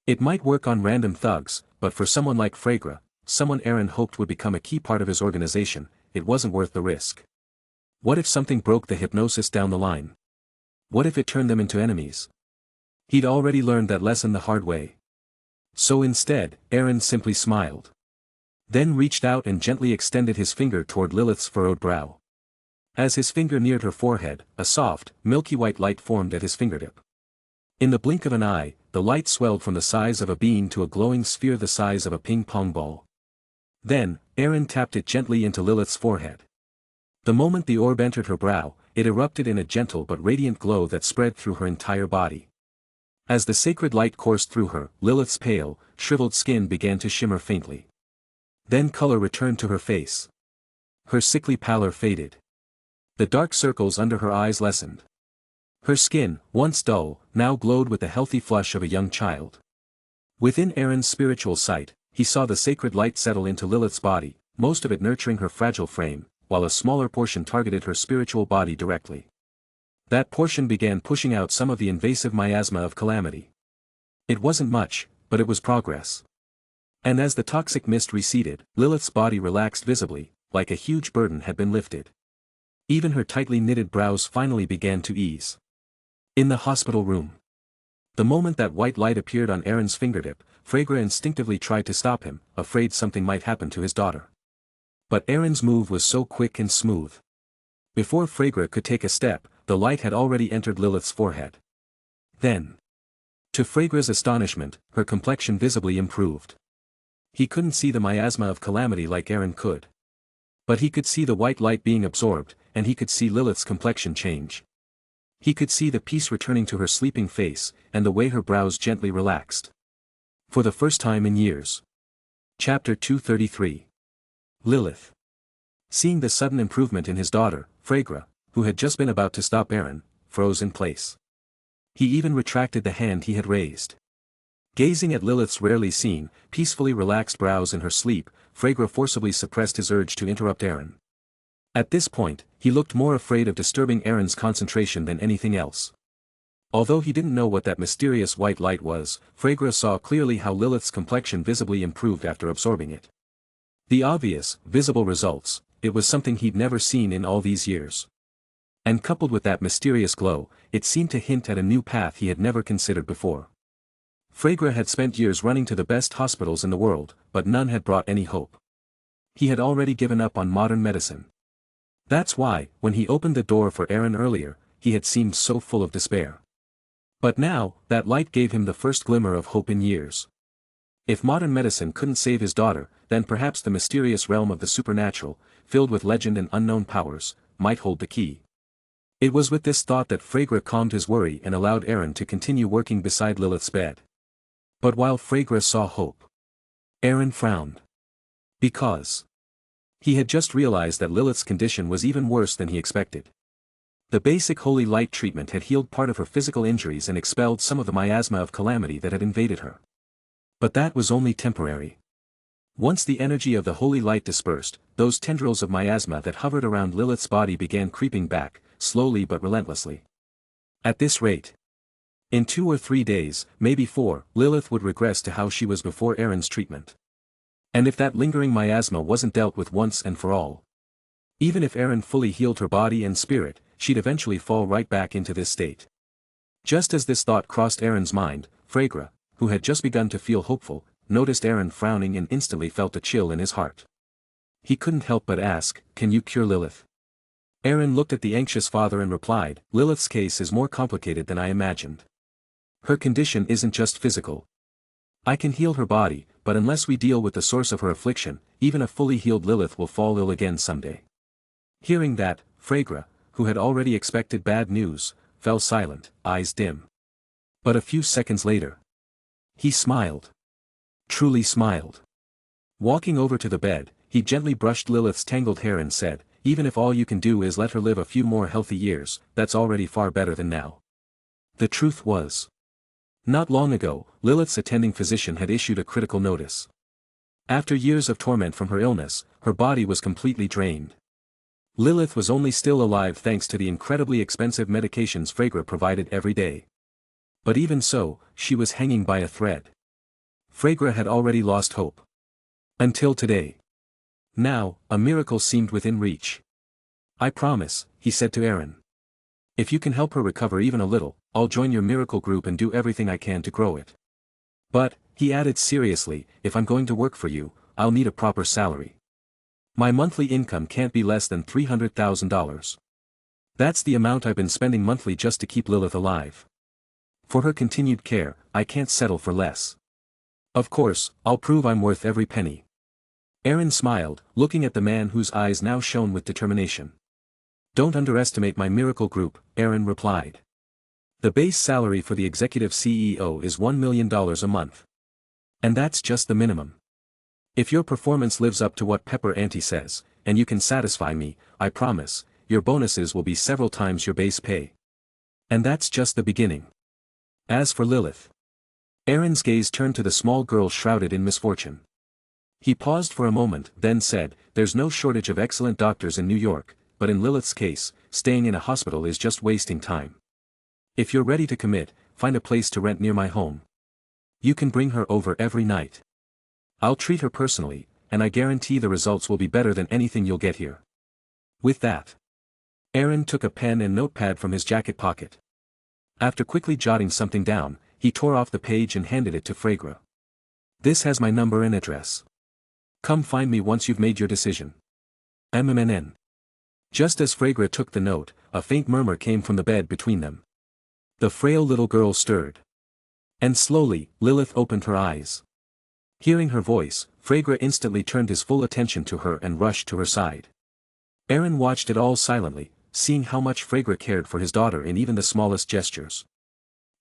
It might work on random thugs, but for someone like Fragra, someone Eren hoped would become a key part of his organization, it wasn't worth the risk. What if something broke the hypnosis down the line? What if it turned them into enemies? He'd already learned that lesson the hard way. So instead, Eren simply smiled. Then reached out and gently extended his finger toward Lilith's furrowed brow. As his finger neared her forehead, a soft, milky white light formed at his fingertip. In the blink of an eye, the light swelled from the size of a bean to a glowing sphere the size of a ping-pong ball. Then, Eren tapped it gently into Lilith's forehead. The moment the orb entered her brow, it erupted in a gentle but radiant glow that spread through her entire body. As the sacred light coursed through her, Lilith's pale, shriveled skin began to shimmer faintly. Then color returned to her face. Her sickly pallor faded. The dark circles under her eyes lessened. Her skin, once dull, now glowed with the healthy flush of a young child. Within Eren's spiritual sight, he saw the sacred light settle into Lilith's body, most of it nurturing her fragile frame, while a smaller portion targeted her spiritual body directly. That portion began pushing out some of the invasive miasma of calamity. It wasn't much, but it was progress. And as the toxic mist receded, Lilith's body relaxed visibly, like a huge burden had been lifted. Even her tightly knitted brows finally began to ease. In the hospital room. The moment that white light appeared on Eren's fingertip, Fregra instinctively tried to stop him, afraid something might happen to his daughter. But Eren's move was so quick and smooth. Before Fregra could take a step, the light had already entered Lilith's forehead. Then, to Fregra's astonishment, her complexion visibly improved. He couldn't see the miasma of calamity like Eren could. But he could see the white light being absorbed, and he could see Lilith's complexion change. He could see the peace returning to her sleeping face, and the way her brows gently relaxed. For the first time in years. Chapter 233. Lilith. Seeing the sudden improvement in his daughter, Fregra, who had just been about to stop Eren, froze in place. He even retracted the hand he had raised. Gazing at Lilith's rarely seen, peacefully relaxed brows in her sleep, Fregra forcibly suppressed his urge to interrupt Eren. At this point, he looked more afraid of disturbing Eren's concentration than anything else. Although he didn't know what that mysterious white light was, Fregra saw clearly how Lilith's complexion visibly improved after absorbing it. The obvious, visible results, it was something he'd never seen in all these years. And coupled with that mysterious glow, it seemed to hint at a new path he had never considered before. Fregra had spent years running to the best hospitals in the world, but none had brought any hope. He had already given up on modern medicine. That's why, when he opened the door for Eren earlier, he had seemed so full of despair. But now, that light gave him the first glimmer of hope in years. If modern medicine couldn't save his daughter, then perhaps the mysterious realm of the supernatural, filled with legend and unknown powers, might hold the key. It was with this thought that Fregra calmed his worry and allowed Eren to continue working beside Lilith's bed. But while Fregra saw hope, Eren frowned. Because he had just realized that Lilith's condition was even worse than he expected. The basic holy light treatment had healed part of her physical injuries and expelled some of the miasma of calamity that had invaded her. But that was only temporary. Once the energy of the holy light dispersed, those tendrils of miasma that hovered around Lilith's body began creeping back, slowly but relentlessly. At this rate, in 2 or 3 days, maybe 4, Lilith would regress to how she was before Eren's treatment. And if that lingering miasma wasn't dealt with once and for all, even if Eren fully healed her body and spirit, she'd eventually fall right back into this state. Just as this thought crossed Eren's mind, Fregra, who had just begun to feel hopeful, noticed Eren frowning and instantly felt a chill in his heart. He couldn't help but ask, "Can you cure Lilith?" Eren looked at the anxious father and replied, "Lilith's case is more complicated than I imagined. Her condition isn't just physical. I can heal her body, but unless we deal with the source of her affliction, even a fully healed Lilith will fall ill again someday." Hearing that, Fregra, who had already expected bad news, fell silent, eyes dim. But a few seconds later, he smiled. Truly smiled. Walking over to the bed, he gently brushed Lilith's tangled hair and said, "Even if all you can do is let her live a few more healthy years, that's already far better than now." The truth was, not long ago, Lilith's attending physician had issued a critical notice. After years of torment from her illness, her body was completely drained. Lilith was only still alive thanks to the incredibly expensive medications Fregra provided every day. But even so, she was hanging by a thread. Fregra had already lost hope. Until today. Now, a miracle seemed within reach. "I promise," he said to Eren. "If you can help her recover even a little, I'll join your miracle group and do everything I can to grow it. But," he added seriously, "if I'm going to work for you, I'll need a proper salary. My monthly income can't be less than $300,000. That's the amount I've been spending monthly just to keep Lilith alive. For her continued care, I can't settle for less. Of course, I'll prove I'm worth every penny." Eren smiled, looking at the man whose eyes now shone with determination. Don't underestimate my miracle group, Eren replied. The base salary for the executive CEO is $1 million a month. And that's just the minimum. If your performance lives up to what Pepper Auntie says, and you can satisfy me, I promise, your bonuses will be several times your base pay. And that's just the beginning. As for Lilith. Eren's gaze turned to the small girl shrouded in misfortune. He paused for a moment, then said, there's no shortage of excellent doctors in New York, but in Lilith's case, staying in a hospital is just wasting time. If you're ready to commit, find a place to rent near my home. You can bring her over every night. I'll treat her personally, and I guarantee the results will be better than anything you'll get here. With that, Eren took a pen and notepad from his jacket pocket. After quickly jotting something down, he tore off the page and handed it to Fragra. This has my number and address. Come find me once you've made your decision. MMNN. Just as Fragra took the note, a faint murmur came from the bed between them. The frail little girl stirred. And slowly, Lilith opened her eyes. Hearing her voice, Fragra instantly turned his full attention to her and rushed to her side. Eren watched it all silently, seeing how much Fragra cared for his daughter in even the smallest gestures.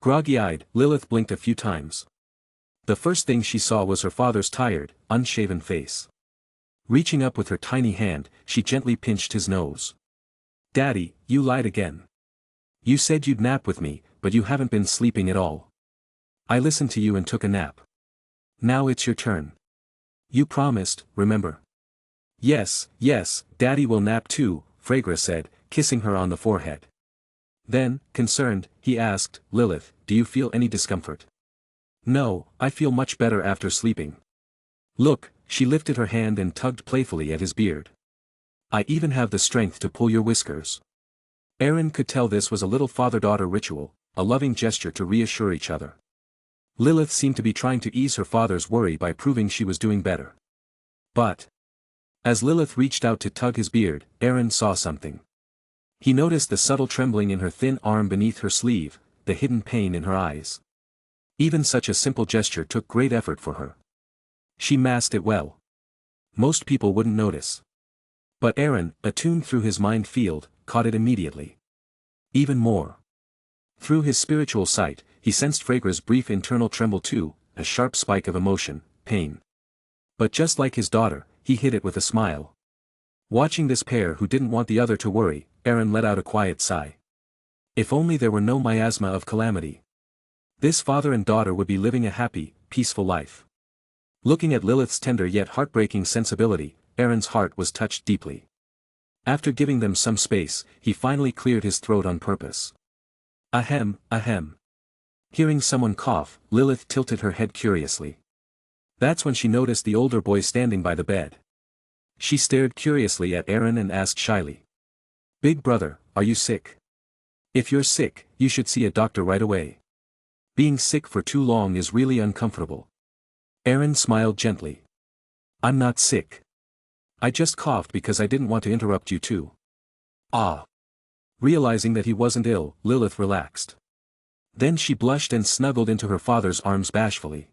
Groggy-eyed, Lilith blinked a few times. The first thing she saw was her father's tired, unshaven face. Reaching up with her tiny hand, she gently pinched his nose. Daddy, you lied again. You said you'd nap with me, but you haven't been sleeping at all. I listened to you and took a nap. Now it's your turn. You promised, remember? Yes, Daddy will nap too, Fragra said, kissing her on the forehead. Then, concerned, he asked, Lilith, do you feel any discomfort? No, I feel much better after sleeping. Look, she lifted her hand and tugged playfully at his beard. I even have the strength to pull your whiskers. Eren could tell this was a little father-daughter ritual, a loving gesture to reassure each other. Lilith seemed to be trying to ease her father's worry by proving she was doing better. But, as Lilith reached out to tug his beard, Eren saw something. He noticed the subtle trembling in her thin arm beneath her sleeve, the hidden pain in her eyes. Even such a simple gesture took great effort for her. She masked it well. Most people wouldn't notice. But Eren, attuned through his mind field, caught it immediately. Even more. Through his spiritual sight, he sensed Fragra's brief internal tremble too, a sharp spike of emotion, pain. But just like his daughter, he hid it with a smile. Watching this pair who didn't want the other to worry, Eren let out a quiet sigh. If only there were no miasma of calamity. This father and daughter would be living a happy, peaceful life. Looking at Lilith's tender yet heartbreaking sensibility, Eren's heart was touched deeply. After giving them some space, he finally cleared his throat on purpose. Ahem, ahem. Hearing someone cough, Lilith tilted her head curiously. That's when she noticed the older boy standing by the bed. She stared curiously at Eren and asked shyly. Big brother, are you sick? If you're sick, you should see a doctor right away. Being sick for too long is really uncomfortable. Eren smiled gently. I'm not sick. I just coughed because I didn't want to interrupt you too. Ah. Realizing that he wasn't ill, Lilith relaxed. Then she blushed and snuggled into her father's arms bashfully.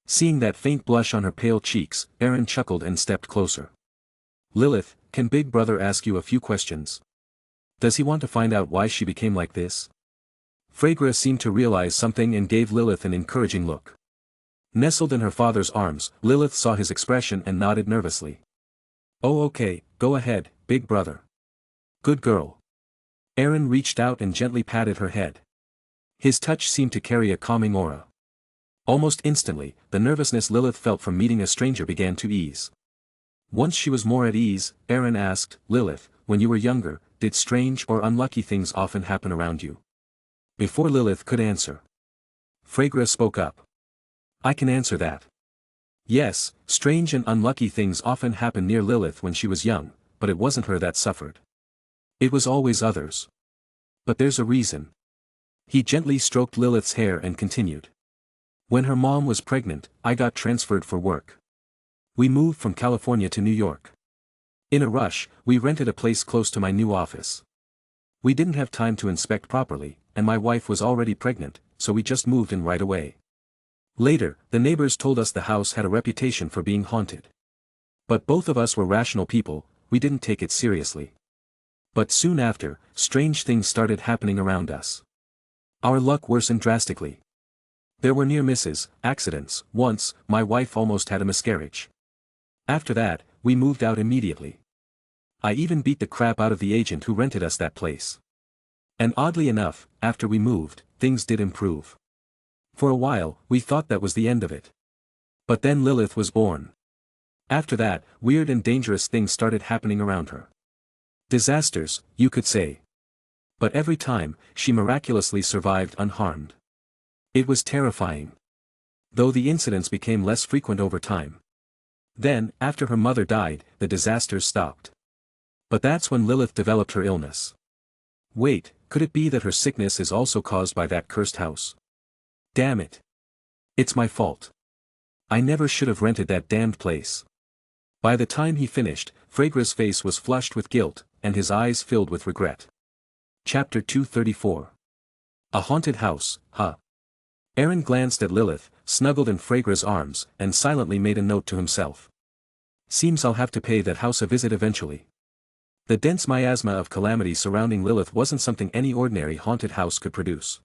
Seeing that faint blush on her pale cheeks, Eren chuckled and stepped closer. Lilith, can Big Brother ask you a few questions? Does he want to find out why she became like this? Fragra seemed to realize something and gave Lilith an encouraging look. Nestled in her father's arms, Lilith saw his expression and nodded nervously. Oh okay, go ahead, Big Brother. Good girl. Eren reached out and gently patted her head. His touch seemed to carry a calming aura. Almost instantly, the nervousness Lilith felt from meeting a stranger began to ease. Once she was more at ease, Eren asked, Lilith, when you were younger, did strange or unlucky things often happen around you? Before Lilith could answer, Fragra spoke up. I can answer that. Yes, strange and unlucky things often happened near Lilith when she was young, but it wasn't her that suffered. It was always others. But there's a reason. He gently stroked Lilith's hair and continued. When her mom was pregnant, I got transferred for work. We moved from California to New York. In a rush, we rented a place close to my new office. We didn't have time to inspect properly, and my wife was already pregnant, so we just moved in right away. Later, the neighbors told us the house had a reputation for being haunted. But both of us were rational people, we didn't take it seriously. But soon after, strange things started happening around us. Our luck worsened drastically. There were near misses, accidents. Once, my wife almost had a miscarriage. After that, we moved out immediately. I even beat the crap out of the agent who rented us that place. And oddly enough, after we moved, things did improve. For a while, we thought that was the end of it. But then Lilith was born. After that, weird and dangerous things started happening around her. Disasters, you could say. But every time, she miraculously survived unharmed. It was terrifying. Though the incidents became less frequent over time. Then, after her mother died, the disasters stopped. But that's when Lilith developed her illness. Wait, could it be that her sickness is also caused by that cursed house? Damn it. It's my fault. I never should have rented that damned place. By the time he finished, Fregra's face was flushed with guilt, and his eyes filled with regret. Chapter 234. A haunted house, huh? Eren glanced at Lilith, snuggled in Fregra's arms, and silently made a note to himself. Seems I'll have to pay that house a visit eventually. The dense miasma of calamity surrounding Lilith wasn't something any ordinary haunted house could produce.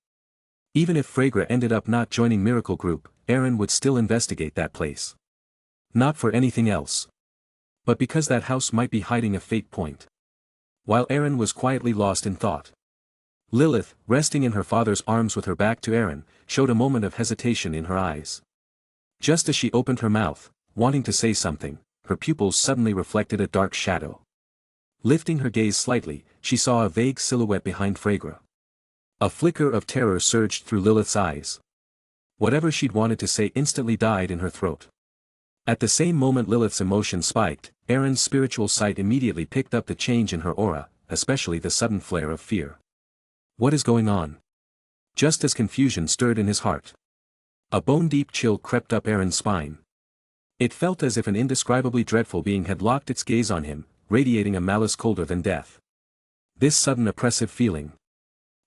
Even if Fregra ended up not joining Miracle Group, Eren would still investigate that place. Not for anything else. But because that house might be hiding a fate point. While Eren was quietly lost in thought, Lilith, resting in her father's arms with her back to Eren, showed a moment of hesitation in her eyes. Just as she opened her mouth, wanting to say something, her pupils suddenly reflected a dark shadow. Lifting her gaze slightly, she saw a vague silhouette behind Fregra. A flicker of terror surged through Lilith's eyes. Whatever she'd wanted to say instantly died in her throat. At the same moment Lilith's emotion spiked, Eren's spiritual sight immediately picked up the change in her aura, especially the sudden flare of fear. What is going on? Just as confusion stirred in his heart. A bone-deep chill crept up Eren's spine. It felt as if an indescribably dreadful being had locked its gaze on him, radiating a malice colder than death. This sudden oppressive feeling.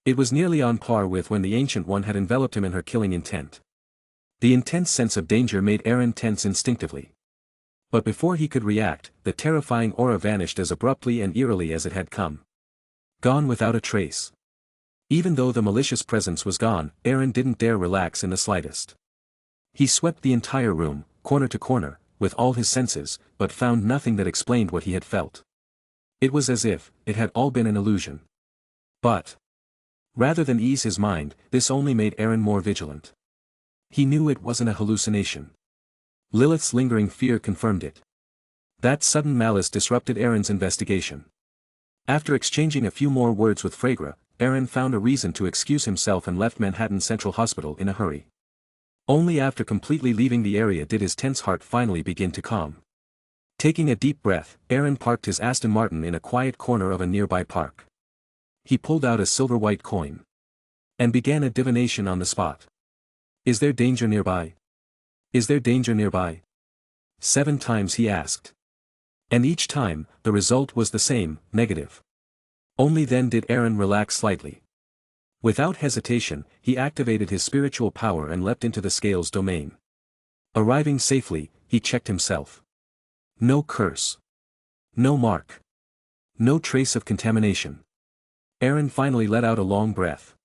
It was nearly on par with when the Ancient One had enveloped him in her killing intent. The intense sense of danger made Eren tense instinctively. But before he could react, the terrifying aura vanished as abruptly and eerily as it had come. Gone without a trace. Even though the malicious presence was gone, Eren didn't dare relax in the slightest. He swept the entire room, corner to corner, with all his senses, but found nothing that explained what he had felt. It was as if it had all been an illusion. But rather than ease his mind, this only made Eren more vigilant. He knew it wasn't a hallucination. Lilith's lingering fear confirmed it. That sudden malice disrupted Eren's investigation. After exchanging a few more words with Fregra, Eren found a reason to excuse himself and left Manhattan Central Hospital in a hurry. Only after completely leaving the area did his tense heart finally begin to calm. Taking a deep breath, Eren parked his Aston Martin in a quiet corner of a nearby park. He pulled out a silver-white coin. And began a divination on the spot. Is there danger nearby? Is there danger nearby? 7 times he asked. And each time, the result was the same, negative. Only then did Eren relax slightly. Without hesitation, he activated his spiritual power and leapt into the scales domain. Arriving safely, he checked himself. No curse. No mark. No trace of contamination. Eren finally let out a long breath.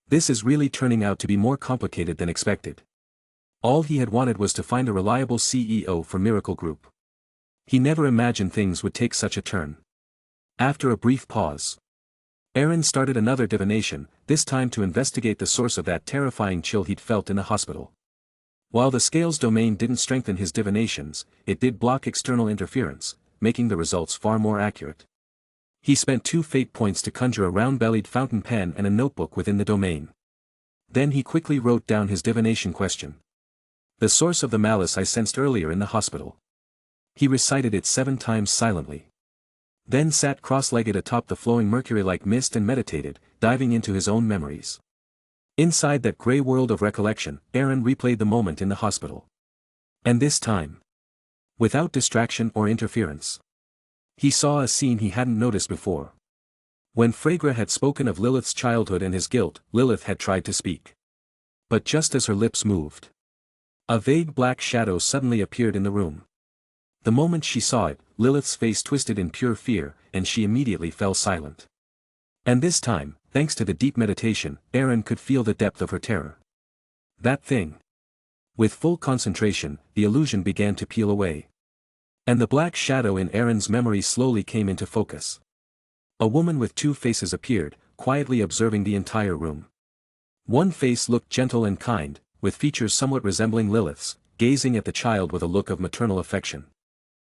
This is really turning out to be more complicated than expected. All he had wanted was to find a reliable CEO for Miracle Group. He never imagined things would take such a turn. After a brief pause, Eren started another divination, this time to investigate the source of that terrifying chill he'd felt in the hospital. While the scales domain didn't strengthen his divinations, it did block external interference, making the results far more accurate. He spent 2 fate points to conjure a round-bellied fountain pen and a notebook within the domain. Then he quickly wrote down his divination question. The source of the malice I sensed earlier in the hospital. He recited it 7 times silently. Then sat cross-legged atop the flowing mercury-like mist and meditated, diving into his own memories. Inside that gray world of recollection, Eren replayed the moment in the hospital. And this time, without distraction or interference, he saw a scene he hadn't noticed before. When Fregra had spoken of Lilith's childhood and his guilt, Lilith had tried to speak. But just as her lips moved, a vague black shadow suddenly appeared in the room. The moment she saw it, Lilith's face twisted in pure fear, and she immediately fell silent. And this time, thanks to the deep meditation, Eren could feel the depth of her terror. That thing. With full concentration, the illusion began to peel away. And the black shadow in Eren's memory slowly came into focus. A woman with two faces appeared, quietly observing the entire room. One face looked gentle and kind, with features somewhat resembling Lilith's, gazing at the child with a look of maternal affection.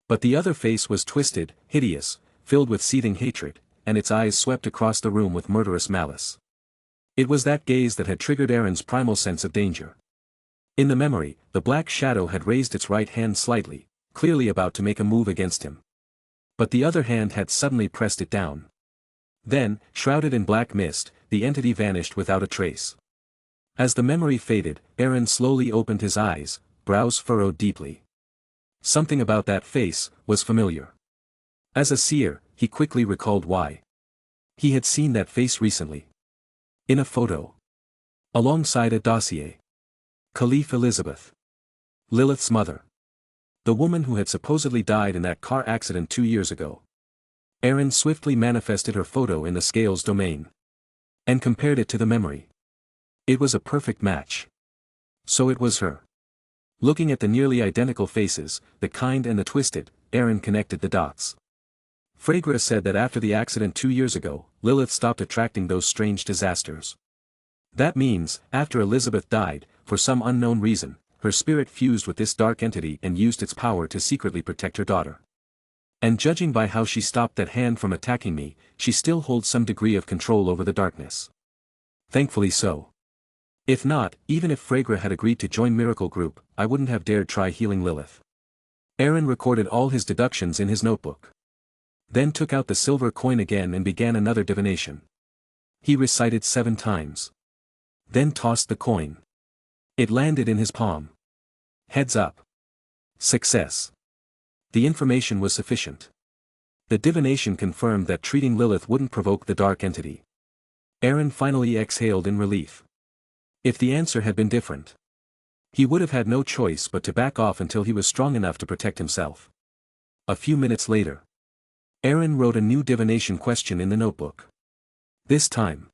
But the other face was twisted, hideous, filled with seething hatred, and its eyes swept across the room with murderous malice. It was that gaze that had triggered Eren's primal sense of danger. In the memory, the black shadow had raised its right hand slightly, clearly about to make a move against him. But the other hand had suddenly pressed it down. Then, shrouded in black mist, the entity vanished without a trace. As the memory faded, Eren slowly opened his eyes, brows furrowed deeply. Something about that face was familiar. As a seer, he quickly recalled why. He had seen that face recently. In a photo. Alongside a dossier. Caliph Elizabeth. Lilith's mother. The woman who had supposedly died in that car accident 2 years ago. Eren swiftly manifested her photo in the scales domain. And compared it to the memory. It was a perfect match. So it was her. Looking at the nearly identical faces, the kind and the twisted, Eren connected the dots. Fregra said that after the accident 2 years ago, Lilith stopped attracting those strange disasters. That means, after Elizabeth died, for some unknown reason, her spirit fused with this dark entity and used its power to secretly protect her daughter. And judging by how she stopped that hand from attacking me, she still holds some degree of control over the darkness. Thankfully so. If not, even if Fregra had agreed to join Miracle Group, I wouldn't have dared try healing Lilith. Eren recorded all his deductions in his notebook. Then took out the silver coin again and began another divination. He recited 7 times. Then tossed the coin. It landed in his palm. Heads up. Success. The information was sufficient. The divination confirmed that treating Lilith wouldn't provoke the dark entity. Eren finally exhaled in relief. If the answer had been different, he would have had no choice but to back off until he was strong enough to protect himself. A few minutes later, Eren wrote a new divination question in the notebook. This time,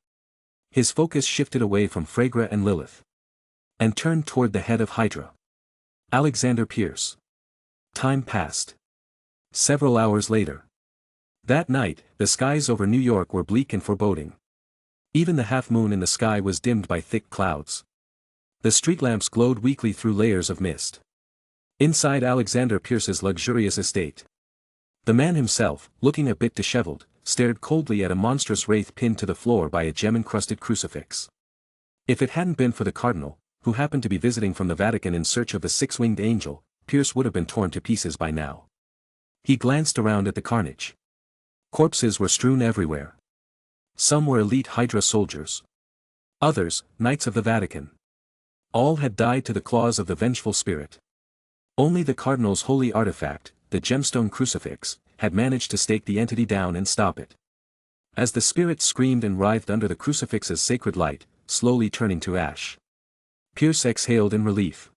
his focus shifted away from Fregra and Lilith. And turned toward the head of Hydra. Alexander Pierce. Time passed. Several hours later. That night, the skies over New York were bleak and foreboding. Even the half-moon in the sky was dimmed by thick clouds. The street lamps glowed weakly through layers of mist. Inside Alexander Pierce's luxurious estate, the man himself, looking a bit disheveled, stared coldly at a monstrous wraith pinned to the floor by a gem-encrusted crucifix. If it hadn't been for the cardinal, who happened to be visiting from the Vatican in search of the six-winged angel, Pierce would have been torn to pieces by now. He glanced around at the carnage. Corpses were strewn everywhere. Some were elite Hydra soldiers. Others, knights of the Vatican. All had died to the claws of the vengeful spirit. Only the cardinal's holy artifact, the gemstone crucifix, had managed to stake the entity down and stop it. As the spirit screamed and writhed under the crucifix's sacred light, slowly turning to ash, Pierce exhaled in relief.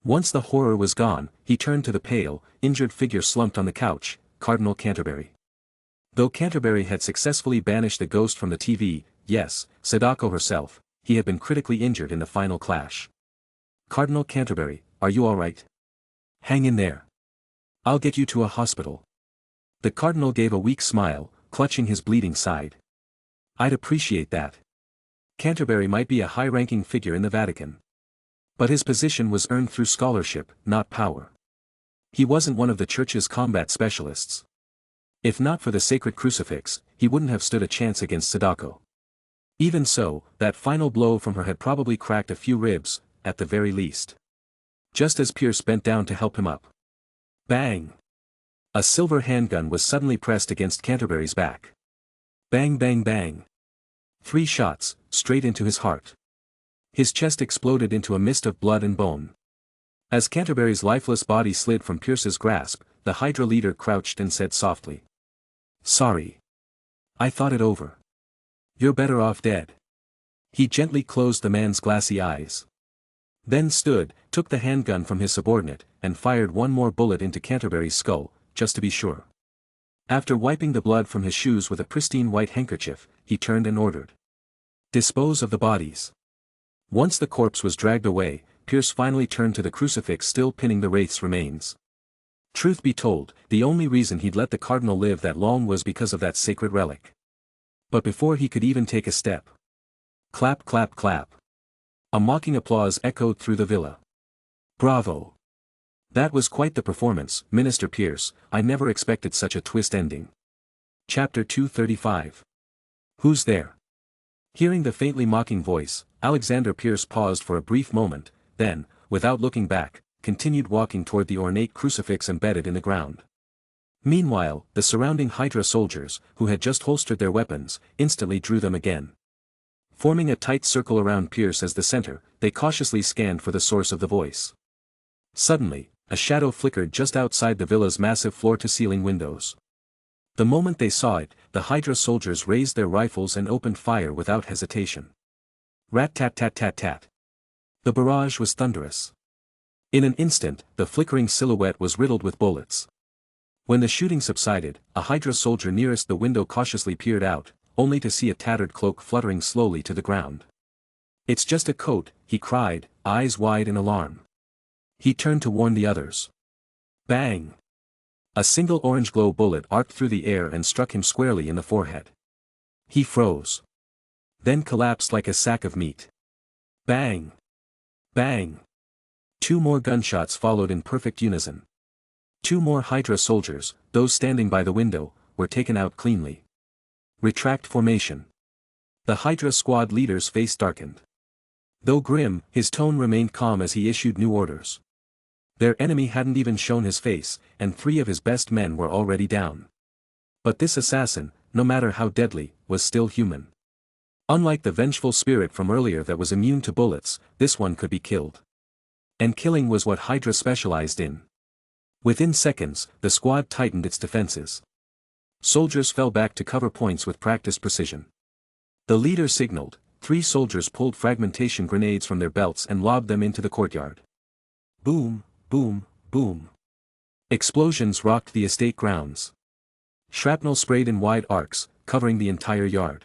Once the horror was gone, he turned to the pale, injured figure slumped on the couch, Cardinal Canterbury. Though Canterbury had successfully banished the ghost from the TV, yes, Sadako herself, he had been critically injured in the final clash. Cardinal Canterbury, are you all right? Hang in there. I'll get you to a hospital. The cardinal gave a weak smile, clutching his bleeding side. I'd appreciate that. Canterbury might be a high-ranking figure in the Vatican. But his position was earned through scholarship, not power. He wasn't one of the church's combat specialists. If not for the sacred crucifix, he wouldn't have stood a chance against Sadako. Even so, that final blow from her had probably cracked a few ribs, at the very least. Just as Pierce bent down to help him up. Bang! A silver handgun was suddenly pressed against Canterbury's back. Bang bang bang. 3 shots, straight into his heart. His chest exploded into a mist of blood and bone. As Canterbury's lifeless body slid from Pierce's grasp, the Hydra leader crouched and said softly. Sorry. I thought it over. You're better off dead. He gently closed the man's glassy eyes. Then stood, took the handgun from his subordinate, and fired one more bullet into Canterbury's skull, just to be sure. After wiping the blood from his shoes with a pristine white handkerchief, he turned and ordered. Dispose of the bodies. Once the corpse was dragged away, Pierce finally turned to the crucifix still pinning the wraith's remains. Truth be told, the only reason he'd let the cardinal live that long was because of that sacred relic. But before he could even take a step. Clap clap clap. A mocking applause echoed through the villa. Bravo! That was quite the performance, Minister Pierce. I never expected such a twist ending. Chapter 235. Who's there? Hearing the faintly mocking voice, Alexander Pierce paused for a brief moment, then, without looking back, continued walking toward the ornate crucifix embedded in the ground. Meanwhile, the surrounding Hydra soldiers, who had just holstered their weapons, instantly drew them again. Forming a tight circle around Pierce as the center, they cautiously scanned for the source of the voice. Suddenly, a shadow flickered just outside the villa's massive floor-to-ceiling windows. The moment they saw it, the Hydra soldiers raised their rifles and opened fire without hesitation. Rat-tat-tat-tat-tat. The barrage was thunderous. In an instant, the flickering silhouette was riddled with bullets. When the shooting subsided, a Hydra soldier nearest the window cautiously peered out, only to see a tattered cloak fluttering slowly to the ground. "It's just a coat," he cried, eyes wide in alarm. He turned to warn the others. Bang! A single orange glow bullet arced through the air and struck him squarely in the forehead. He froze. Then collapsed like a sack of meat. Bang! Bang! 2 more gunshots followed in perfect unison. 2 more Hydra soldiers, those standing by the window, were taken out cleanly. Retract formation. The Hydra squad leader's face darkened. Though grim, his tone remained calm as he issued new orders. Their enemy hadn't even shown his face, and 3 of his best men were already down. But this assassin, no matter how deadly, was still human. Unlike the vengeful spirit from earlier that was immune to bullets, this one could be killed. And killing was what Hydra specialized in. Within seconds, the squad tightened its defenses. Soldiers fell back to cover points with practiced precision. The leader signaled. 3 soldiers pulled fragmentation grenades from their belts and lobbed them into the courtyard. Boom, boom, boom. Explosions rocked the estate grounds. Shrapnel sprayed in wide arcs, covering the entire yard.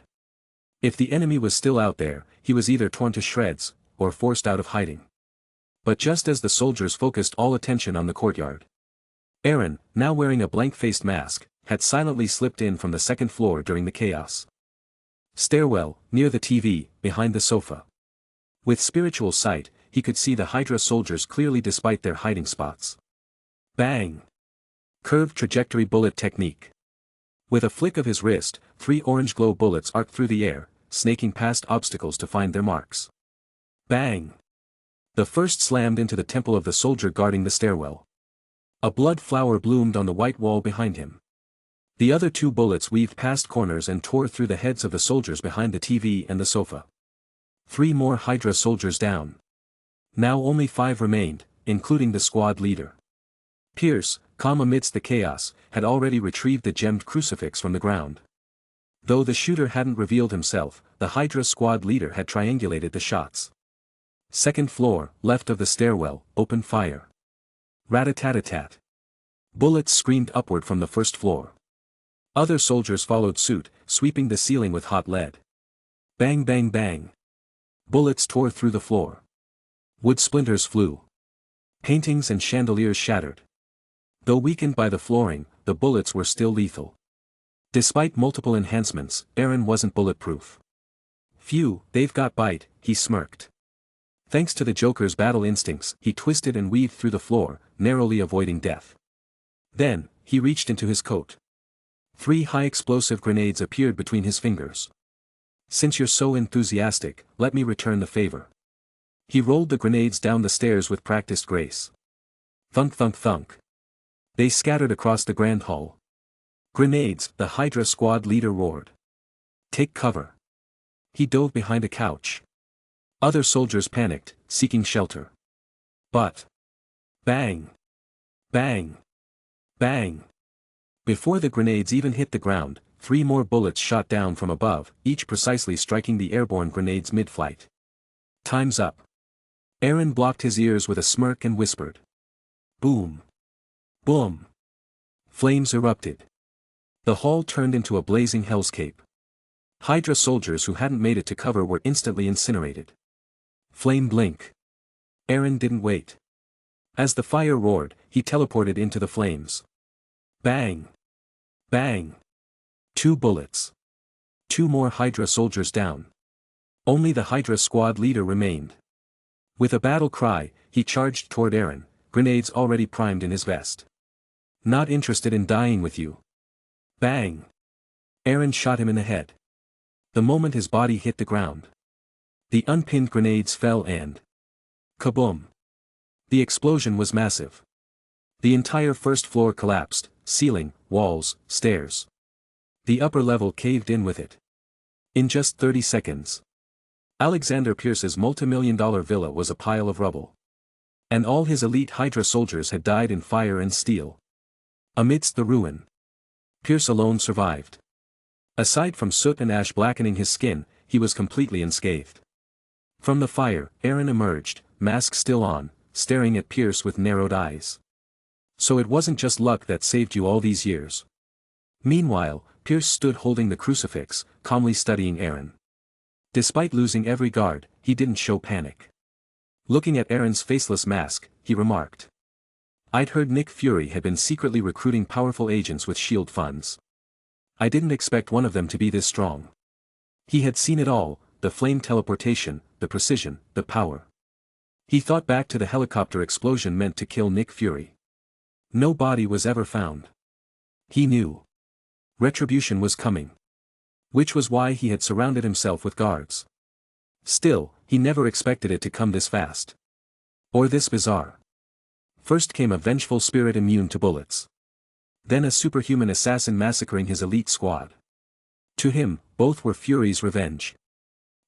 If the enemy was still out there, he was either torn to shreds, or forced out of hiding. But just as the soldiers focused all attention on the courtyard, Eren, now wearing a blank-faced mask, had silently slipped in from the 2nd floor during the chaos. Stairwell, near the TV, behind the sofa. With spiritual sight, he could see the Hydra soldiers clearly despite their hiding spots. Bang! Curved trajectory bullet technique. With a flick of his wrist, 3 orange glow bullets arced through the air, snaking past obstacles to find their marks. Bang! The first slammed into the temple of the soldier guarding the stairwell. A blood flower bloomed on the white wall behind him. The other 2 bullets weaved past corners and tore through the heads of the soldiers behind the TV and the sofa. 3 more Hydra soldiers down. Now only 5 remained, including the squad leader. Pierce, calm amidst the chaos, had already retrieved the gemmed crucifix from the ground. Though the shooter hadn't revealed himself, the Hydra squad leader had triangulated the shots. 2nd floor, left of the stairwell, open fire. Rat-a-tat-a-tat. Bullets screamed upward from the 1st floor. Other soldiers followed suit, sweeping the ceiling with hot lead. Bang bang bang. Bullets tore through the floor. Wood splinters flew. Paintings and chandeliers shattered. Though weakened by the flooring, the bullets were still lethal. Despite multiple enhancements, Eren wasn't bulletproof. Phew, they've got bite, he smirked. Thanks to the Joker's battle instincts, he twisted and weaved through the floor, narrowly avoiding death. Then, he reached into his coat. 3 high-explosive grenades appeared between his fingers. Since you're so enthusiastic, let me return the favor. He rolled the grenades down the stairs with practiced grace. Thunk thunk thunk. They scattered across the grand hall. Grenades, the Hydra squad leader roared. Take cover. He dove behind a couch. Other soldiers panicked, seeking shelter. But... bang! Bang! Bang! Before the grenades even hit the ground, 3 more bullets shot down from above, each precisely striking the airborne grenades mid-flight. Time's up. Eren blocked his ears with a smirk and whispered. Boom. Boom. Flames erupted. The hall turned into a blazing hellscape. Hydra soldiers who hadn't made it to cover were instantly incinerated. Flame blink. Eren didn't wait. As the fire roared, he teleported into the flames. Bang! Bang! 2 bullets. 2 more Hydra soldiers down. Only the Hydra squad leader remained. With a battle cry, he charged toward Eren, grenades already primed in his vest. Not interested in dying with you. Bang! Eren shot him in the head. The moment his body hit the ground, the unpinned grenades fell and kaboom! The explosion was massive. The entire first floor collapsed, ceiling, walls, stairs. The upper level caved in with it. In just 30 seconds, Alexander Pierce's multi-million-dollar villa was a pile of rubble. And all his elite Hydra soldiers had died in fire and steel. Amidst the ruin, Pierce alone survived. Aside from soot and ash blackening his skin, he was completely unscathed. From the fire, Eren emerged, mask still on, staring at Pierce with narrowed eyes. So it wasn't just luck that saved you all these years. Meanwhile, Pierce stood holding the crucifix, calmly studying Eren. Despite losing every guard, he didn't show panic. Looking at Eren's faceless mask, he remarked. I'd heard Nick Fury had been secretly recruiting powerful agents with SHIELD funds. I didn't expect one of them to be this strong. He had seen it all, the flame teleportation, the precision, the power. He thought back to the helicopter explosion meant to kill Nick Fury. No body was ever found. He knew retribution was coming. Which was why he had surrounded himself with guards. Still, he never expected it to come this fast. Or this bizarre. First came a vengeful spirit immune to bullets. Then a superhuman assassin massacring his elite squad. To him, both were Fury's revenge.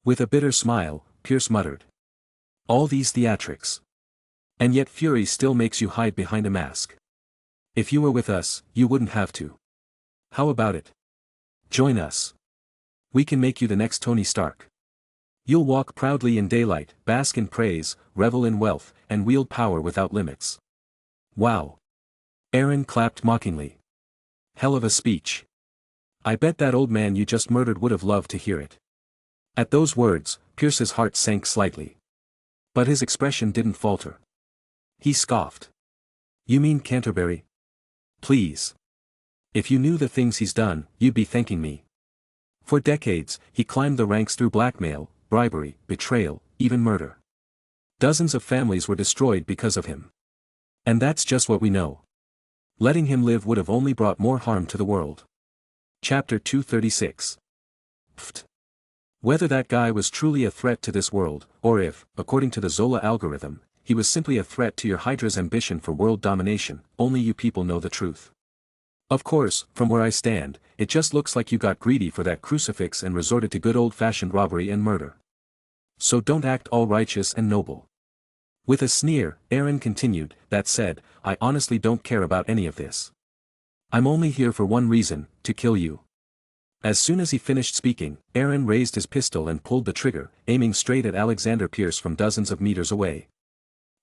With a bitter smile, Pierce muttered. All these theatrics. And yet Fury still makes you hide behind a mask. If you were with us, you wouldn't have to. How about it? Join us. We can make you the next Tony Stark. You'll walk proudly in daylight, bask in praise, revel in wealth, and wield power without limits. Wow. Eren clapped mockingly. Hell of a speech. I bet that old man you just murdered would have loved to hear it. At those words, Pierce's heart sank slightly. But his expression didn't falter. He scoffed. You mean Canterbury? Please. If you knew the things he's done, you'd be thanking me. For decades, he climbed the ranks through blackmail, bribery, betrayal, even murder. Dozens of families were destroyed because of him. And that's just what we know. Letting him live would have only brought more harm to the world. Chapter 236. Pfft. Whether that guy was truly a threat to this world, or if, according to the Zola algorithm, he was simply a threat to your Hydra's ambition for world domination, only you people know the truth. Of course, from where I stand, it just looks like you got greedy for that crucifix and resorted to good old-fashioned robbery and murder. So don't act all righteous and noble. With a sneer, Eren continued, that said, I honestly don't care about any of this. I'm only here for one reason, to kill you. As soon as he finished speaking, Eren raised his pistol and pulled the trigger, aiming straight at Alexander Pierce from dozens of meters away.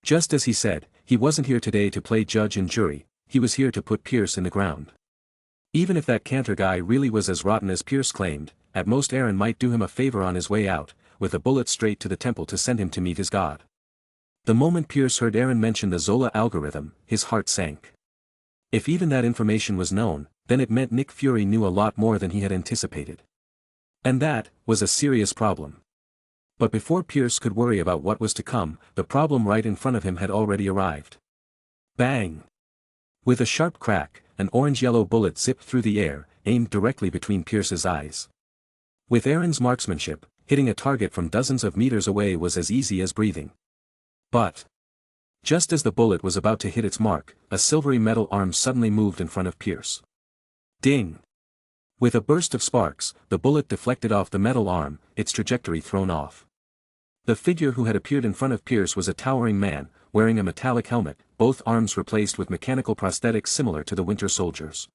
Just as he said, he wasn't here today to play judge and jury, he was here to put Pierce in the ground. Even if that Cantor guy really was as rotten as Pierce claimed, at most Eren might do him a favor on his way out, with a bullet straight to the temple to send him to meet his god. The moment Pierce heard Eren mention the Zola algorithm, his heart sank. If even that information was known, then it meant Nick Fury knew a lot more than he had anticipated. And that was a serious problem. But before Pierce could worry about what was to come, the problem right in front of him had already arrived. Bang! With a sharp crack, an orange-yellow bullet zipped through the air, aimed directly between Pierce's eyes. With Eren's marksmanship, hitting a target from dozens of meters away was as easy as breathing. But just as the bullet was about to hit its mark, a silvery metal arm suddenly moved in front of Pierce. Ding! With a burst of sparks, the bullet deflected off the metal arm, its trajectory thrown off. The figure who had appeared in front of Pierce was a towering man, wearing a metallic helmet, both arms replaced with mechanical prosthetics similar to the Winter Soldier's.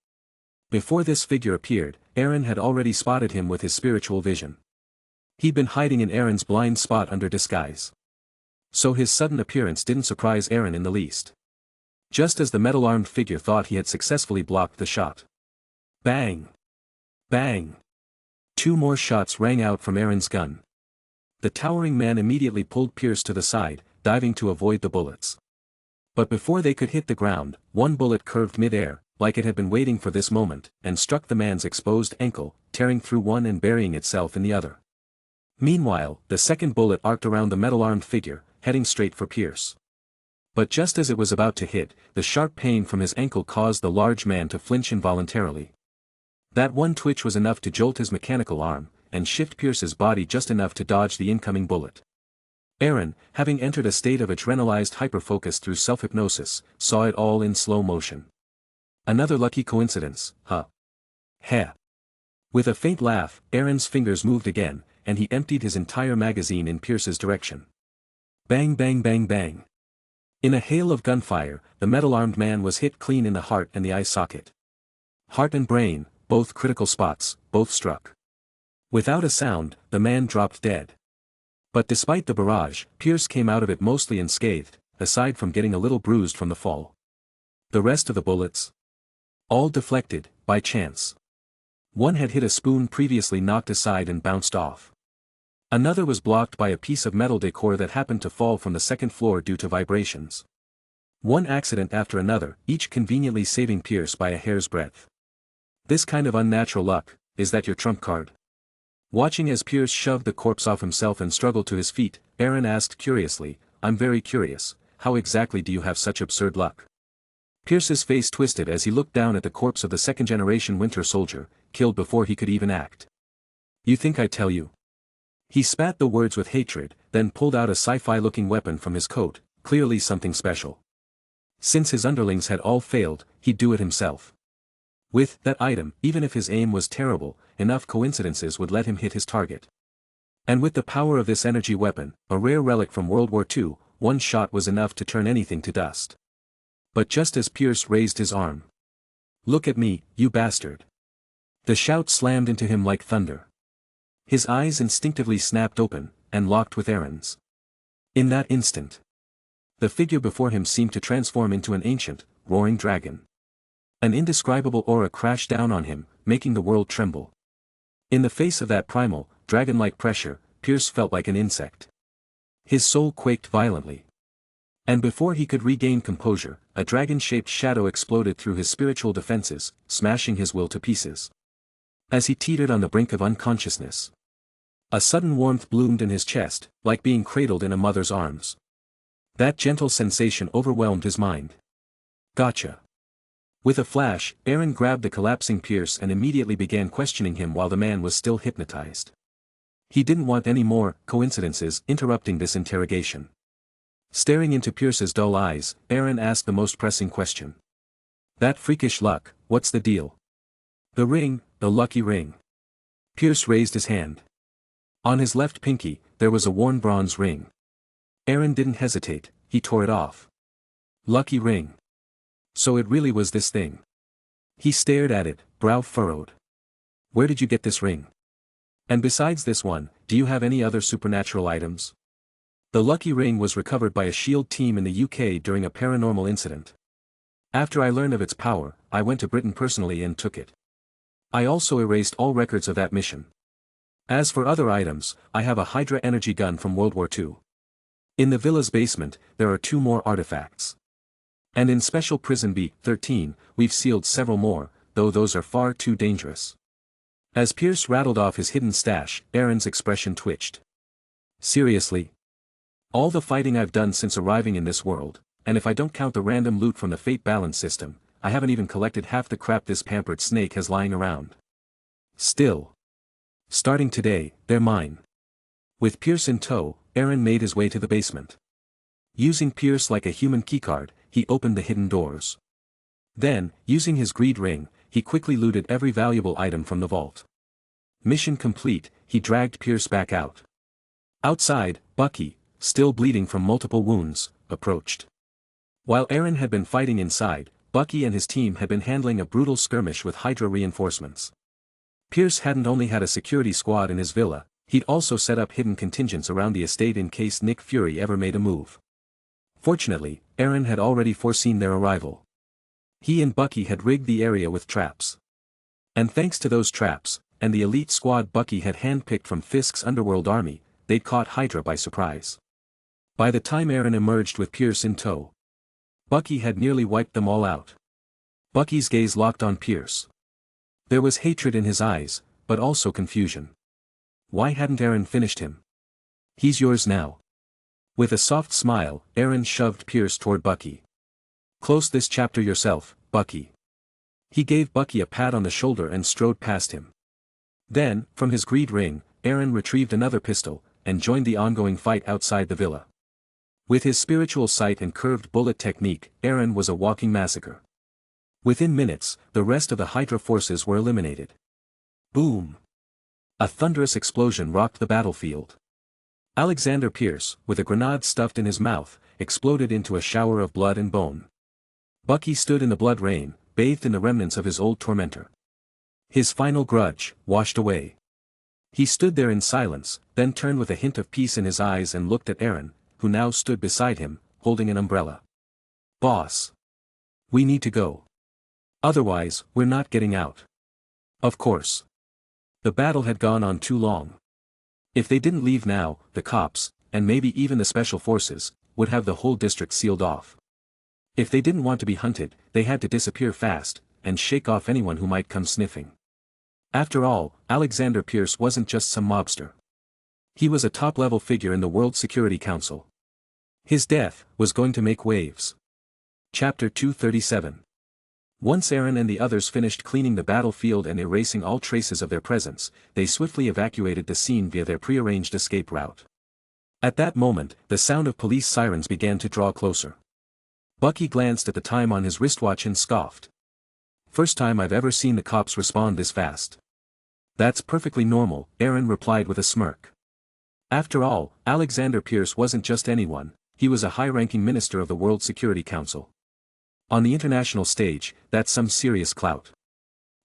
Before this figure appeared, Eren had already spotted him with his spiritual vision. He'd been hiding in Eren's blind spot under disguise. So his sudden appearance didn't surprise Eren in the least. Just as the metal-armed figure thought he had successfully blocked the shot. Bang! Bang! 2 more shots rang out from Eren's gun. The towering man immediately pulled Pierce to the side, diving to avoid the bullets. But before they could hit the ground, one bullet curved mid-air, like it had been waiting for this moment, and struck the man's exposed ankle, tearing through one and burying itself in the other. Meanwhile, the second bullet arced around the metal-armed figure, heading straight for Pierce. But just as it was about to hit, the sharp pain from his ankle caused the large man to flinch involuntarily. That one twitch was enough to jolt his mechanical arm, and shift Pierce's body just enough to dodge the incoming bullet. Eren, having entered a state of adrenalized hyperfocus through self-hypnosis, saw it all in slow motion. Another lucky coincidence, huh? Heh. With a faint laugh, Eren's fingers moved again, and he emptied his entire magazine in Pierce's direction. Bang bang bang bang. In a hail of gunfire, the metal-armed man was hit clean in the heart and the eye socket. Heart and brain, both critical spots, both struck. Without a sound, the man dropped dead. But despite the barrage, Pierce came out of it mostly unscathed, aside from getting a little bruised from the fall. The rest of the bullets? All deflected, by chance. One had hit a spoon previously knocked aside and bounced off. Another was blocked by a piece of metal decor that happened to fall from the second floor due to vibrations. One accident after another, each conveniently saving Pierce by a hair's breadth. This kind of unnatural luck, is that your trump card? Watching as Pierce shoved the corpse off himself and struggled to his feet, Eren asked curiously, "I'm very curious, how exactly do you have such absurd luck?" Pierce's face twisted as he looked down at the corpse of the second-generation Winter Soldier, killed before he could even act. "You think I'd tell you?" He spat the words with hatred, then pulled out a sci-fi-looking weapon from his coat, clearly something special. Since his underlings had all failed, he'd do it himself. With that item, even if his aim was terrible, enough coincidences would let him hit his target. And with the power of this energy weapon, a rare relic from World War II, one shot was enough to turn anything to dust. But just as Pierce raised his arm. "Look at me, you bastard!" The shout slammed into him like thunder. His eyes instinctively snapped open, and locked with Eren's. In that instant, the figure before him seemed to transform into an ancient, roaring dragon. An indescribable aura crashed down on him, making the world tremble. In the face of that primal, dragon-like pressure, Pierce felt like an insect. His soul quaked violently. And before he could regain composure, a dragon-shaped shadow exploded through his spiritual defenses, smashing his will to pieces. As he teetered on the brink of unconsciousness, a sudden warmth bloomed in his chest, like being cradled in a mother's arms. That gentle sensation overwhelmed his mind. "Gotcha." With a flash, Eren grabbed the collapsing Pierce and immediately began questioning him while the man was still hypnotized. He didn't want any more coincidences interrupting this interrogation. Staring into Pierce's dull eyes, Eren asked the most pressing question. "That freakish luck, what's the deal?" "The ring, the lucky ring." Pierce raised his hand. On his left pinky, there was a worn bronze ring. Eren didn't hesitate, he tore it off. Lucky ring. So it really was this thing. He stared at it, brow furrowed. "Where did you get this ring? And besides this one, do you have any other supernatural items?" The lucky ring was recovered by a SHIELD team in the UK during a paranormal incident. After I learned of its power, I went to Britain personally and took it. I also erased all records of that mission. As for other items, I have a Hydra energy gun from World War II. In the villa's basement, there are 2 more artifacts. And in Special Prison B-13, we've sealed several more, though those are far too dangerous. As Pierce rattled off his hidden stash, Eren's expression twitched. "Seriously? All the fighting I've done since arriving in this world, and if I don't count the random loot from the fate balance system, I haven't even collected half the crap this pampered snake has lying around. Still. Starting today, they're mine." With Pierce in tow, Eren made his way to the basement. Using Pierce like a human keycard, he opened the hidden doors. Then, using his greed ring, he quickly looted every valuable item from the vault. Mission complete, he dragged Pierce back out. Outside, Bucky, still bleeding from multiple wounds, approached. While Eren had been fighting inside, Bucky and his team had been handling a brutal skirmish with Hydra reinforcements. Pierce hadn't only had a security squad in his villa, He'd also set up hidden contingents around the estate in case Nick Fury ever made a move. Fortunately, Eren had already foreseen their arrival. He and Bucky had rigged the area with traps. And thanks to those traps, and the elite squad Bucky had handpicked from Fisk's underworld army, they'd caught Hydra by surprise. By the time Eren emerged with Pierce in tow, Bucky had nearly wiped them all out. Bucky's gaze locked on Pierce. There was hatred in his eyes, but also confusion. Why hadn't Eren finished him? He's yours now. With a soft smile, Eren shoved Pierce toward Bucky. Close this chapter yourself, Bucky. He gave Bucky a pat on the shoulder and strode past him. Then, from his greed ring, Eren retrieved another pistol, and joined the ongoing fight outside the villa. With his spiritual sight and curved bullet technique, Eren was a walking massacre. Within minutes, the rest of the Hydra forces were eliminated. Boom! A thunderous explosion rocked the battlefield. Alexander Pierce, with a grenade stuffed in his mouth, exploded into a shower of blood and bone. Bucky stood in the blood rain, bathed in the remnants of his old tormentor. His final grudge, washed away. He stood there in silence, then turned with a hint of peace in his eyes and looked at Eren, who now stood beside him, holding an umbrella. Boss. We need to go. Otherwise, we're not getting out. Of course. The battle had gone on too long. If they didn't leave now, the cops, and maybe even the special forces, would have the whole district sealed off. If they didn't want to be hunted, they had to disappear fast, and shake off anyone who might come sniffing. After all, Alexander Pierce wasn't just some mobster. He was a top-level figure in the World Security Council. His death was going to make waves. Chapter 237. Once Eren and the others finished cleaning the battlefield and erasing all traces of their presence, they swiftly evacuated the scene via their prearranged escape route. At that moment, the sound of police sirens began to draw closer. Bucky glanced at the time on his wristwatch and scoffed. First time I've ever seen the cops respond this fast. That's perfectly normal, Eren replied with a smirk. After all, Alexander Pierce wasn't just anyone, he was a high-ranking minister of the World Security Council. On the international stage, that's some serious clout.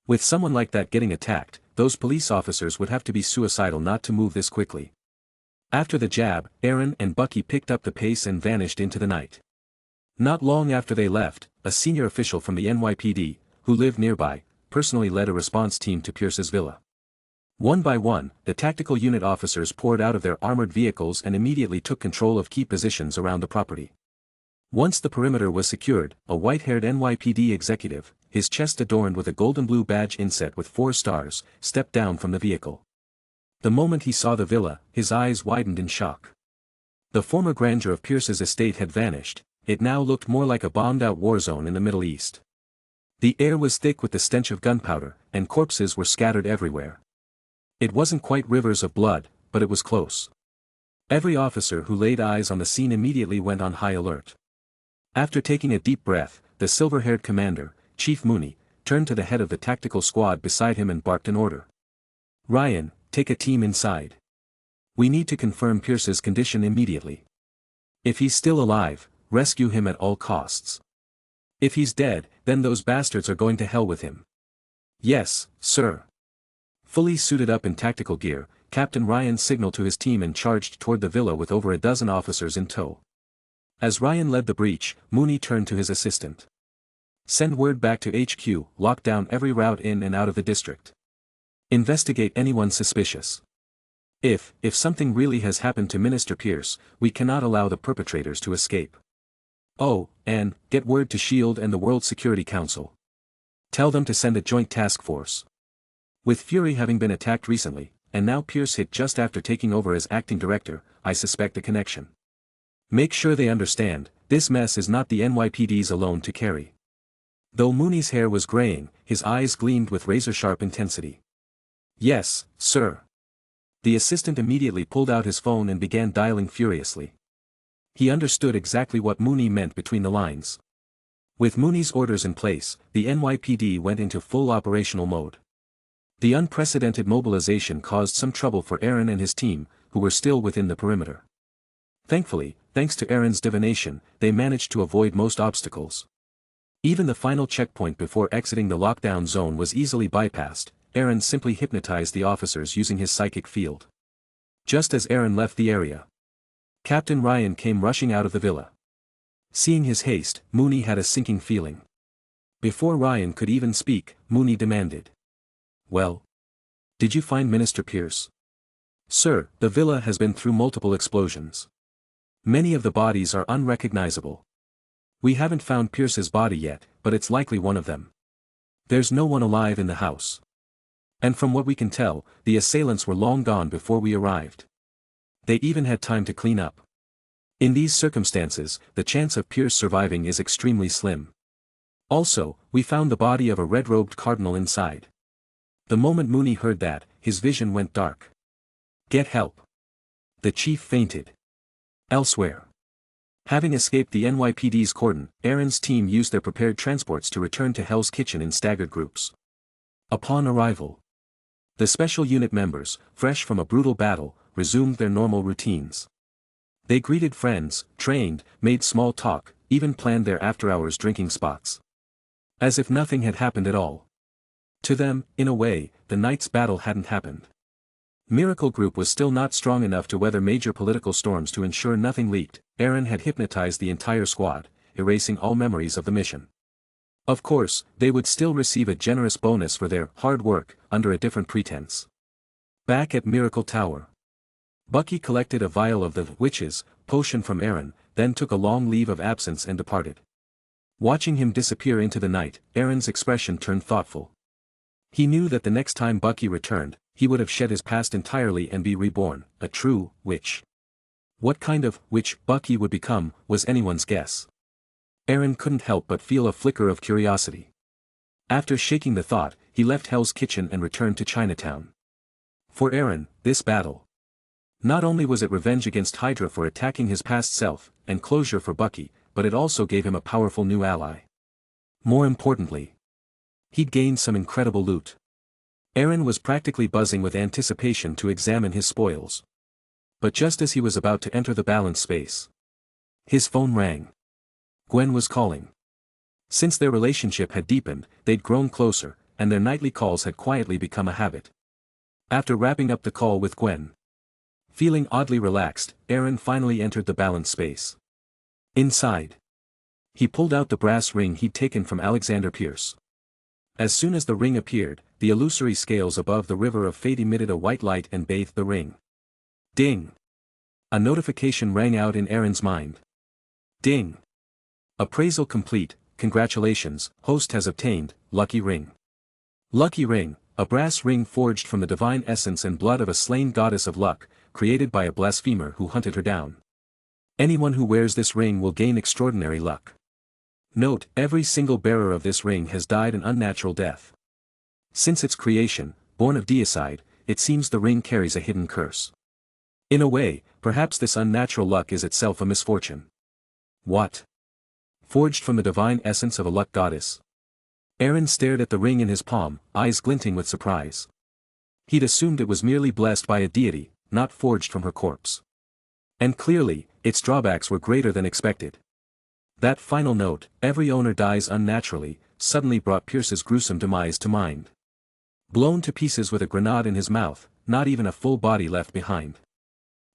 With someone like that getting attacked, those police officers would have to be suicidal not to move this quickly. After the jab, Eren and Bucky picked up the pace and vanished into the night. Not long after they left, a senior official from the NYPD, who lived nearby, personally led a response team to Pierce's villa. One by one, the tactical unit officers poured out of their armored vehicles and immediately took control of key positions around the property. Once the perimeter was secured, a white-haired NYPD executive, his chest adorned with a golden-blue badge inset with 4 stars, stepped down from the vehicle. The moment he saw the villa, his eyes widened in shock. The former grandeur of Pierce's estate had vanished, it now looked more like a bombed-out war zone in the Middle East. The air was thick with the stench of gunpowder, and corpses were scattered everywhere. It wasn't quite rivers of blood, but it was close. Every officer who laid eyes on the scene immediately went on high alert. After taking a deep breath, the silver-haired commander, Chief Mooney, turned to the head of the tactical squad beside him and barked an order. Ryan, take a team inside. We need to confirm Pierce's condition immediately. If he's still alive, rescue him at all costs. If he's dead, then those bastards are going to hell with him. Yes, sir. Fully suited up in tactical gear, Captain Ryan signaled to his team and charged toward the villa with over a dozen officers in tow. As Ryan led the breach, Mooney turned to his assistant. Send word back to HQ, lock down every route in and out of the district. Investigate anyone suspicious. If something really has happened to Minister Pierce, we cannot allow the perpetrators to escape. Oh, and, get word to SHIELD and the World Security Council. Tell them to send a joint task force. With Fury having been attacked recently, and now Pierce hit just after taking over as acting director, I suspect a connection. Make sure they understand, this mess is not the NYPD's alone to carry. Though Mooney's hair was graying, his eyes gleamed with razor-sharp intensity. Yes, sir. The assistant immediately pulled out his phone and began dialing furiously. He understood exactly what Mooney meant between the lines. With Mooney's orders in place, the NYPD went into full operational mode. The unprecedented mobilization caused some trouble for Eren and his team, who were still within the perimeter. Thankfully, thanks to Eren's divination, they managed to avoid most obstacles. Even the final checkpoint before exiting the lockdown zone was easily bypassed. Eren simply hypnotized the officers using his psychic field. Just as Eren left the area, Captain Ryan came rushing out of the villa. Seeing his haste, Mooney had a sinking feeling. Before Ryan could even speak, Mooney demanded. "Well? Did you find Minister Pierce?" "Sir, the villa has been through multiple explosions. Many of the bodies are unrecognizable. We haven't found Pierce's body yet, but it's likely one of them. There's no one alive in the house. And from what we can tell, the assailants were long gone before we arrived. They even had time to clean up. In these circumstances, the chance of Pierce surviving is extremely slim. Also, we found the body of a red-robed cardinal inside." The moment Mooney heard that, his vision went dark. "Get help." The chief fainted. Elsewhere. Having escaped the NYPD's cordon, Eren's team used their prepared transports to return to Hell's Kitchen in staggered groups. Upon arrival, the special unit members, fresh from a brutal battle, resumed their normal routines. They greeted friends, trained, made small talk, even planned their after-hours drinking spots. As if nothing had happened at all. To them, in a way, the night's battle hadn't happened. Miracle Group was still not strong enough to weather major political storms to ensure nothing leaked. Eren had hypnotized the entire squad, erasing all memories of the mission. Of course, they would still receive a generous bonus for their hard work, under a different pretense. Back at Miracle Tower, Bucky collected a vial of the witch's potion from Eren, then took a long leave of absence and departed. Watching him disappear into the night, Eren's expression turned thoughtful. He knew that the next time Bucky returned, he would have shed his past entirely and be reborn, a true witch. What kind of witch Bucky would become, was anyone's guess. Eren couldn't help but feel a flicker of curiosity. After shaking the thought, he left Hell's Kitchen and returned to Chinatown. For Eren, this battle. Not only was it revenge against Hydra for attacking his past self, and closure for Bucky, but it also gave him a powerful new ally. More importantly, he'd gained some incredible loot. Eren was practically buzzing with anticipation to examine his spoils. But just as he was about to enter the balance space, his phone rang. Gwen was calling. Since their relationship had deepened, they'd grown closer, and their nightly calls had quietly become a habit. After wrapping up the call with Gwen, feeling oddly relaxed, Eren finally entered the balance space. Inside, he pulled out the brass ring he'd taken from Alexander Pierce. As soon as the ring appeared, the illusory scales above the river of fate emitted a white light and bathed the ring. Ding! A notification rang out in Eren's mind. Ding! Appraisal complete, congratulations, host has obtained, lucky ring. Lucky ring, a brass ring forged from the divine essence and blood of a slain goddess of luck, created by a blasphemer who hunted her down. Anyone who wears this ring will gain extraordinary luck. Note, every single bearer of this ring has died an unnatural death. Since its creation, born of deicide, it seems the ring carries a hidden curse. In a way, perhaps this unnatural luck is itself a misfortune. What? Forged from the divine essence of a luck goddess. Eren stared at the ring in his palm, eyes glinting with surprise. He'd assumed it was merely blessed by a deity, not forged from her corpse. And clearly, its drawbacks were greater than expected. That final note, every owner dies unnaturally, suddenly brought Pierce's gruesome demise to mind. Blown to pieces with a grenade in his mouth, not even a full body left behind.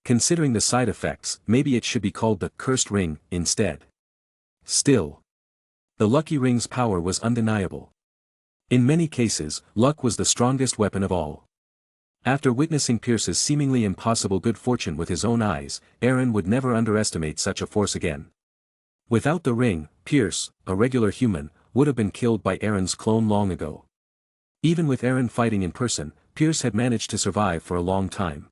Considering the side effects, maybe it should be called the cursed ring, instead. Still, the lucky ring's power was undeniable. In many cases, luck was the strongest weapon of all. After witnessing Pierce's seemingly impossible good fortune with his own eyes, Eren would never underestimate such a force again. Without the ring, Pierce, a regular human, would have been killed by Eren's clone long ago. Even with Eren fighting in person, Pierce had managed to survive for a long time.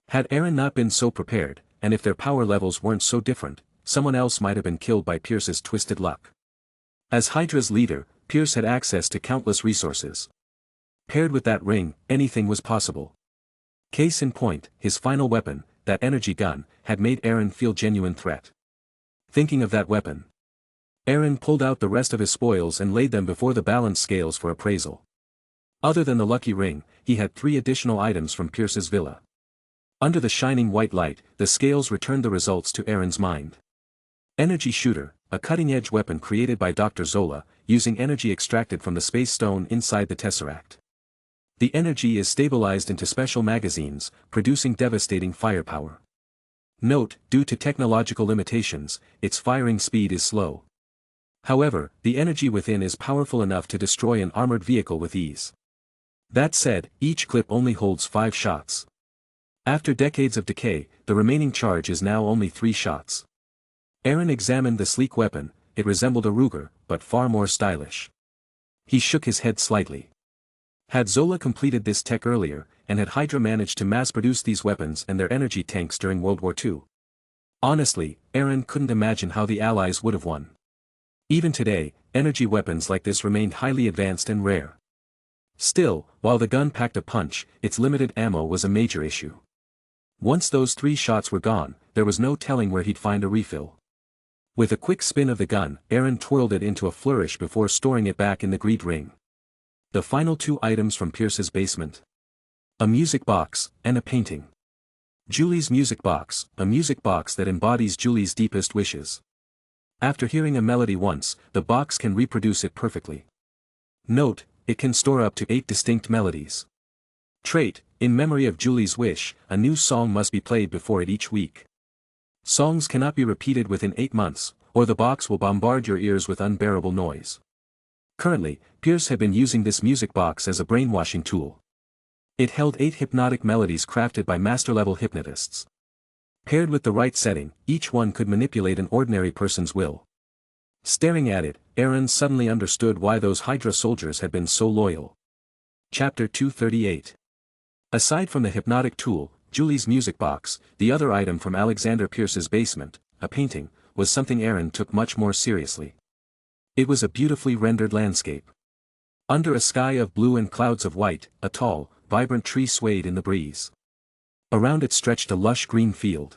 Had Eren not been so prepared, and if their power levels weren't so different, someone else might have been killed by Pierce's twisted luck. As Hydra's leader, Pierce had access to countless resources. Paired with that ring, anything was possible. Case in point, his final weapon, that energy gun, had made Eren feel genuine threat. Thinking of that weapon, Eren pulled out the rest of his spoils and laid them before the balance scales for appraisal. Other than the lucky ring, he had 3 additional items from Pierce's villa. Under the shining white light, the scales returned the results to Eren's mind. Energy Shooter, a cutting-edge weapon created by Dr. Zola, using energy extracted from the space stone inside the Tesseract. The energy is stabilized into special magazines, producing devastating firepower. Note, due to technological limitations, its firing speed is slow. However, the energy within is powerful enough to destroy an armored vehicle with ease. That said, each clip only holds 5 shots. After decades of decay, the remaining charge is now only 3 shots. Eren examined the sleek weapon. It resembled a Ruger, but far more stylish. He shook his head slightly. Had Zola completed this tech earlier, and had Hydra managed to mass-produce these weapons and their energy tanks during World War II? Honestly, Eren couldn't imagine how the Allies would have won. Even today, energy weapons like this remained highly advanced and rare. Still, while the gun packed a punch, its limited ammo was a major issue. Once those 3 shots were gone, there was no telling where he'd find a refill. With a quick spin of the gun, Eren twirled it into a flourish before storing it back in the greed ring. The final 2 items from Pierce's basement. A music box, and a painting. Julie's music box, a music box that embodies Julie's deepest wishes. After hearing a melody once, the box can reproduce it perfectly. Note, it can store up to 8 distinct melodies. Trait, in memory of Julie's wish, a new song must be played before it each week. Songs cannot be repeated within 8 months, or the box will bombard your ears with unbearable noise. Currently, Pierce had been using this music box as a brainwashing tool. It held 8 hypnotic melodies crafted by master-level hypnotists. Paired with the right setting, each one could manipulate an ordinary person's will. Staring at it, Eren suddenly understood why those Hydra soldiers had been so loyal. Chapter 238. Aside from the hypnotic tool, Julie's music box, the other item from Alexander Pierce's basement, a painting, was something Eren took much more seriously. It was a beautifully rendered landscape. Under a sky of blue and clouds of white, a tall, vibrant tree swayed in the breeze. Around it stretched a lush green field.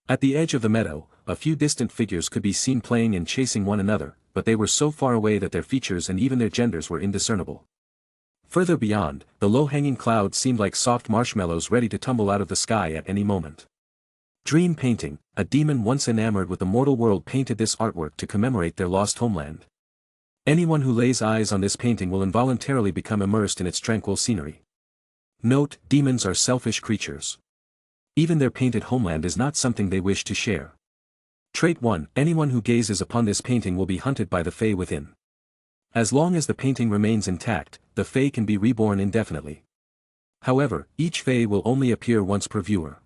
At the edge of the meadow, a few distant figures could be seen playing and chasing one another, but they were so far away that their features and even their genders were indiscernible. Further beyond, the low-hanging clouds seemed like soft marshmallows ready to tumble out of the sky at any moment. Dream painting, a demon once enamored with the mortal world painted this artwork to commemorate their lost homeland. Anyone who lays eyes on this painting will involuntarily become immersed in its tranquil scenery. Note, demons are selfish creatures. Even their painted homeland is not something they wish to share. Trait 1, anyone who gazes upon this painting will be hunted by the Fae within. As long as the painting remains intact, the Fae can be reborn indefinitely. However, each Fae will only appear once per viewer.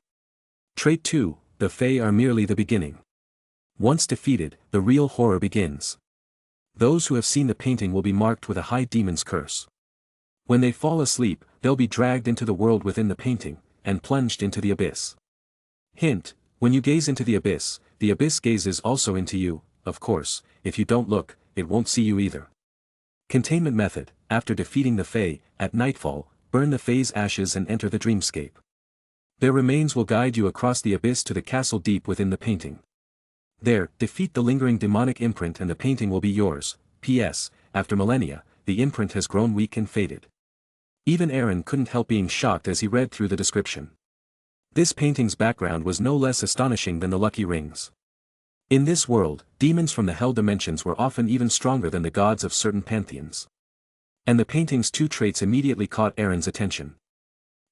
Trait 2, the Fae are merely the beginning. Once defeated, the real horror begins. Those who have seen the painting will be marked with a high demon's curse. When they fall asleep, they'll be dragged into the world within the painting, and plunged into the abyss. Hint, when you gaze into the abyss gazes also into you. Of course, if you don't look, it won't see you either. Containment method, after defeating the Fae, at nightfall, burn the Fae's ashes and enter the dreamscape. Their remains will guide you across the abyss to the castle deep within the painting. There, defeat the lingering demonic imprint and the painting will be yours. P.S. After millennia, the imprint has grown weak and faded. Even Eren couldn't help being shocked as he read through the description. This painting's background was no less astonishing than the lucky rings. In this world, demons from the hell dimensions were often even stronger than the gods of certain pantheons. And the painting's 2 traits immediately caught Eren's attention.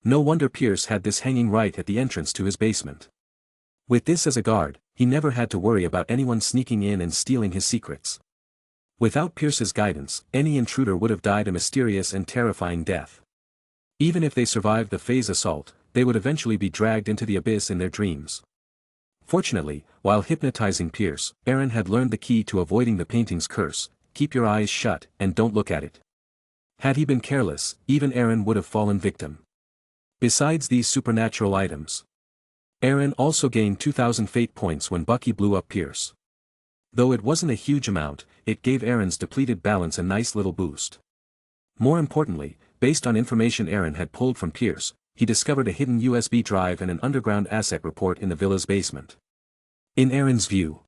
No wonder Pierce had this hanging right at the entrance to his basement. With this as a guard, he never had to worry about anyone sneaking in and stealing his secrets. Without Pierce's guidance, any intruder would have died a mysterious and terrifying death. Even if they survived the Fae's assault, they would eventually be dragged into the abyss in their dreams. Fortunately, while hypnotizing Pierce, Eren had learned the key to avoiding the painting's curse: keep your eyes shut and don't look at it. Had he been careless, even Eren would have fallen victim. Besides these supernatural items, Eren also gained 2,000 fate points when Bucky blew up Pierce. Though it wasn't a huge amount, it gave Eren's depleted balance a nice little boost. More importantly, based on information Eren had pulled from Pierce, he discovered a hidden USB drive and an underground asset report in the villa's basement. In Eren's view,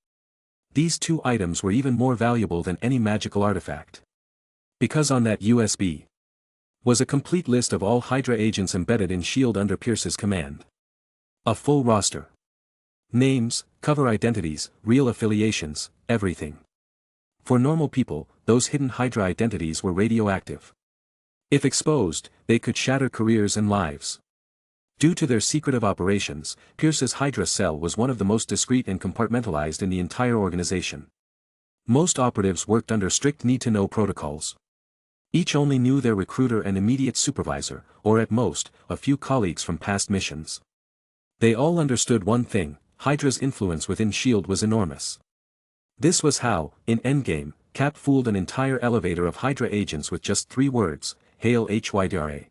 these 2 items were even more valuable than any magical artifact. Because on that USB was a complete list of all Hydra agents embedded in S.H.I.E.L.D. under Pierce's command. A full roster. Names, cover identities, real affiliations, everything. For normal people, those hidden Hydra identities were radioactive. If exposed, they could shatter careers and lives. Due to their secretive operations, Pierce's Hydra cell was one of the most discreet and compartmentalized in the entire organization. Most operatives worked under strict need-to-know protocols. Each only knew their recruiter and immediate supervisor, or at most, a few colleagues from past missions. They all understood one thing: Hydra's influence within S.H.I.E.L.D. was enormous. This was how, in Endgame, Cap fooled an entire elevator of Hydra agents with just 3 words, "Hail Hydra."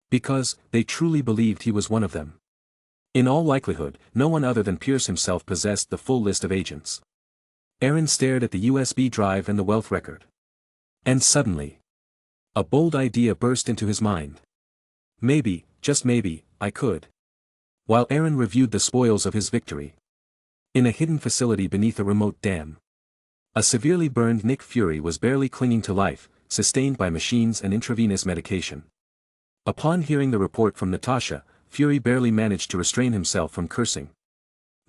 Because, they truly believed he was one of them. In all likelihood, no one other than Pierce himself possessed the full list of agents. Eren stared at the USB drive and the wealth record. And suddenly, a bold idea burst into his mind. Maybe, just maybe, I could. While Eren reviewed the spoils of his victory. In a hidden facility beneath a remote dam. A severely burned Nick Fury was barely clinging to life, sustained by machines and intravenous medication. Upon hearing the report from Natasha, Fury barely managed to restrain himself from cursing.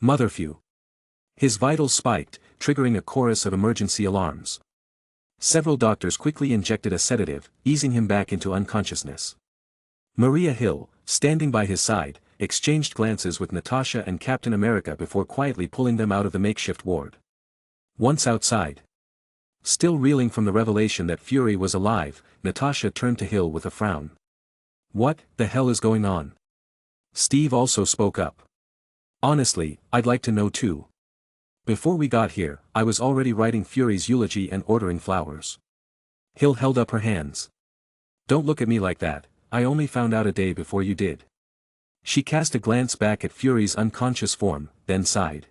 Motherfuck. His vitals spiked, triggering a chorus of emergency alarms. Several doctors quickly injected a sedative, easing him back into unconsciousness. Maria Hill, standing by his side, exchanged glances with Natasha and Captain America before quietly pulling them out of the makeshift ward. Once outside, still reeling from the revelation that Fury was alive, Natasha turned to Hill with a frown. What the hell is going on? Steve also spoke up. Honestly, I'd like to know too. Before we got here, I was already writing Fury's eulogy and ordering flowers. Hill held up her hands. Don't look at me like that, I only found out a day before you did. She cast a glance back at Fury's unconscious form, then sighed.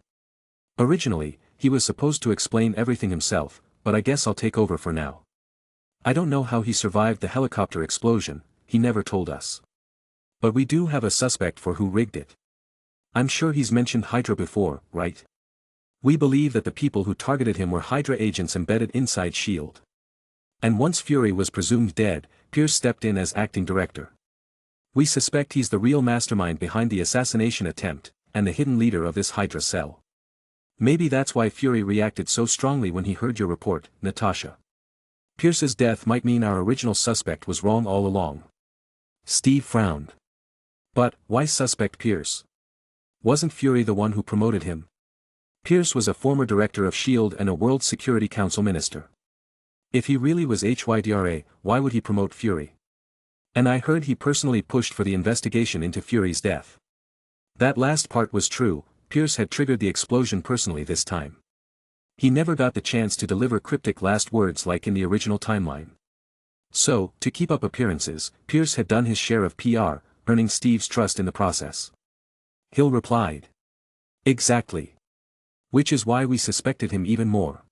Originally, he was supposed to explain everything himself, but I guess I'll take over for now. I don't know how he survived the helicopter explosion, he never told us. But we do have a suspect for who rigged it. I'm sure he's mentioned Hydra before, right? We believe that the people who targeted him were Hydra agents embedded inside S.H.I.E.L.D. And once Fury was presumed dead, Pierce stepped in as acting director. We suspect he's the real mastermind behind the assassination attempt, and the hidden leader of this Hydra cell. Maybe that's why Fury reacted so strongly when he heard your report, Natasha. Pierce's death might mean our original suspect was wrong all along. Steve frowned. But, why suspect Pierce? Wasn't Fury the one who promoted him? Pierce was a former director of S.H.I.E.L.D. and a World Security Council minister. If he really was Hydra, why would he promote Fury? And I heard he personally pushed for the investigation into Fury's death. That last part was true, Pierce had triggered the explosion personally this time. He never got the chance to deliver cryptic last words like in the original timeline. So, to keep up appearances, Pierce had done his share of PR, earning Steve's trust in the process. Hill replied. Exactly. Which is why we suspected him even more.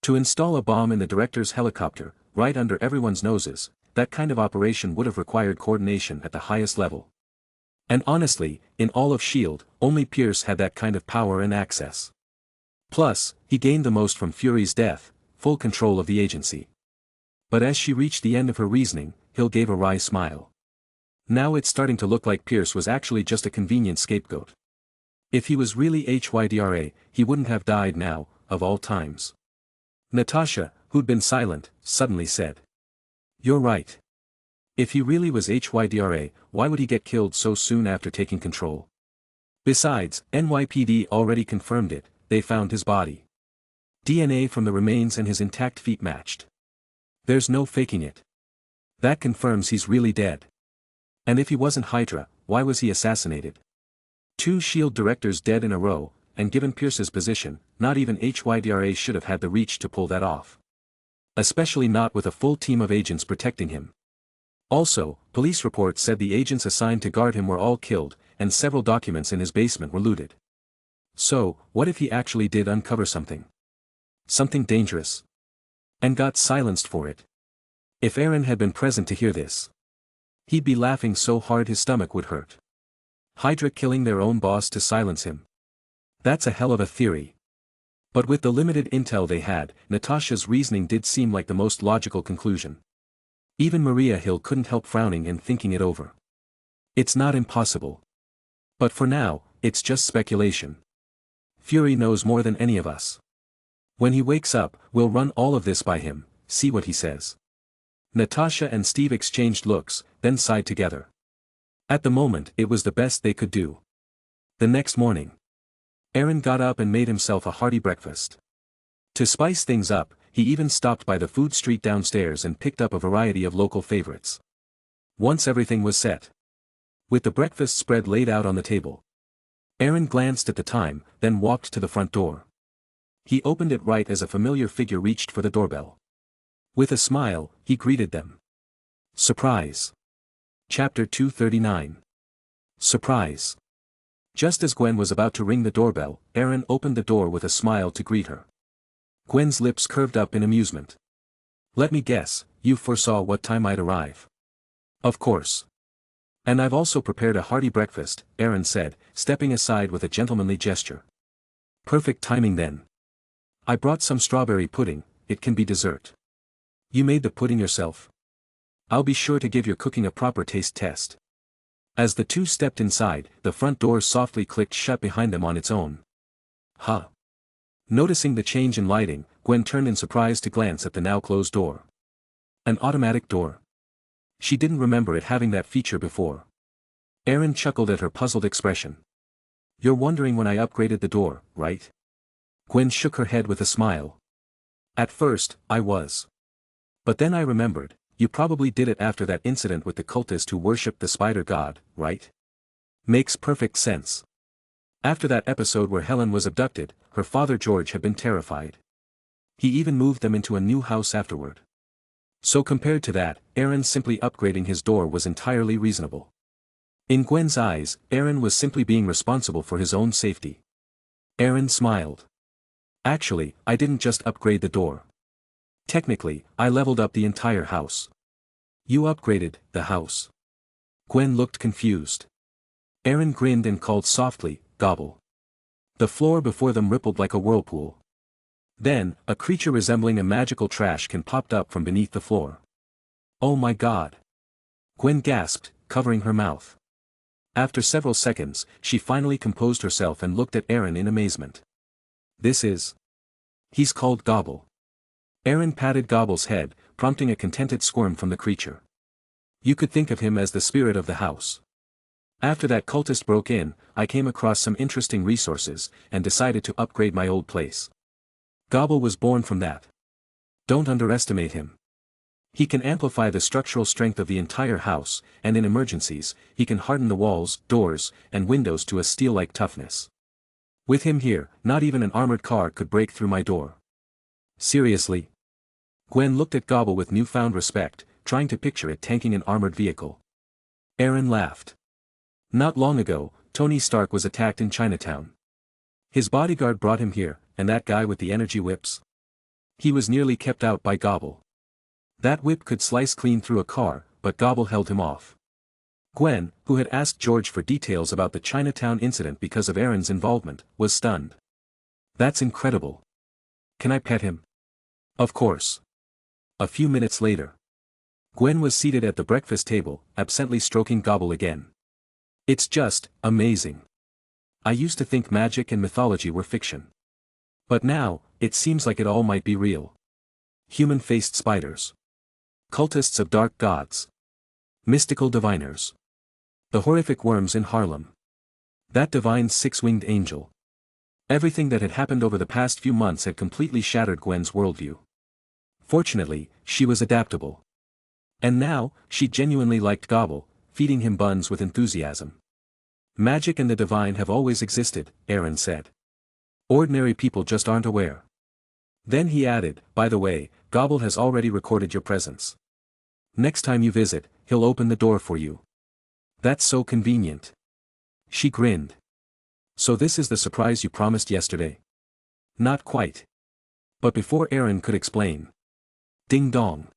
To install a bomb in the director's helicopter, right under everyone's noses, that kind of operation would have required coordination at the highest level. And honestly, in all of S.H.I.E.L.D., only Pierce had that kind of power and access. Plus, he gained the most from Fury's death, full control of the agency. But as she reached the end of her reasoning, Hill gave a wry smile. Now it's starting to look like Pierce was actually just a convenient scapegoat. If he was really Hydra, he wouldn't have died now, of all times. Natasha, who'd been silent, suddenly said. You're right. If he really was Hydra, why would he get killed so soon after taking control? Besides, NYPD already confirmed it, they found his body. DNA from the remains and his intact feet matched. There's no faking it. That confirms he's really dead. And if he wasn't Hydra, why was he assassinated? 2 S.H.I.E.L.D. directors dead in a row, and given Pierce's position, not even Hydra should have had the reach to pull that off. Especially not with a full team of agents protecting him. Also, police reports said the agents assigned to guard him were all killed, and several documents in his basement were looted. So, what if he actually did uncover something? Something dangerous. And got silenced for it. If Eren had been present to hear this, he'd be laughing so hard his stomach would hurt. Hydra killing their own boss to silence him. That's a hell of a theory. But with the limited intel they had, Natasha's reasoning did seem like the most logical conclusion. Even Maria Hill couldn't help frowning and thinking it over. It's not impossible. But for now, it's just speculation. Fury knows more than any of us. When he wakes up, we'll run all of this by him, see what he says. Natasha and Steve exchanged looks, then sighed together. At the moment, it was the best they could do. The next morning, Eren got up and made himself a hearty breakfast. To spice things up, he even stopped by the food street downstairs and picked up a variety of local favorites. Once everything was set, with the breakfast spread laid out on the table, Eren glanced at the time, then walked to the front door. He opened it right as a familiar figure reached for the doorbell. With a smile, he greeted them. Surprise. Chapter 239. Surprise. Just as Gwen was about to ring the doorbell, Eren opened the door with a smile to greet her. Gwen's lips curved up in amusement. Let me guess, you foresaw what time I'd arrive. Of course. And I've also prepared a hearty breakfast, Eren said, stepping aside with a gentlemanly gesture. Perfect timing then. I brought some strawberry pudding, it can be dessert. You made the pudding yourself? I'll be sure to give your cooking a proper taste test. As the two stepped inside, the front door softly clicked shut behind them on its own. Huh. Noticing the change in lighting, Gwen turned in surprise to glance at the now closed door. An automatic door. She didn't remember it having that feature before. Eren chuckled at her puzzled expression. You're wondering when I upgraded the door, right? Gwen shook her head with a smile. At first, I was. But then I remembered, you probably did it after that incident with the cultist who worshipped the spider god, right? Makes perfect sense. After that episode where Helen was abducted, her father George had been terrified. He even moved them into a new house afterward. So compared to that, Eren simply upgrading his door was entirely reasonable. In Gwen's eyes, Eren was simply being responsible for his own safety. Eren smiled. Actually, I didn't just upgrade the door. Technically, I leveled up the entire house. You upgraded the house. Gwen looked confused. Eren grinned and called softly, Gobble. The floor before them rippled like a whirlpool. Then, a creature resembling a magical trash can popped up from beneath the floor. Oh my god. Gwen gasped, covering her mouth. After several seconds, she finally composed herself and looked at Eren in amazement. This is... He's called Gobble. Eren patted Gobble's head, prompting a contented squirm from the creature. You could think of him as the spirit of the house. After that cultist broke in, I came across some interesting resources, and decided to upgrade my old place. Gobble was born from that. Don't underestimate him. He can amplify the structural strength of the entire house, and in emergencies, he can harden the walls, doors, and windows to a steel-like toughness. With him here, not even an armored car could break through my door. Seriously? Gwen looked at Gobble with newfound respect, trying to picture it tanking an armored vehicle. Eren laughed. Not long ago, Tony Stark was attacked in Chinatown. His bodyguard brought him here, and that guy with the energy whips? He was nearly kept out by Gobble. That whip could slice clean through a car, but Gobble held him off. Gwen, who had asked George for details about the Chinatown incident because of Eren's involvement, was stunned. That's incredible. Can I pet him? Of course. A few minutes later, Gwen was seated at the breakfast table, absently stroking Gobble again. It's just amazing. I used to think magic and mythology were fiction. But now, it seems like it all might be real. Human-faced spiders. Cultists of dark gods. Mystical diviners. The horrific worms in Harlem. That divine six-winged angel. Everything that had happened over the past few months had completely shattered Gwen's worldview. Fortunately, she was adaptable. And now, she genuinely liked Gobble, feeding him buns with enthusiasm. Magic and the divine have always existed, Eren said. Ordinary people just aren't aware. Then he added, by the way, Gobble has already recorded your presence. Next time you visit, he'll open the door for you. That's so convenient. She grinned. So this is the surprise you promised yesterday? Not quite. But before Eren could explain. Ding dong.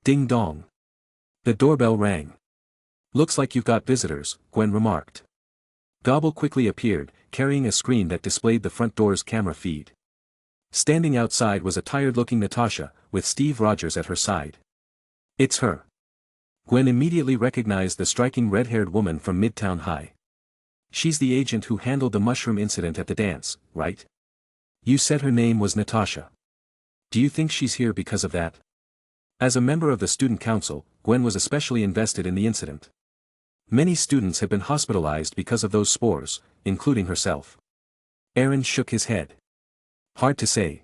Ding dong. The doorbell rang. Looks like you've got visitors, Gwen remarked. Gobble quickly appeared, carrying a screen that displayed the front door's camera feed. Standing outside was a tired-looking Natasha, with Steve Rogers at her side. It's her. Gwen immediately recognized the striking red-haired woman from Midtown High. She's the agent who handled the mushroom incident at the dance, right? You said her name was Natasha. Do you think she's here because of that? As a member of the student council, Gwen was especially invested in the incident. Many students had been hospitalized because of those spores, including herself. Eren shook his head. Hard to say.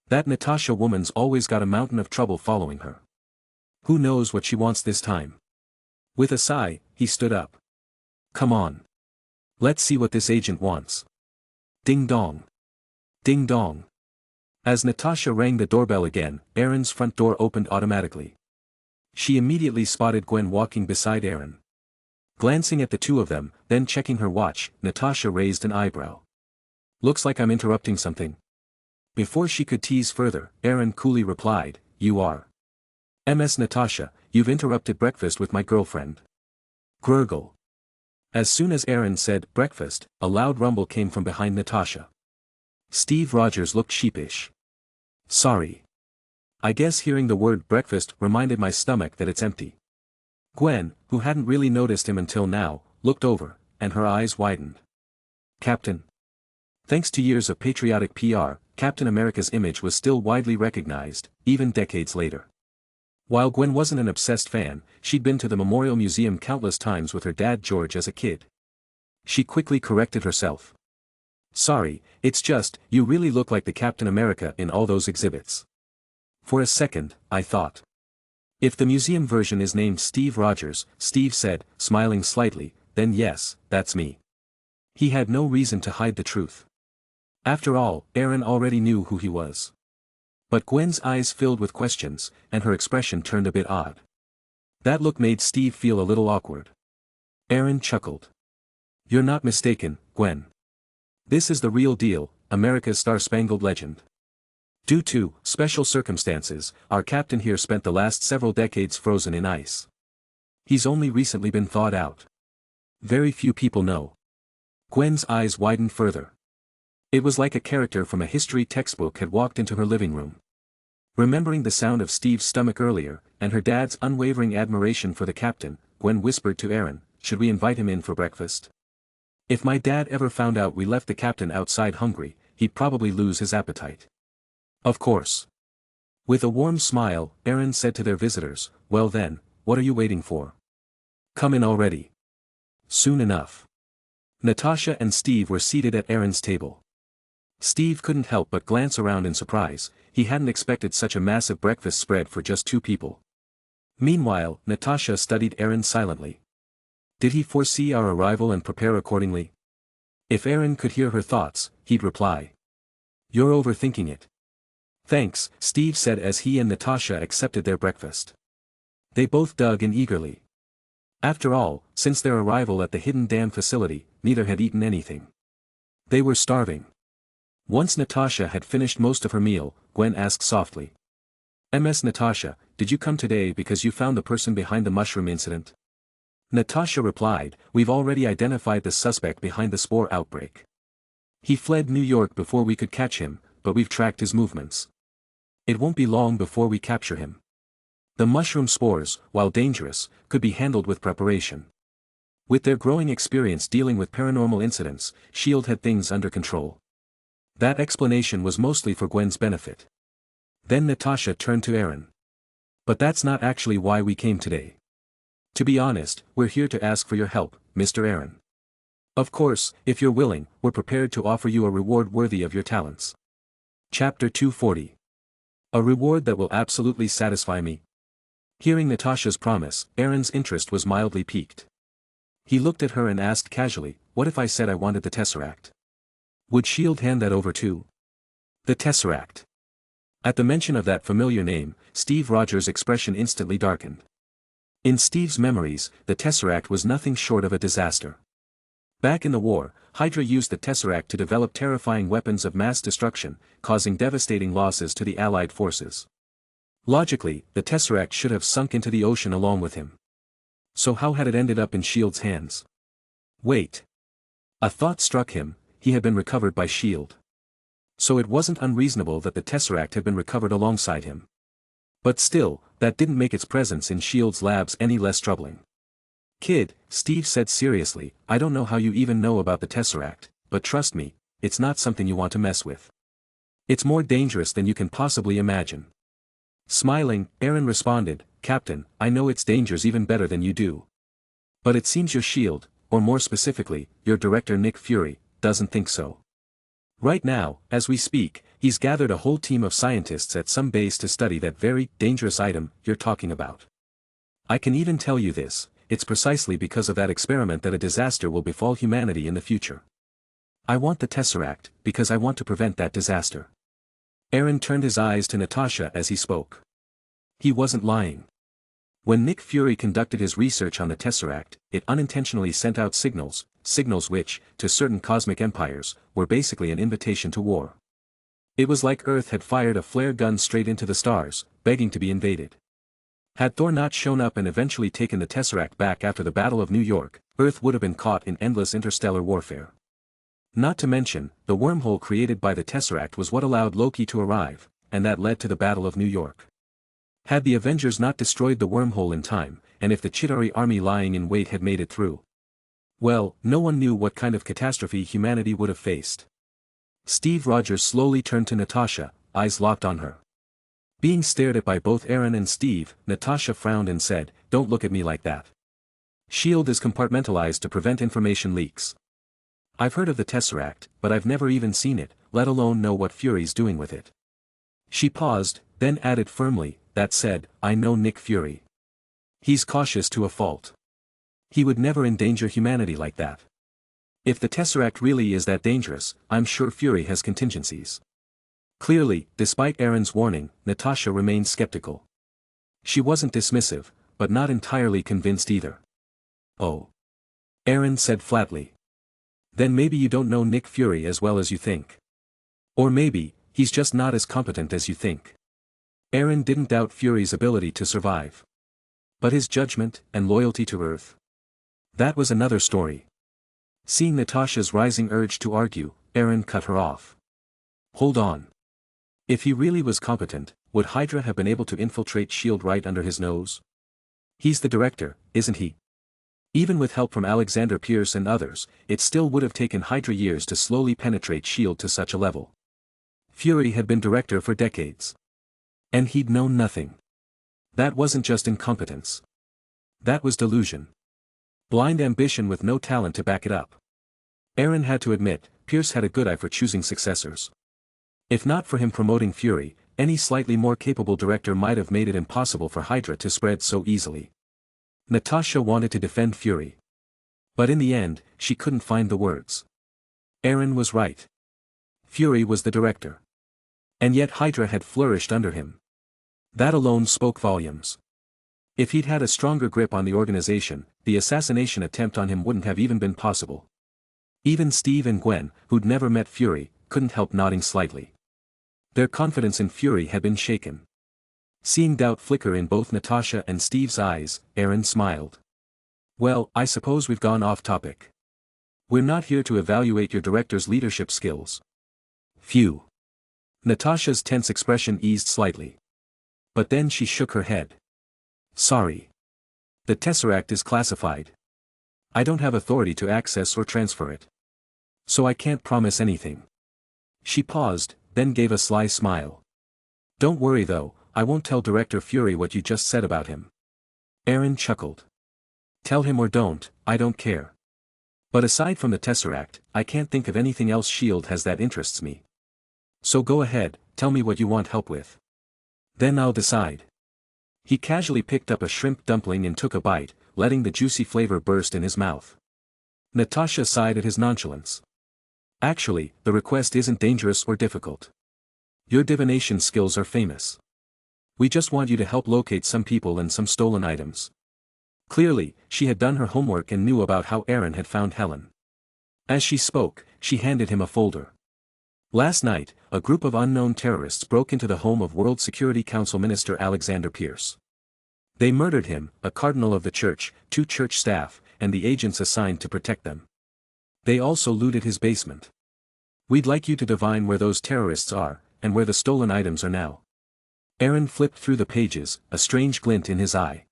That Natasha woman's always got a mountain of trouble following her. Who knows what she wants this time? With a sigh, he stood up. Come on. Let's see what this agent wants. Ding dong. Ding dong. As Natasha rang the doorbell again, Eren's front door opened automatically. She immediately spotted Gwen walking beside Eren. Glancing at the two of them, then checking her watch, Natasha raised an eyebrow. Looks like I'm interrupting something. Before she could tease further, Eren coolly replied, You are. Ms. Natasha, you've interrupted breakfast with my girlfriend. Gurgle. As soon as Eren said breakfast, a loud rumble came from behind Natasha. Steve Rogers looked sheepish. Sorry. I guess hearing the word breakfast reminded my stomach that it's empty. Gwen, who hadn't really noticed him until now, looked over, and her eyes widened. Captain. Thanks to years of patriotic PR, Captain America's image was still widely recognized, even decades later. While Gwen wasn't an obsessed fan, she'd been to the Memorial Museum countless times with her dad George as a kid. She quickly corrected herself. Sorry, it's just, you really look like the Captain America in all those exhibits. For a second, I thought. If the museum version is named Steve Rogers, Steve said, smiling slightly, then yes, that's me. He had no reason to hide the truth. After all, Eren already knew who he was. But Gwen's eyes filled with questions, and her expression turned a bit odd. That look made Steve feel a little awkward. Eren chuckled. You're not mistaken, Gwen. This is the real deal, America's Star-Spangled Legend. Due to special circumstances, our captain here spent the last several decades frozen in ice. He's only recently been thawed out. Very few people know. Gwen's eyes widened further. It was like a character from a history textbook had walked into her living room. Remembering the sound of Steve's stomach earlier, and her dad's unwavering admiration for the captain, Gwen whispered to Eren, should we invite him in for breakfast? If my dad ever found out we left the captain outside hungry, he'd probably lose his appetite. Of course. With a warm smile, Eren said to their visitors, well then, what are you waiting for? Come in already. Soon enough. Natasha and Steve were seated at Eren's table. Steve couldn't help but glance around in surprise, he hadn't expected such a massive breakfast spread for just two people. Meanwhile, Natasha studied Eren silently. Did he foresee our arrival and prepare accordingly? If Eren could hear her thoughts, he'd reply. You're overthinking it. Thanks, Steve said as he and Natasha accepted their breakfast. They both dug in eagerly. After all, since their arrival at the hidden dam facility, neither had eaten anything. They were starving. Once Natasha had finished most of her meal, Gwen asked softly. Ms. Natasha, did you come today because you found the person behind the mushroom incident? Natasha replied, we've already identified the suspect behind the spore outbreak. He fled New York before we could catch him, but we've tracked his movements. It won't be long before we capture him. The mushroom spores, while dangerous, could be handled with preparation. With their growing experience dealing with paranormal incidents, S.H.I.E.L.D. had things under control. That explanation was mostly for Gwen's benefit. Then Natasha turned to Eren. But that's not actually why we came today. To be honest, we're here to ask for your help, Mr. Eren. Of course, if you're willing, we're prepared to offer you a reward worthy of your talents. Chapter 240. A reward that will absolutely satisfy me. Hearing Natasha's promise, Eren's interest was mildly piqued. He looked at her and asked casually, what if I said I wanted the Tesseract? Would S.H.I.E.L.D. hand that over too? The Tesseract. At the mention of that familiar name, Steve Rogers' expression instantly darkened. In Steve's memories, the Tesseract was nothing short of a disaster. Back in the war, Hydra used the Tesseract to develop terrifying weapons of mass destruction, causing devastating losses to the Allied forces. Logically, the Tesseract should have sunk into the ocean along with him. So how had it ended up in S.H.I.E.L.D.'s hands? Wait. A thought struck him, he had been recovered by S.H.I.E.L.D. So it wasn't unreasonable that the Tesseract had been recovered alongside him. But still, that didn't make its presence in S.H.I.E.L.D.'s labs any less troubling. Kid, Steve said seriously, I don't know how you even know about the Tesseract, but trust me, it's not something you want to mess with. It's more dangerous than you can possibly imagine. Smiling, Eren responded, Captain, I know its dangers even better than you do. But it seems your shield, or more specifically, your director Nick Fury, doesn't think so. Right now, as we speak, he's gathered a whole team of scientists at some base to study that very dangerous item you're talking about. I can even tell you this, it's precisely because of that experiment that a disaster will befall humanity in the future. I want the Tesseract, because I want to prevent that disaster. Eren turned his eyes to Natasha as he spoke. He wasn't lying. When Nick Fury conducted his research on the Tesseract, it unintentionally sent out signals which, to certain cosmic empires, were basically an invitation to war. It was like Earth had fired a flare gun straight into the stars, begging to be invaded. Had Thor not shown up and eventually taken the Tesseract back after the Battle of New York, Earth would have been caught in endless interstellar warfare. Not to mention, the wormhole created by the Tesseract was what allowed Loki to arrive, and that led to the Battle of New York. Had the Avengers not destroyed the wormhole in time, and if the Chitauri army lying in wait had made it through, well, no one knew what kind of catastrophe humanity would have faced. Steve Rogers slowly turned to Natasha, eyes locked on her. Being stared at by both Eren and Steve, Natasha frowned and said, Don't look at me like that. SHIELD is compartmentalized to prevent information leaks. I've heard of the Tesseract, but I've never even seen it, let alone know what Fury's doing with it. She paused, then added firmly, That said, I know Nick Fury. He's cautious to a fault. He would never endanger humanity like that. If the Tesseract really is that dangerous, I'm sure Fury has contingencies. Clearly, despite Eren's warning, Natasha remained skeptical. She wasn't dismissive, but not entirely convinced either. Oh. Eren said flatly. Then maybe you don't know Nick Fury as well as you think. Or maybe, he's just not as competent as you think. Eren didn't doubt Fury's ability to survive. But his judgment, and loyalty to Earth. That was another story. Seeing Natasha's rising urge to argue, Eren cut her off. Hold on. If he really was competent, would Hydra have been able to infiltrate SHIELD right under his nose? He's the director, isn't he? Even with help from Alexander Pierce and others, it still would have taken Hydra years to slowly penetrate SHIELD to such a level. Fury had been director for decades. And he'd known nothing. That wasn't just incompetence. That was delusion. Blind ambition with no talent to back it up. Eren had to admit, Pierce had a good eye for choosing successors. If not for him promoting Fury, any slightly more capable director might have made it impossible for Hydra to spread so easily. Natasha wanted to defend Fury. But in the end, she couldn't find the words. Eren was right. Fury was the director. And yet Hydra had flourished under him. That alone spoke volumes. If he'd had a stronger grip on the organization, the assassination attempt on him wouldn't have even been possible. Even Steve and Gwen, who'd never met Fury, couldn't help nodding slightly. Their confidence in Fury had been shaken. Seeing doubt flicker in both Natasha and Steve's eyes, Eren smiled. Well, I suppose we've gone off topic. We're not here to evaluate your director's leadership skills. Phew. Natasha's tense expression eased slightly. But then she shook her head. Sorry. The Tesseract is classified. I don't have authority to access or transfer it. So I can't promise anything. She paused, then gave a sly smile. Don't worry though, I won't tell Director Fury what you just said about him. Eren chuckled. Tell him or don't, I don't care. But aside from the Tesseract, I can't think of anything else SHIELD has that interests me. So go ahead, tell me what you want help with. Then I'll decide. He casually picked up a shrimp dumpling and took a bite, letting the juicy flavor burst in his mouth. Natasha sighed at his nonchalance. Actually, the request isn't dangerous or difficult. Your divination skills are famous. We just want you to help locate some people and some stolen items. Clearly, she had done her homework and knew about how Eren had found Helen. As she spoke, she handed him a folder. Last night, a group of unknown terrorists broke into the home of World Security Council Minister Alexander Pierce. They murdered him, a cardinal of the church, 2 church staff, and the agents assigned to protect them. They also looted his basement. We'd like you to divine where those terrorists are, and where the stolen items are now. Eren flipped through the pages, a strange glint in his eye.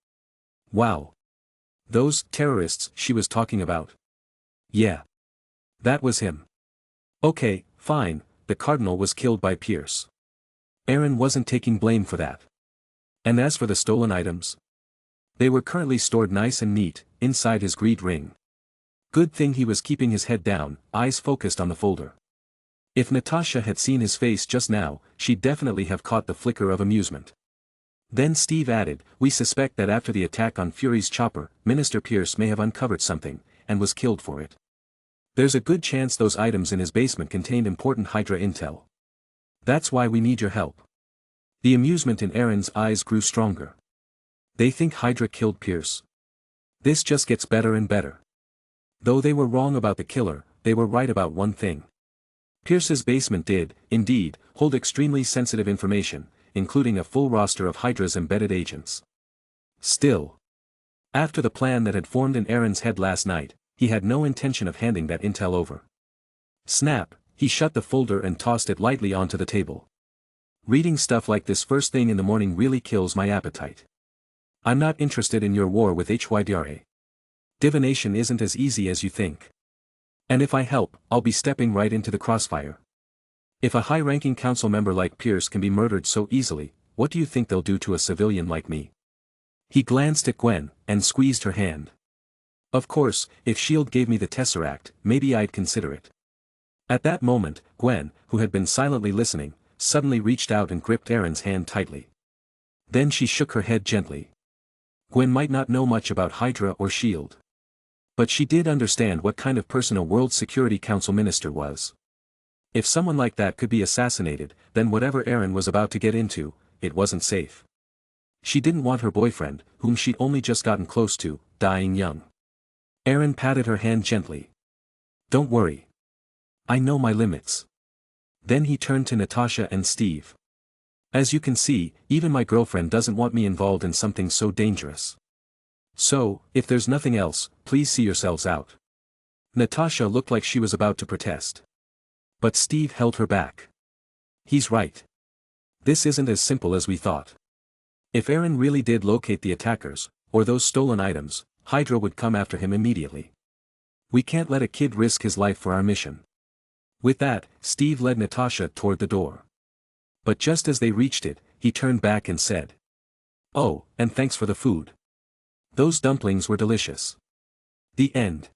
Wow. Those terrorists she was talking about. Yeah. That was him. Okay, fine, the cardinal was killed by Pierce. Eren wasn't taking blame for that. And as for the stolen items, they were currently stored nice and neat, inside his greed ring. Good thing he was keeping his head down, eyes focused on the folder. If Natasha had seen his face just now, she'd definitely have caught the flicker of amusement. Then Steve added, "We suspect that after the attack on Fury's chopper, Minister Pierce may have uncovered something, and was killed for it. There's a good chance those items in his basement contained important Hydra intel. That's why we need your help." The amusement in Eren's eyes grew stronger. They think Hydra killed Pierce. This just gets better and better. Though they were wrong about the killer, they were right about one thing. Pierce's basement did, indeed, hold extremely sensitive information, including a full roster of Hydra's embedded agents. Still, after the plan that had formed in Eren's head last night, he had no intention of handing that intel over. Snap, he shut the folder and tossed it lightly onto the table. Reading stuff like this first thing in the morning really kills my appetite. I'm not interested in your war with Hydra. Divination isn't as easy as you think. And if I help, I'll be stepping right into the crossfire. If a high-ranking council member like Pierce can be murdered so easily, what do you think they'll do to a civilian like me? He glanced at Gwen, and squeezed her hand. Of course, if S.H.I.E.L.D. gave me the Tesseract, maybe I'd consider it. At that moment, Gwen, who had been silently listening, suddenly reached out and gripped Eren's hand tightly. Then she shook her head gently. Gwen might not know much about Hydra or S.H.I.E.L.D. But she did understand what kind of person a World Security Council minister was. If someone like that could be assassinated, then whatever Eren was about to get into, it wasn't safe. She didn't want her boyfriend, whom she'd only just gotten close to, dying young. Eren patted her hand gently. "Don't worry. I know my limits." Then he turned to Natasha and Steve. "As you can see, even my girlfriend doesn't want me involved in something so dangerous. So, if there's nothing else, please see yourselves out." Natasha looked like she was about to protest. But Steve held her back. "He's right. This isn't as simple as we thought. If Eren really did locate the attackers, or those stolen items, Hydra would come after him immediately. We can't let a kid risk his life for our mission." With that, Steve led Natasha toward the door. But just as they reached it, he turned back and said, "Oh, and thanks for the food. Those dumplings were delicious." The end.